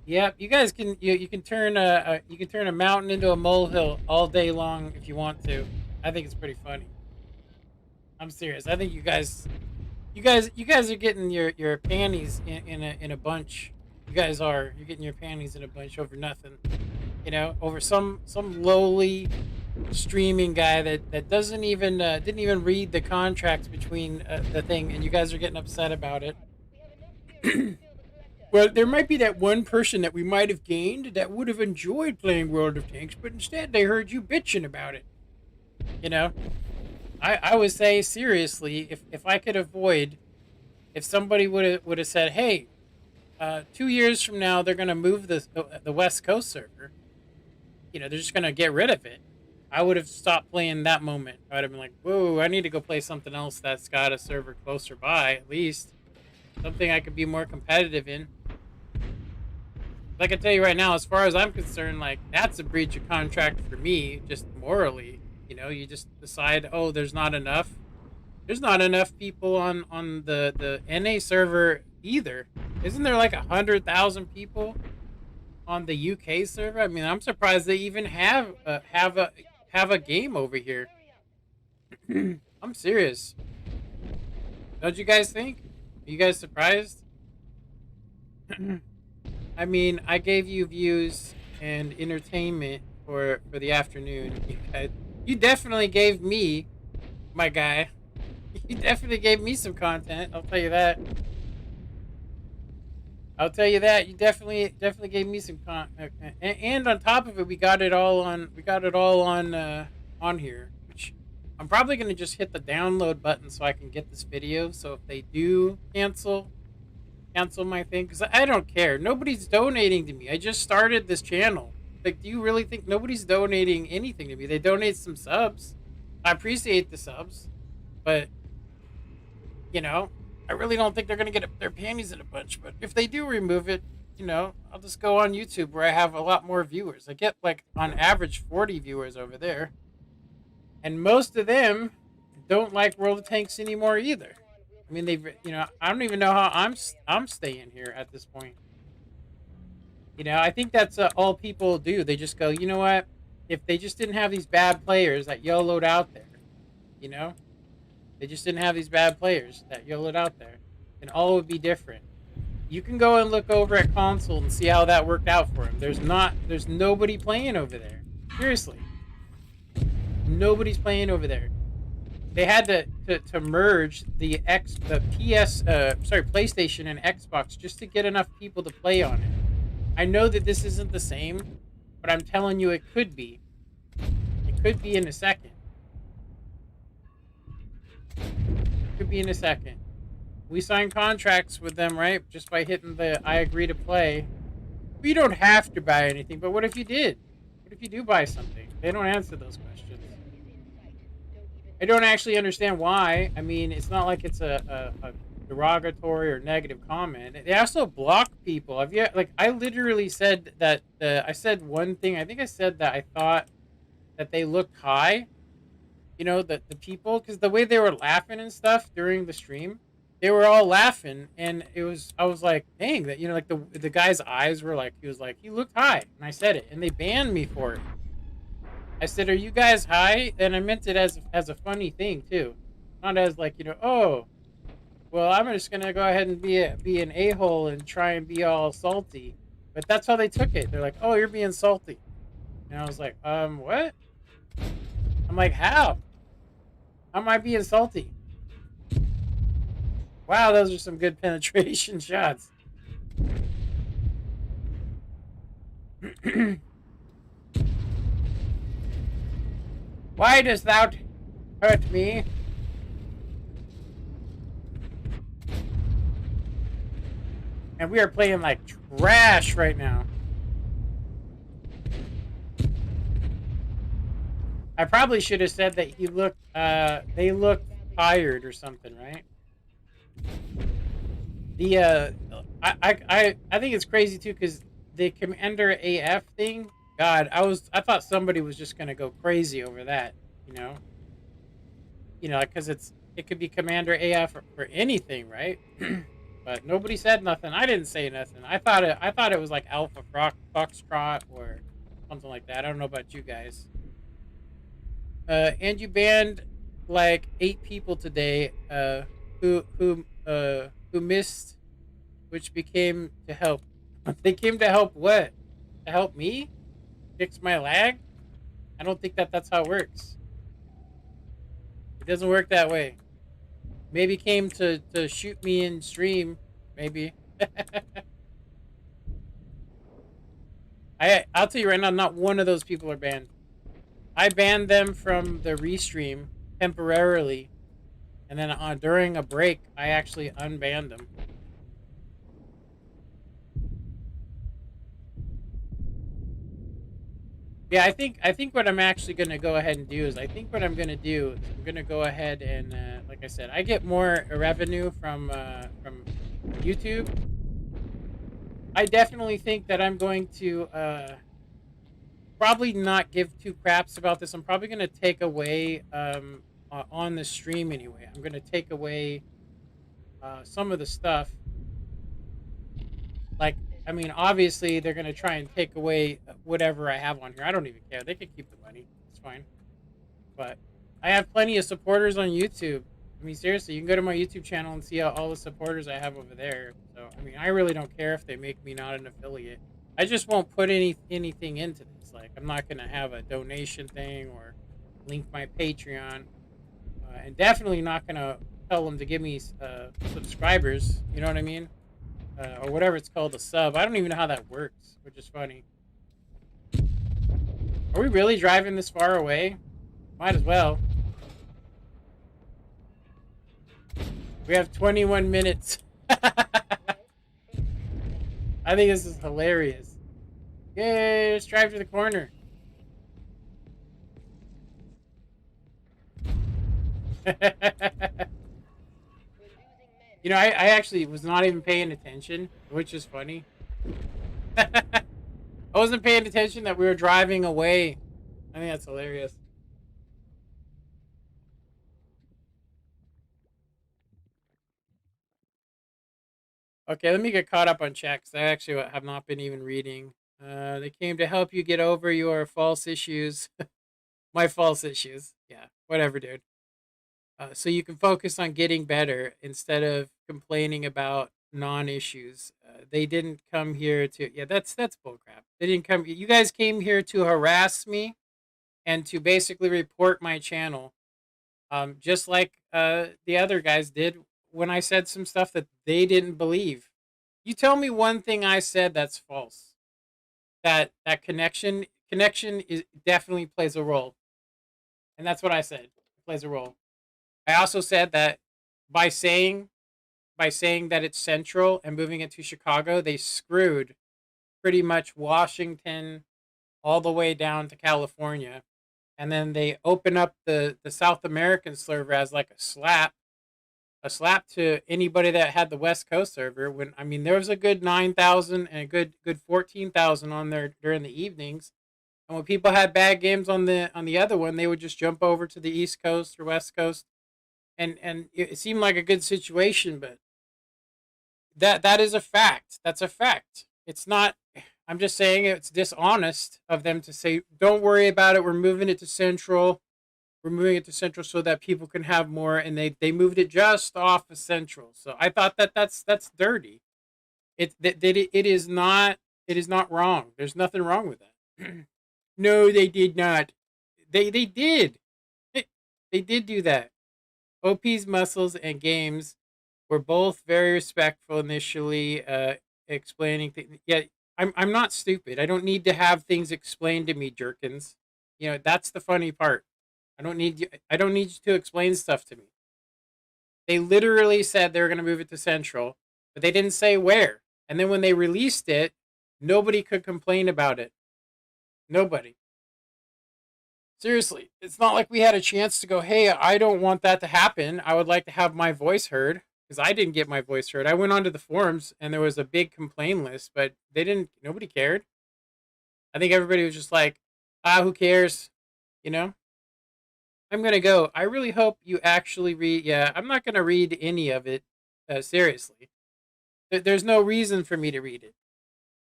Yep. You guys can you can turn a mountain into a molehill all day long if you want to. I think it's pretty funny. I'm serious. I think you guys are getting your panties in a bunch. You guys are. You're getting your panties in a bunch over nothing. You know, over some lowly streaming guy that doesn't even didn't even read the contracts between the thing, and you guys are getting upset about it. Well, there might be that one person that we might have gained that would have enjoyed playing World of Tanks, but instead they heard you bitching about it. You know, I would say seriously, if I could avoid, if somebody would have said, hey, 2 years from now they're gonna move the West Coast server. You know, they're just gonna get rid of it. I would have stopped playing that moment. I would have been like, whoa, I need to go play something else that's got a server closer by, at least. Something I could be more competitive in. Like I tell you right now, as far as I'm concerned, like, that's a breach of contract for me, just morally. You know, you just decide, oh, there's not enough. There's not enough people on the NA server either. Isn't there like 100,000 people on the UK server? I mean, I'm surprised they even have a game over here. I'm serious. Don't you guys think? Are you guys surprised? I mean, I gave you views and entertainment for the afternoon. You definitely gave me, my guy. You definitely gave me some content. I'll tell you that. I'll tell you that. You definitely gave me some content, and on top of it, we got it all on here. Which I'm probably gonna just hit the download button so I can get this video. So if they do cancel my thing, because I don't care. Nobody's donating to me. I just started this channel. Like, do you really think nobody's donating anything to me? They donate some subs. I appreciate the subs, but you know, I really don't think they're gonna get their panties in a bunch. But if they do remove it, you know, I'll just go on YouTube where I have a lot more viewers. I get like on average 40 viewers over there, and most of them don't like World of Tanks anymore either. I mean, you know, I don't even know how I'm staying here at this point. You know, I think that's all people do. They just go, you know what? If they just didn't have these bad players that YOLO'd out there, you know, they just didn't have these bad players that YOLO'd out there, and all would be different. You can go and look over at console and see how that worked out for him. There's nobody playing over there. Seriously, nobody's playing over there. They had to merge the PlayStation and Xbox just to get enough people to play on it. I know that this isn't the same, but I'm telling you, it could be. It could be in a second. Could be in a second. We signed contracts with them, right? Just by hitting the I agree to play. We don't have to buy anything, but what if you did? What if you do buy something? They don't answer those questions. I don't actually understand why. I mean, it's not like it's a derogatory or negative comment. They also block people. I literally said that I said one thing. I think I said that I thought that they looked high. You know, the people, because the way they were laughing and stuff during the stream, they were all laughing, and I was like, dang, that, you know, like the guy's eyes were like, he was like, he looked high, and I said it, and they banned me for it. I said, "Are you guys high?" And I meant it as a funny thing too, not as like oh, well, I'm just gonna go ahead and be an a hole and try and be all salty. But that's how they took it. They're like, "Oh, you're being salty," and I was like, what?" I'm like, "How? How am I being salty?" Wow, those are some good penetration shots. Why dost thou hurt me? And we are playing like trash right now. I probably should have said that they looked tired or something, right? The I think it's crazy too because the Commander AF thing. God, I thought somebody was just gonna go crazy over that. You know, because it could be Commander AF for anything, right? But nobody said nothing. I didn't say nothing. I thought it was like Alpha Foxtrot or something like that. I don't know about you guys. And you banned like 8 people today. Who missed, which became to help. They came to help what? To help me fix my lag? I don't think that's how it works. It doesn't work that way. Maybe came to shoot me in stream. Maybe. I'll tell you right now, not one of those people are banned. I banned them from the restream temporarily, and then during a break, I actually unbanned them. Yeah, I think what I'm actually gonna go ahead and do is I think what I'm gonna do is I'm gonna go ahead and like I said, I get more revenue from YouTube. I definitely think that I'm going to probably not give two craps about this. I'm probably gonna take away on the stream anyway. I'm gonna take away some of the stuff. Like, I mean, obviously they're gonna try and take away whatever I have on here. I don't even care. They can keep the money. It's fine. But I have plenty of supporters on YouTube. I mean, seriously, you can go to my YouTube channel and see all the supporters I have over there. So, I mean, I really don't care if they make me not an affiliate. I just won't put anything into this. Like, I'm not gonna have a donation thing or link my Patreon, and definitely not gonna tell them to give me subscribers. You know what I mean? Or whatever it's called, a sub. I don't even know how that works, which is funny. Are we really driving this far away? Might as well. We have 21 minutes. I think this is hilarious. Yay, let's drive to the corner. I actually was not even paying attention, which is funny. I wasn't paying attention that we were driving away. I think that's hilarious. Okay, let me get caught up on chat because I actually have not been even reading. They came to help you get over your false issues. My false issues. Yeah, whatever, dude. So you can focus on getting better instead of complaining about non-issues. They didn't come here to. Yeah, that's bullcrap. They didn't come. You guys came here to harass me and to basically report my channel, just like the other guys did when I said some stuff that they didn't believe. You tell me one thing I said that's false. That connection is definitely plays a role, and that's what I said. It plays a role. I also said that by saying by saying that it's central and moving it to Chicago, they screwed pretty much Washington all the way down to California. And then they open up the South American server as like a slap to anybody that had the West Coast server. When I mean there was a good 9,000 and a good 14,000 on there during the evenings. And when people had bad games on the other one, they would just jump over to the East Coast or West Coast, and it seemed like a good situation. But that is a fact. That's a fact. It's not. I'm just saying it's dishonest of them to say, "Don't worry about it. We're moving it to Central. We're moving it to Central so that people can have more." And they moved it just off of Central. So I thought that that's dirty. It is not, it is not wrong. There's nothing wrong with that. No, they did not. They did. They did do that. OP's muscles and games were both very respectful initially, explaining things. Yeah, I'm not stupid. I don't need to have things explained to me, Jerkins. You know, that's the funny part. I don't need you to explain stuff to me. They literally said they were going to move it to Central, but they didn't say where. And then when they released it, nobody could complain about it. Nobody. Seriously, it's not like we had a chance to go, "Hey, I don't want that to happen. I would like to have my voice heard." Because I didn't get my voice heard. I went onto the forums and there was a big complaint list, but they didn't, nobody cared. I think everybody was just like, who cares? You know? I'm going to go. I really hope you actually read. Yeah, I'm not going to read any of it, seriously. There's no reason for me to read it.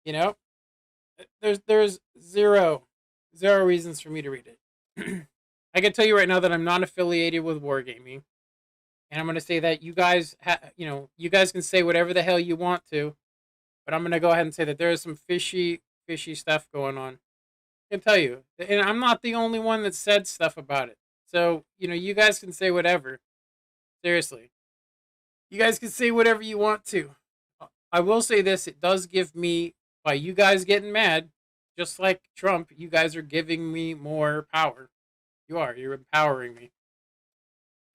You know? There's zero reasons for me to read it. I can tell you right now that I'm not affiliated with Wargaming, and I'm going to say that you guys, you guys can say whatever the hell you want to, but I'm going to go ahead and say that there is some fishy stuff going on. I can tell you, and I'm not the only one that said stuff about it. So you guys can say whatever. Seriously, you guys can say whatever you want to. I will say this: it does give me, by you guys getting mad, just like Trump, you guys are giving me more power. You're empowering me.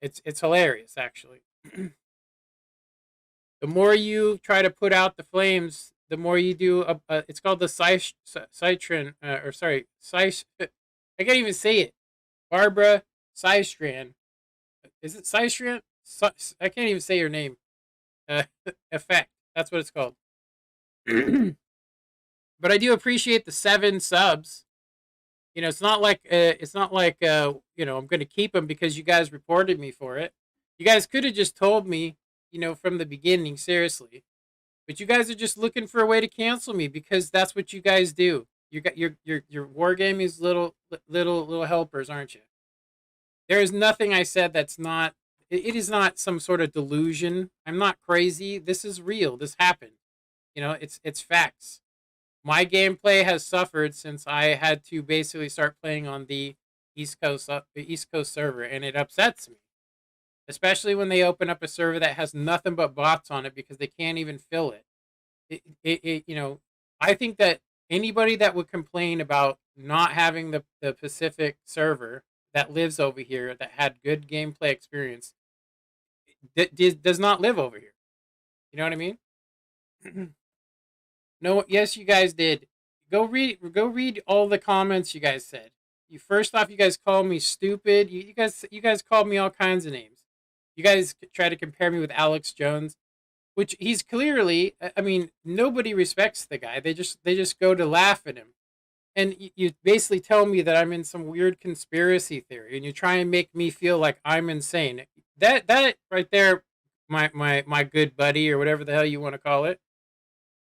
It's hilarious, actually. The more you try to put out the flames, the more you do. It's called the citron, or sorry, I can't even say it. Barbara Cystran. Is it Cystran? I can't even say your name. Uh, Effect. That's what it's called. But I do appreciate the 7 subs. It's not like I'm going to keep them because you guys reported me for it. You guys could have just told me, from the beginning, seriously. But you guys are just looking for a way to cancel me because that's what you guys do. You got your wargaming's little helpers, aren't you? There is nothing I said that's not. It is not some sort of delusion. I'm not crazy. This is real. This happened. It's facts. My gameplay has suffered since I had to basically start playing on the East Coast server, and it upsets me, especially when they open up a server that has nothing but bots on it because they can't even fill it. I think that anybody that would complain about not having the Pacific server that lives over here that had good gameplay experience does not live over here. You know what I mean? No, yes, you guys did. Go read all the comments you guys said. First off, you guys called me stupid. You guys called me all kinds of names. You guys try to compare me with Alex Jones, which he's clearly. I mean, nobody respects the guy. They just go to laugh at him, and you basically tell me that I'm in some weird conspiracy theory, and you try and make me feel like I'm insane. That right there, my good buddy, or whatever the hell you want to call it,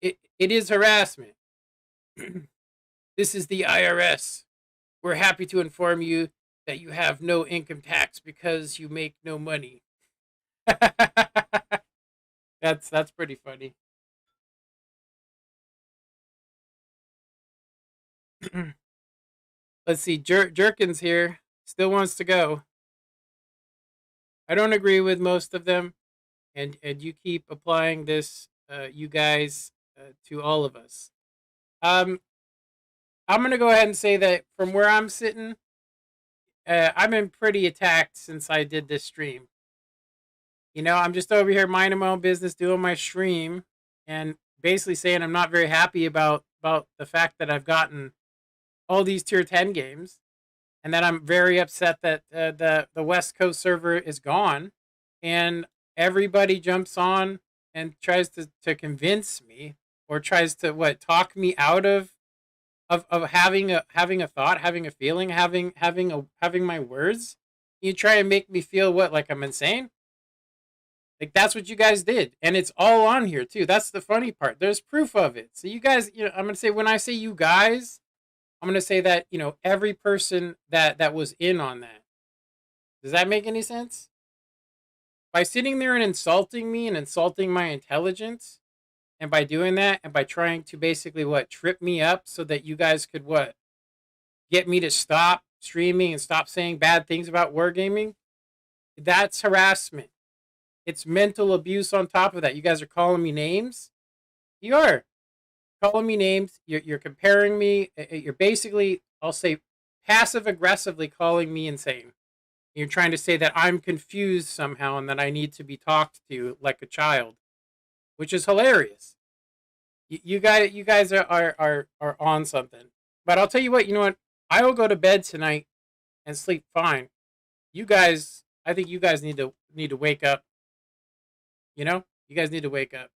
it is harassment. This is the IRS. We're happy to inform you that you have no income tax because you make no money. That's pretty funny. Let's see. Jerkins here still wants to go. I don't agree with most of them, and you keep applying this, you guys, to all of us. Um, I'm gonna go ahead and say that from where I'm sitting, I've been pretty attacked since I did this stream. I'm just over here minding my own business, doing my stream, and basically saying I'm not very happy about the fact that I've gotten all these tier 10 games, and that I'm very upset that the West Coast server is gone, and everybody jumps on and tries to convince me, or tries to talk me out of having a thought, having a feeling, having my words. You try and make me feel like I'm insane. Like that's what you guys did, and it's all on here too. That's the funny part. There's proof of it. So you guys, I'm gonna say when I say you guys, I'm gonna say that every person that was in on that. Does that make any sense? By sitting there and insulting me and insulting my intelligence, and by doing that, and by trying to basically what trip me up so that you guys could what get me to stop streaming and stop saying bad things about wargaming, that's harassment. It's mental abuse on top of that. You guys are calling me names. You are calling me names. You're comparing me. You're basically, I'll say, passive aggressively calling me insane. You're trying to say that I'm confused somehow and that I need to be talked to like a child, which is hilarious. You guys are on something. But I'll tell you what. You know what? I will go to bed tonight and sleep fine. You guys, I think you guys need to wake up. You guys need to wake up.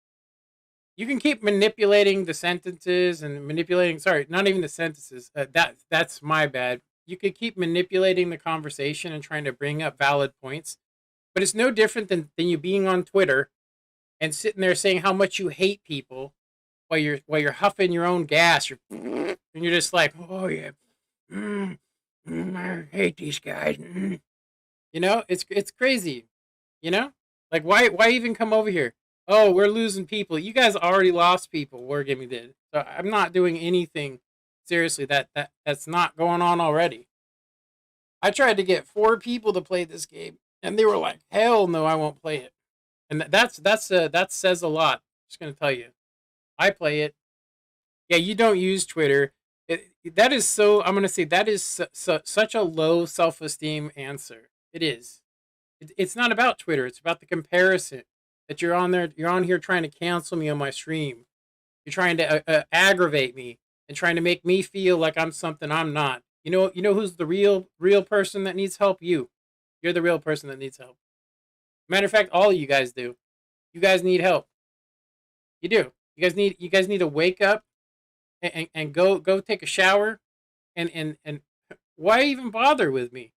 You can keep manipulating the sentences and manipulating. Sorry, not even the sentences. That's my bad. You could keep manipulating the conversation and trying to bring up valid points, but it's no different than you being on Twitter and sitting there saying how much you hate people while you're huffing your own gas. And you're just like, oh yeah, I hate these guys. It's crazy. You know, like why even come over here? Oh, we're losing people. You guys already lost people. Wargaming did. So I'm not doing anything seriously that's not going on already. I tried to get 4 people to play this game, and they were like, "Hell no, I won't play it." And that says a lot. Just gonna tell you, I play it. Yeah, you don't use Twitter. That is so. I'm gonna say that is such a low self-esteem answer. It is. It's not about Twitter. It's about the comparison that you're on there. You're on here trying to cancel me on my stream. You're trying to aggravate me and trying to make me feel like I'm something I'm not. You know who's the real person that needs help? You're the real person that needs help. Matter of fact, all of you guys do. You guys need help. You do. You guys need to wake up and go take a shower and why even bother with me?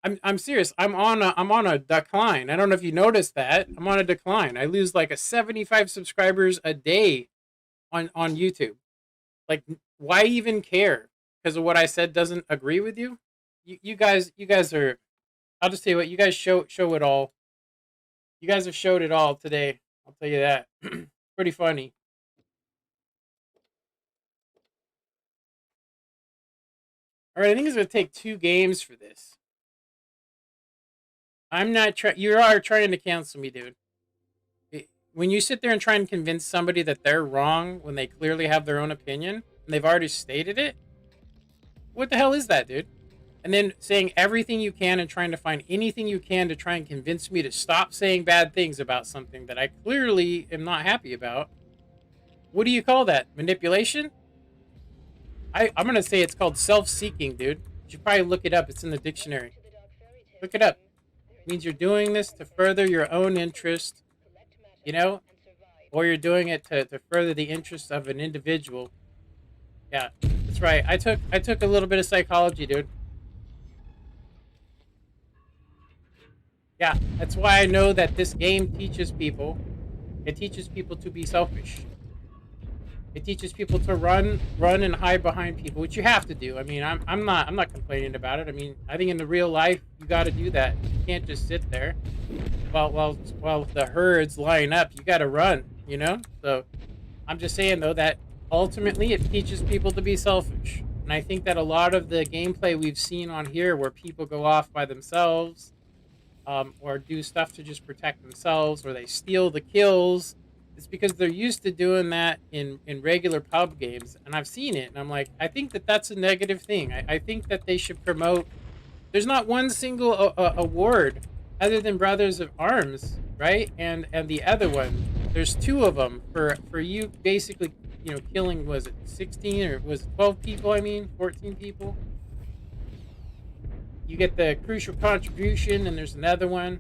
I'm serious. I'm on a decline. I don't know if you noticed that. I'm on a decline. I lose like a 75 subscribers a day on YouTube. Like, why even care? Because of what I said doesn't agree with you? You guys are. I'll just tell you what. You guys show it all. You guys have showed it all today. I'll tell you that. Pretty funny. All right, I think it's gonna take 2 games for this. I'm not trying. You are trying to cancel me, dude. When you sit there and try and convince somebody that they're wrong when they clearly have their own opinion and they've already stated it, what the hell is that, dude? And then saying everything you can and trying to find anything you can to try and convince me to stop saying bad things about something that I clearly am not happy about. What do you call that? Manipulation? I'm going to say it's called self-seeking, dude. You should probably look it up. It's in the dictionary. Look it up. It means you're doing this to further your own interest, you know, or you're doing it to further the interest of an individual. Yeah, that's right. I took a little bit of psychology, dude. Yeah, that's why I know that this game teaches people. It teaches people to be selfish. It teaches people to run and hide behind people, which you have to do. I mean, I'm not complaining about it. I mean, I think in the real life you got to do that. You can't just sit there while the herds line up. You got to run, you know. So I'm just saying though that ultimately it teaches people to be selfish, and I think that a lot of the gameplay we've seen on here, where people go off by themselves, or do stuff to just protect themselves, or they steal the kills. It's because they're used to doing that in regular pub games, and I've seen it, and I'm like, I think that that's a negative thing. I think that they should promote. There's not one single award other than Brothers of Arms, right? And the other one, there's 2 of them for you basically, killing. Was it 16 or was it 12 people? I mean, 14 people. You get the crucial contribution, and there's another one.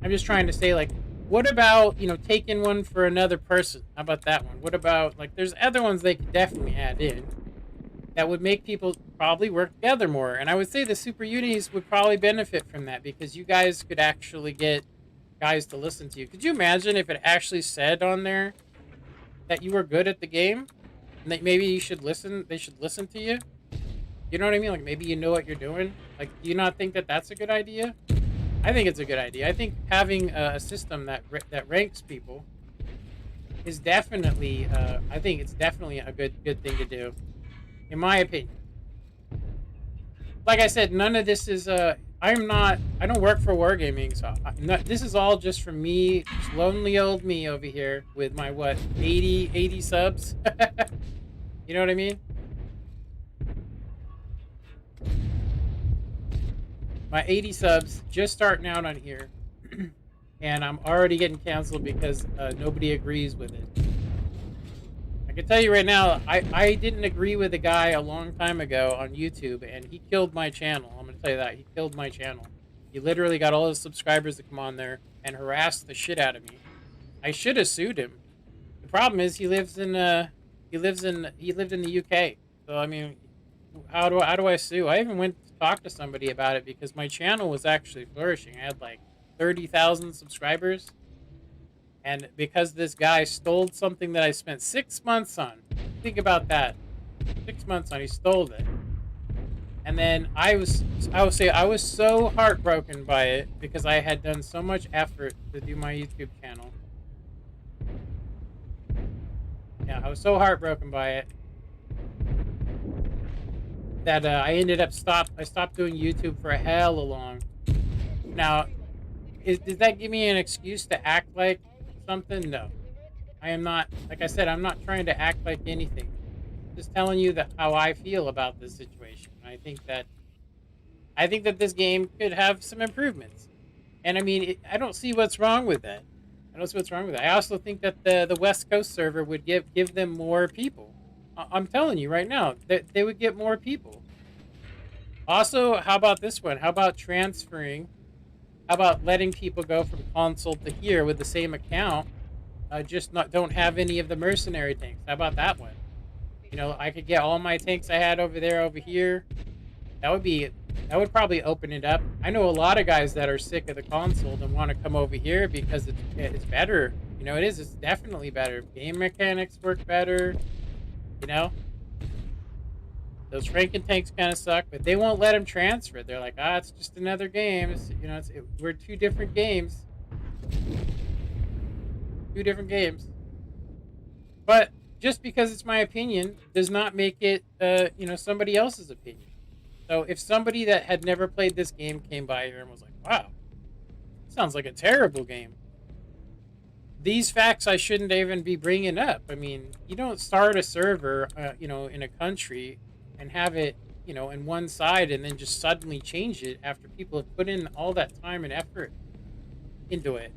I'm just trying to say, like, what about, taking one for another person? How about that one? What about, like, there's other ones they could definitely add in that would make people probably work together more. And I would say the super unis would probably benefit from that, because you guys could actually get guys to listen to you. Could you imagine if it actually said on there that you were good at the game and that maybe you should listen? They should listen to you. You know what I mean? Like maybe you know what you're doing. Like, do you not think that that's a good idea? I think it's a good idea. I think having a system that ranks people is definitely. I think it's definitely a good thing to do, in my opinion. Like I said, none of this is. I'm not. I don't work for Wargaming, so this is all just from me, just lonely old me over here with my what 80 subs. You know what I mean? My 80 subs just starting out on here, and I'm already getting canceled because nobody agrees with it. I can tell you right now, I didn't agree with a guy a long time ago on YouTube, and he killed my channel. I'm going to tell you that. He killed my channel. He literally got all his subscribers to come on there and harass the shit out of me. I should have sued him. The problem is he lived in the UK. So I mean, how do I sue? I even went to talk to somebody about it because my channel was actually flourishing. I had like 30,000 subscribers, and because this guy stole something that I spent 6 months on. Think about that. 6 months on, he stole it. And then I would say I was so heartbroken by it because I had done so much effort to do my YouTube channel. Yeah, I was so heartbroken by it that I ended up I stopped doing YouTube for a hell of long. Now, does that give me an excuse to act like something? No. I am not, like I said, I'm not trying to act like anything. Just telling you that how I feel about this situation. I think that this game could have some improvements. And I mean, I don't see what's wrong with that. I don't see what's wrong with that. I also think that the West Coast server would give them more people. I'm telling you right now that they would get more people. Also, how about this one? How about transferring? How about letting people go from console to here with the same account? Just not don't have any of the mercenary tanks. How about that one? You know, I could get all my tanks I had over there over here. That would be that would probably open it up. I know a lot of guys that are sick of the console and want to come over here because it's better. You know, it is. It's definitely better. Game mechanics work better. You know, those Franken tanks kind of suck, but they won't let them transfer. They're like, it's just another game. You know, we're two different games. Two different games. But just because it's my opinion does not make it, you know, somebody else's opinion. So if somebody that had never played this game came by here and was like, wow, sounds like a terrible game, these facts I shouldn't even be bringing up. I mean, you don't start a server, you know, in a country and have it, you know, in one side and then just suddenly change it after people have put in all that time and effort into it,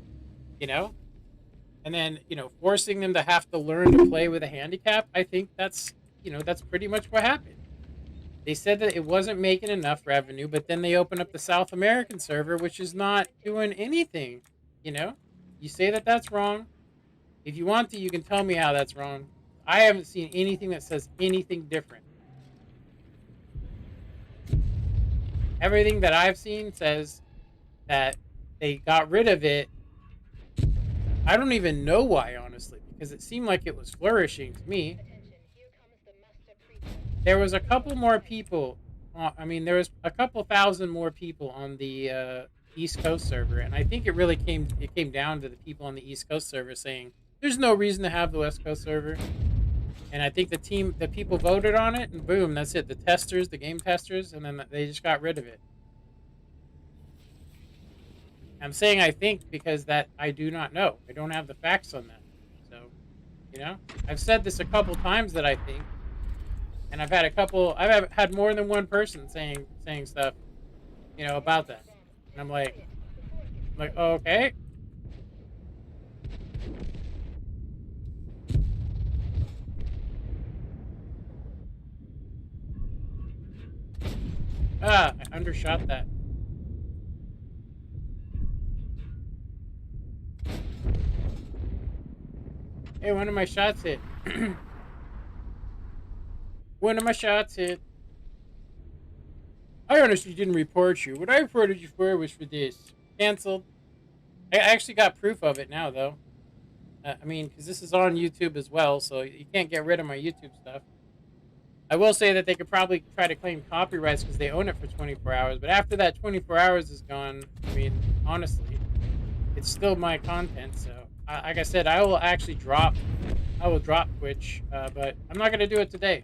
you know? And then, you know, forcing them to have to learn to play with a handicap. I think that's, you know, that's pretty much what happened. They said that it wasn't making enough revenue, but then they open up the South American server, which is not doing anything. You know, you say that that's wrong. If you want to, you can tell me how that's wrong. I haven't seen anything that says anything different. Everything that I've seen says that they got rid of it. I don't even know why, honestly, because it seemed like it was flourishing to me. There was a couple more people. I mean, there was a couple thousand more people on the East Coast server, and I think it came down to the people on the East Coast server saying there's no reason to have the West Coast server. And I think the people voted on it, and boom, that's it. The testers, the game testers, and then they just got rid of it. I'm saying I think because that I do not know. I don't have the facts on that. So, you know, I've said this a couple times that I think, and I've had more than one person saying stuff, you know, about that. And I'm like, oh, okay. I undershot that. Hey, one of my shots hit. One of my shots hit. I honestly didn't report you. What I reported you for was for this. Cancelled. I actually got proof of it now, though. I mean, because this is on YouTube as well, so you can't get rid of my YouTube stuff. I will say that they could probably try to claim copyrights because they own it for 24 hours. But after that 24 hours is gone, I mean, honestly, it's still my content. So, like I said, I will actually drop. I will drop Twitch, but I'm not gonna do it today.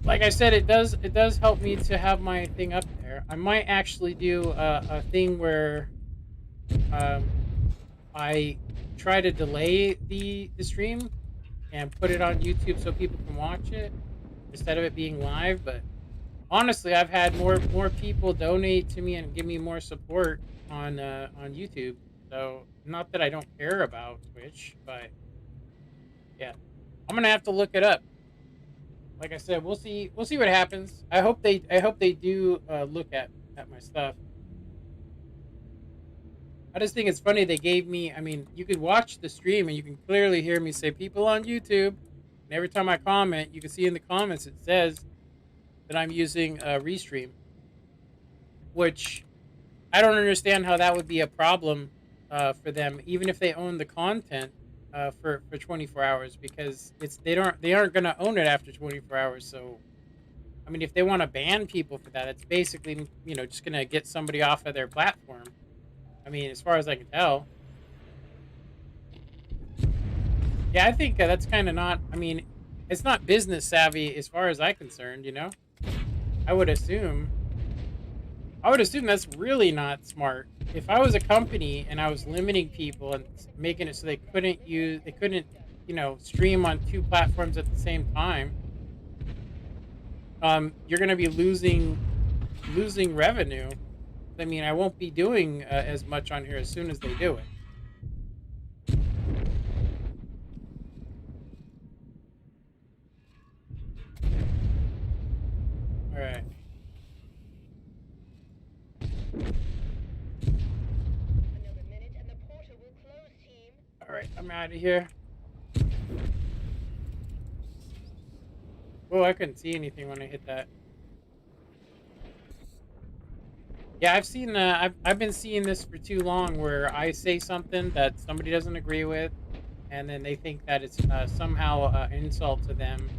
Like I said, it does help me to have my thing up there. I might actually do a thing where um, I try to delay the stream and put it on YouTube so people can watch it instead of it being live. But honestly, I've had more people donate to me and give me more support on YouTube. So not that I don't care about Twitch, but yeah, I'm gonna have to look it up. Like I said, we'll see what happens. I hope they do look at my stuff. I just think it's funny they gave me. I mean, you could watch the stream and you can clearly hear me say people on YouTube. And every time I comment, you can see in the comments it says that I'm using Restream, which I don't understand how that would be a problem for them, even if they own the content for 24 hours, because they aren't going to own it after 24 hours. So I mean, if they want to ban people for that, it's basically just going to get somebody off of their platform. I mean, as far as I can tell. Yeah, I think that's kind of not. I mean, it's not business savvy as far as I'm concerned. I would assume. I would assume that's really not smart. If I was a company and I was limiting people and making it so they couldn't, stream on two platforms at the same time, you're going to be losing revenue. I mean, I won't be doing as much on here as soon as they do it. All right. Another minute and the portal will close, team. All right. I'm out of here. Oh, I couldn't see anything when I hit that. Yeah, I've been seeing this for too long, where I say something that somebody doesn't agree with, and then they think that it's somehow an insult to them,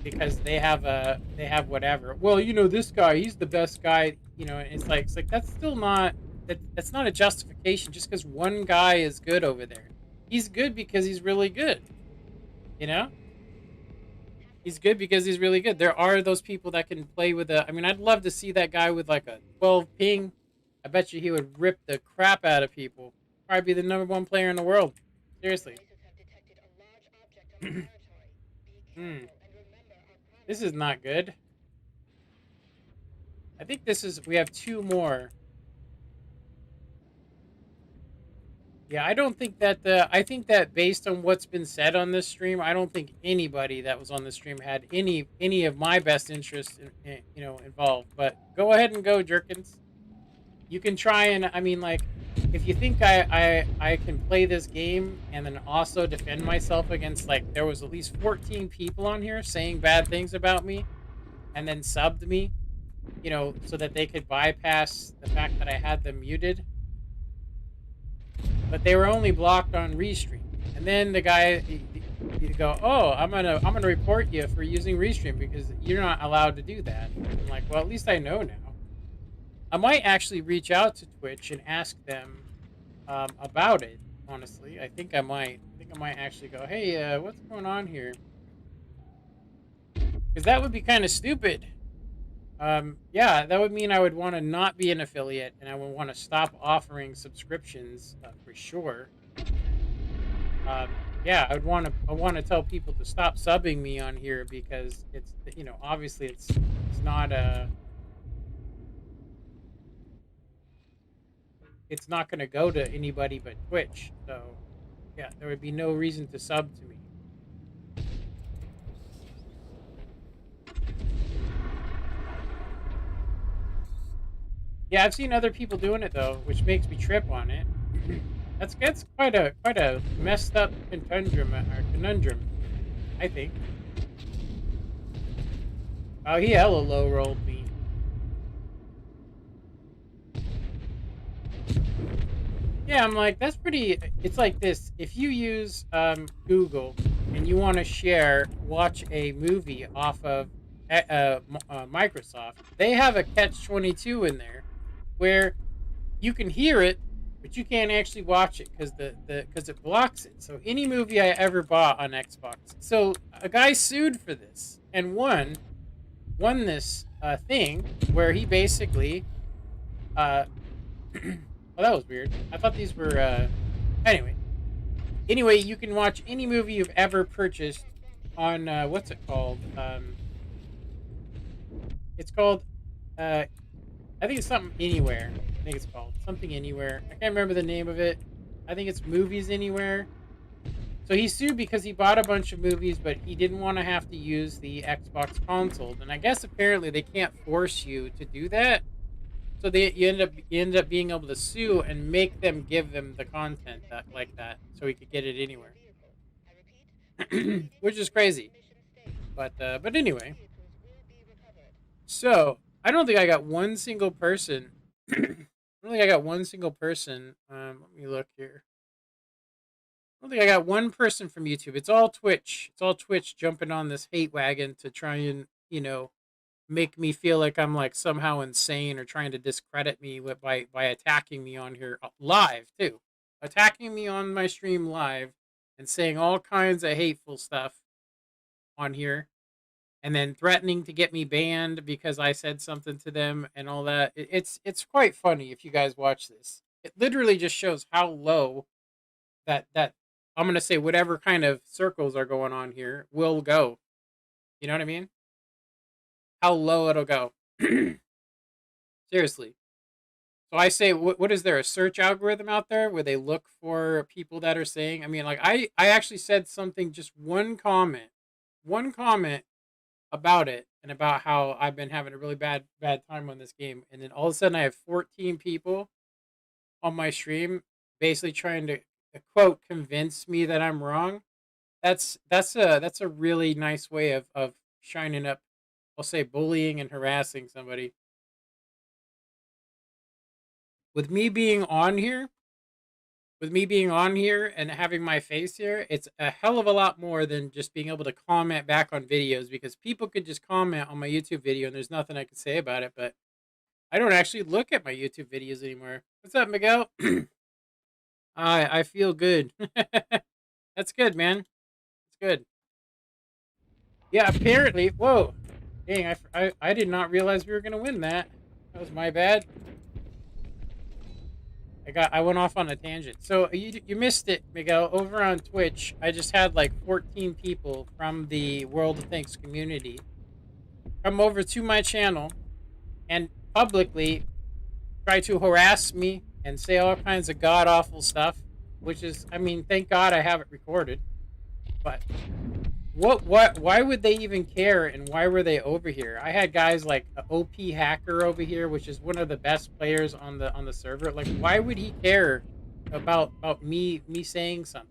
because they have whatever. Well, this guy, he's the best guy. And it's like that's still not that's not a justification just because one guy is good over there. He's good because he's really good. You know, he's good because he's really good. There are those people that can play with a. I mean, I'd love to see that guy with like a 12 ping. I bet you he would rip the crap out of people. Probably be the #1 player in the world. Seriously. Devices have detected a large object on the territory. Be Hmm. careful and remember our This privacy. is not good. I think we have two more. Yeah, I don't think that I think that based on what's been said on this stream, I don't think anybody that was on the stream had any of my best interests involved. But go ahead and go, Jerkins. You can try and I mean, like, if you think I can play this game and then also defend myself against, like, there was at least 14 people on here saying bad things about me and then subbed me, so that they could bypass the fact that I had them muted, but they were only blocked on Restream. And then the guy, you go, oh, I'm gonna report you for using Restream because you're not allowed to do that. I'm like, well, at least I know now. I might actually reach out to Twitch and ask them about it. Honestly, I think I might. I think I might actually go, hey, what's going on here? Because that would be kind of stupid. Yeah, that would mean I would want to not be an affiliate, and I would want to stop offering subscriptions for sure. Yeah, I want to tell people to stop subbing me on here because it's obviously it's not it's not going to go to anybody but Twitch. So yeah, there would be no reason to sub to me. Yeah, I've seen other people doing it though, which makes me trip on it. That's quite a messed up conundrum, I think. Oh, he hella low rolled me. Yeah, I'm like, that's pretty. It's like this. If you use Google and you want to watch a movie off of Microsoft, they have a catch 22 in there where you can hear it, but you can't actually watch it because because it blocks it. So any movie I ever bought on Xbox, so a guy sued for this and won this thing where he basically uh well, that was weird. I thought these were anyway. Anyway, you can watch any movie you've ever purchased on what's it called? It's called uh I think it's something anywhere. I think it's called something anywhere. I can't remember the name of it. I think it's Movies Anywhere. So he sued because he bought a bunch of movies, but he didn't want to have to use the Xbox console. And I guess apparently they can't force you to do that. So you end up being able to sue and make them give them the content that like that, so he could get it anywhere, which is crazy. But anyway, so I don't think I got one single person. I don't think I got one single person. Let me look here. I don't think I got one person from YouTube. It's all Twitch. It's all Twitch jumping on this hate wagon to try and make me feel like I'm like somehow insane or trying to discredit me by attacking me on here live too, attacking me on my stream live and saying all kinds of hateful stuff on here, and then threatening to get me banned because I said something to them and all that. It's quite funny if you guys watch this. It literally just shows how low that I'm gonna say whatever kind of circles are going on here will go. You know what I mean? How low it'll go. Seriously. So I say, what is there a search algorithm out there where they look for people that are saying? I mean, like I actually said something, just one comment about it, and about how I've been having a really bad time on this game, and then all of a sudden I have 14 people on my stream basically trying to quote convince me that I'm wrong. That's a really nice way of shining up. I'll say bullying and harassing somebody with me being on here with me being on here and having my face here, it's a hell of a lot more than just being able to comment back on videos, because people could just comment on my YouTube video and there's nothing I can say about it. But I don't actually look at my YouTube videos anymore. What's up, Miguel? I feel good. That's good, man. That's good. Yeah, apparently. Whoa. Dang, I did not realize we were going to win that. That was my bad. I went off on a tangent. So you missed it, Miguel. Over on Twitch, I just had like 14 people from the World of Thanks community come over to my channel and publicly try to harass me and say all kinds of god awful stuff. Which is, I mean, thank God I have it recorded. But why would they even care, and why were they over here? I had guys like a OP hacker over here, which is one of the best players on the server. Like, why would he care about me saying something?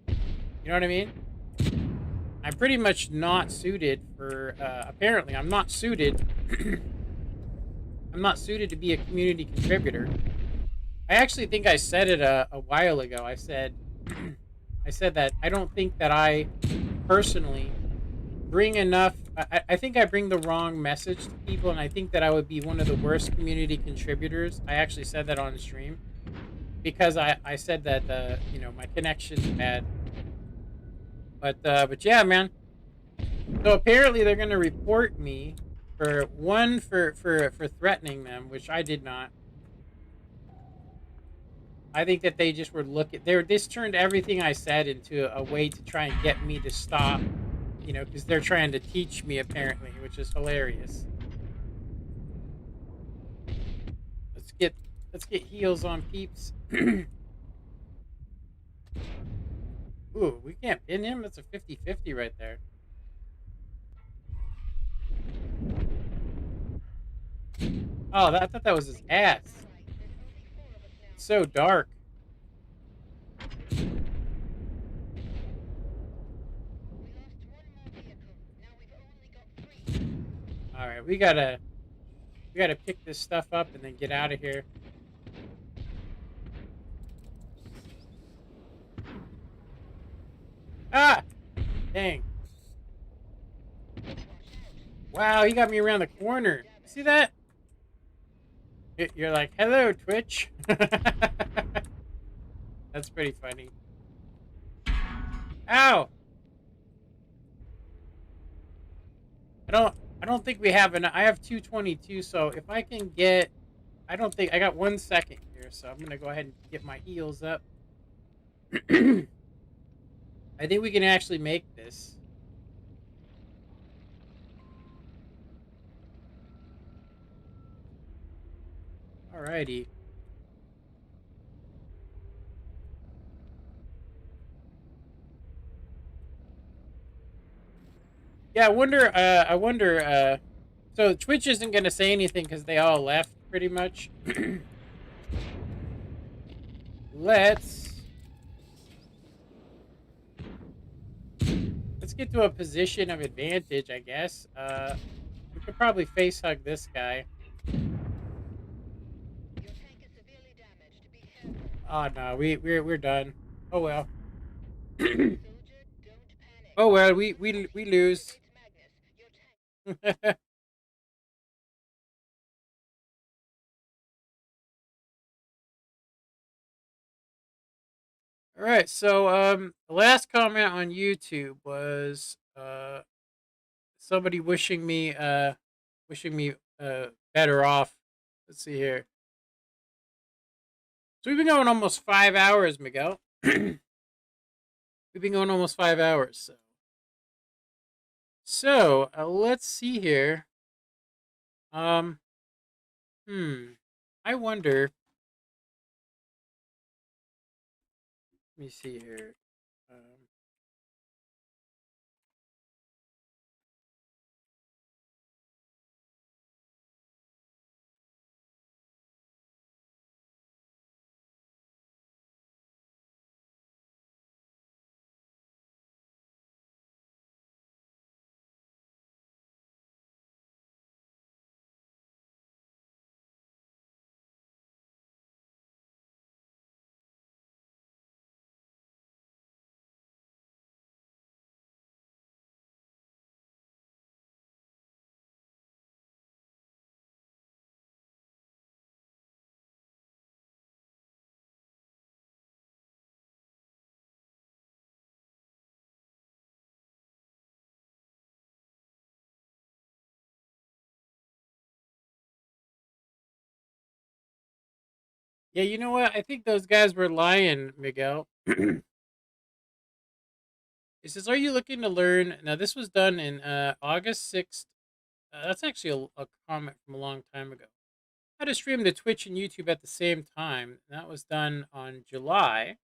You know what I mean? I'm pretty much not suited for apparently I'm not suited I'm not suited to be a community contributor. I actually think I said it a while ago. I said I said that I don't think that I personally bring enough. I think I bring the wrong message to people, and I think that I would be one of the worst community contributors. I actually said that on stream because I said that my connection's bad. But yeah, man. So apparently they're gonna report me for threatening them, which I did not. I think that they just were looking. This turned everything I said into a way to try and get me to stop. Because they're trying to teach me apparently, which is hilarious. Let's get heals on peeps. Ooh, we can't pin him. That's a 50-50 right there. Oh, I thought that was his ass. It's so dark. All right, we gotta pick this stuff up and then get out of here. Ah! Dang. Watch out. Wow, he got me around the corner. Damage. See that? You're like, hello, Twitch. That's pretty funny. Ow! I don't think we have enough. I have 222, so if I can get, I don't think I got 1 second here, so I'm gonna go ahead and get my heals up. I think we can actually make this. Alrighty. Yeah, I wonder. I wonder. So Twitch isn't gonna say anything because they all left, pretty much. let's let's get to a position of advantage, I guess. We could probably face hug this guy. Your tank is severely damaged. Be careful. Oh no, we're done. Oh well. Soldier, don't panic. Oh well, Your we protection lose. activates Magnus. Your tank. All right, so the last comment on YouTube was somebody wishing me better off. Let's see here. So we've been going almost 5 hours, Miguel. We've been going almost 5 hours. So let's see here. Um, I wonder. Let me see here. Um, yeah, you know what? I think those guys were lying, Miguel. It says, "Are you looking to learn?" Now, this was done in August 6th. That's actually a comment from a long time ago. How to stream to Twitch and YouTube at the same time. That was done on July.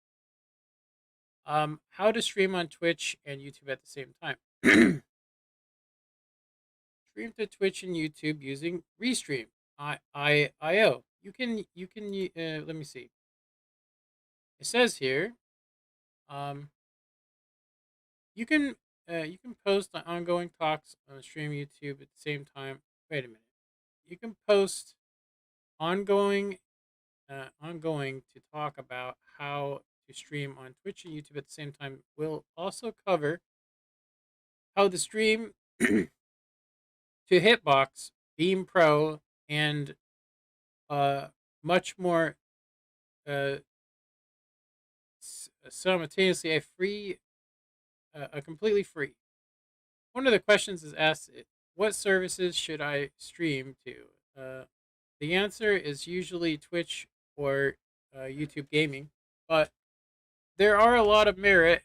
How to stream on Twitch and YouTube at the same time. Stream to Twitch and YouTube using Restream. IO. Let me see. It says here, um, you can post on ongoing talks on stream YouTube at the same time. Wait a minute. You can post ongoing ongoing to talk about how to stream on Twitch and YouTube at the same time. We'll also cover how to stream to Hitbox, Beam Pro, and uh, much more uh, simultaneously. A completely free. One of the questions is asked, what services should I stream to? The answer is usually Twitch or YouTube Gaming, but there are a lot of merit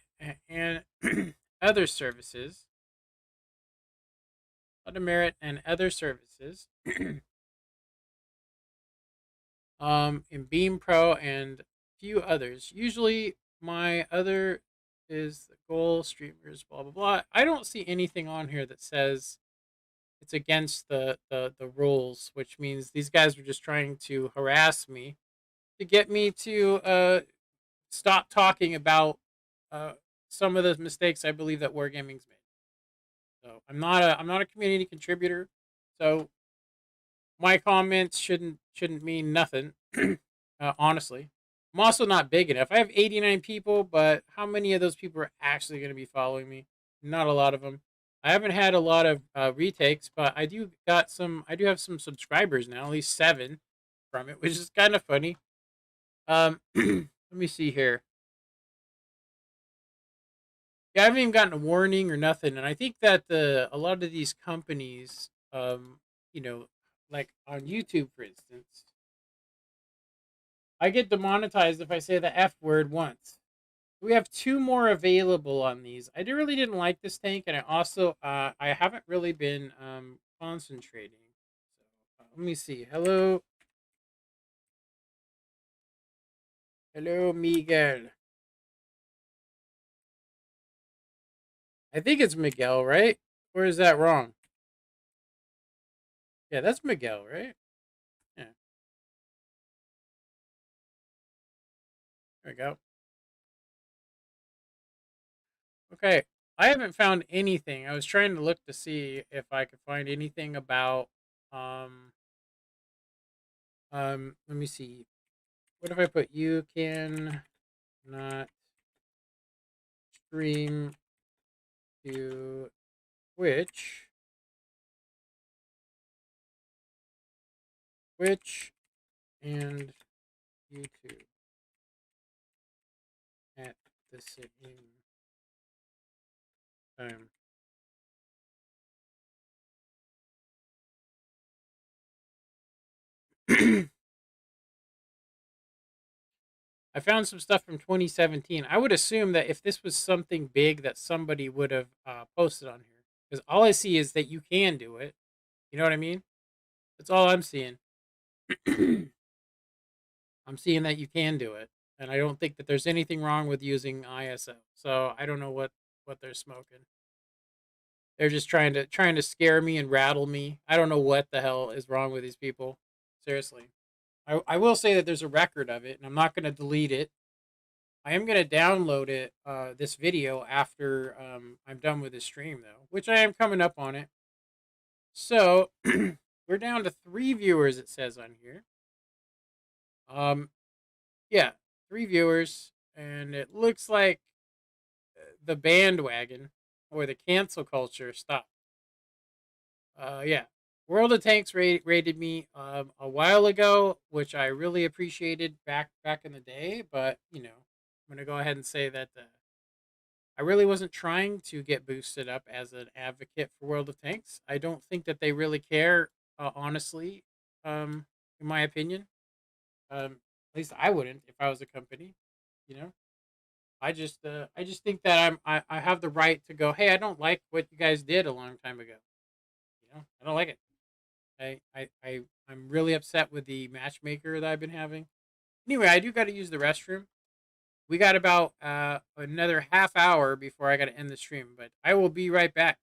and other services. A lot of merit and other services in Beam Pro and a few others. Usually, my other is the goal streamers, blah blah blah. I don't see anything on here that says it's against the rules, which means these guys were just trying to harass me to get me to stop talking about uh, some of the mistakes I believe that Wargaming's made. So I'm not a community contributor. So my comments shouldn't mean nothing. Honestly, I'm also not big enough. I have 89 people, but how many of those people are actually going to be following me? Not a lot of them. I haven't had a lot of retakes, but I do got some. I do have some subscribers now, at least 7 from it, which is kind of funny. Let me see here. Yeah, I haven't even gotten a warning or nothing, and I think that the a lot of these companies, you know, like on YouTube, for instance, I get demonetized if I say the F word once. We have 2 more available on these. Really didn't like this tank, and I also I haven't really been concentrating. So let me see. Hello, Miguel. I think it's Miguel, right? Or is that wrong? Yeah, that's Miguel, right? Yeah, there we go. Okay, I haven't found anything. I was trying to look to see if I could find anything about um let me see. What if I put you can not stream to Twitch and YouTube at the same time. I found some stuff from 2017. I would assume that if this was something big, that somebody would have posted on here. Because all I see is that you can do it. You know what I mean? That's all I'm seeing. I'm seeing that you can do it, and I don't think that there's anything wrong with using ISO. So I don't know what they're smoking. They're just trying to scare me and rattle me. I don't know what the hell is wrong with these people. Seriously. I will say that there's a record of it, and I'm not going to delete it. I am going to download it, this video, after I'm done with this stream, though, which I am coming up on it. So we're down to 3 viewers, it says on here. Yeah, 3 viewers, and it looks like the bandwagon or the cancel culture stopped. Yeah. World of Tanks rated me a while ago, which I really appreciated back in the day. But I'm gonna go ahead and say that I really wasn't trying to get boosted up as an advocate for World of Tanks. I don't think that they really care, honestly. In my opinion, at least I wouldn't if I was a company. You know, I just think that I have the right to go. Hey, I don't like what you guys did a long time ago. I don't like it. I'm really upset with the matchmaker that I've been having. Anyway, I do got to use the restroom. We got about another half hour before I got to end the stream, but I will be right back.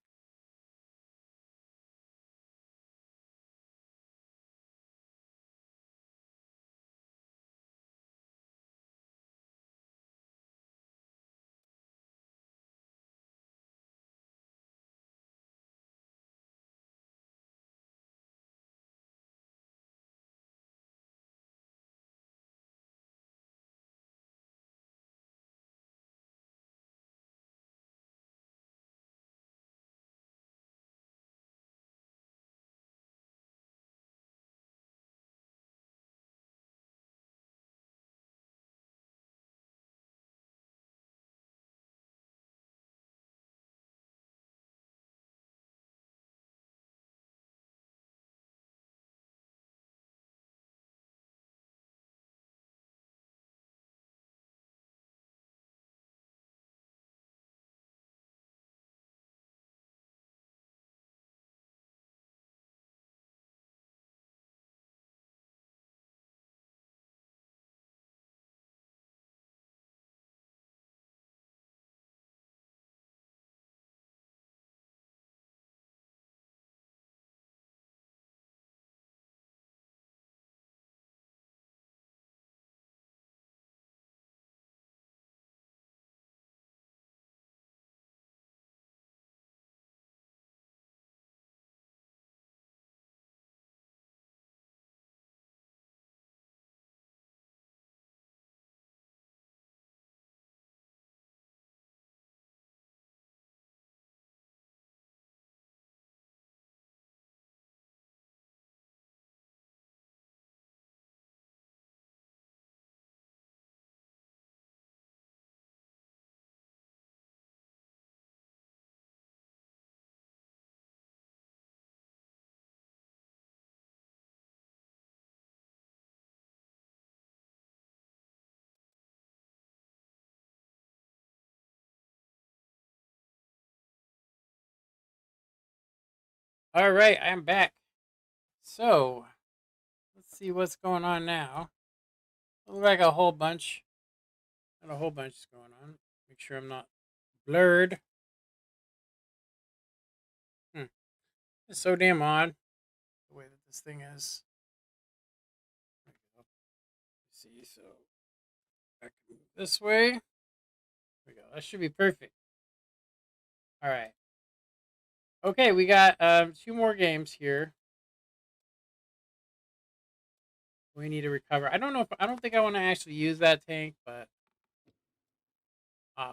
All right, I'm back. So let's see what's going on now. Looks like a whole bunch. Got a whole bunch is going on. Make sure I'm not blurred. Hmm. It's so damn odd the way that this thing is. See, so I can move this way. There we go. That should be perfect. All right. Okay, we got two more games here. We need to recover. I don't think I want to actually use that tank, but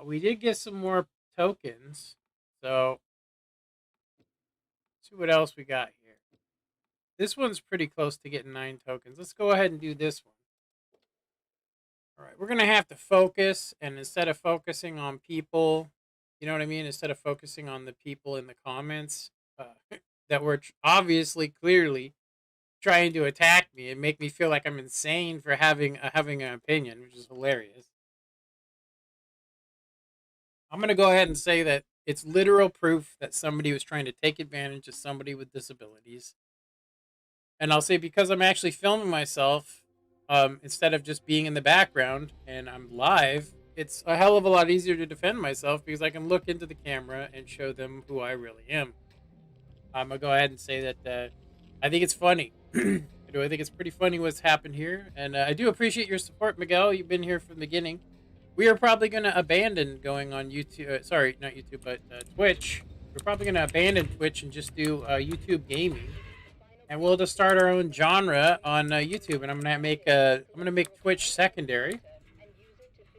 we did get some more tokens. So let's see what else we got here. This one's pretty close to getting 9 tokens. Let's go ahead and do this one. All right, we're gonna have to focus, and instead of focusing on people, you know what I mean. Instead of focusing on the people in the comments that were obviously, clearly trying to attack me and make me feel like I'm insane for having an opinion, which is hilarious. I'm gonna go ahead and say that it's literal proof that somebody was trying to take advantage of somebody with disabilities. And I'll say, because I'm actually filming myself, instead of just being in the background and I'm live, it's a hell of a lot easier to defend myself because I can look into the camera and show them who I really am. I'm gonna go ahead and say that I think it's funny. I think it's pretty funny what's happened here, and I do appreciate your support, Miguel. You've been here from the beginning. We are probably going to abandon going on YouTube. Sorry, not YouTube, but Twitch. We're probably going to abandon Twitch and just do YouTube gaming, and we'll just start our own genre on YouTube. And I'm gonna make Twitch secondary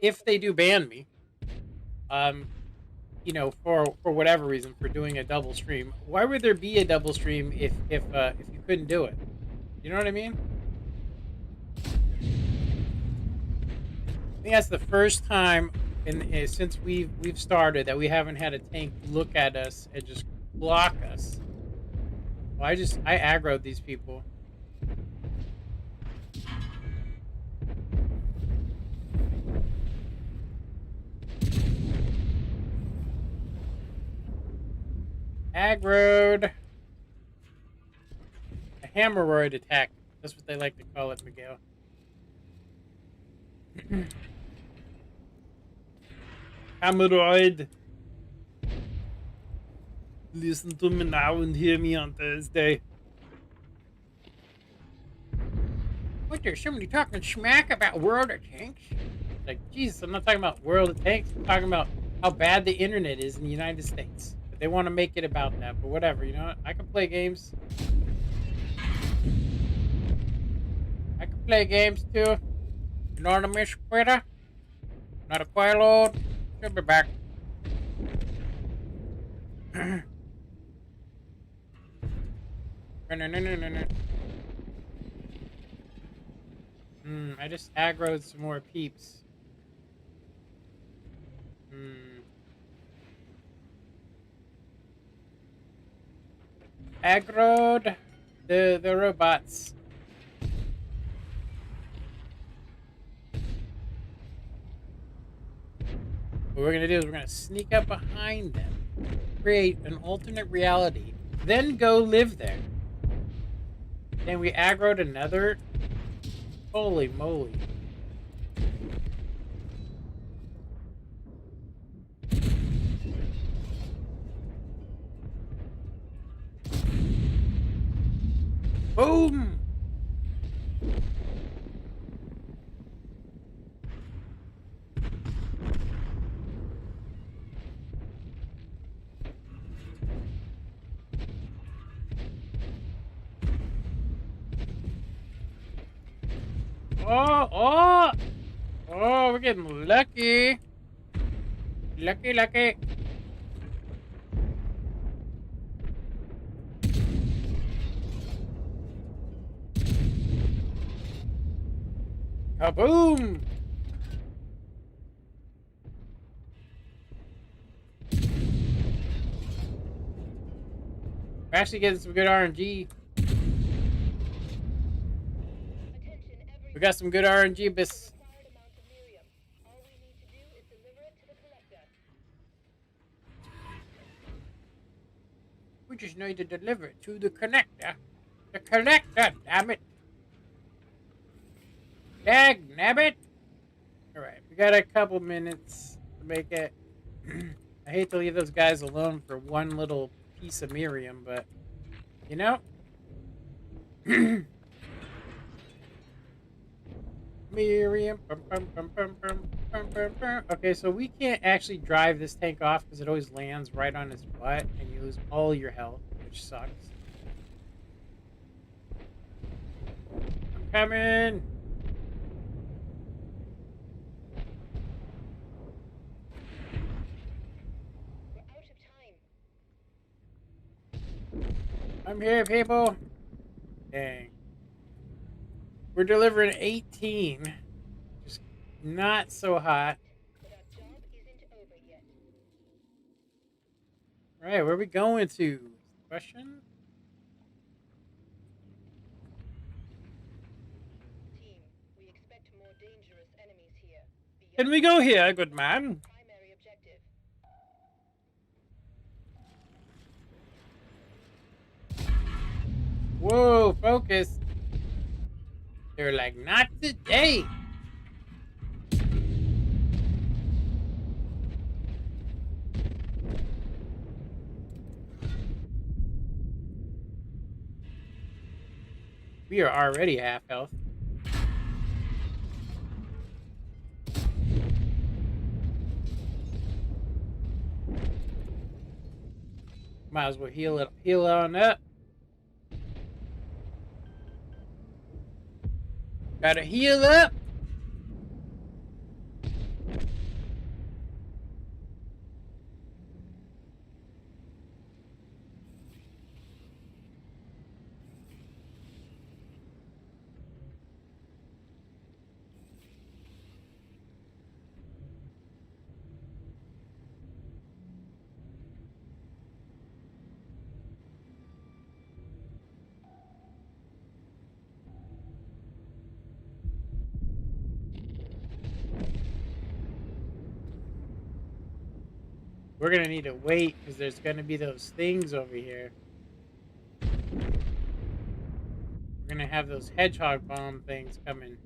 if they do ban me. Um, for whatever reason, for doing a double stream. Why would there be a double stream if you couldn't do it? You know what I mean? I think that's the first time since we've started that we haven't had a tank look at us and just block us. Well, I aggroed these people. Aggroed. A hammeroid attack. That's what they like to call it, Miguel. Hammeroid. Listen to me now and hear me on Thursday. What, there's somebody talking smack about World of Tanks? Like, Jesus, I'm not talking about World of Tanks. I'm talking about how bad the internet is in the United States. But they want to make it about that, but whatever, you know what? I can play games. I can play games too. You know what I mean, Splitter? Not a Quilo. She'll be back. I just aggroed some more peeps. Aggroed the robots. What we're gonna do is we're gonna sneak up behind them, create an alternate reality, then go live there. Then we aggroed another. Holy moly. Boom! Oh, oh! Oh, we're getting lucky. Lucky, lucky. Kaboom! We're actually getting some good RNG. We got some good RNG, bis. We just need to deliver it to the connector. The connector, damn it. Dag nabbit. Alright, we got a couple minutes to make it. I hate to leave those guys alone for one little piece of Miriam, but you know? Miriam. Bum, bum, bum, bum, bum, bum, bum, bum. Okay, so we can't actually drive this tank off because it always lands right on its butt and you lose all your health, which sucks. I'm coming. We're out of time. I'm here, people. Dang. We're delivering 18. Just not so hot. But our job isn't over yet. Alright, where are we going to? Question? Team, we expect more dangerous enemies here. Can we go here, good man? Primary objective. Whoa, focus. They're like, not today. We are already half health. Might as well heal on up. Gotta heal up. We're gonna need to wait because there's gonna be those things over here. We're gonna have those hedgehog bomb things coming.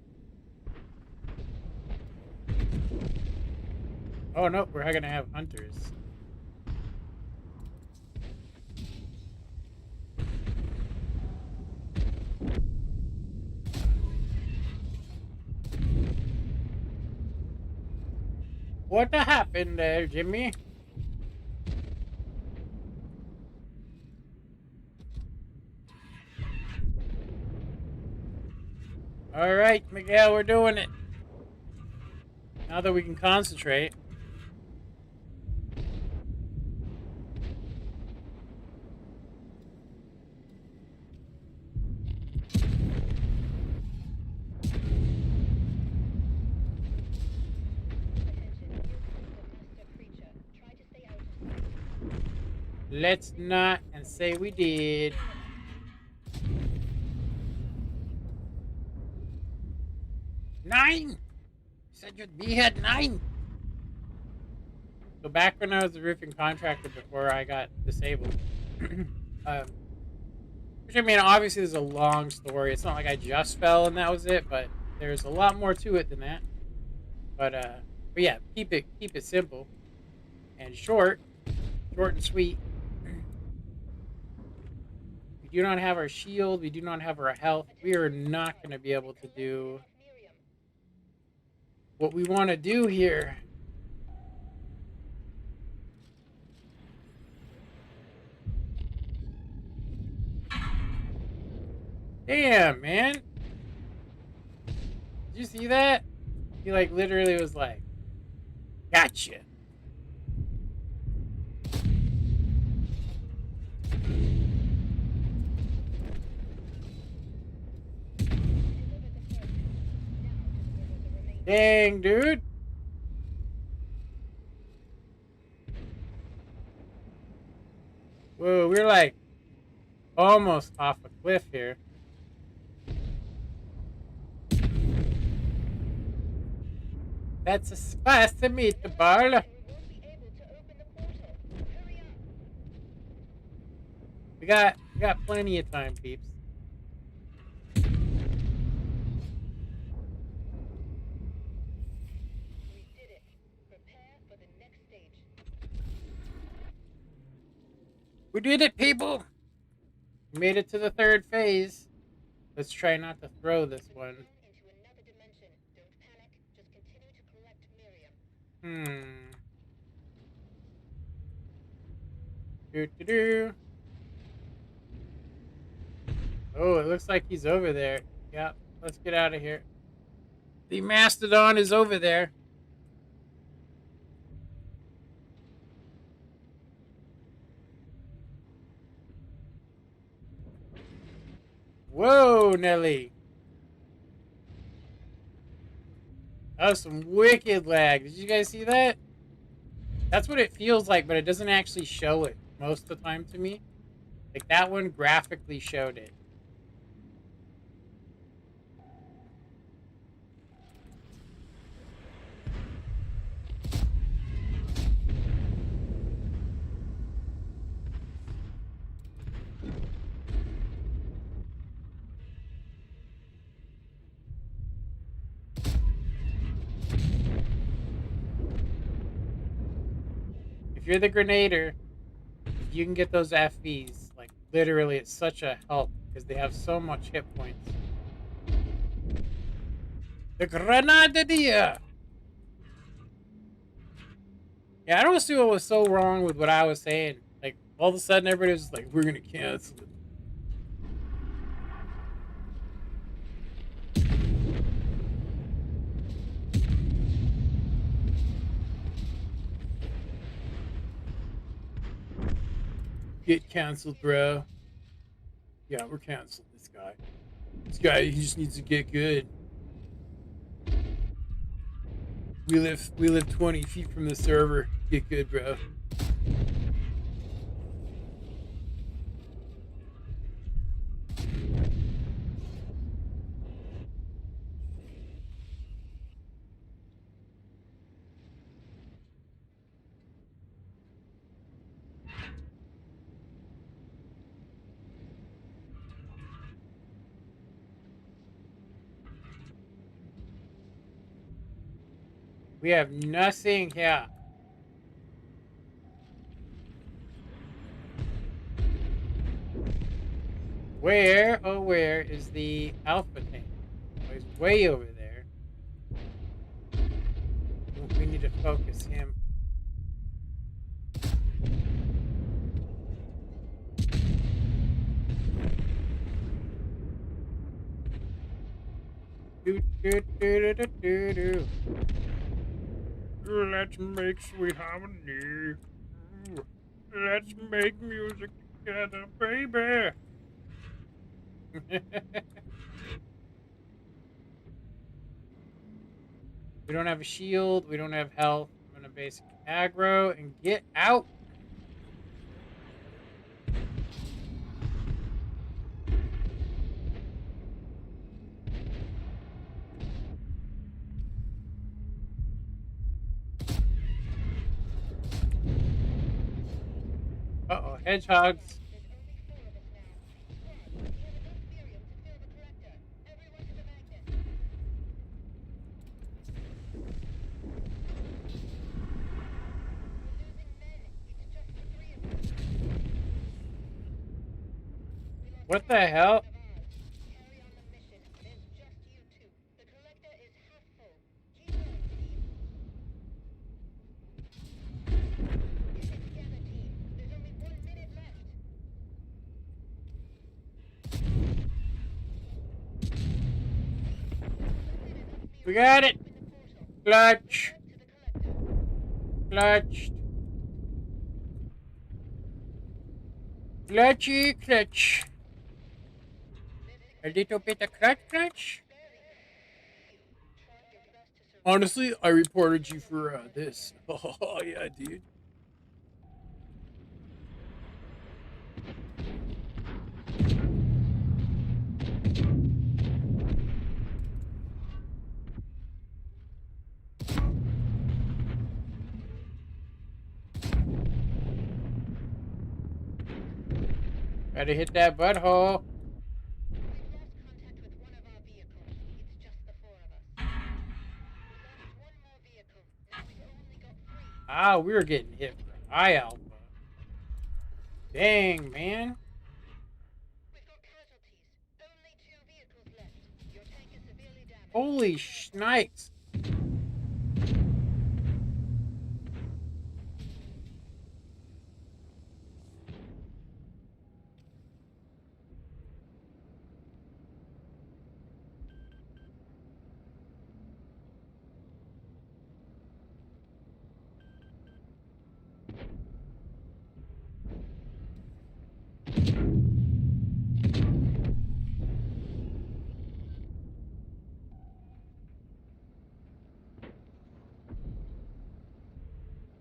Oh no, we're gonna have hunters. What happened there, Jimmy? All right, Miguel, we're doing it. Now that we can concentrate. Let's not and say we did. Nine! You said you'd be here at 9. So back when I was a roofing contractor before I got disabled. Which I mean, obviously there's a long story. It's not like I just fell and that was it, but there's a lot more to it than that. But yeah, keep it simple and short and sweet. We do not have our shield. We do not have our health. We are not going to be able to do what we want to do here. Damn, man. Did you see that? He like literally was like, gotcha. Dang, dude. Whoa, we're like almost off a cliff here. That's a spicy meatball. we got plenty of time, peeps. We did it. Prepare for the next stage. We did it, people. We made it to the third phase. Let's try not to throw this We've one. gone into another dimension. Don't panic. Just continue to collect Miriam. Hmm. Do do do. Oh, it looks like he's over there. Yeah, let's get out of here. The mastodon is over there. Whoa, Nelly. That was some wicked lag. Did you guys see that? That's what it feels like, but it doesn't actually show it most of the time to me. Like that one graphically showed it. If you're the grenader, if you can get those FVs, like literally, it's such a help because they have so much hit points. The Grenadier! Yeah, I don't see what was so wrong with what I was saying. Like, all of a sudden, everybody was just like, we're gonna cancel it. Get canceled, bro. Yeah, we're canceling this guy. This guy, he just needs to get good. We live 20 feet from the server. Get good, bro. We have nothing here. Where, oh, where is the alpha tank? Oh, he's way over there. We need to focus him. Do, do, do, do, do, do, do. Let's make sweet harmony. Let's make music together, baby. We don't have a shield. We don't have health. I'm gonna basic aggro and get out. Uh-oh, hedgehogs. There's only 4 of us now. But we have enough Miriam to fill the collector. Everyone to the magnet. We're losing men. It's just the 3 of us. We lost What half the the hell? rest of ours. Carry on the mission. There's just you 2. The collector is half full. Keep going, team. Get it together, team. There's only 1 minute left. We got it. Open the portal. Clutch. Return to the collector. Clutched. Clutchy clutch. A little bit of clutch clutch. Honestly, I reported you for this. Oh yeah, dude. Gotta hit that butthole. We've lost contact with one of our vehicles. It's just the four of us. We lost one more vehicle. Now we've only got three. Ah, we were getting hit for high alpha. Dang, man. We've got casualties. Only two vehicles left. Your tank is severely damaged. Holy shnikes.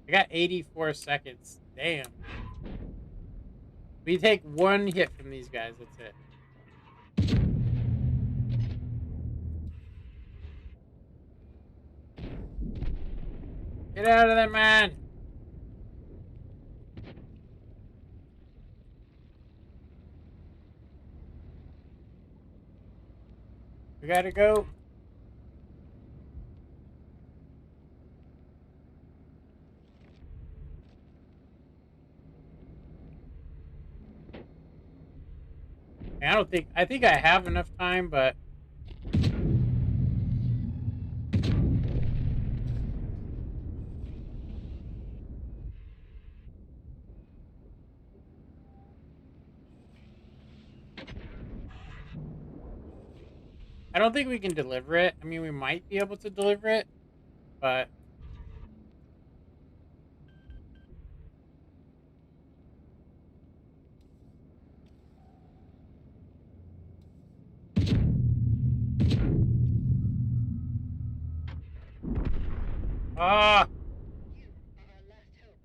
I got 84 seconds. Damn. We take one hit from these guys. That's it. Get out of there, man. We gotta go. I think I have enough time, but I don't think we can deliver it. I mean, we might be able to deliver it, but ah, You are our last hope.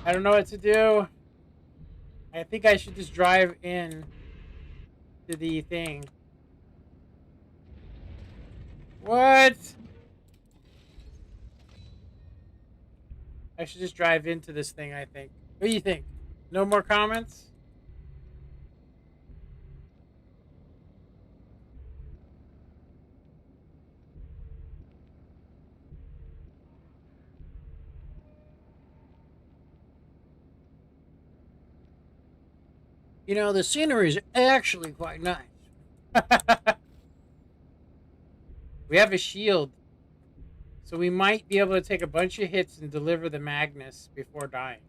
I don't know what to do. I think I should just drive in to the thing. What? I should just drive into this thing, I think. What do you think? No more comments? You know, the scenery is actually quite nice. We have a shield, so we might be able to take a bunch of hits and deliver the Magnus before dying.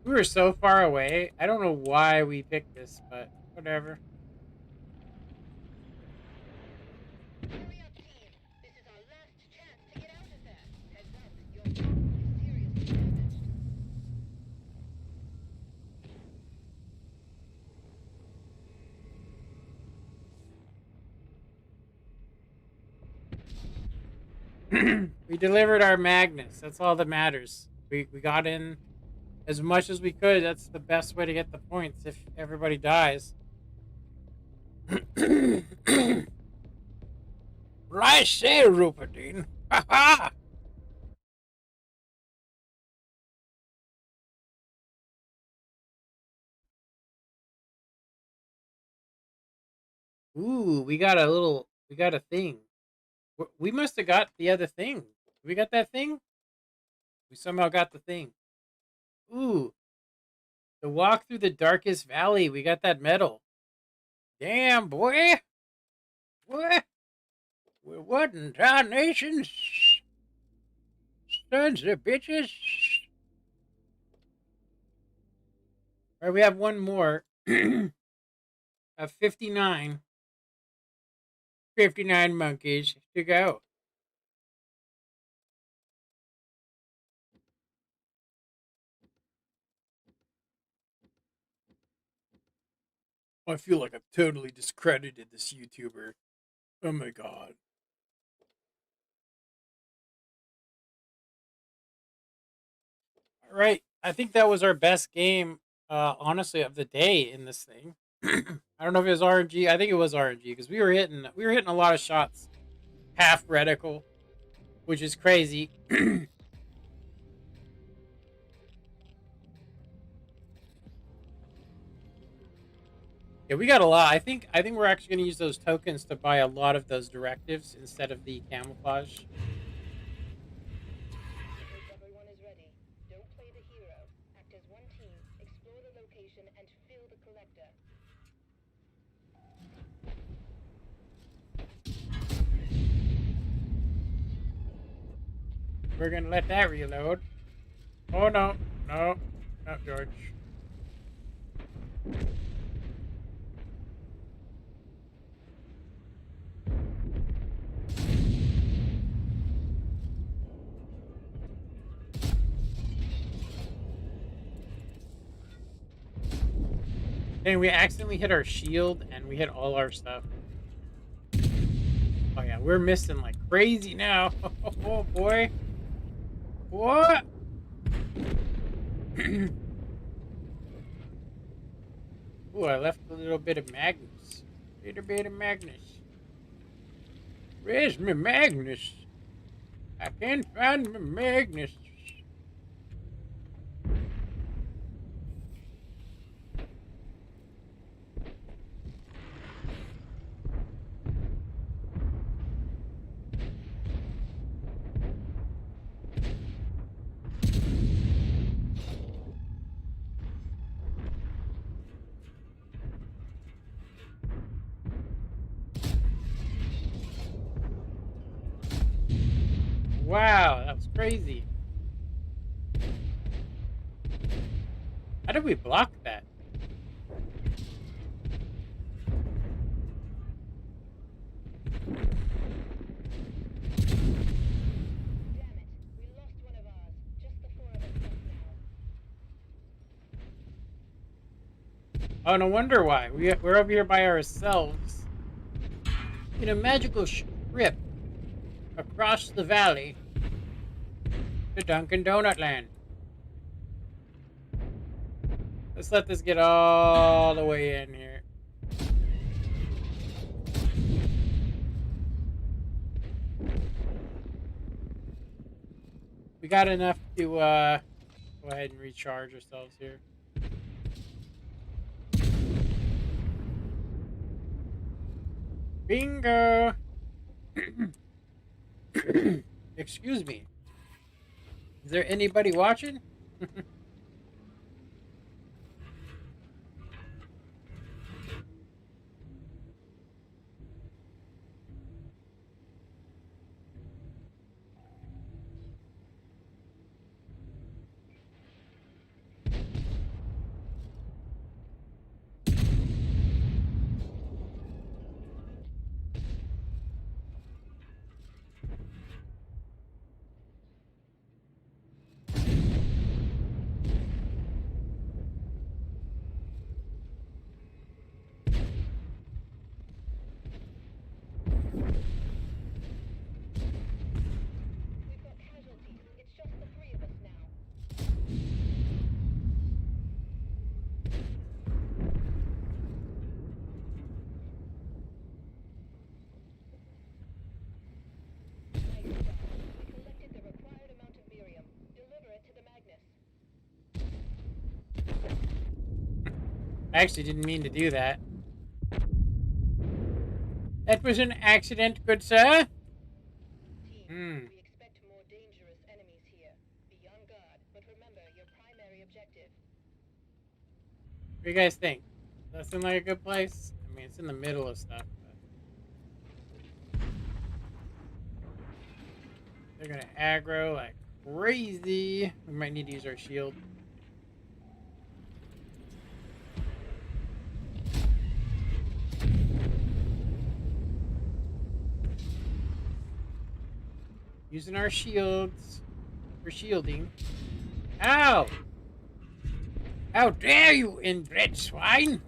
We were so far away. I don't know why we picked this, but whatever. Hurry up, team. This is our last chance to get out of there. Heads up, your vehicle is seriously damaged. We delivered our Magnus. That's all that matters. We got in as much as we could. That's the best way to get the points if everybody dies. I say, Rupertine. Ha ha! Ooh, we got a thing. We must have got the other thing. We got that thing? We somehow got the thing. Ooh, the walk through the darkest valley. We got that medal. Damn, boy. What? What in nations? Sons of bitches. All right, we have one more. Of 59. 59 monkeys to go. I feel like I've totally discredited this YouTuber. Oh my god. All right. I think that was our best game, honestly, of the day in this thing. I don't know if it was RNG. I think it was RNG because we were hitting a lot of shots half reticle, which is crazy. Yeah, we got a lot. I think we're actually going to use those tokens to buy a lot of those directives instead of the camouflage. Hope everyone is ready. Don't play the hero. Act as one team, explore the location, and fill the collector. We're going to let that reload. Oh no, no, not George. Dang, we accidentally hit our shield and we hit all our stuff. Oh yeah, we're missing like crazy now. Oh boy. What? Ooh, I left a little bit of Magnus. Little bit of Magnus. Where's my Magnus? I can't find my Magnus. Wow, that was crazy. How did we block that? Damn it, we lost one of ours. Just the four of us left now. Oh, no wonder why. We're over here by ourselves in a magical strip across the valley to Dunkin' Donut Land. Let's let this get all the way in here. We got enough to go ahead and recharge ourselves here. Bingo! Excuse me. Is there anybody watching? We've got casualties. It's just the three of us now. Nice job. We collected the required amount of Miriam. Deliver it to the Magnus. I actually didn't mean to do that. That was an accident, good sir. Team, we expect more dangerous enemies here. Be on guard, but remember your primary objective. What do you guys think? Does that seem like a good place? I mean, it's in the middle of stuff. But they're gonna aggro like crazy. We might need to use our shield. Using our shields for shielding. Ow! How dare you, inbred swine!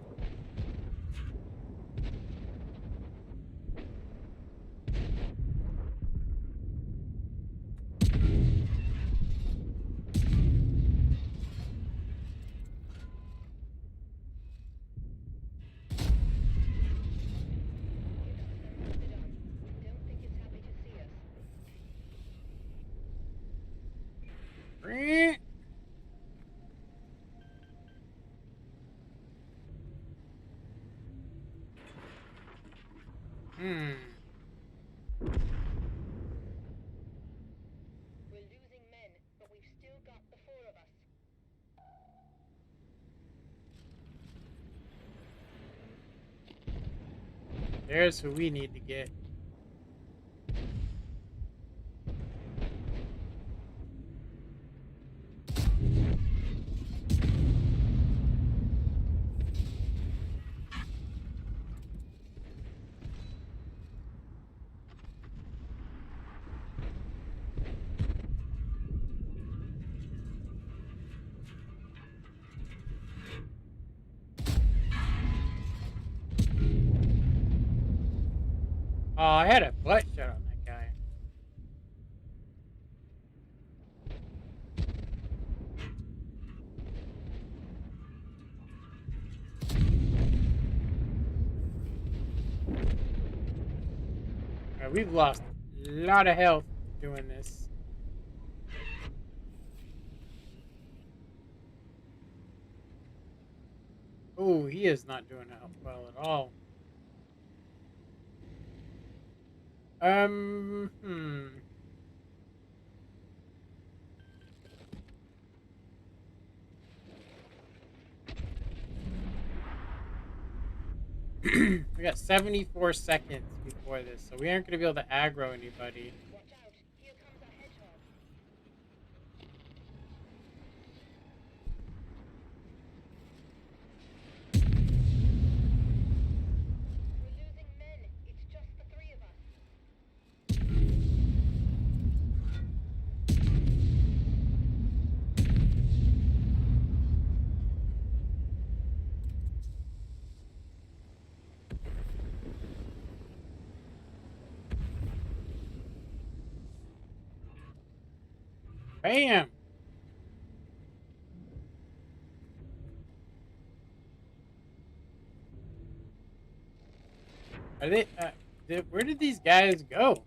Hmm. We're losing men, but we've still got the four of us. There's who we need to get. Oh, I had a butt shot on that guy. Alright, we've lost a lot of health doing this. Oh, he is not doing well at all. Hmm. We got 74 seconds before this, so we aren't going to be able to aggro anybody. Watch out, here comes a hedgehog. We're losing men, it's just the three of us. Bam! Are they? Where did these guys go?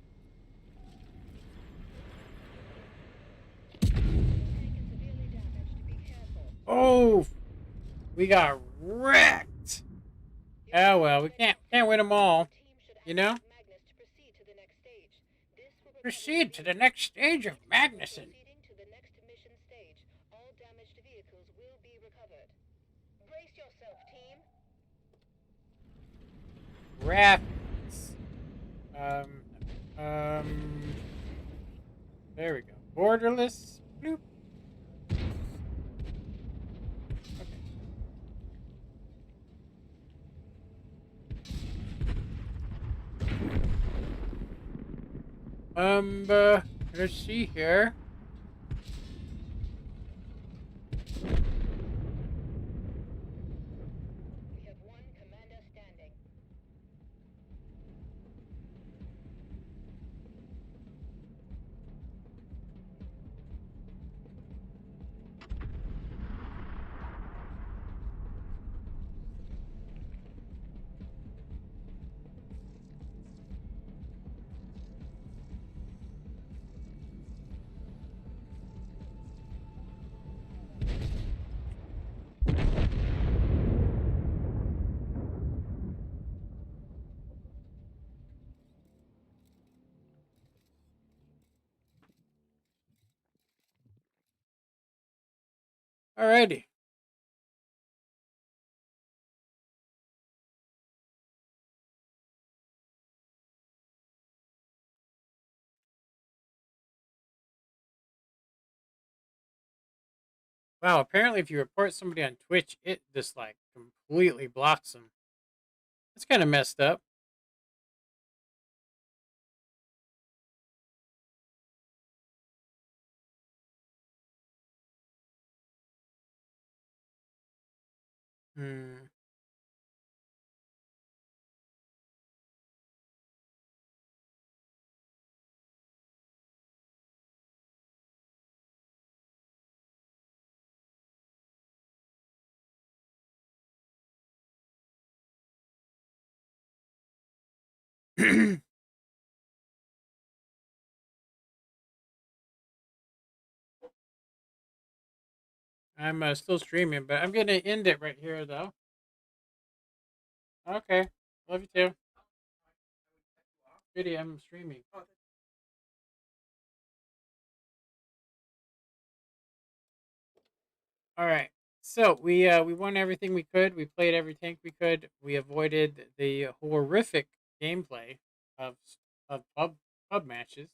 Taken severely damaged, be careful. Oh, we got wrecked. Oh well, we can't win them all. Your team should You know. activate Magnus to proceed to the next stage. This will recover the Proceed to the vehicle. next stage of Magnuson. Proceeding to the next mission stage. All damaged vehicles will be recovered. Brace yourself, team. Graphics. Um. Um. There we go. Borderless. Bloop. Okay. Let's see here. We have one commander standing. Alrighty. Wow. Apparently, if you report somebody on Twitch, it just like completely blocks them. That's kind of messed up. Hmm. I'm still streaming, but I'm gonna end it right here, though. Okay. Love you too. Video, I'm streaming. All right. So we won everything we could. We played every tank we could. We avoided the horrific gameplay of pub matches.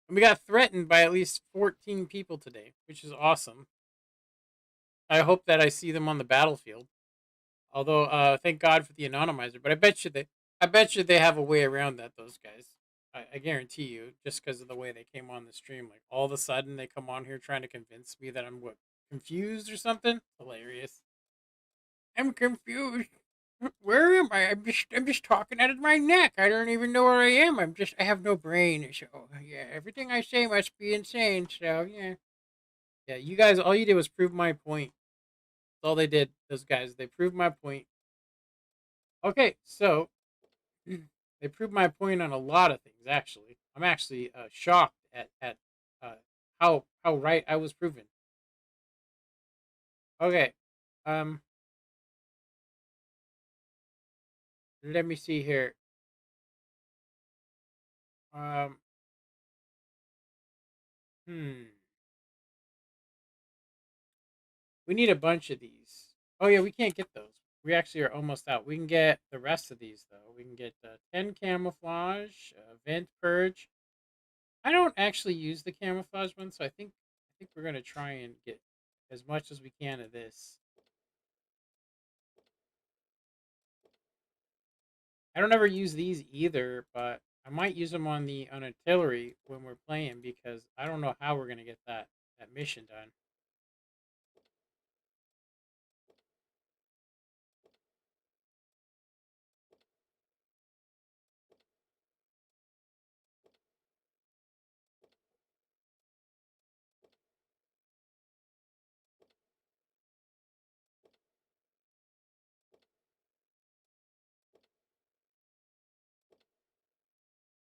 And we got threatened by at least 14 people today, which is awesome. I hope that I see them on the battlefield. Although thank God for the anonymizer, but I bet you they have a way around that, those guys. I guarantee you, just because of the way they came on the stream, like all of a sudden they come on here trying to convince me that I'm what, confused or something. Hilarious. I'm confused. Where am I? I'm just talking out of my neck. I don't even know where I am. I have no brain. So yeah, everything I say must be insane. So yeah, yeah. You guys, all you did was prove my point. That's all they did. Those guys, they proved my point. Okay, so they proved my point on a lot of things. Actually, I'm actually shocked at uh, how right I was proven. Okay, um, let me see here. Um, hmm. We need a bunch of these. Oh yeah, we can't get those. We actually are almost out. We can get the rest of these though. We can get the 10 camouflage, vent purge. I don't actually use the camouflage one, so I think we're gonna try and get as much as we can of this. I don't ever use these either, but I might use them on artillery when we're playing because I don't know how we're gonna get that mission done.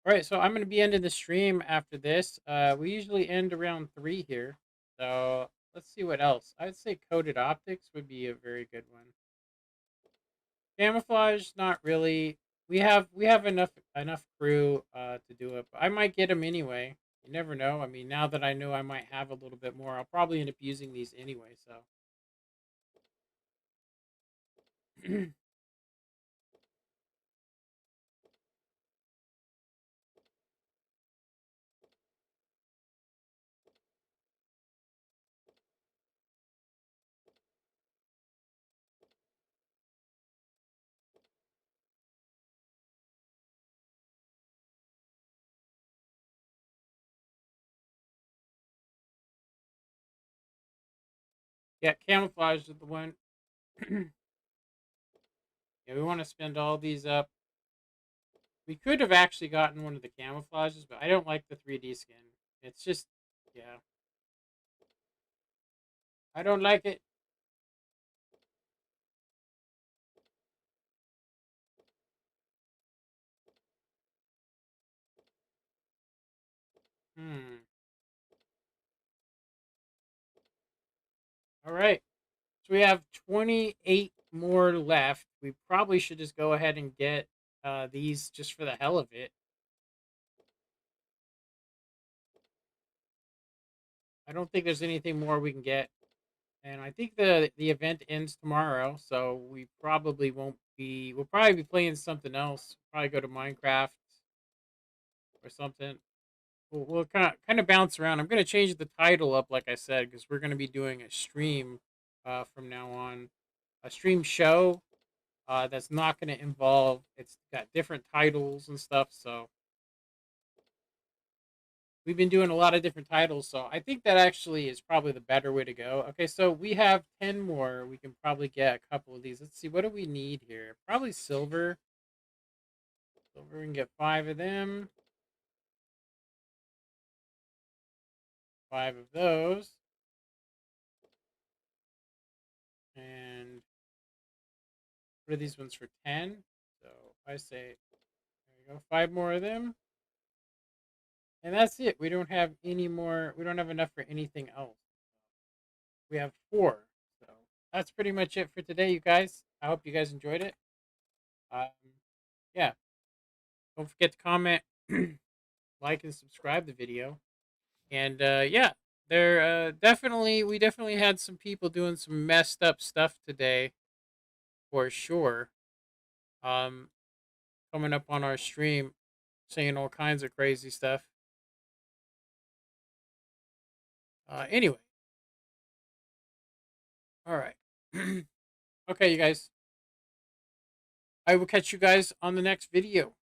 All right, so I'm going to be ending the stream after this. We usually end around 3 here. So let's see what else. I'd say coated optics would be a very good one. Camouflage, not really. We have enough crew to do it. But I might get them anyway. You never know. I mean, now that I know I might have a little bit more, I'll probably end up using these anyway. So yeah, camouflage is the one. Yeah, we want to spend all these up. We could have actually gotten one of the camouflages, but I don't like the 3D skin. It's just, yeah, I don't like it. Hmm. All right. So we have 28 more left. We probably should just go ahead and get these just for the hell of it. I don't think there's anything more we can get. And I think the event ends tomorrow, so we probably won't be. We'll probably be playing something else. Probably go to Minecraft or something. We'll kind of bounce around. I'm gonna change the title up, like I said, because we're gonna be doing a stream from now on, a stream show that's not gonna involve. It's got different titles and stuff, so we've been doing a lot of different titles. So I think that actually is probably the better way to go. Okay, so we have 10 more. We can probably get a couple of these. Let's see, what do we need here? Probably silver. Silver, we can get 5 of them. 5 of those. And what are these ones for 10? So I say, there we go, 5 more of them. And that's it. We don't have any more. We don't have enough for anything else. We have 4. So that's pretty much it for today, you guys. I hope you guys enjoyed it. Um, yeah. Don't forget to comment, like, and subscribe the video. And yeah, there definitely we definitely had some people doing some messed up stuff today for sure. Um, coming up on our stream, saying all kinds of crazy stuff. Anyway, all right. Okay, you guys. I will catch you guys on the next video.